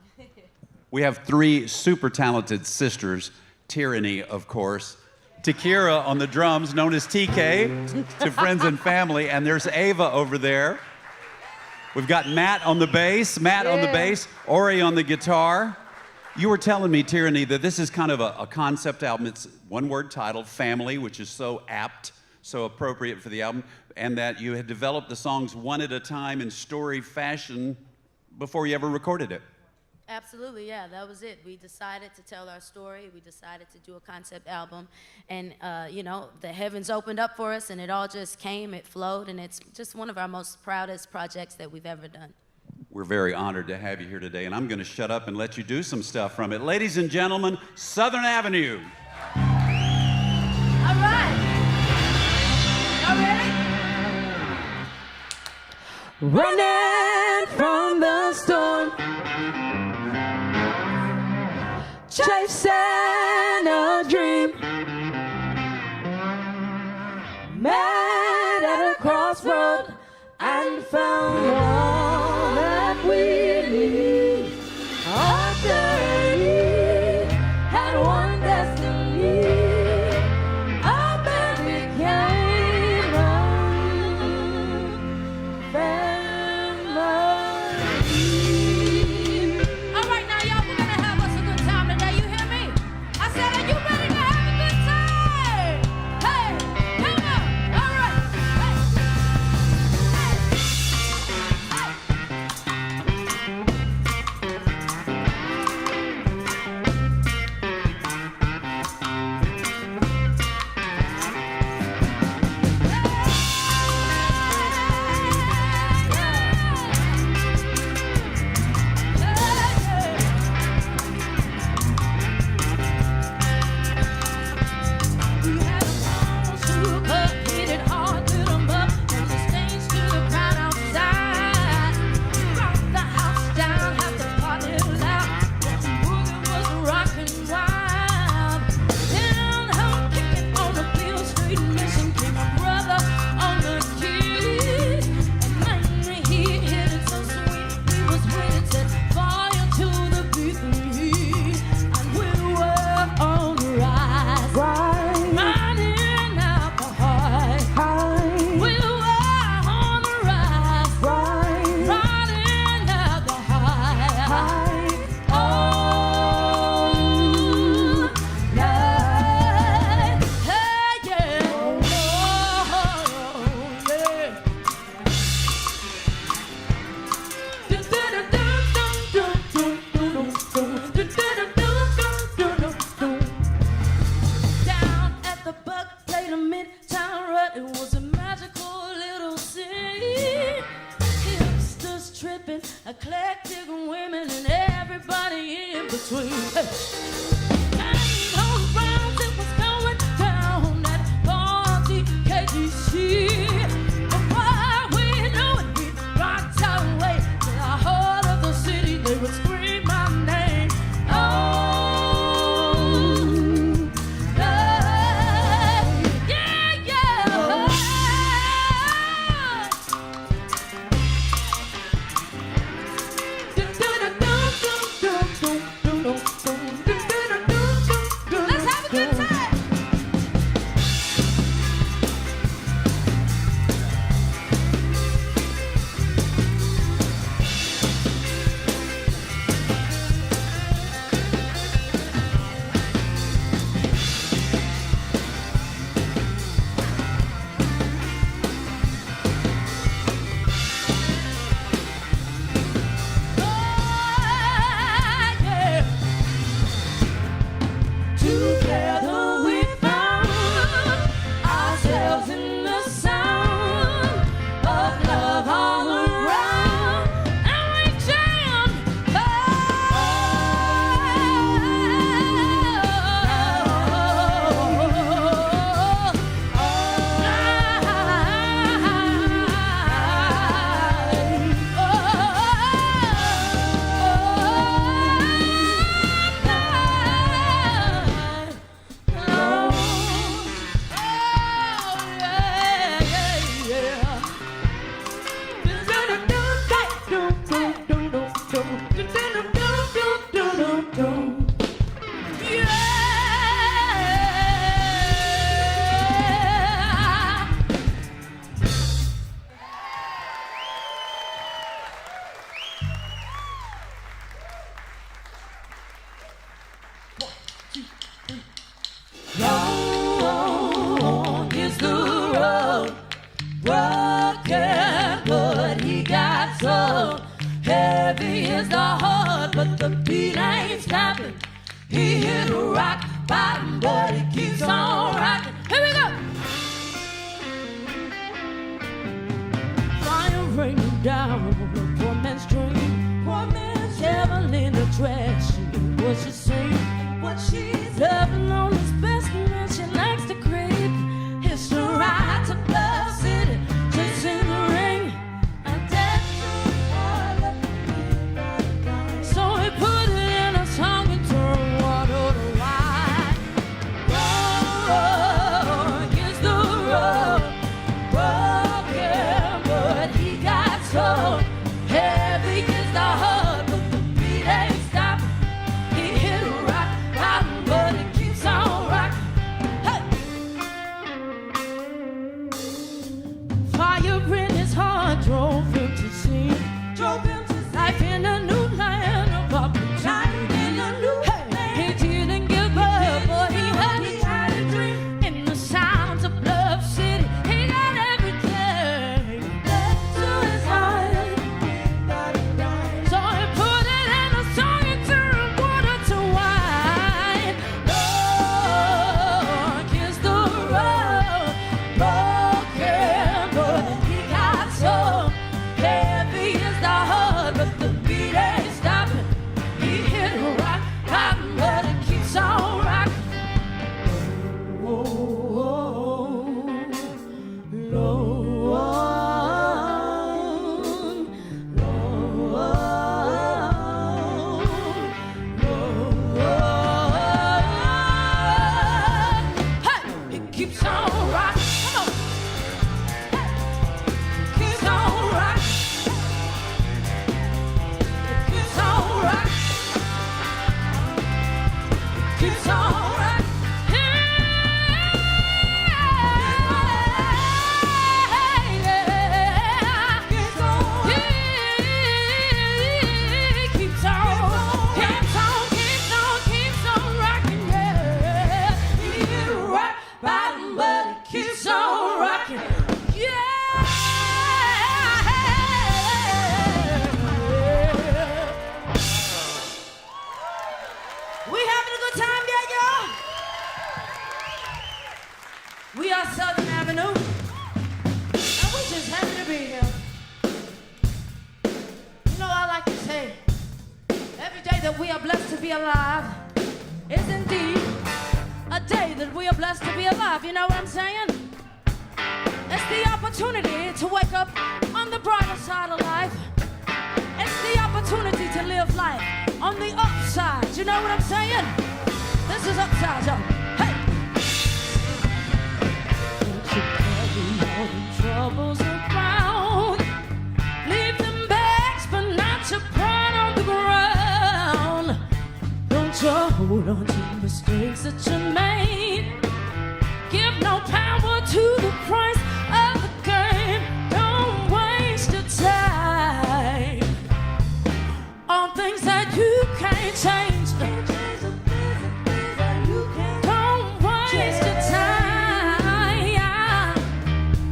We have three super talented sisters, Tyranny, of course, Takira on the drums, known as TK, to friends and family, and there's Ava over there. We've got Matt on the bass, Ori on the guitar. You were telling me, Tyranny, that this is kind of a concept album. It's one-word titled, Family, which is so apt, so appropriate for the album, and that you had developed the songs one at a time in story fashion before you ever recorded it. Absolutely, yeah, that was it. We decided to tell our story. We decided to do a concept album. And, you know, the heavens opened up for us, and it all just came, it flowed, and it's just one of our most proudest projects that we've ever done. We're very honored to have you here today, and I'm going to shut up and let you do some stuff from it. Ladies and gentlemen, Southern Avenue. All right. Y'all ready? Running from the storm, chasing a dream, met at a crossroad and found all that we need. Our journey had one destiny. Our band became a family. All right, now y'all, we're gonna have us a good time today. You hear me? I said, are you ready to have a good time? Hey, come on. All right. Eclectic women and everybody in between. Hey. Hanging on rounds, it was going down at party KGC. Before we knew it, we rocked our way to the heart of the city. They would scream my name. Oh, yeah, yeah. but the beat ain't stopping. He hit a rock bottom, but it keeps on rocking. Here we go. Fire raining down on a poor man's dream. Poor man's devil in the trash. What she saying? What she's loving on his best man. She likes to creep. It's the ride to Bluff City, just in the ring. And that's so he put it in a song and turned water to wine. Roar against the road, broken, but he got so heavy against the heart, but the beat ain't stopping. He hit a rock bottom, but it keeps on rocking. Hey! Fire in his heart drove him to see. Drove him to see. Life in a new land of opportunity. Life in a new land. He didn't give up, but he had a dream. In the sounds of Bluff City, he got everything. To his heart. So he put it in a song and turned water to wine. Lord, kiss the road, broken, but he got so heavy is the heart, but the beat ain't stopping. He hit a rock bottom, but it keeps on rocking. Oh, hey, it keeps on rocking. Come on. Keeps on rocking. Keeps on rocking. Keeps on rocking. Keeps on rocking. Yeah. We having a good time yet, y'all? We are Southern Avenue, and we just happy to be here. You know, I like to say, every day that we are blessed to be alive is indeed a day that we are blessed to be alive. You know what I'm saying? It's the opportunity to wake up on the brighter side of life. It's the opportunity to live life on the upside. You know what I'm saying? This is upside, y'all. Hey! Don't you carry all the troubles around. Leave them bags, but not your pride on the ground. Don't you hold on to mistakes that you made. Give no power to the price of the game. Don't waste your time on things that you can't change. Don't waste your time.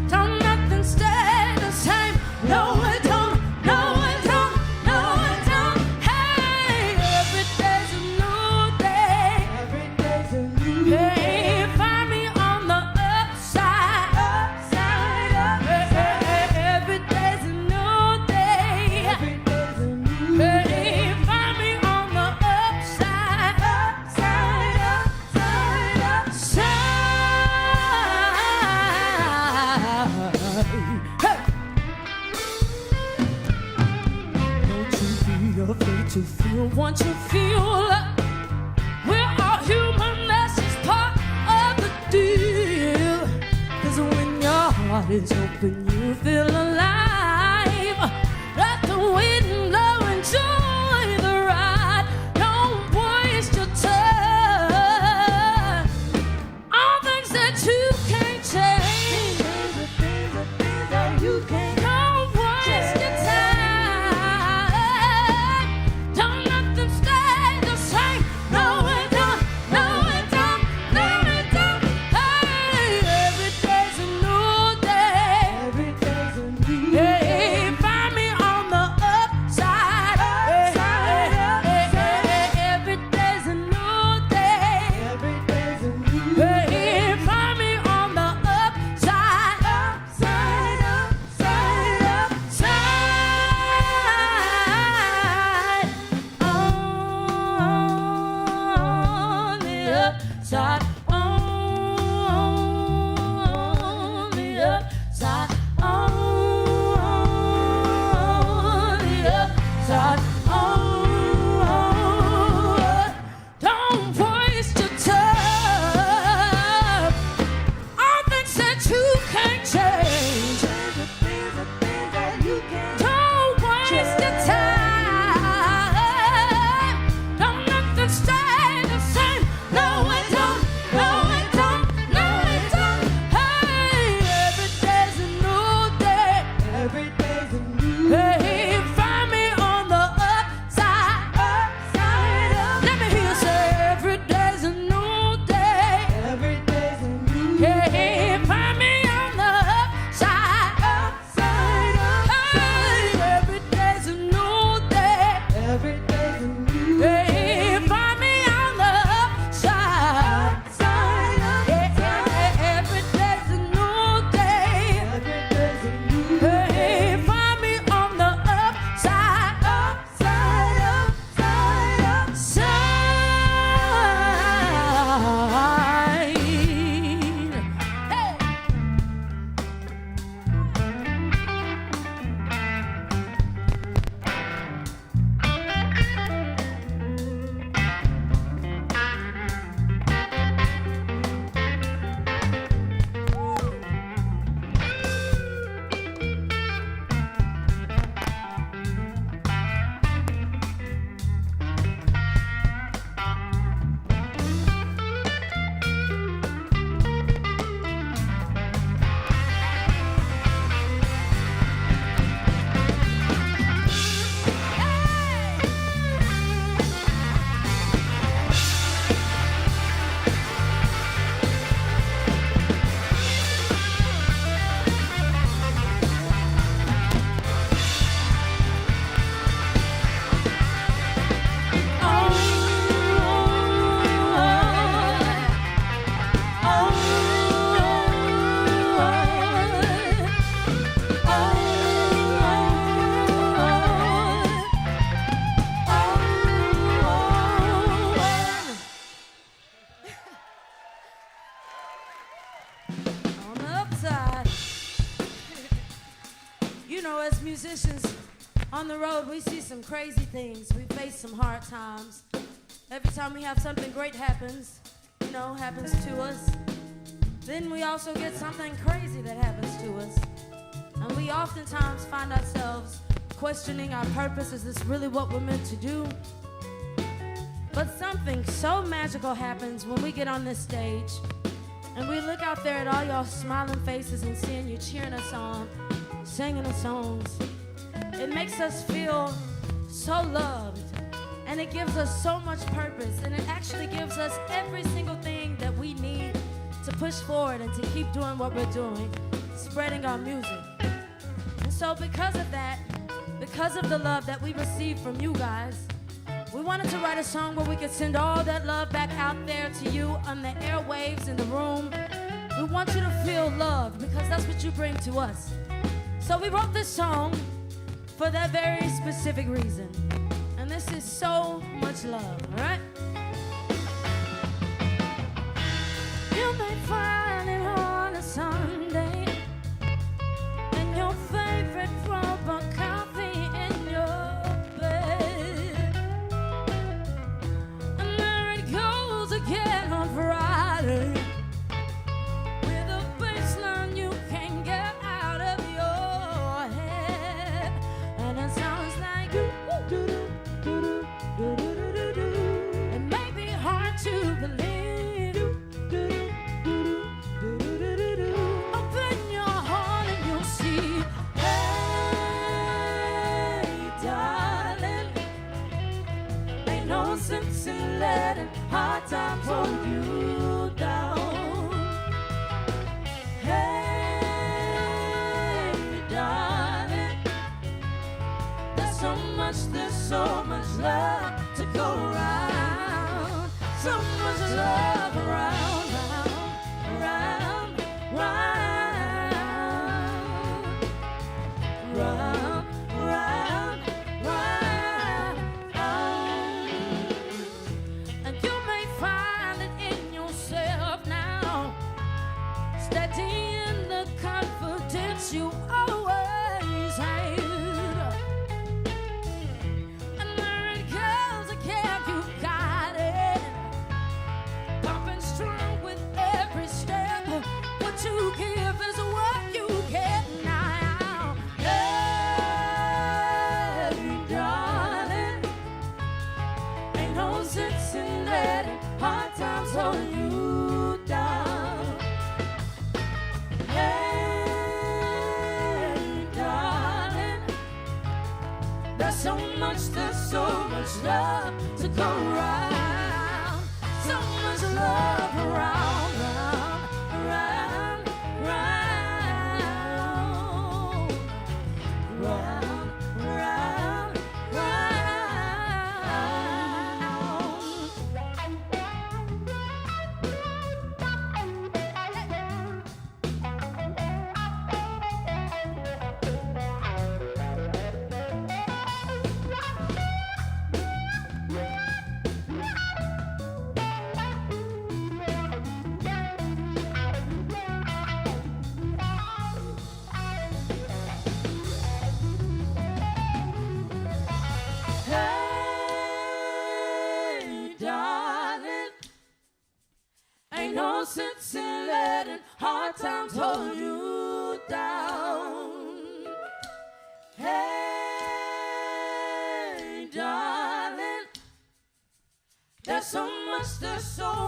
Don't nothing stay the same. No, it don't. No, it don't. No, it don't. Hey, every day's a new day. Every day's a new day. Hey, find me on the upside. Upside, upside. Hey, every day's a new day. Every day's a new day. Hey, find me on the upside. Upside, upside, upside. Hey. Don't you be afraid to feel what you feel. We're all human, that's just part of the deal. 'Cause when your heart is open, you feel alive. Let the wind blow, enjoy the ride. Don't waste your time on things that you can't change. Don't waste your time. Don't nothing stay the same. No, it don't. No, it don't. No, it don't. Hey, every day's a new day. Every day's a new you know, as musicians on the road, we see some crazy things. We face some hard times. Every time we have something great happens to us, then we also get something crazy that happens to us. And we oftentimes find ourselves questioning our purpose. Is this really what we're meant to do? But something so magical happens when we get on this stage and we look out there at all y'all smiling faces and seeing you cheering us on, singing the songs. It makes us feel so loved, and it gives us so much purpose, and it actually gives us every single thing that we need to push forward and to keep doing what we're doing, spreading our music. And so because of that, because of the love that we received from you guys, we wanted to write a song where we could send all that love back out there to you on the airwaves in the room. We want you to feel loved because that's what you bring to us. So we wrote this song for that very specific reason. And this is So Much Love, all right? You may find it on a Sunday in your favorite cup of coffee in your bed. And there it goes again on Friday with a baseline you can't get out of your head. And it sounds like it may be hard to believe. Open your heart and you'll see. Hey, darling, ain't no sense in letting hard times hold you down. Hey, darling, there's so much love to go around. So much love around, round, round, round, round. And you may find it in yourself now, studying the confidence you always had. And there it goes again, you got it. Pumping strong with every step. What you give is what you get now. Hey, darling, ain't no sense in letting hard times hold you down. Hey, darling, there's so much love to go around. So much love around, round, round, round, round, Hey, darling, ain't no sense in letting hard times hold you down. Hey, darling, there's so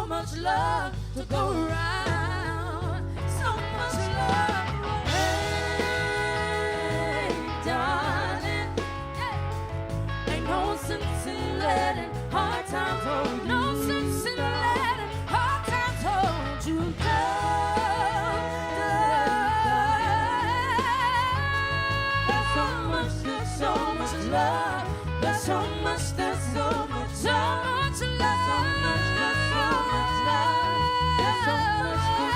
much love to go around. So much love. Hey, darling, ain't no sense in letting hard times hold. No sense in letting hard times hold you down. There's so much love. There's so much love. There's so much love. There's so much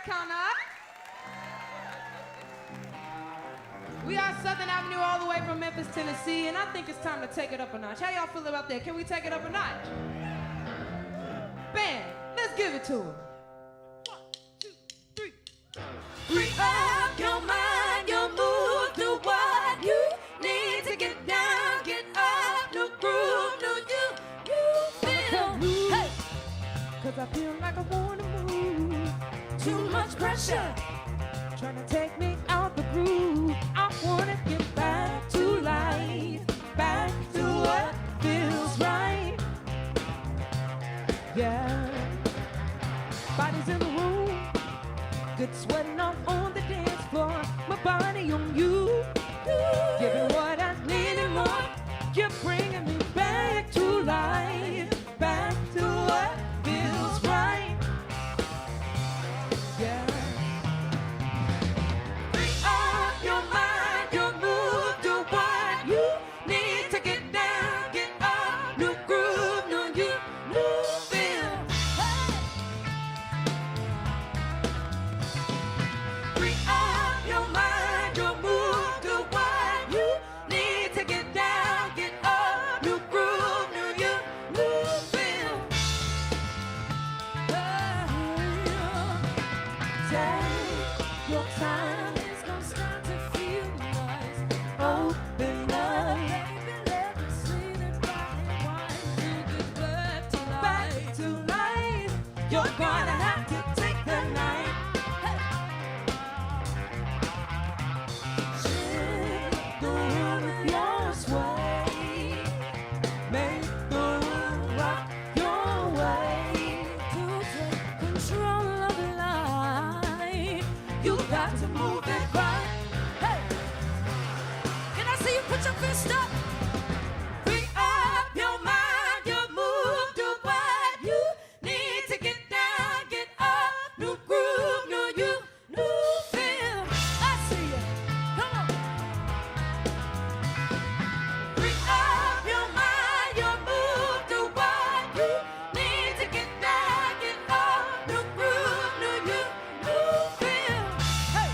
Americana. We are Southern Avenue all the way from Memphis, Tennessee, and I think it's time to take it up a notch. How y'all feel about that? Can we take it up a notch? Band, let's give it to them. 1, 2, 3. Free up your mind, your move, do what you need to get down, get up, new groove, new you feel. Hey, cause I feel like I wanna move. Too much pressure trying to take me out the groove. I wanna get back to life, back to what feels right. Yeah, bodies in the room, good sweating off on the dance floor. My body on you, giving what I need and more. You're bringing me back to life, back to what feels right. Yeah. your mind, your move, do what you need to get down, get up, new groove, new you, new feel. Hey. Free up your mind, your move, do what you need to get down, get up, new groove, new you, new feel. Take your time. Open up, baby, let me see that body wine. You get back to life. You're gonna have to take the night. Shift the world with your sway. Make the world rock your way. To take control of life, you got to move it right. See you put your fist up. Free up your mind, your move, do what you need to get down, get up, new groove, new you, new feel. I see you. Come on. Free up your mind, your move, do what you need to get down, get up, new groove, new you, new feel. Hey.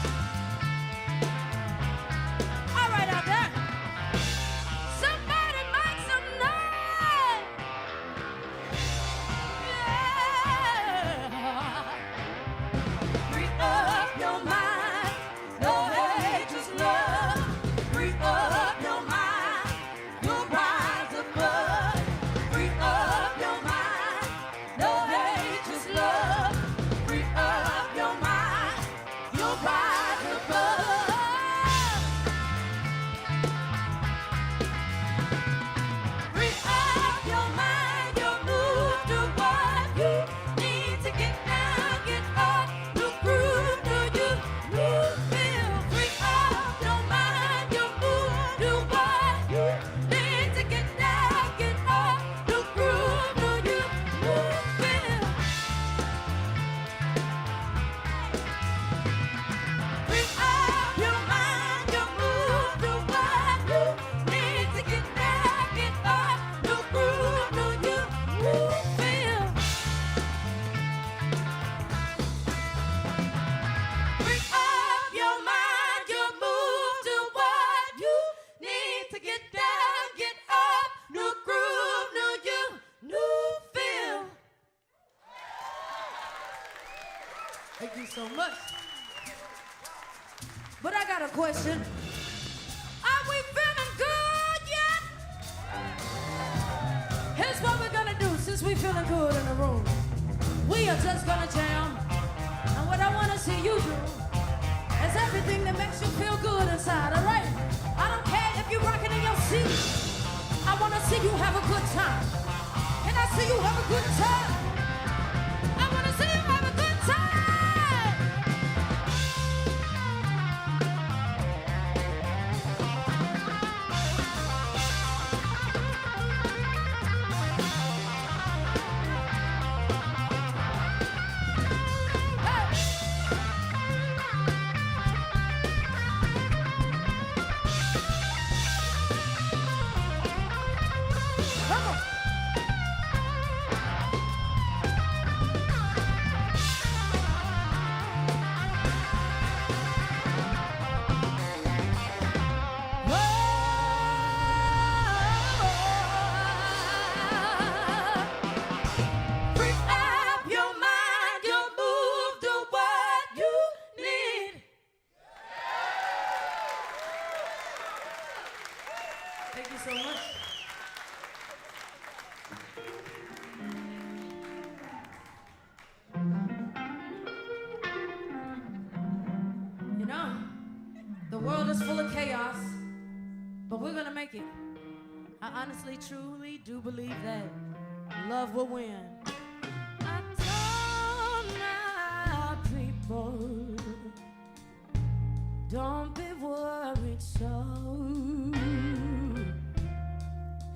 All right out there. Somebody make some noise! Yeah! Free up your mind, no hate, just love. Free up your mind, you'll rise above. Free up your mind, no hate, just love. Free up your mind, you'll rise above. Free up your mind, your move, do what you need to get down, get up, new groove, new you, new feel. Free up your mind, your move, do what you need to get down, get up, new groove, new you, new feel. Free up your mind, your move, do what you need to get down, get up, new groove, new you, new feel. Free up your mind, your move, do what you need to get down, get up, new groove, new you, new feel. Thank you so much. But I got a question. Are we feeling good yet? Here's what we're gonna do since we feeling good in the room. We are just gonna jam. And what I wanna see you do is everything that makes you feel good inside, all right? I don't care if you're rocking in your seat. I wanna see you have a good time. Can I see you have a good time? I wanna see you have a good time. Thank you so much. You know, the world is full of chaos, but we're gonna make it. I honestly, truly do believe that love will win. I told my people, don't be worried so.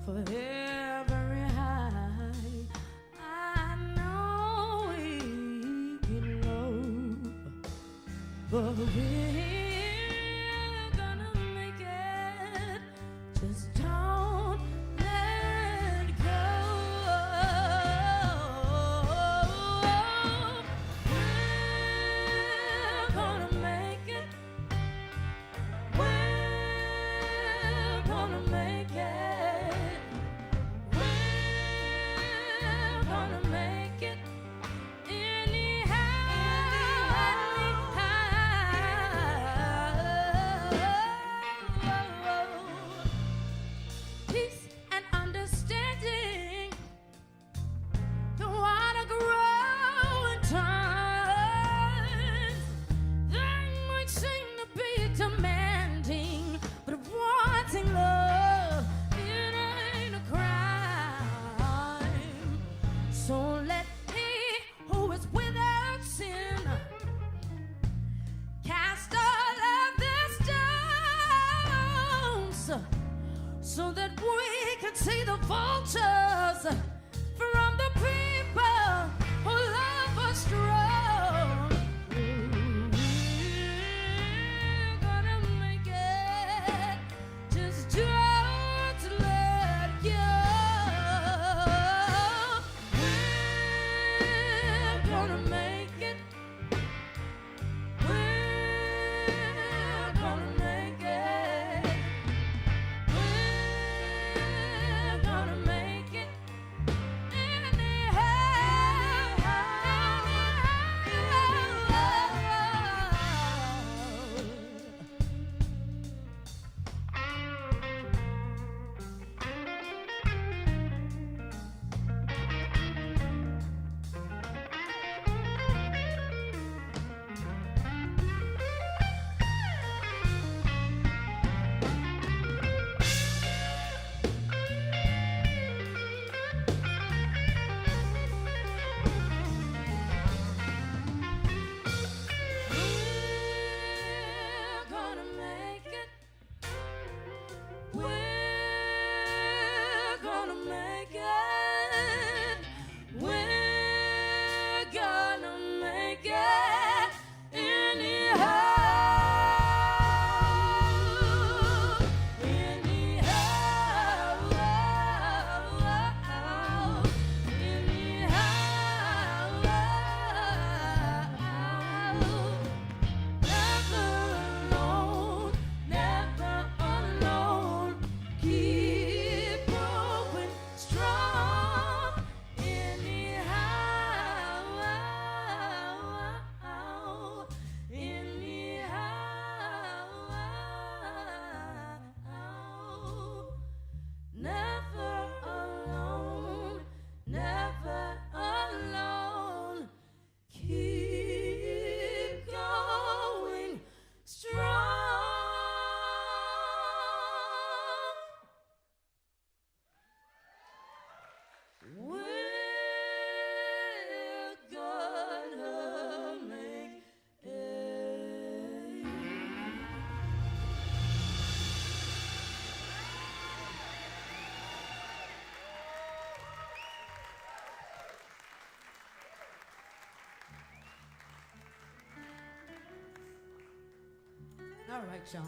For every high, I know we get low, but we're gonna make it. Just don't let go. We're gonna make it. We're gonna make it. We're gonna make it anyhow. Peace and understanding don't wanna grow in times. They might seem to be demanding, but wanting love, it ain't a crime. So let he who is without sin cast all of their stones, so that we can see the vultures from the people who love us strong. We're gonna make it. Just don't let go. We're gonna make it. We're gonna make it. We're gonna make it We're gonna make it. We're gonna make it. We're gonna make it anyhow. Never alone, never alone. Keep growing strong. Anyhow, never alone, never alone. Keep going strong. We're gonna make it. All right, y'all.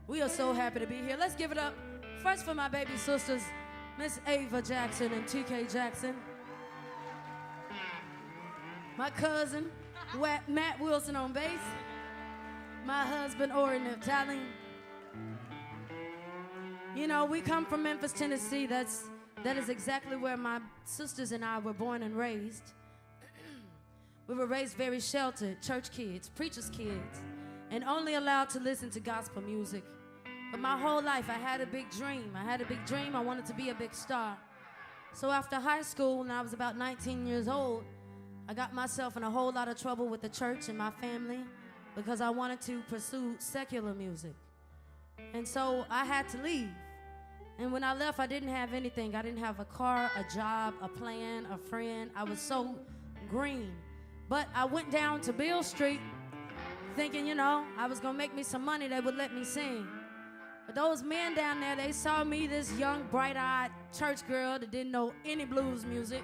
We are so happy to be here. Let's give it up first for my baby sisters, Miss Ava Jackson and TK Jackson. My cousin, Matt Wilson on bass. My husband, Ori Neftali. You know, we come from Memphis, Tennessee. That is exactly where my sisters and I were born and raised. We were raised very sheltered, church kids, preachers' kids, and only allowed to listen to gospel music But my whole life, I had a big dream. I had a big dream. I wanted to be a big star. So after high school, when I was about 19 years old, I got myself in a whole lot of trouble with the church and my family because I wanted to pursue secular music. And so I had to leave. And when I left, I didn't have anything. I didn't have a car, a job, a plan, a friend. I was so green. But I went down to Beale Street thinking, you know, I was gonna make me some money, they would let me sing. But those men down there, they saw me, this young, bright-eyed church girl that didn't know any blues music,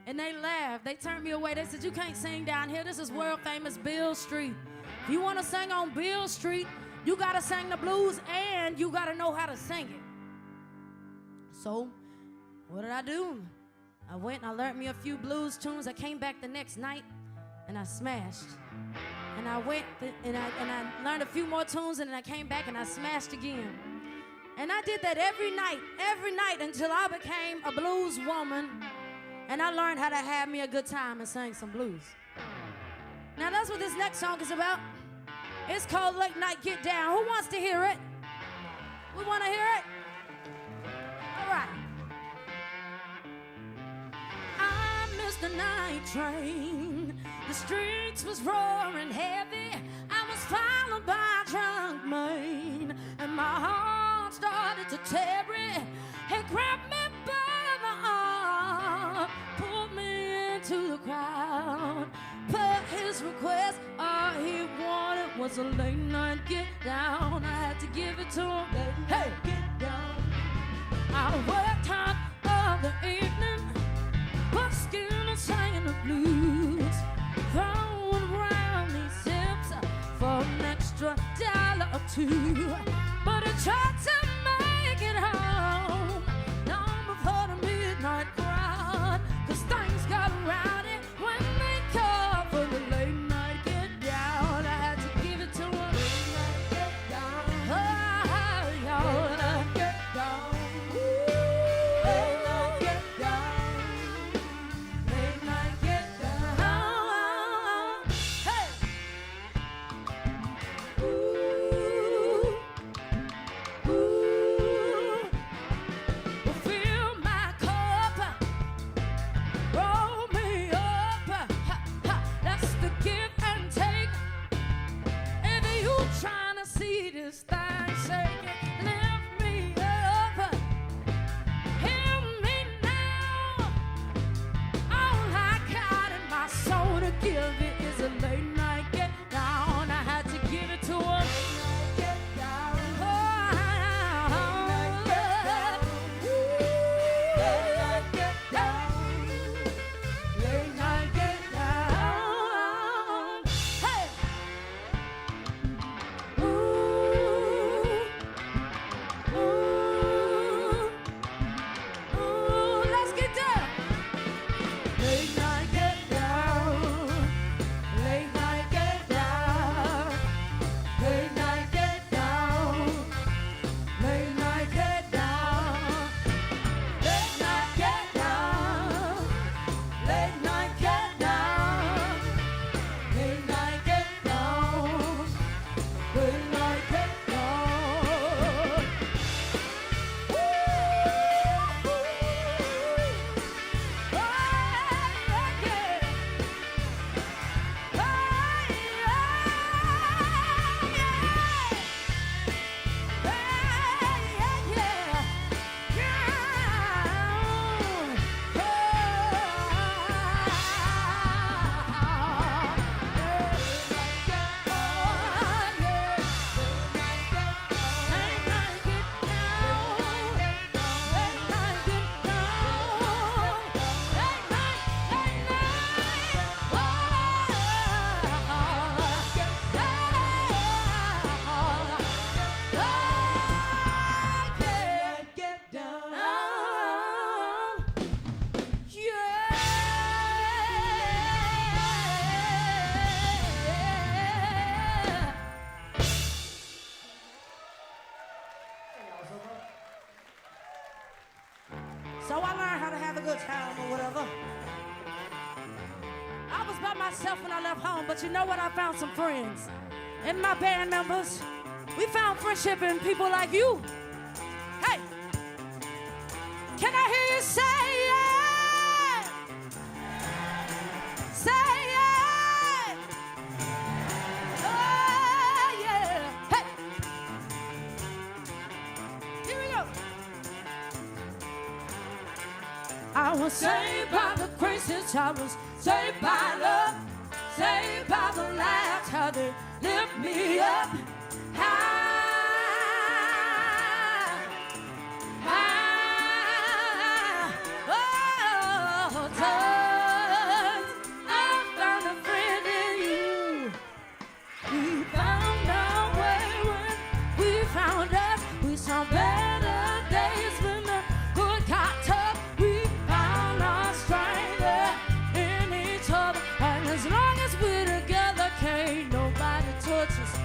and they laughed. They turned me away. They said, you can't sing down here. This is world-famous Beale Street. If you want to sing on Beale Street, you got to sing the blues and you got to know how to sing it. So what did I do? I went and I learned me a few blues tunes. I came back the next night and I smashed. And I went and I learned a few more tunes, and then I came back and I smashed again. And I did that every night until I became a blues woman, and I learned how to have me a good time and sing some blues. Now that's what this next song is about. It's called Late Night Get Down. Who wants to hear it? We want to hear it? All right. I missed the night train. The streets was roaring heavy. I was followed by a drunk man, and my heart started to tarry. He grabbed me by the arm, pulled me into the crowd. But his request, all he wanted was a late night get down. I had to give it to him. Hey, get down. I worked hard all the evening, but still I'm singing the blues. Throwing around these zips for an extra $1 or $2. But I tried to make it home long before the midnight crowd, 'cause things got rowdy when they called for the late night get down. I had to give it to them. Late night get down. Oh, y'all. Get down. Late night get down. Late night get down. Hey. Ooh. Ooh. Well, fill my cup. Roll me up. Ha, ha. That's the give and take. If you trying to see this thing shaking, lift me up. Hear me now. All I got in my soul to give it is a late night get down. I had to give it to her. Get down. Late night get down. Late night get down. Hey. Ooh. Ooh. Ooh. Let's get down. Late night get down. Late night get down. Late night get down. Late night get down. Late night get down. Late night get down. Late night get down. Late night get down. Woo! So I learned how to have a good time or whatever. I was by myself when I left home, but you know what? I found some friends. And my band members, We found friendship in people like you. Hey, can I hear you say yeah? Say yeah. Oh, yeah. Hey. Here we go. I was saved by the graces. I was saved by love. Saved by the laughs. How they lift me up. As long as we're together, can't nobody touch us.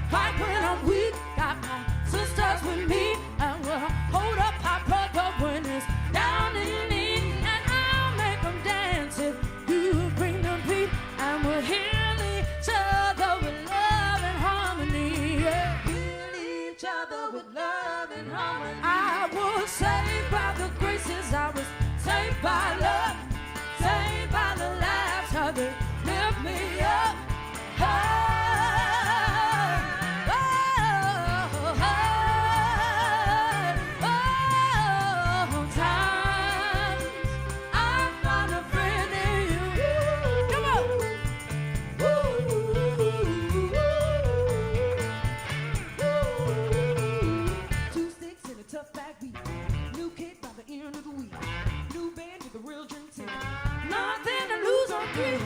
Fight when I'm weak, got my sisters with me, and we'll hold up our brother when it's down in the knee, and I'll make them dance if you bring the beat, and we'll heal each other with love and harmony. Yeah. Heal each other with love and harmony. I was saved by the graces, I was saved by love, saved by the laughs, how they lift me up. Nothing to lose or breathe.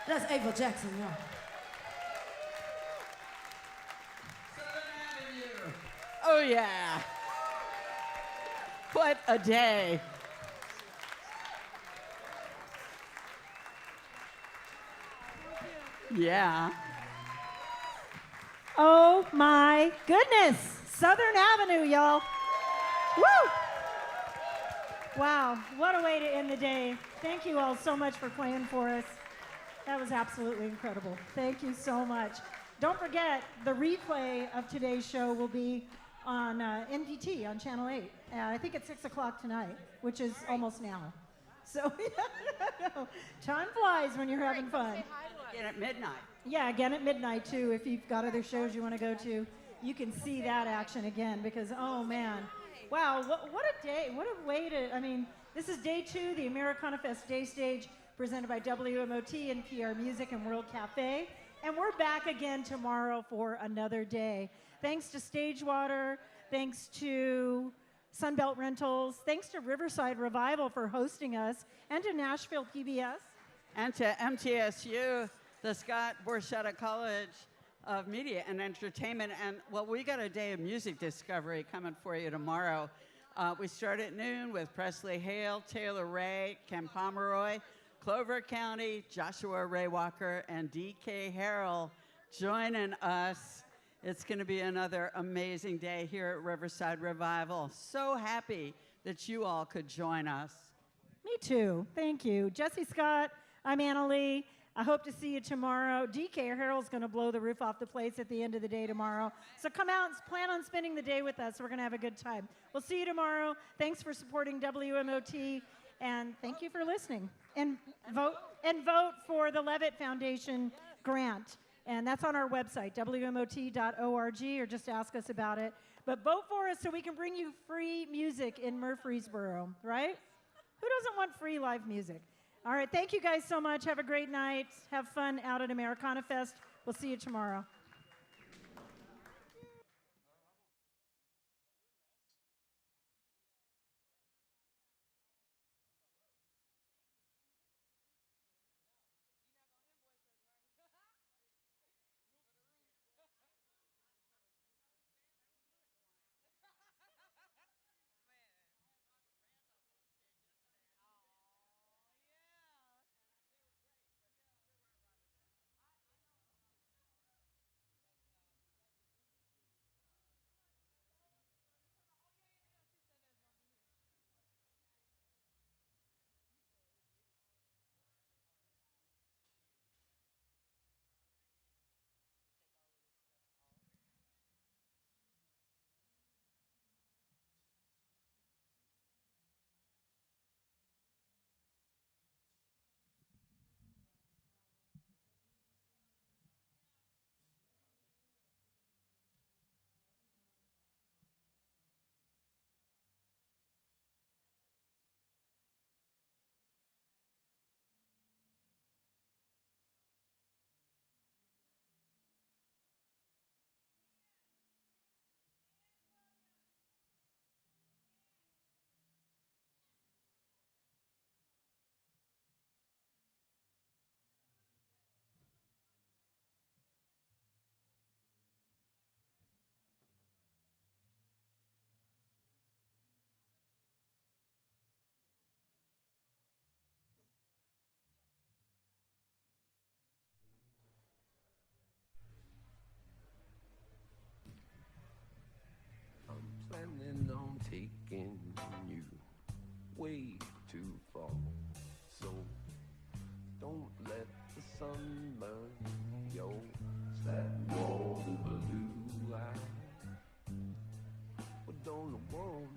That's Ava Jackson, y'all. Oh, yeah. What a day. Yeah. Oh my goodness. Southern Avenue, y'all. Woo! Wow, what a way to end the day. Thank you all so much for playing for us. That was absolutely incredible. Thank you so much. Don't forget, the replay of today's show will be on NPT on Channel 8. I think at 6 o'clock tonight, which is almost now. So, time flies when you're having fun. Again at midnight. Yeah, again at midnight, too. If you've got other shows you want to go to, you can see that action again because, oh, man. Wow, what a day. What a way to, I mean, this is day 2, the AmeriCanaFest Day Stage, presented by WMOT and PR Music and World Cafe. And we're back again tomorrow for another day. Thanks to Stagewater, thanks to Sunbelt Rentals, thanks to Riverside Revival for hosting us, and to Nashville PBS. And to MTSU, the Scott Borchetta College of Media and Entertainment. And, well, we got a day of music discovery coming for you tomorrow. We start at noon with Presley Hale, Taylor Ray, Ken Pomeroy, Clover County, Joshua Ray Walker, and D.K. Harrell joining us. It's going to be another amazing day here at Riverside Revival. So happy that you all could join us. Me too. Thank you. Jesse Scott, I'm Anna Lee. I hope to see you tomorrow. DK Harold's going to blow the roof off the place at the end of the day tomorrow. So come out and plan on spending the day with us. We're going to have a good time. We'll see you tomorrow. Thanks for supporting WMOT, and thank you for listening. And vote for the Levitt Foundation grant. And that's on our website, WMOT.org, or just ask us about it. But vote for us so we can bring you free music in Murfreesboro, right? Who doesn't want free live music? All right, thank you guys so much. Have a great night. Have fun out at AmeriCanaFest. We'll see you tomorrow. Planning on taking you way too far, so don't let the sun burn your sad walls blue eye. But don't want